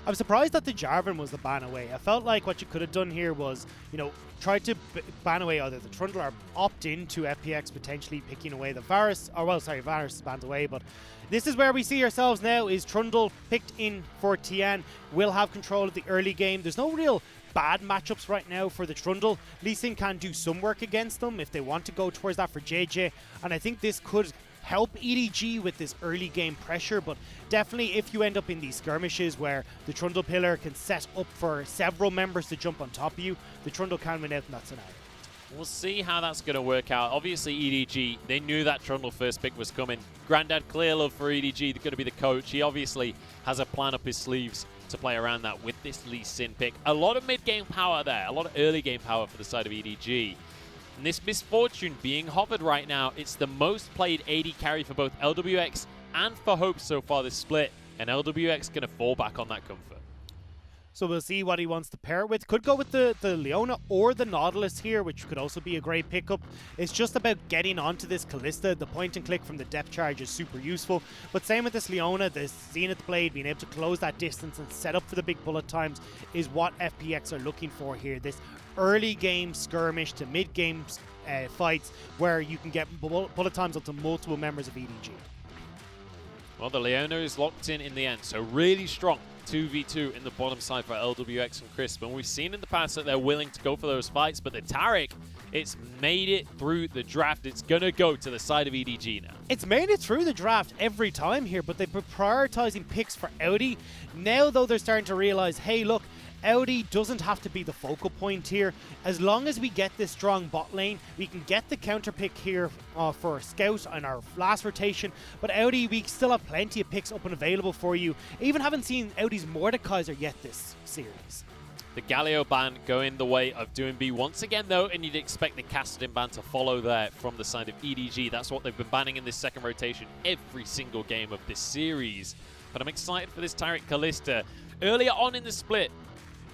I'm surprised that the Jarvan was the ban away. I felt like what you could have done here was, you know, try to ban away either the Trundle or opt into FPX potentially picking away the Varus. Or, well, sorry, Varus is banned away, but this is where we see ourselves now, is Trundle picked in for Tian, will have control of the early game. There's no real bad matchups right now for the Trundle. Lee Sin can do some work against them if they want to go towards that for JJ, and I think this could help EDG with this early game pressure, but definitely if you end up in these skirmishes where the Trundle pillar can set up for several members to jump on top of you, the Trundle can win out in that scenario. We'll see how that's going to work out. Obviously, EDG, they knew that Trundle first pick was coming. Grandad Clearlove for EDG, they're going to be the coach. He obviously has a plan up his sleeves to play around that with this Lee Sin pick. A lot of mid-game power there, a lot of early game power for the side of EDG. And this Misfortune being hovered right now, it's the most played AD carry for both LWX and for Hope so far this split. And LWX going to fall back on that comfort. So we'll see what he wants to pair it with. Could go with the Leona or the Nautilus here, which could also be a great pickup. It's just about getting onto this Kalista. The point and click from the depth charge is super useful. But same with this Leona, the Zenith Blade, being able to close that distance and set up for the big bullet times is what FPX are looking for here. This early game skirmish to mid game fights where you can get bullet times up to multiple members of EDG. Well, the Leona is locked in the end, so really strong 2v2 in the bottom side for LWX and Crisp. And we've seen in the past that they're willing to go for those fights, but the Taric, it's made it through the draft. It's going to go to the side of EDG now. It's made it through the draft every time here, but they've been prioritizing picks for Audi. Now, though, they're starting to realize, hey, look, Audi doesn't have to be the focal point here. As long as we get this strong bot lane, we can get the counter pick here for Scout on our last rotation. But Audi, we still have plenty of picks up and available for you. Even haven't seen Audi's Mordekaiser yet this series. The Galio ban going the way of Doing B once again, though, and you'd expect the Kassadin ban to follow there from the side of EDG. That's what they've been banning in this second rotation every single game of this series. But I'm excited for this Taric Kalista. Earlier on in the split,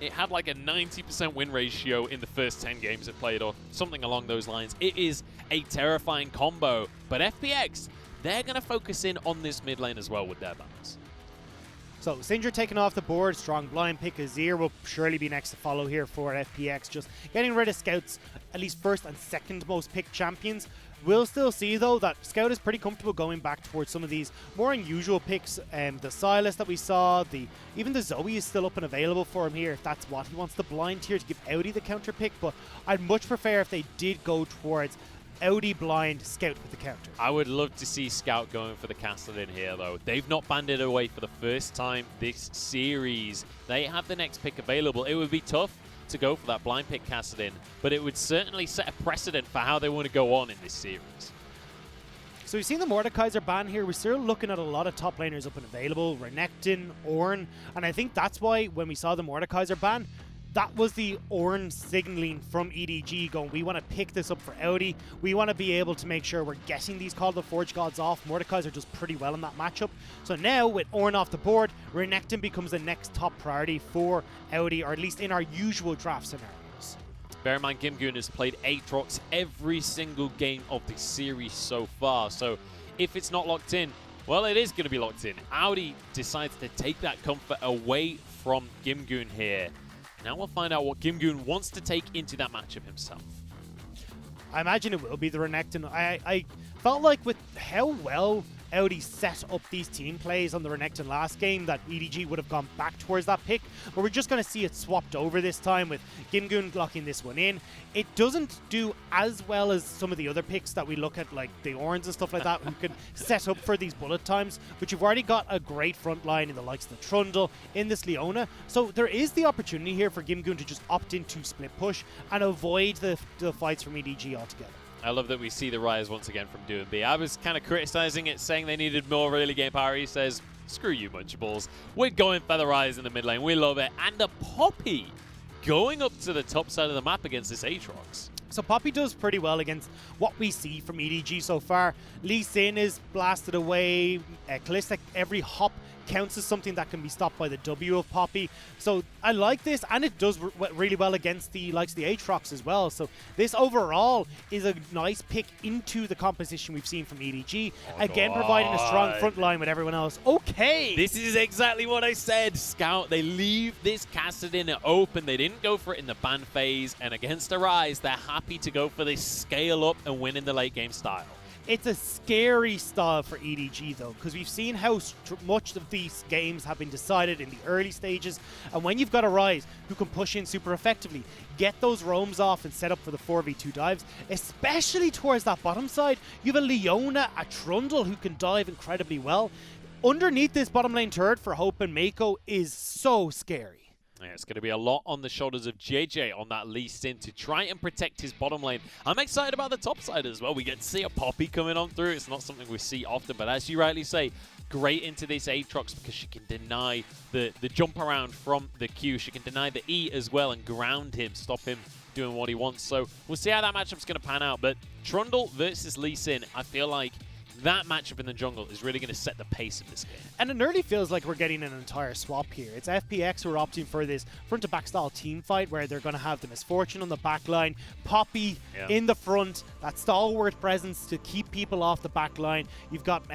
it had like a 90% win ratio in the first 10 games it played, or something along those lines. It is a terrifying combo, but FPX, they're going to focus in on this mid lane as well with their bans. So Syndra taken off the board, strong blind pick. Azir will surely be next to follow here for FPX. Just getting rid of Scouts, at least first and second most picked champions. We'll still see, though, that Scout is pretty comfortable going back towards some of these more unusual picks. The Silas that we saw, even the Zoe is still up and available for him here if that's what he wants. The blind here to give Audi the counter pick, but I'd much prefer if they did go towards Audi blind, Scout with the counter. I would love to see Scout going for the Kassadin here, though. They've not banned it away for the first time this series. They have the next pick available. It would be tough to go for that blind pick Kassadin, but it would certainly set a precedent for how they want to go on in this series. So we've seen the Mordekaiser ban here. We're still looking at a lot of top laners up and available. Renekton, Ornn, and I think that's why when we saw the Mordekaiser ban, that was the Ornn signaling from EDG going, we want to pick this up for Audi. We want to be able to make sure we're getting these Call of the Forge Gods off. Mordekaiser does pretty well in that matchup. So now with Ornn off the board, Renekton becomes the next top priority for Audi, or at least in our usual draft scenarios. Bear in mind, Gimgoon has played Aatrox every single game of the series so far. So if it's not locked in, well, it is going to be locked in. Audi decides to take that comfort away from Gimgoon here. Now we'll find out what Gimgoon wants to take into that matchup himself. I imagine it will be the Renekton. I felt like with how well Audi set up these team plays on the Renekton last game, that EDG would have gone back towards that pick, but we're just going to see it swapped over this time with Gimgoon locking this one in. It doesn't do as well as some of the other picks that we look at, like the Orns and stuff like that, who can set up for these bullet times, but you've already got a great front line in the likes of the Trundle, in this Leona, so there is the opportunity here for Gimgoon to just opt into split push and avoid the fights from EDG altogether. I love that we see the rise once again from Do&B. I was kind of criticizing it, saying they needed more early game power. He says, screw you, Munchables. We're going for the rise in the mid lane. We love it. And the Poppy going up to the top side of the map against this Aatrox. So Poppy does pretty well against what we see from EDG so far. Lee Sin is blasted away. Kalista, every hop counts as something that can be stopped by the W of Poppy. So I like this, and it does really well against the likes of the Aatrox as well. So this overall is a nice pick into the composition we've seen from EDG. Again, providing a strong front line with everyone else. Okay. This is exactly what I said. Scout, they leave this Kassadin open. They didn't go for it in the ban phase, and against a Rise, they're happy to go for this scale up and win in the late game style. It's a scary style for EDG though, because we've seen how much of these games have been decided in the early stages, and when you've got a Rise who can push in super effectively, get those roams off and set up for the 4v2 dives, especially towards that bottom side, you have a Leona, a Trundle who can dive incredibly well. Underneath this bottom lane turret for Hope and Mako is so scary. Yeah, it's going to be a lot on the shoulders of JJ on that Lee Sin to try and protect his bottom lane. I'm excited about the top side as well. We get to see a Poppy coming on through. It's not something we see often, but as you rightly say, great into this Aatrox because she can deny the jump around from the Q. She can deny the E as well and ground him, stop him doing what he wants. So we'll see how that matchup's going to pan out. But Trundle versus Lee Sin, I feel like that matchup in the jungle is really going to set the pace of this game. And it nearly feels like we're getting an entire swap here. It's FPX who are opting for this front-to-back style team fight where they're going to have the Misfortune on the back line, Poppy in the front, that stalwart presence to keep people off the back line. You've got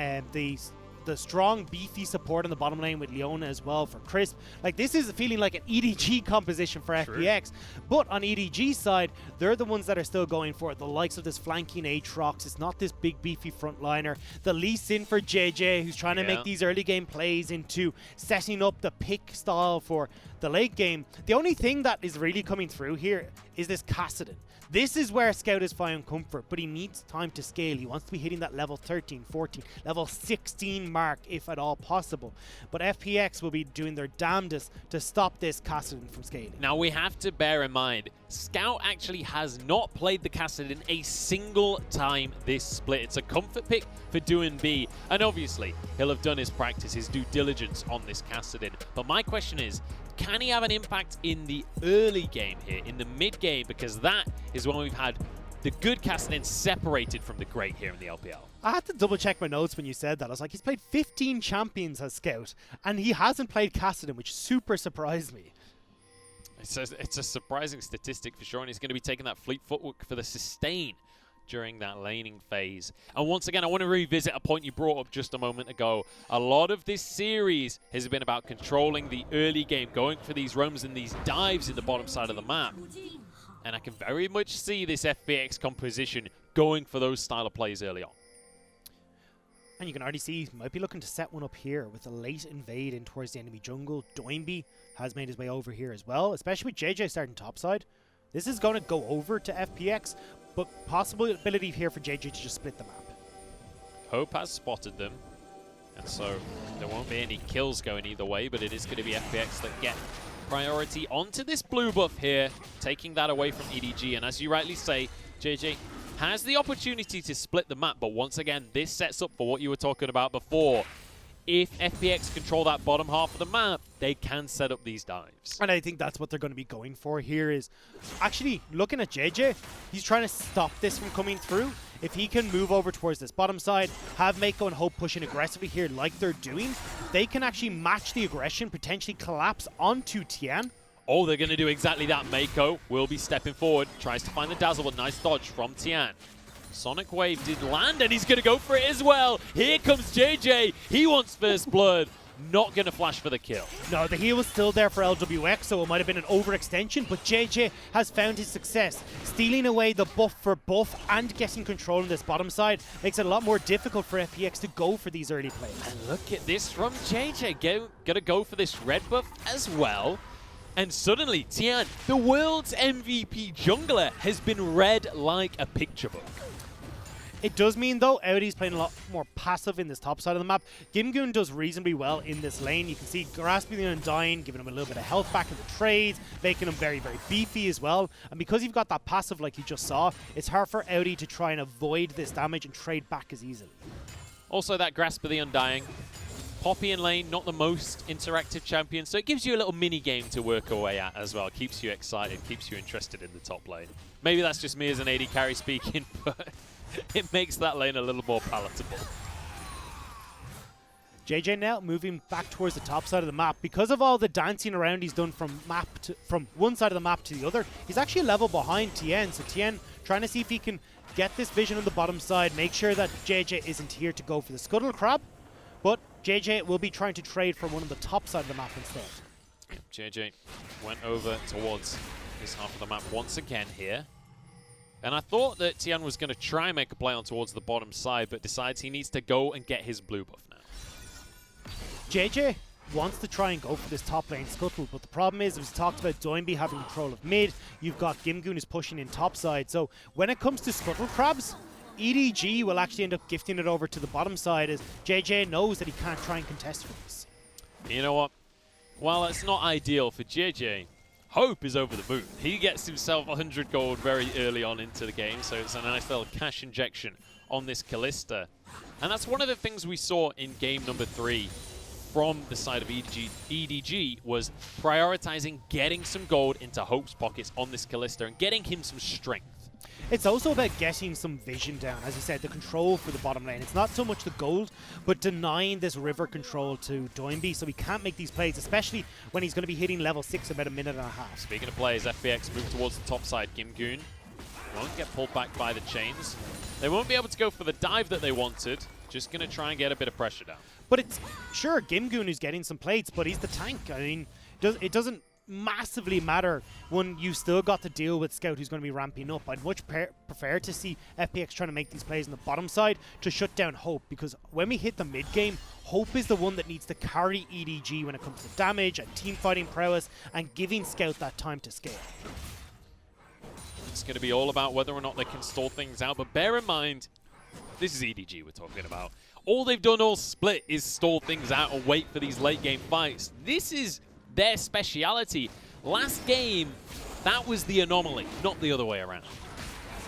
the strong, beefy support on the bottom lane with Leona as well for Crisp. Like, this is feeling like an EDG composition for FPX. But on EDG's side, they're the ones that are still going for it. The likes of this flanking Aatrox. It's not this big, beefy frontliner. The Lee Sin for JJ, who's trying to make these early game plays into setting up the pick style for the late game. The only thing that is really coming through here is this Kassadin. This is where Scout is finding comfort, but he needs time to scale. He wants to be hitting that level 13, 14, level 16 mark, if at all possible. But FPX will be doing their damnedest to stop this Kassadin from scaling. Now, we have to bear in mind, Scout actually has not played the Kassadin a single time this split. It's a comfort pick for Do&B, and obviously, he'll have done his practice, his due diligence on this Kassadin. But my question is, can he have an impact in the early game here, in the mid game? Because that is when we've had the good Kassadin separated from the great here in the LPL. I had to double check my notes when you said that. I was like, he's played 15 champions as Scout, and he hasn't played Kassadin, which super surprised me. It's a surprising statistic for sure, and he's going to be taking that fleet footwork for the sustain during that laning phase. And once again, I want to revisit a point you brought up just a moment ago. A lot of this series has been about controlling the early game, going for these roams and these dives in the bottom side of the map. And I can very much see this FPX composition going for those style of plays early on. And you can already see he might be looking to set one up here with a late invade in towards the enemy jungle. Do&B has made his way over here as well, especially with JJ starting topside. This is going to go over to FPX, but possibility here for JJ to just split the map. Hope has spotted them, and so there won't be any kills going either way, but it is going to be FPX that get priority onto this blue buff here, taking that away from EDG. And as you rightly say, JJ has the opportunity to split the map, but once again, this sets up for what you were talking about before. If FPX control that bottom half of the map, they can set up these dives. And I think that's what they're going to be going for here is actually looking at JJ. He's trying to stop this from coming through. If he can move over towards this bottom side, have Mako and Hope pushing aggressively here like they're doing, they can actually match the aggression, potentially collapse onto Tian. Oh, they're going to do exactly that. Mako will be stepping forward, tries to find the dazzle, but nice dodge from Tian. Sonic Wave did land, and he's going to go for it as well. Here comes JJ. He wants first blood. not going to flash for the kill. No, the heal was still there for LWX, so it might have been an overextension, but JJ has found his success. Stealing away the buff for buff and getting control on this bottom side makes it a lot more difficult for FPX to go for these early plays. And look at this from JJ. Gonna go for this red buff as well. And suddenly, Tian, the world's MVP jungler, has been read like a picture book. It does mean, though, Audi's playing a lot more passive in this top side of the map. Gimgoon does reasonably well in this lane. You can see grasping the Undying, giving him a little bit of health back in the trades, making him very, very beefy as well. And because you've got that passive like you just saw, it's hard for Audi to try and avoid this damage and trade back as easily. Also, that grasp of the Undying. Poppy in lane, not the most interactive champion, so it gives you a little mini game to work away at as well. Keeps you excited, keeps you interested in the top lane. Maybe that's just me as an AD carry speaking, but it makes that lane a little more palatable. JJ now moving back towards the top side of the map. Because of all the dancing around he's done from one side of the map to the other, he's actually a level behind Tien. So Tien trying to see if he can get this vision on the bottom side, make sure that JJ isn't here to go for the Scuttle Crab. But JJ will be trying to trade from one of the top side of the map instead. JJ went over towards this half of the map once again here. And I thought that Tian was going to try and make a play on towards the bottom side, but decides he needs to go and get his blue buff now. JJ wants to try and go for this top lane scuttle, but the problem is, as we talked about Doinby having control of mid, you've got Gimgoon is pushing in top side. So when it comes to Scuttle Crabs, EDG will actually end up gifting it over to the bottom side, as JJ knows that he can't try and contest for this. You know what? While it's not ideal for JJ, Hope is over the moon. He gets himself 100 gold very early on into the game, so it's a nice little cash injection on this Kalista. And that's one of the things we saw in game number 3 from the side of EDG was prioritizing getting some gold into Hope's pockets on this Kalista and getting him some strength. It's also about getting some vision down, as you said, the control for the bottom lane. It's not so much the gold, but denying this river control to Doinby, so he can't make these plays, especially when he's going to be hitting level 6 in about a minute and a half. Speaking of plays, FPX move towards the top side. Gimgoon won't get pulled back by the chains. They won't be able to go for the dive that they wanted. Just going to try and get a bit of pressure down. But it's, sure, Gimgoon is getting some plates, but he's the tank. I mean, it doesn't massively matter when you still got to deal with Scout, who's going to be ramping up. I'd much prefer to see FPX trying to make these plays on the bottom side to shut down Hope, because when we hit the mid game, Hope is the one that needs to carry EDG when it comes to damage and team fighting prowess and giving Scout that time to scale. It's going to be all about whether or not they can stall things out, but bear in mind, this is EDG we're talking about. All they've done all split is stall things out and wait for these late game fights. This is their speciality. Last game, that was the anomaly, not the other way around.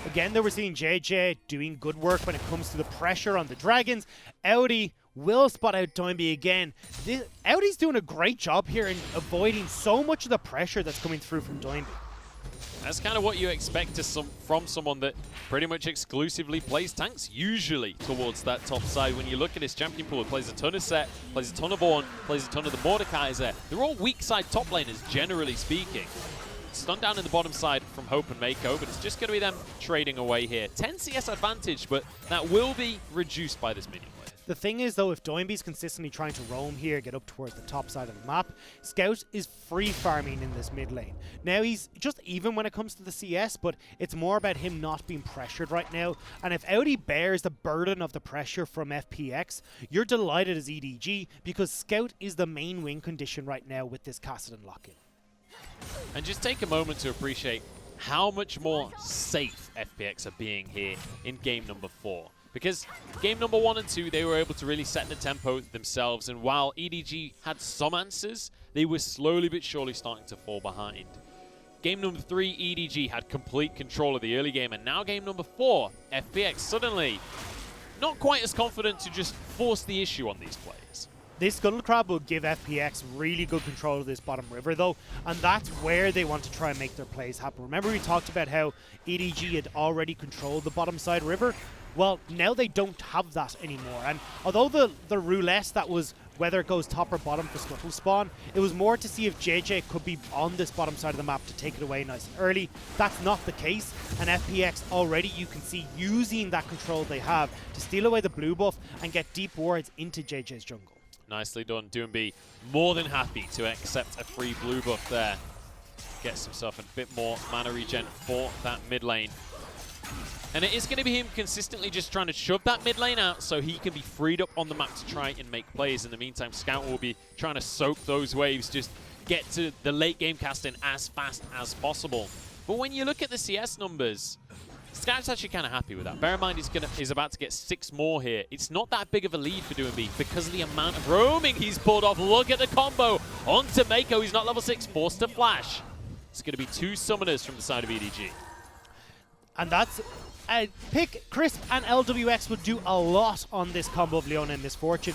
Again, though, we're seeing JJ doing good work when it comes to the pressure on the Dragons. Audi will spot out Doinby again. Audi's doing a great job here in avoiding so much of the pressure that's coming through from Doinby. That's kind of what you expect from someone that pretty much exclusively plays tanks, usually towards that top side. When you look at his champion pool, it plays a ton of Set, plays a ton of Ornn, plays a ton of the Mordekaiser. They're all weak side top laners, generally speaking. Stun down in the bottom side from Hope and Mako, but it's just going to be them trading away here. 10 CS advantage, but that will be reduced by this minion wave. The thing is, though, if Doinby's consistently trying to roam here, get up towards the top side of the map, Scout is free farming in this mid lane. Now, he's just even when it comes to the CS, but it's more about him not being pressured right now. And if Audi bears the burden of the pressure from FPX, you're delighted as EDG, because Scout is the main win condition right now with this Kassadin lock-in. And just take a moment to appreciate how much more safe FPX are being here in game number 4. Because game number 1 and 2, they were able to really set the tempo themselves, and while EDG had some answers, they were slowly but surely starting to fall behind. Game number 3, EDG had complete control of the early game, and now game number 4, FPX suddenly not quite as confident to just force the issue on these players. This Scuttle Crab will give FPX really good control of this bottom river, though, and that's where they want to try and make their plays happen. Remember we talked about how EDG had already controlled the bottom side river? Well, now they don't have that anymore, and although the roulette that was whether it goes top or bottom for Scuttle spawn, it was more to see if JJ could be on this bottom side of the map to take it away nice and early. That's not the case, and FPX already, you can see, using that control they have to steal away the blue buff and get deep wards into JJ's jungle. Nicely done. Doomby more than happy to accept a free blue buff there. Gets himself a bit more mana regen for that mid lane. And it is going to be him consistently just trying to shove that mid lane out so he can be freed up on the map to try and make plays. In the meantime, Scout will be trying to soak those waves, just get to the late game casting as fast as possible. But when you look at the CS numbers, Scout's actually kind of happy with that. Bear in mind he's about to get 6 more here. It's not that big of a lead for Doomby because of the amount of roaming he's pulled off. Look at the combo onto Mako. He's not level 6, forced to flash. It's going to be 2 summoners from the side of EDG. And that's pick Crisp and LWX would do a lot on this combo of Leona and Misfortune.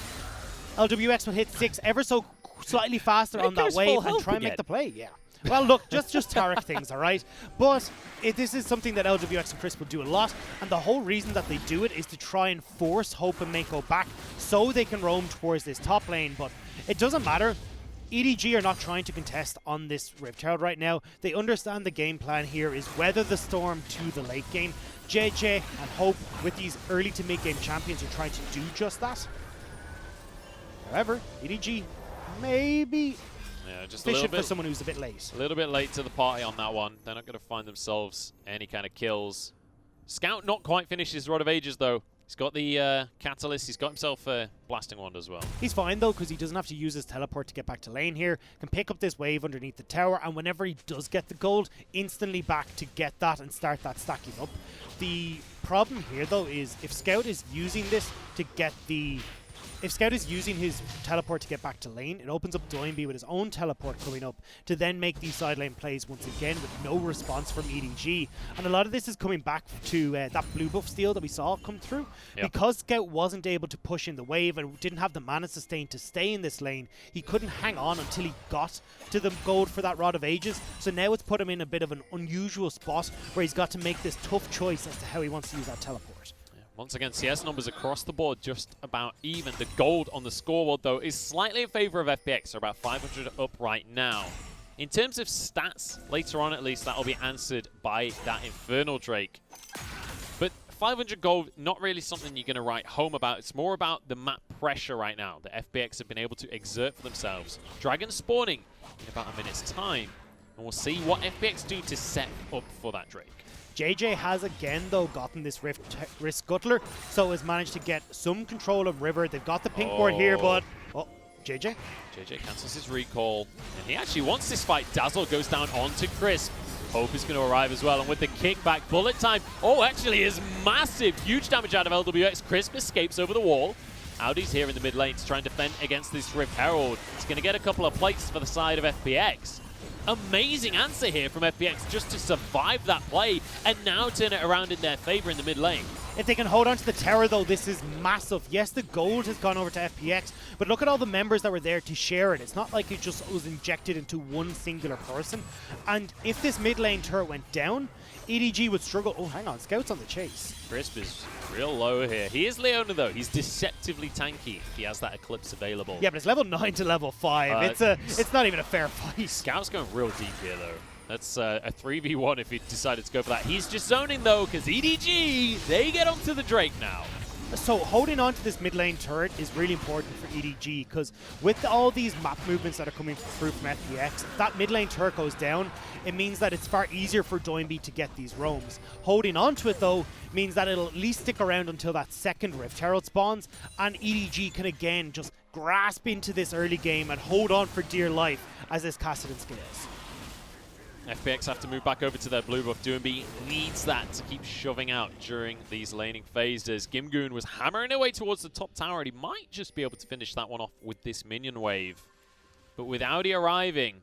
LWX will hit 6 ever so slightly faster on that wave and try and make the play. Yeah. Well, look, just Tarek things, all right? But this is something that LWX and Crisp will do a lot, and the whole reason that they do it is to try and force Hope and Mako back so they can roam towards this top lane. But it doesn't matter. EDG are not trying to contest on this Rift Herald right now. They understand the game plan here is weather the storm to the late game. JJ and Hope with these early to mid-game champions are trying to do just that. However, EDG maybe just fishing a little bit for someone who's a bit late. A little bit late to the party on that one. They're not going to find themselves any kind of kills. Scout not quite finished his Rod of Ages though. He's got the Catalyst. He's got himself a Blasting Wand as well. He's fine, though, because he doesn't have to use his teleport to get back to lane here. Can pick up this wave underneath the tower, and whenever he does get the gold, instantly back to get that and start that stacking up. The problem here, though, is if Scout is using this to get the... If Scout is using his teleport to get back to lane, it opens up Doinby with his own teleport coming up to then make these side lane plays once again with no response from EDG. And a lot of this is coming back to that blue buff steal that we saw come through. Yep. Because Scout wasn't able to push in the wave and didn't have the mana sustain to stay in this lane, he couldn't hang on until he got to the gold for that Rod of Ages. So now it's put him in a bit of an unusual spot where he's got to make this tough choice as to how he wants to use that teleport. Once again, CS numbers across the board just about even. The gold on the scoreboard, though, is slightly in favor of FPX. They're about 500 up right now. In terms of stats, later on at least, that will be answered by that Infernal Drake. But 500 gold, not really something you're going to write home about. It's more about the map pressure right now that FPX have been able to exert for themselves. Dragon spawning in about a minute's time. And we'll see what FPX do to set up for that Drake. JJ has again, though, gotten this Rift Scuttler, so has managed to get some control of River. They've got the pink ward here, but... Oh, JJ? JJ cancels his recall, and he actually wants this fight. Dazzle goes down onto Crisp. Hope is going to arrive as well, and with the kickback, bullet time, actually is massive. Huge damage out of LWX. Crisp escapes over the wall. Audi's here in the mid lane to try and defend against this Rift Herald. He's going to get a couple of plates for the side of FPX. Amazing answer here from FPX just to survive that play and now turn it around in their favor in the mid lane. If they can hold on to the tower, though, this is massive. Yes, the gold has gone over to FPX, but look at all the members that were there to share it. It's not like it just was injected into one singular person. And if this mid lane turret went down, EDG would struggle. Oh, hang on, Scout's on the chase. Crisp is real low here. He is Leona, though. He's deceptively tanky if he has that Eclipse available. Yeah, but it's level 9 to level 5. It's not even a fair fight. Scout's going real deep here, though. That's a 3v1 if he decided to go for that. He's just zoning, though, because EDG, they get onto the Drake now. So holding on to this mid lane turret is really important for EDG, because with all these map movements that are coming through from FPX, if that mid lane turret goes down, it means that it's far easier for Doinby to get these roams. Holding on to it, though, means that it'll at least stick around until that second Rift Herald spawns, and EDG can again just grasp into this early game and hold on for dear life as this Kassadin scales. FPX have to move back over to their blue buff. Doomby needs that to keep shoving out during these laning phases. Gimgoon was hammering away towards the top tower, and he might just be able to finish that one off with this minion wave. But with Audi arriving,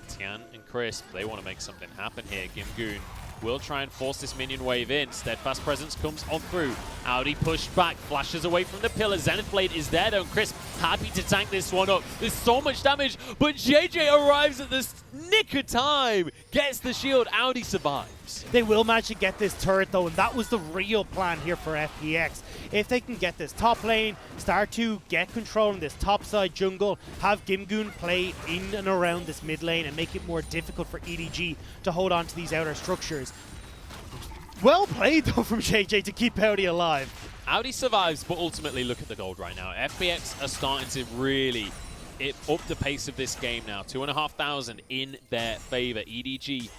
Tian and Crisp, they want to make something happen here. Gimgoon will try and force this minion wave in. Steadfast Presence comes on through. Audi pushed back, flashes away from the pillar. Zenith Blade is there though. Crisp happy to tank this one up. There's so much damage, but JJ arrives at the nick of time. Gets the shield. Audi survives. They will manage to get this turret though, and that was the real plan here for FPX. If they can get this top lane, start to get control in this top side jungle, have Gimgoon play in and around this mid lane and make it more difficult for EDG to hold on to these outer structures. Well played though from JJ to keep Audi alive. Audi survives, but ultimately look at the gold right now. FPX are starting to really up the pace of this game now. 2,500 in their favor. EDG,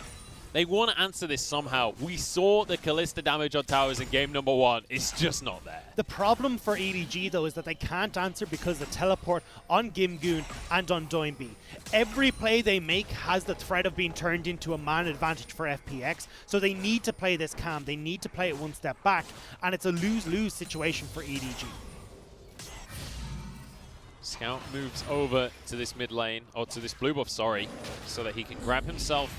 they want to answer this somehow. We saw the Kalista damage on towers in game number 1. It's just not there. The problem for EDG, though, is that they can't answer because of the teleport on Gimgoon and on Doinby. Every play they make has the threat of being turned into a man advantage for FPX, so they need to play this calm. They need to play it one step back, and it's a lose-lose situation for EDG. Scout moves over to this mid lane, or to this blue buff, sorry, so that he can grab himself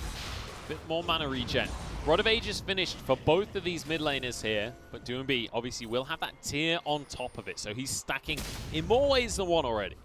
a bit more mana regen. Rod of Ages finished for both of these mid laners here, but Doinby obviously will have that tier on top of it, so he's stacking in more ways than one already.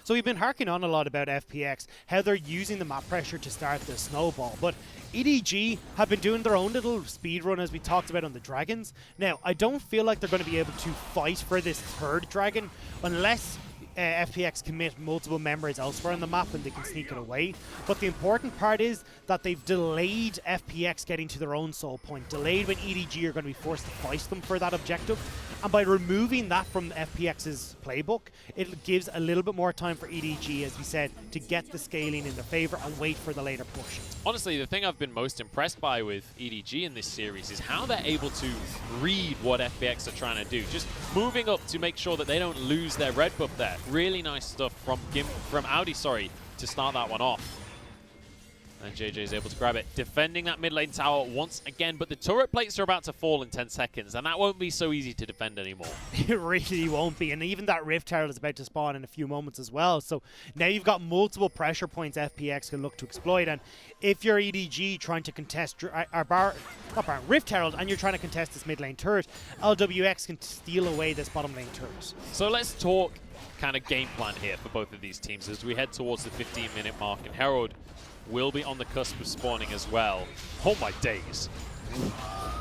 So we've been harking on a lot about FPX, how they're using the map pressure to start the snowball, but EDG have been doing their own little speed run as we talked about on the dragons. Now, I don't feel like they're going to be able to fight for this third dragon unless FPX commit multiple members elsewhere on the map and they can sneak it away. But the important part is that they've delayed FPX getting to their own soul point, delayed when EDG are going to be forced to fight them for that objective. And by removing that from FPX's playbook, it gives a little bit more time for EDG, as we said, to get the scaling in their favor and wait for the later push. Honestly, the thing I've been most impressed by with EDG in this series is how they're able to read what FPX are trying to do. Just moving up to make sure that they don't lose their red buff there. Really nice stuff from Audi, sorry, to start that one off. And JJ is able to grab it, defending that mid lane tower once again, but the turret plates are about to fall in 10 seconds, and that won't be so easy to defend anymore. It really won't be, and even that Rift Herald is about to spawn in a few moments as well, so now you've got multiple pressure points FPX can look to exploit, and if you're EDG trying to contest Rift Herald and you're trying to contest this mid lane turret, LWX can steal away this bottom lane turret. So let's talk kind of game plan here for both of these teams as we head towards the 15-minute mark, and Herald will be on the cusp of spawning as well. Oh my days.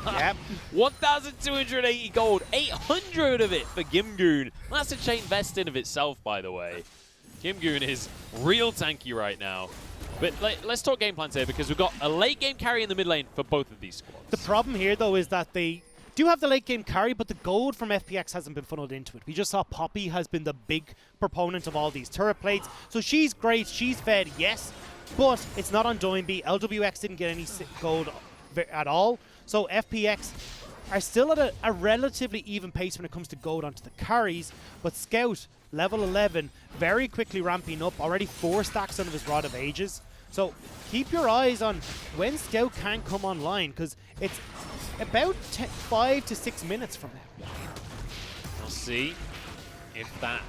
Yep. 1,280 gold, 800 of it for Gimgoon. That's a chain vest in of itself, by the way. Gimgoon is real tanky right now. But let's talk game plans here, because we've got a late game carry in the mid lane for both of these squads. The problem here, though, is that they do have the late game carry, but the gold from FPX hasn't been funneled into it. We just saw Poppy has been the big proponent of all these turret plates. So she's great, she's fed, yes, but it's not on Doinby. LWX didn't get any gold at all. So FPX are still at a relatively even pace when it comes to gold onto the carries, but Scout, level 11, very quickly ramping up, already 4 stacks out of his Rod of Ages. So keep your eyes on when Scout can come online, because it's about 5 to 6 minutes from now. We'll see if that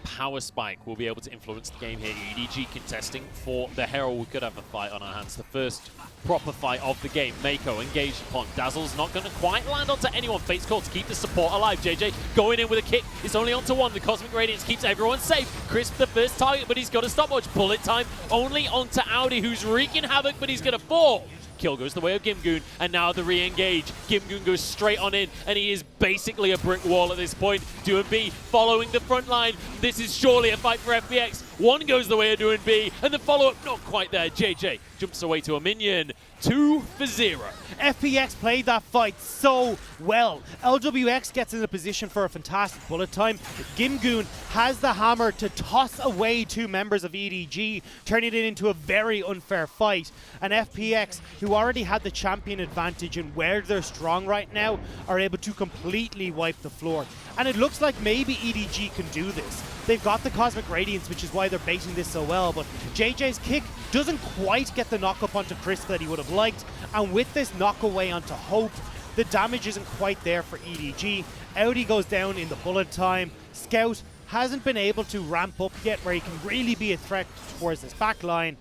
power spike will be able to influence the game here. EDG contesting for the Herald. We could have a fight on our hands. The first proper fight of the game. Mako engaged upon. Dazzle's not going to quite land onto anyone. Fate's call to keep the support alive. JJ going in with a kick. It's only onto one. The Cosmic Radiance keeps everyone safe. Crisp the first target, but he's got a stopwatch. Bullet time only onto Audi, who's wreaking havoc, but he's going to fall. Kill goes the way of Gimgoon, and now the re-engage. Gimgoon goes straight on in, and he is basically a brick wall at this point. Doinby following the front line. This is surely a fight for FPX. One goes the way of Doinby, and the follow-up not quite there. JJ jumps away to a minion. 2 for 0. FPX played that fight so well. LWX gets in a position for a fantastic bullet time. Gimgoon has the hammer to toss away 2 members of EDG, turning it into a very unfair fight. And FPX, who already had the champion advantage and where they're strong right now, are able to completely wipe the floor. And it looks like maybe EDG can do this. They've got the Cosmic Radiance, which is why they're baiting this so well, but JJ's kick doesn't quite get the knock up onto Crisp that he would have liked, and with this knock away onto Hope, the damage isn't quite there for EDG. Audi goes down in the bullet time. Scout hasn't been able to ramp up yet where he can really be a threat towards this back line,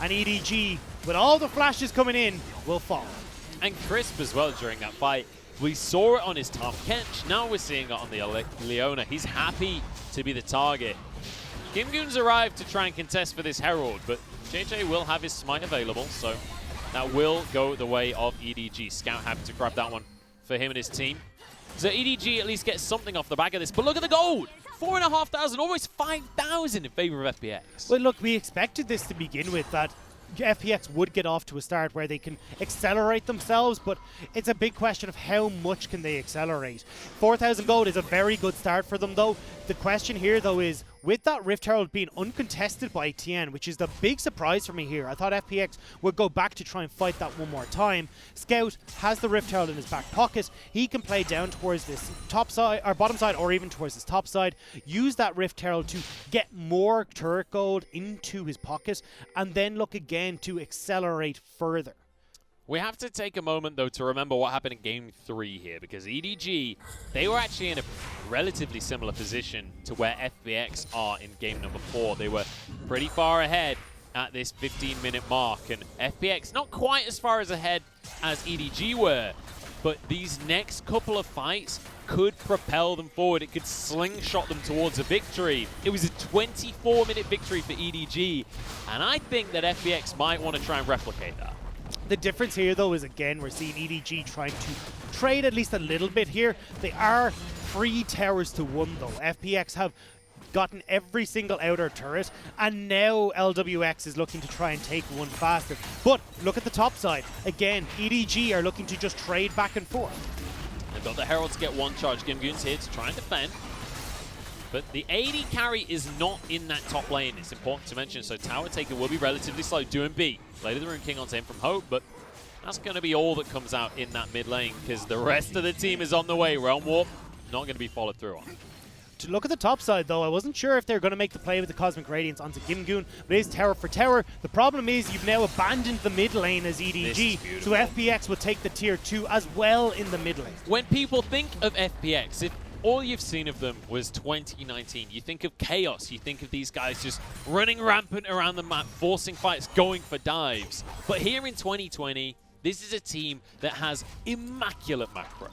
and EDG, with all the flashes coming in, will fall. And Crisp as well during that fight. We saw it on his Tom Kench, now we're seeing it on the Leona. He's happy to be the target. Gimgoon's arrived to try and contest for this Herald, but JJ will have his smite available, so that will go the way of EDG. Scout happy to grab that one for him and his team. So EDG at least gets something off the back of this, but look at the gold! 4,500, almost 5,000 in favor of FPX. Well, look, we expected this to begin with, that FPX would get off to a start where they can accelerate themselves, but it's a big question of how much can they accelerate. 4,000 gold is a very good start for them though. The question here though is, with that Rift Herald being uncontested by Tien, which is the big surprise for me here, I thought FPX would go back to try and fight that one more time. Scout has the Rift Herald in his back pocket. He can play down towards this top side, or bottom side, or even towards his top side. Use that Rift Herald to get more turret gold into his pocket, and then look again to accelerate further. We have to take a moment, though, to remember what happened in Game 3 here, because EDG, they were actually in a relatively similar position to where FPX are in Game number 4. They were pretty far ahead at this 15-minute mark, and FPX not quite as far as ahead as EDG were, but these next couple of fights could propel them forward. It could slingshot them towards a victory. It was a 24-minute victory for EDG, and I think that FPX might want to try and replicate that. The difference here, though, is again, we're seeing EDG trying to trade at least a little bit here. They are 3 towers to 1, though. FPX have gotten every single outer turret, and now LWX is looking to try and take one faster. But look at the top side. Again, EDG are looking to just trade back and forth. They've got the Heralds get one charge. Gimgoon's here to try and defend. But the AD carry is not in that top lane. It's important to mention. So Tower Taker will be relatively slow. Doing B. Later the Rune King onto him from Hope, but that's going to be all that comes out in that mid lane because the rest of the team is on the way. Realm Warp not going to be followed through on. To look at the top side, though, I wasn't sure if they're going to make the play with the Cosmic Radiance onto Gimgoon, but it is tower for tower. The problem is you've now abandoned the mid lane as EDG, so FPX will take the tier 2 as well in the mid lane. When people think of FPX, if all you've seen of them was 2019, you think of chaos, you think of these guys just running rampant around the map, forcing fights, going for dives. But here in 2020, this is a team that has immaculate macro.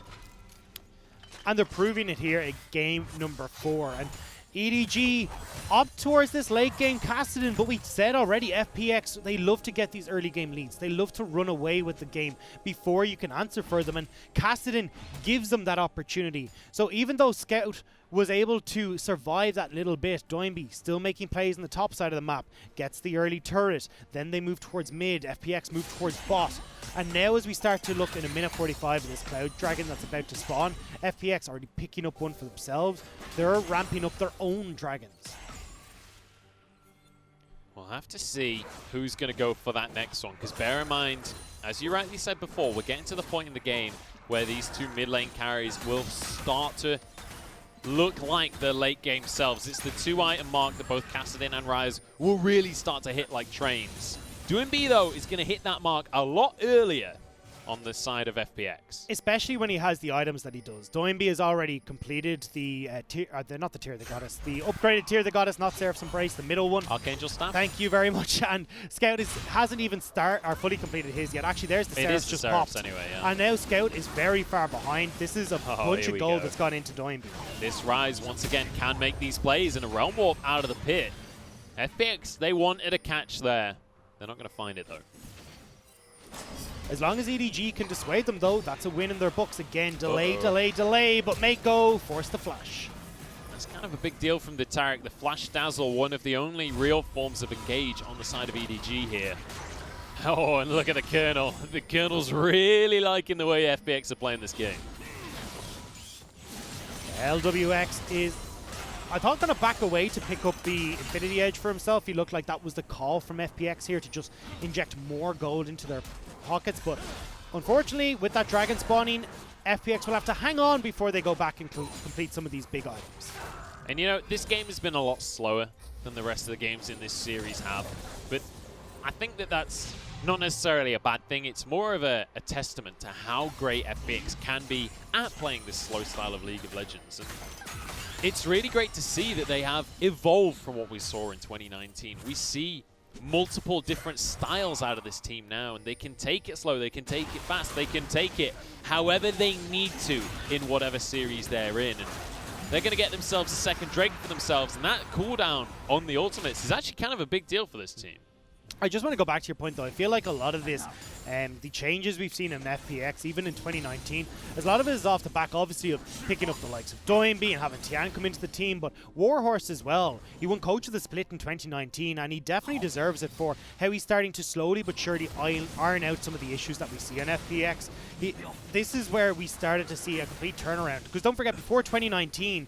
And they're proving it here at game number 4. And EDG up towards this late game Kassadin, but we said already, FPX, they love to get these early game leads. They love to run away with the game before you can answer for them, and Kassadin gives them that opportunity. So even though Scout was able to survive that little bit, Doinby still making plays on the top side of the map, gets the early turret, then they move towards mid, FPX move towards bot. And now as we start to look in a minute 45 of this Cloud Dragon that's about to spawn, FPX already picking up one for themselves. They're ramping up their own dragons. We'll have to see who's going to go for that next one, because bear in mind, as you rightly said before, we're getting to the point in the game where these 2 mid lane carries will start to look like the late game selves. It's the 2-item mark that both Kassadin and Rise will really start to hit like trains. Doinby, though, is going to hit that mark a lot earlier on the side of FPX. Especially when he has the items that he does. Doinby has already completed the tier, not the tier they got us, the upgraded tier they got us, not Seraph's Embrace, the middle one. Archangel Staff. Thank you very much. And Scout hasn't even fully completed his yet. Actually, there's the Seraph's just popped. Anyway, yeah. And now Scout is very far behind. This is a bunch of gold that's gone into Doinby. This Rise, once again, can make these plays in a Realm Warp out of the pit. FPX, they wanted a catch there. They're not going to find it, though. As long as EDG can dissuade them, though, that's a win in their books. Again, delay, but make go, force the flash. That's kind of a big deal from the Tarek. The Flash Dazzle, one of the only real forms of engage on the side of EDG here. Oh, and look at the Colonel. The Colonel's really liking the way FPX are playing this game. LWX is, I thought, going to back away to pick up the Infinity Edge for himself. He looked like that was the call from FPX here to just inject more gold into their pockets, but unfortunately with that dragon spawning, FPX will have to hang on before they go back and complete some of these big items. And you know, this game has been a lot slower than the rest of the games in this series have, but I think that that's not necessarily a bad thing. It's more of a testament to how great FPX can be at playing this slow style of League of Legends. And it's really great to see that they have evolved from what we saw in 2019. We see multiple different styles out of this team now, and they can take it slow, they can take it fast, they can take it however they need to in whatever series they're in. And they're going to get themselves a second Drake for themselves, and that cooldown on the ultimates is actually kind of a big deal for this team. I just want to go back to your point, though. I feel like a lot of this, the changes we've seen in FPX, even in 2019, a lot of it is off the back, obviously, of picking up the likes of Doinby and having Tian come into the team, but Warhorse as well. He won Coach of the Split in 2019, and he definitely deserves it for how he's starting to slowly but surely iron out some of the issues that we see on FPX. This is where we started to see a complete turnaround, because don't forget, before 2019,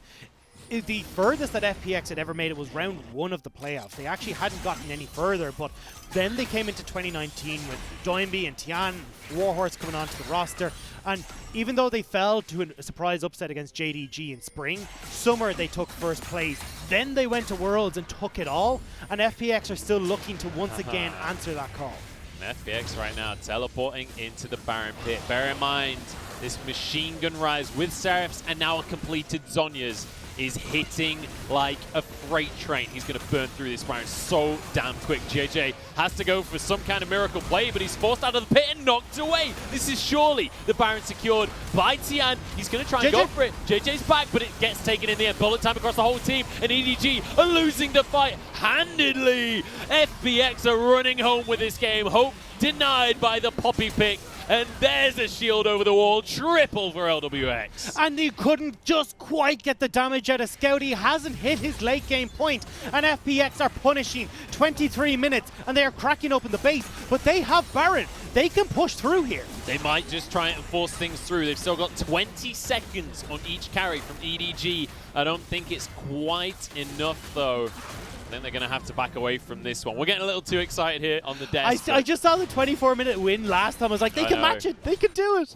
the furthest that FPX had ever made it was round 1 of the playoffs. They actually hadn't gotten any further, but then they came into 2019 with Doinby and Tian, Warhorse coming onto the roster, and even though they fell to a surprise upset against JDG in spring, summer they took first place. Then they went to Worlds and took it all, and FPX are still looking to once again answer that call. FPX right now teleporting into the Baron pit. Bear in mind, this machine gun rise with Seraphs and now a completed Zhonya's is hitting like a freight train. He's going to burn through this Baron so damn quick. JJ has to go for some kind of miracle play, but he's forced out of the pit and knocked away. This is surely the Baron secured by Tian. He's going to try and go for it. JJ's back, but it gets taken in the end. Bullet time across the whole team, and EDG are losing the fight handedly. FPX are running home with this game. Hope denied by the Poppy pick. And there's a shield over the wall, triple for LWX. And he couldn't just quite get the damage out of Scout. He hasn't hit his late game point, and FPX are punishing 23 minutes, and they are cracking open the base, but they have Baron. They can push through here. They might just try and force things through. They've still got 20 seconds on each carry from EDG. I don't think it's quite enough, though. I think they're going to have to back away from this one. We're getting a little too excited here on the desk. I just saw the 24-minute win last time. I was like, they can match it. They can do it.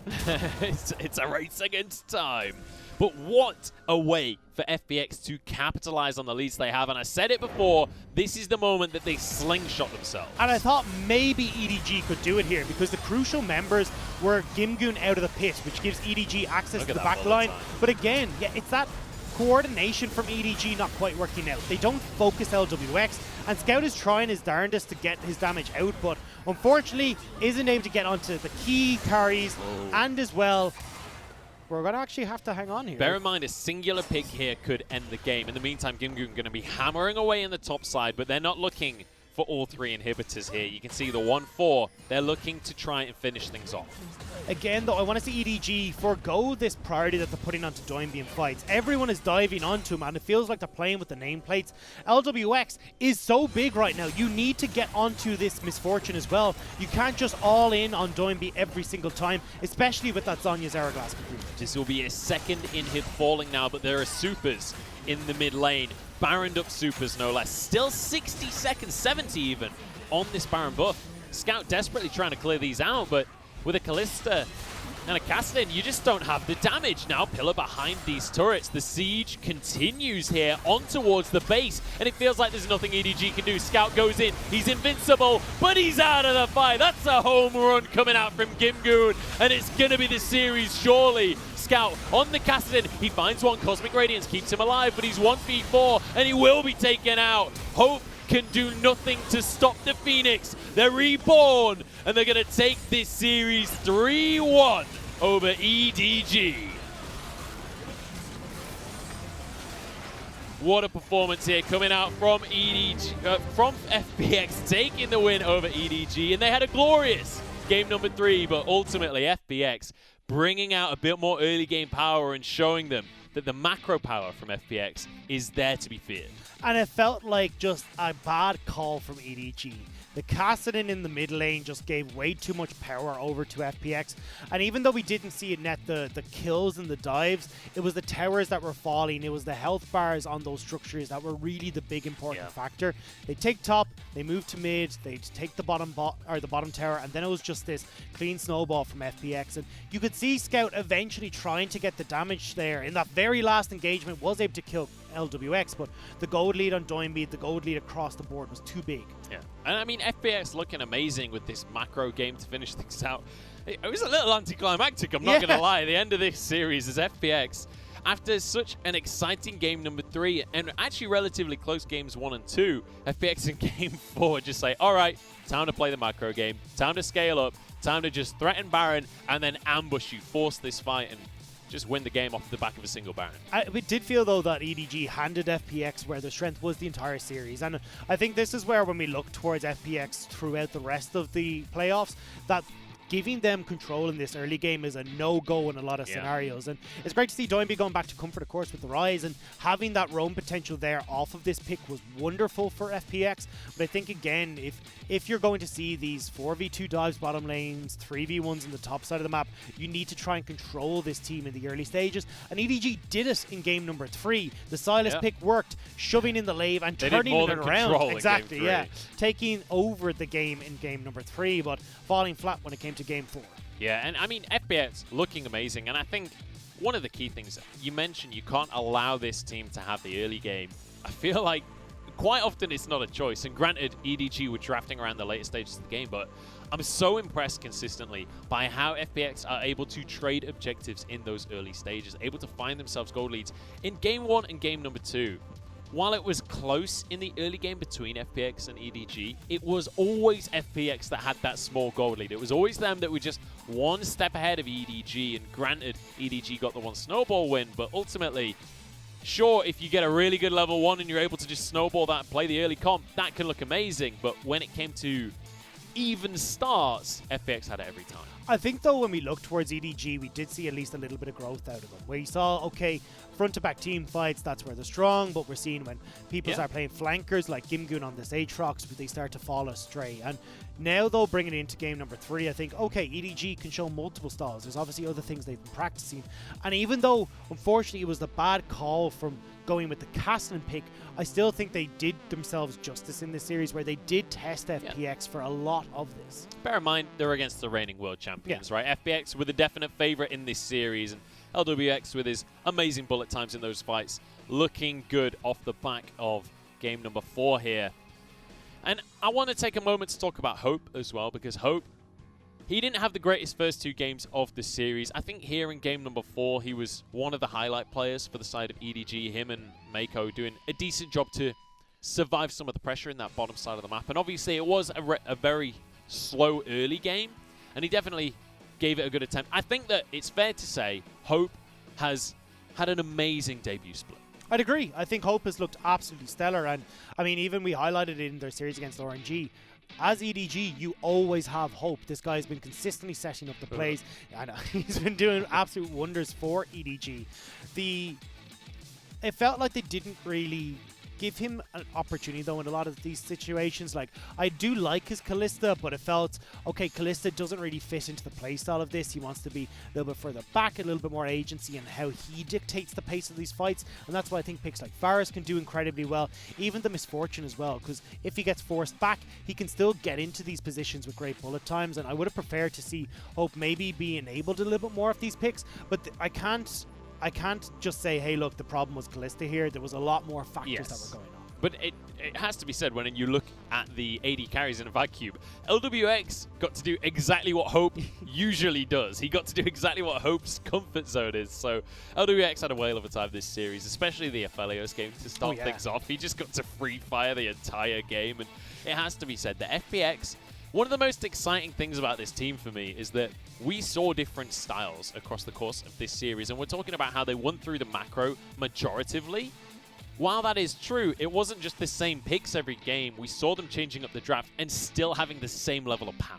It's a race against time. But what a way for FPX to capitalize on the leads they have. And I said it before, this is the moment that they slingshot themselves. And I thought maybe EDG could do it here because the crucial members were Gimgoon out of the pit, which gives EDG access to the back line. But again, yeah, it's that coordination from EDG not quite working out. They don't focus LWX, and Scout is trying his darndest to get his damage out, but unfortunately isn't able to get onto the key carries, and as well, we're going to actually have to hang on here. Bear in mind, a singular pick here could end the game. In the meantime, Gimgoon going to be hammering away in the top side, but they're not looking for all 3 inhibitors here. You can see the 1-4. They're looking to try and finish things off. Again, though, I want to see EDG forgo this priority that they're putting onto Doinby in fights. Everyone is diving onto him, and it feels like they're playing with the nameplates. LWX is so big right now. You need to get onto this misfortune as well. You can't just all in on Doinby every single time, especially with that Zhonya's Hourglass complete. This will be a second inhib falling now, but there are supers in the mid lane. Baroned up supers, no less. Still 60 seconds, 70 even, on this Baron buff. Scout desperately trying to clear these out, but with a Kalista and a Kassadin, you just don't have the damage. Now Pillar behind these turrets. The siege continues here on towards the base, and it feels like there's nothing EDG can do. Scout goes in. He's invincible, but he's out of the fight. That's a home run coming out from Gimgoon, and it's going to be the series, surely. Scout on the Kassadin. He finds one. Cosmic Radiance keeps him alive, but he's 1v4, and he will be taken out. Hope can do nothing to stop the Phoenix. They're reborn, and they're going to take this series 3-1 over EDG. What a performance here coming out from EDG, from FPX, taking the win over EDG, and they had a glorious game number 3, but ultimately FPX bringing out a bit more early game power and showing them that the macro power from FPX is there to be feared. And it felt like just a bad call from EDG. The Kassadin in the mid lane just gave way too much power over to FPX. And even though we didn't see it net the kills and the dives, it was the towers that were falling. It was the health bars on those structures that were really the big important factor. They take top, they move to mid, they take the bottom tower, and then it was just this clean snowball from FPX. And you could see Scout eventually trying to get the damage there. In that very last engagement, was able to kill LWX, but the gold lead on Doinby, the gold lead across the board was too big. Yeah, and I mean, FPX looking amazing with this macro game to finish things out. It was a little anticlimactic, I'm not going to lie. The end of this series is FPX, after such an exciting game number 3, and actually relatively close games 1 and 2, FPX in game 4 just say, all right, time to play the macro game, time to scale up, time to just threaten Baron, and then ambush you, force this fight, and just win the game off the back of a single Baron. We did feel, though, that EDG handed FPX where their strength was the entire series. And I think this is where, when we look towards FPX throughout the rest of the playoffs, that giving them control in this early game is a no-go in a lot of scenarios. And it's great to see Doinby going back to comfort, of course, with the Rise, and having that roam potential there off of this pick was wonderful for FPX. But I think, again, if you're going to see these 4v2 dives bottom lanes, 3v1s in the top side of the map, you need to try and control this team in the early stages. And EDG did it in game number 3. The Silas pick worked, shoving in the lave and turning it around. Exactly, yeah. Taking over the game in game number 3, but falling flat when it came to game 4. Yeah, and I mean, FPX looking amazing, and I think one of the key things, you mentioned you can't allow this team to have the early game. I feel like quite often it's not a choice, and granted, EDG were drafting around the later stages of the game, but I'm so impressed consistently by how FPX are able to trade objectives in those early stages, able to find themselves gold leads in game 1 and game number 2. While it was close in the early game between FPX and EDG, it was always FPX that had that small gold lead. It was always them that were just one step ahead of EDG, and granted, EDG got the one snowball win, but ultimately, sure, if you get a really good level 1 and you're able to just snowball that and play the early comp, that can look amazing, but when it came to even starts, FPX had it every time. I think, though, when we look towards EDG, we did see at least a little bit of growth out of them. Where you saw, okay, front-to-back team fights, that's where they're strong, but we're seeing when people start playing flankers like Gimgoon on this Aatrox, they start to fall astray. And now, though, bringing it into game number 3, I think, okay, EDG can show multiple styles. There's obviously other things they've been practicing. And even though, unfortunately, it was the bad call from going with the Castellan pick, I still think they did themselves justice in this series, where they did test FPX for a lot of this. Bear in mind, they're against the reigning world champions, right? FPX were the definite favorite in this series, and LWX with his amazing bullet times in those fights, looking good off the back of game number 4 here. And I want to take a moment to talk about Hope as well, because Hope, he didn't have the greatest first 2 games of the series. I think here in game number 4, he was one of the highlight players for the side of EDG. Him and Mako doing a decent job to survive some of the pressure in that bottom side of the map. And obviously, it was a very slow early game, and he definitely gave it a good attempt. I think that it's fair to say Hope has had an amazing debut split. I'd agree. I think Hope has looked absolutely stellar, and I mean, even we highlighted it in their series against RNG. As EDG, you always have Hope. This guy's been consistently setting up the plays. I know, he's been doing absolute wonders for EDG. It felt like they didn't really give him an opportunity, though, in a lot of these situations. Like, I do like his Kalista, but it felt, okay, Kalista doesn't really fit into the playstyle of this. He wants to be a little bit further back, a little bit more agency in how he dictates the pace of these fights, and that's why I think picks like Varus can do incredibly well. Even the Misfortune as well, because if he gets forced back, he can still get into these positions with great bullet times, and I would have preferred to see Hope maybe be enabled a little bit more of these picks, but I can't just say, hey, look, the problem was Kalista here. There was a lot more factors that were going on. But it has to be said, when you look at the AD carries in a vacuum, LWX got to do exactly what Hope usually does. He got to do exactly what Hope's comfort zone is. So LWX had a whale of a time this series, especially the Aphelios game to start things off. He just got to free fire the entire game. And it has to be said that FPX, one of the most exciting things about this team for me is that we saw different styles across the course of this series, and we're talking about how they won through the macro majoritively. While that is true, it wasn't just the same picks every game. We saw them changing up the draft and still having the same level of power.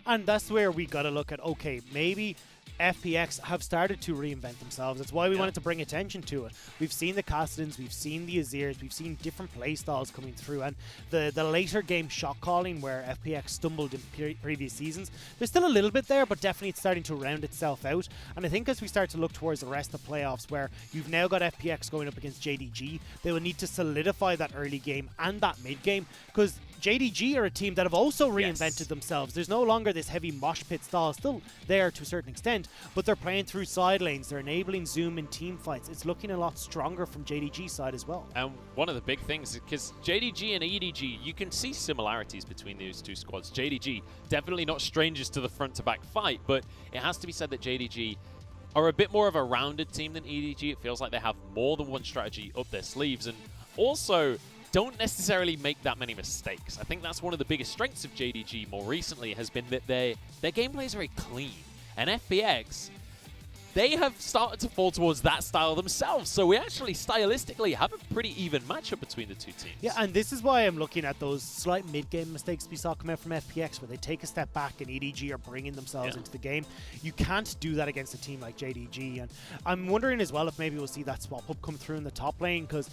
And that's where we got to look at, okay, maybe FPX have started to reinvent themselves. That's why we wanted to bring attention to it. We've seen the Castans, we've seen the Azirs, we've seen different playstyles coming through, and the later game shot calling where FPX stumbled in previous seasons, there's still a little bit there, but definitely it's starting to round itself out. And I think as we start to look towards the rest of the playoffs, where you've now got FPX going up against JDG, they will need to solidify that early game and that mid game, because JDG are a team that have also reinvented themselves. There's no longer this heavy mosh pit style, still there to a certain extent, but they're playing through side lanes, they're enabling zoom in team fights. It's looking a lot stronger from JDG's side as well. And one of the big things, because JDG and EDG, you can see similarities between those two squads. JDG, definitely not strangers to the front-to-back fight, but it has to be said that JDG are a bit more of a rounded team than EDG. It feels like they have more than one strategy up their sleeves, and also don't necessarily make that many mistakes. I think that's one of the biggest strengths of JDG more recently has been that their gameplay is very clean. And FPX, they have started to fall towards that style themselves. So we actually stylistically have a pretty even matchup between the two teams. Yeah, and this is why I'm looking at those slight mid-game mistakes we saw come out from FPX, where they take a step back and EDG are bringing themselves into the game. You can't do that against a team like JDG, and I'm wondering as well if maybe we'll see that swap up come through in the top lane, because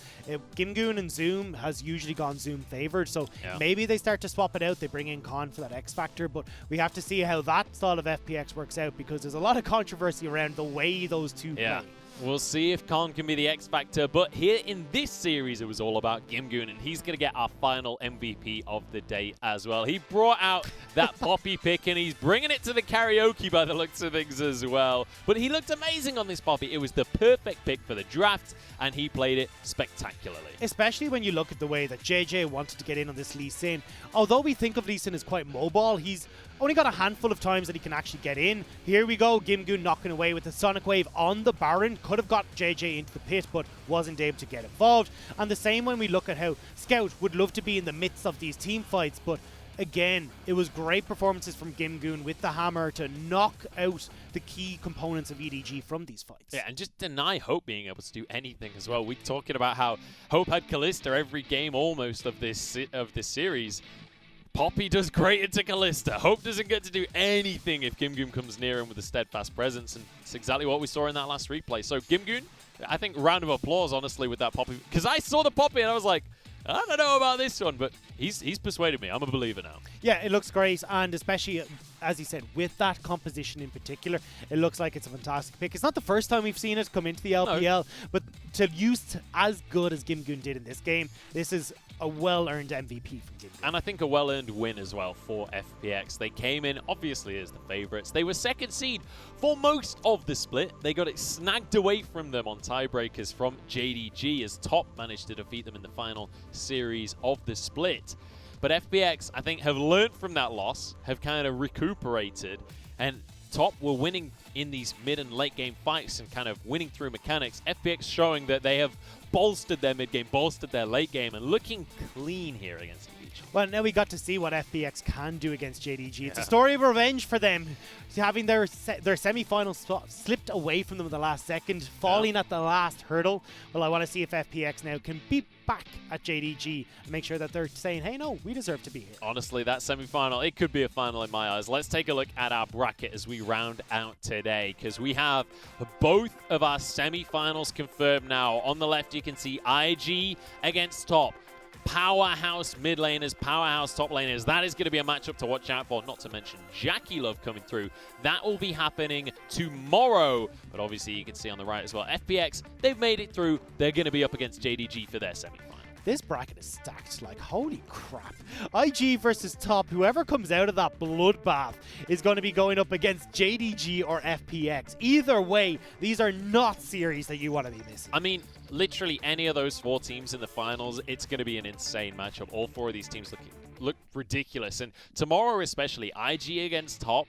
Gimgoon and Zoom has usually gone Zoom favored, so maybe they start to swap it out, they bring in Khan for that X factor, but we have to see how that style of FPX works out, because there's a lot of controversy around the way those two play. We'll see if Khan can be the X Factor, but here in this series, it was all about Gimgoon, and he's going to get our final MVP of the day as well. He brought out that Poppy pick, and he's bringing it to the karaoke by the looks of things as well. But he looked amazing on this Poppy. It was the perfect pick for the draft, and he played it spectacularly. Especially when you look at the way that JJ wanted to get in on this Lee Sin. Although we think of Lee Sin as quite mobile, he's only got a handful of times that he can actually get in. Here we go, Gimgoon knocking away with the Sonic Wave on the Baron. Could have got JJ into the pit, but wasn't able to get involved. And the same when we look at how Scout would love to be in the midst of these team fights, but again, it was great performances from Gimgoon with the hammer to knock out the key components of EDG from these fights. Yeah, and just deny Hope being able to do anything as well. We're talking about how Hope had Callista every game almost of this series. Poppy does great into Callista. Hope doesn't get to do anything if Gimgoon comes near him with a steadfast presence, and it's exactly what we saw in that last replay. So Gimgoon, I think round of applause, honestly, with that Poppy, because I saw the Poppy and I was like, I don't know about this one, but he's persuaded me. I'm a believer now. Yeah, it looks great, and especially, as you said, with that composition in particular, it looks like it's a fantastic pick. It's not the first time we've seen it come into the LPL, but to use as good as Gimgoon did in this game, this is a well-earned MVP from Gimgoon. And I think a well-earned win as well for FPX. They came in, obviously, as the favorites. They were second seed for most of the split. They got it snagged away from them on tiebreakers from JDG, as Top managed to defeat them in the final series of the split. But FPX, I think, have learned from that loss, have kind of recuperated, and Top were winning in these mid and late game fights and kind of winning through mechanics. FPX showing that they have bolstered their mid game, bolstered their late game, and looking clean here against EDG. Well, now we got to see what FPX can do against JDG. It's a story of revenge for them, having their semi-final spot slipped away from them at the last second, falling at the last hurdle. Well, I want to see if FPX now can be back at JDG and make sure that they're saying, hey, no, we deserve to be here. Honestly, that semi-final, it could be a final in my eyes. Let's take a look at our bracket as we round out today, because we have both of our semi-finals confirmed now. On the left, you can see IG against Top. Powerhouse mid laners, powerhouse top laners. That is going to be a matchup to watch out for, not to mention Jackie Love coming through. That will be happening tomorrow. But obviously, you can see on the right as well, FPX, they've made it through. They're going to be up against JDG for their semi-final. This bracket is stacked like holy crap. IG versus Top, whoever comes out of that bloodbath is going to be going up against JDG or FPX. Either way, these are not series that you want to be missing. I mean, literally any of those four teams in the finals, it's going to be an insane matchup. All four of these teams look ridiculous. And tomorrow especially, IG against Top,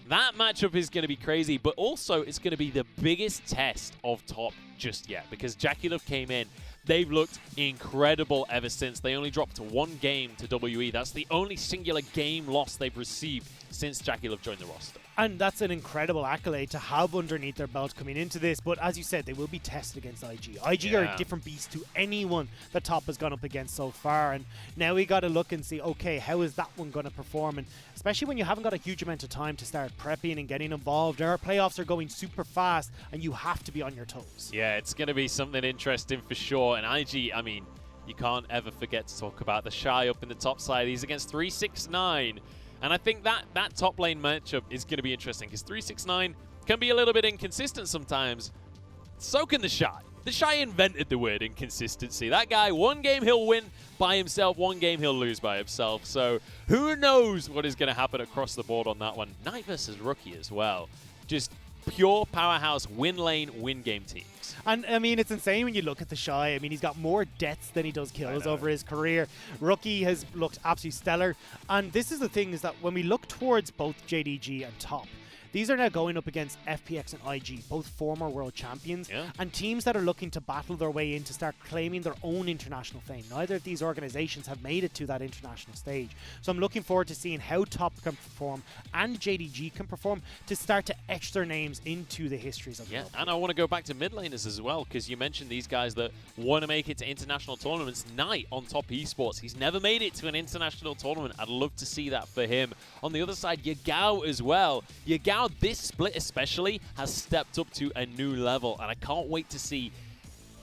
that matchup is going to be crazy, but also it's going to be the biggest test of Top just yet, because Jackie Love came in. They've looked incredible ever since. They only dropped one game to WE. That's the only singular game loss they've received since Jackie Love joined the roster. And that's an incredible accolade to have underneath their belt coming into this. But as you said, they will be tested against IG. IG are a different beast to anyone that Top has gone up against so far. And now we got to look and see, okay, how is that one going to perform? And especially when you haven't got a huge amount of time to start prepping and getting involved. Our playoffs are going super fast and you have to be on your toes. Yeah, it's going to be something interesting for sure. And IG, I mean, you can't ever forget to talk about the Shy up in the top side. He's against 369. And I think that top lane matchup is going to be interesting, because 369 can be a little bit inconsistent sometimes. So can the Shy. The Shy invented the word inconsistency. That guy, one game he'll win by himself, one game he'll lose by himself. So who knows what is going to happen across the board on that one. Knight versus Rookie as well. Just pure powerhouse win lane, win game teams. And I mean, it's insane when you look at the Shy. I mean, he's got more deaths than he does kills over his career. Rookie has looked absolutely stellar. And this is the thing, is that when we look towards both JDG and Top, these are now going up against FPX and IG, both former world champions, and teams that are looking to battle their way in to start claiming their own international fame. Neither of these organizations have made it to that international stage. So I'm looking forward to seeing how Top can perform and JDG can perform to start to etch their names into the histories of the world. And I want to go back to mid laners as well, because you mentioned these guys that want to make it to international tournaments. Knight on Top Esports, he's never made it to an international tournament. I'd love to see that for him. On the other side, Yagao as well. Yagao, this split especially, has stepped up to a new level, and I can't wait to see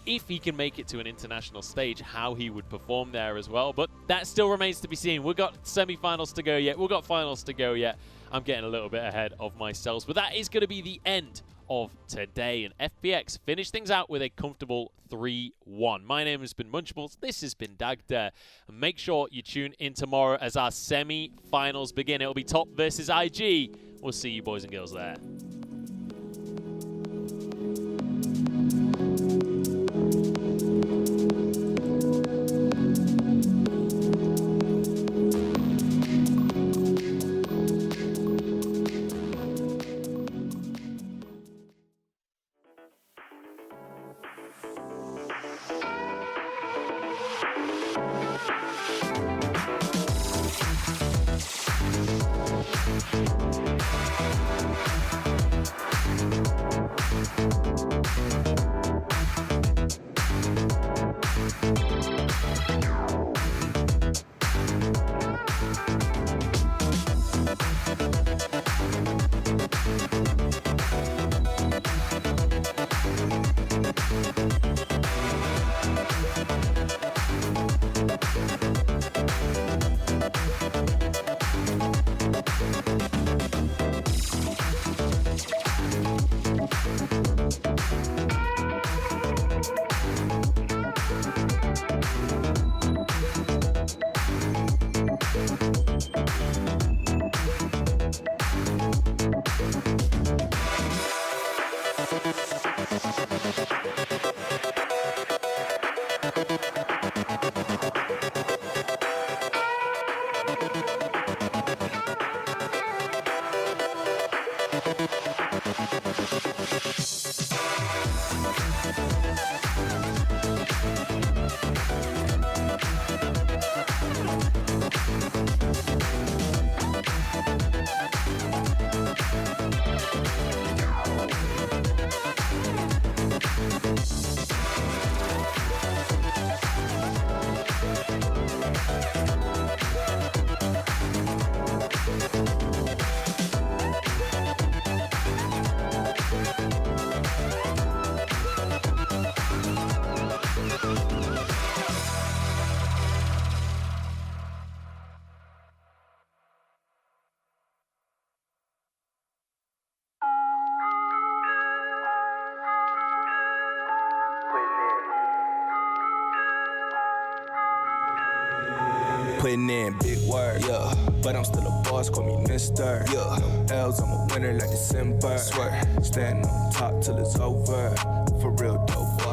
if he can make it to an international stage, how he would perform there as well. But that still remains to be seen. We've got semi-finals to go yet. We've got finals to go yet. I'm getting a little bit ahead of myself. But that is going to be the end of today. And FPX finished things out with a comfortable 3-1. My name has been Munchables. This has been Dagda. And make sure you tune in tomorrow as our semi-finals begin. It'll be Top versus IG. We'll see you boys and girls there. Putting in big work, yeah. But I'm still a boss, call me Mister. Yeah. No L's, I'm a winner like December. Swear, stand on top till it's over. For real though, boy.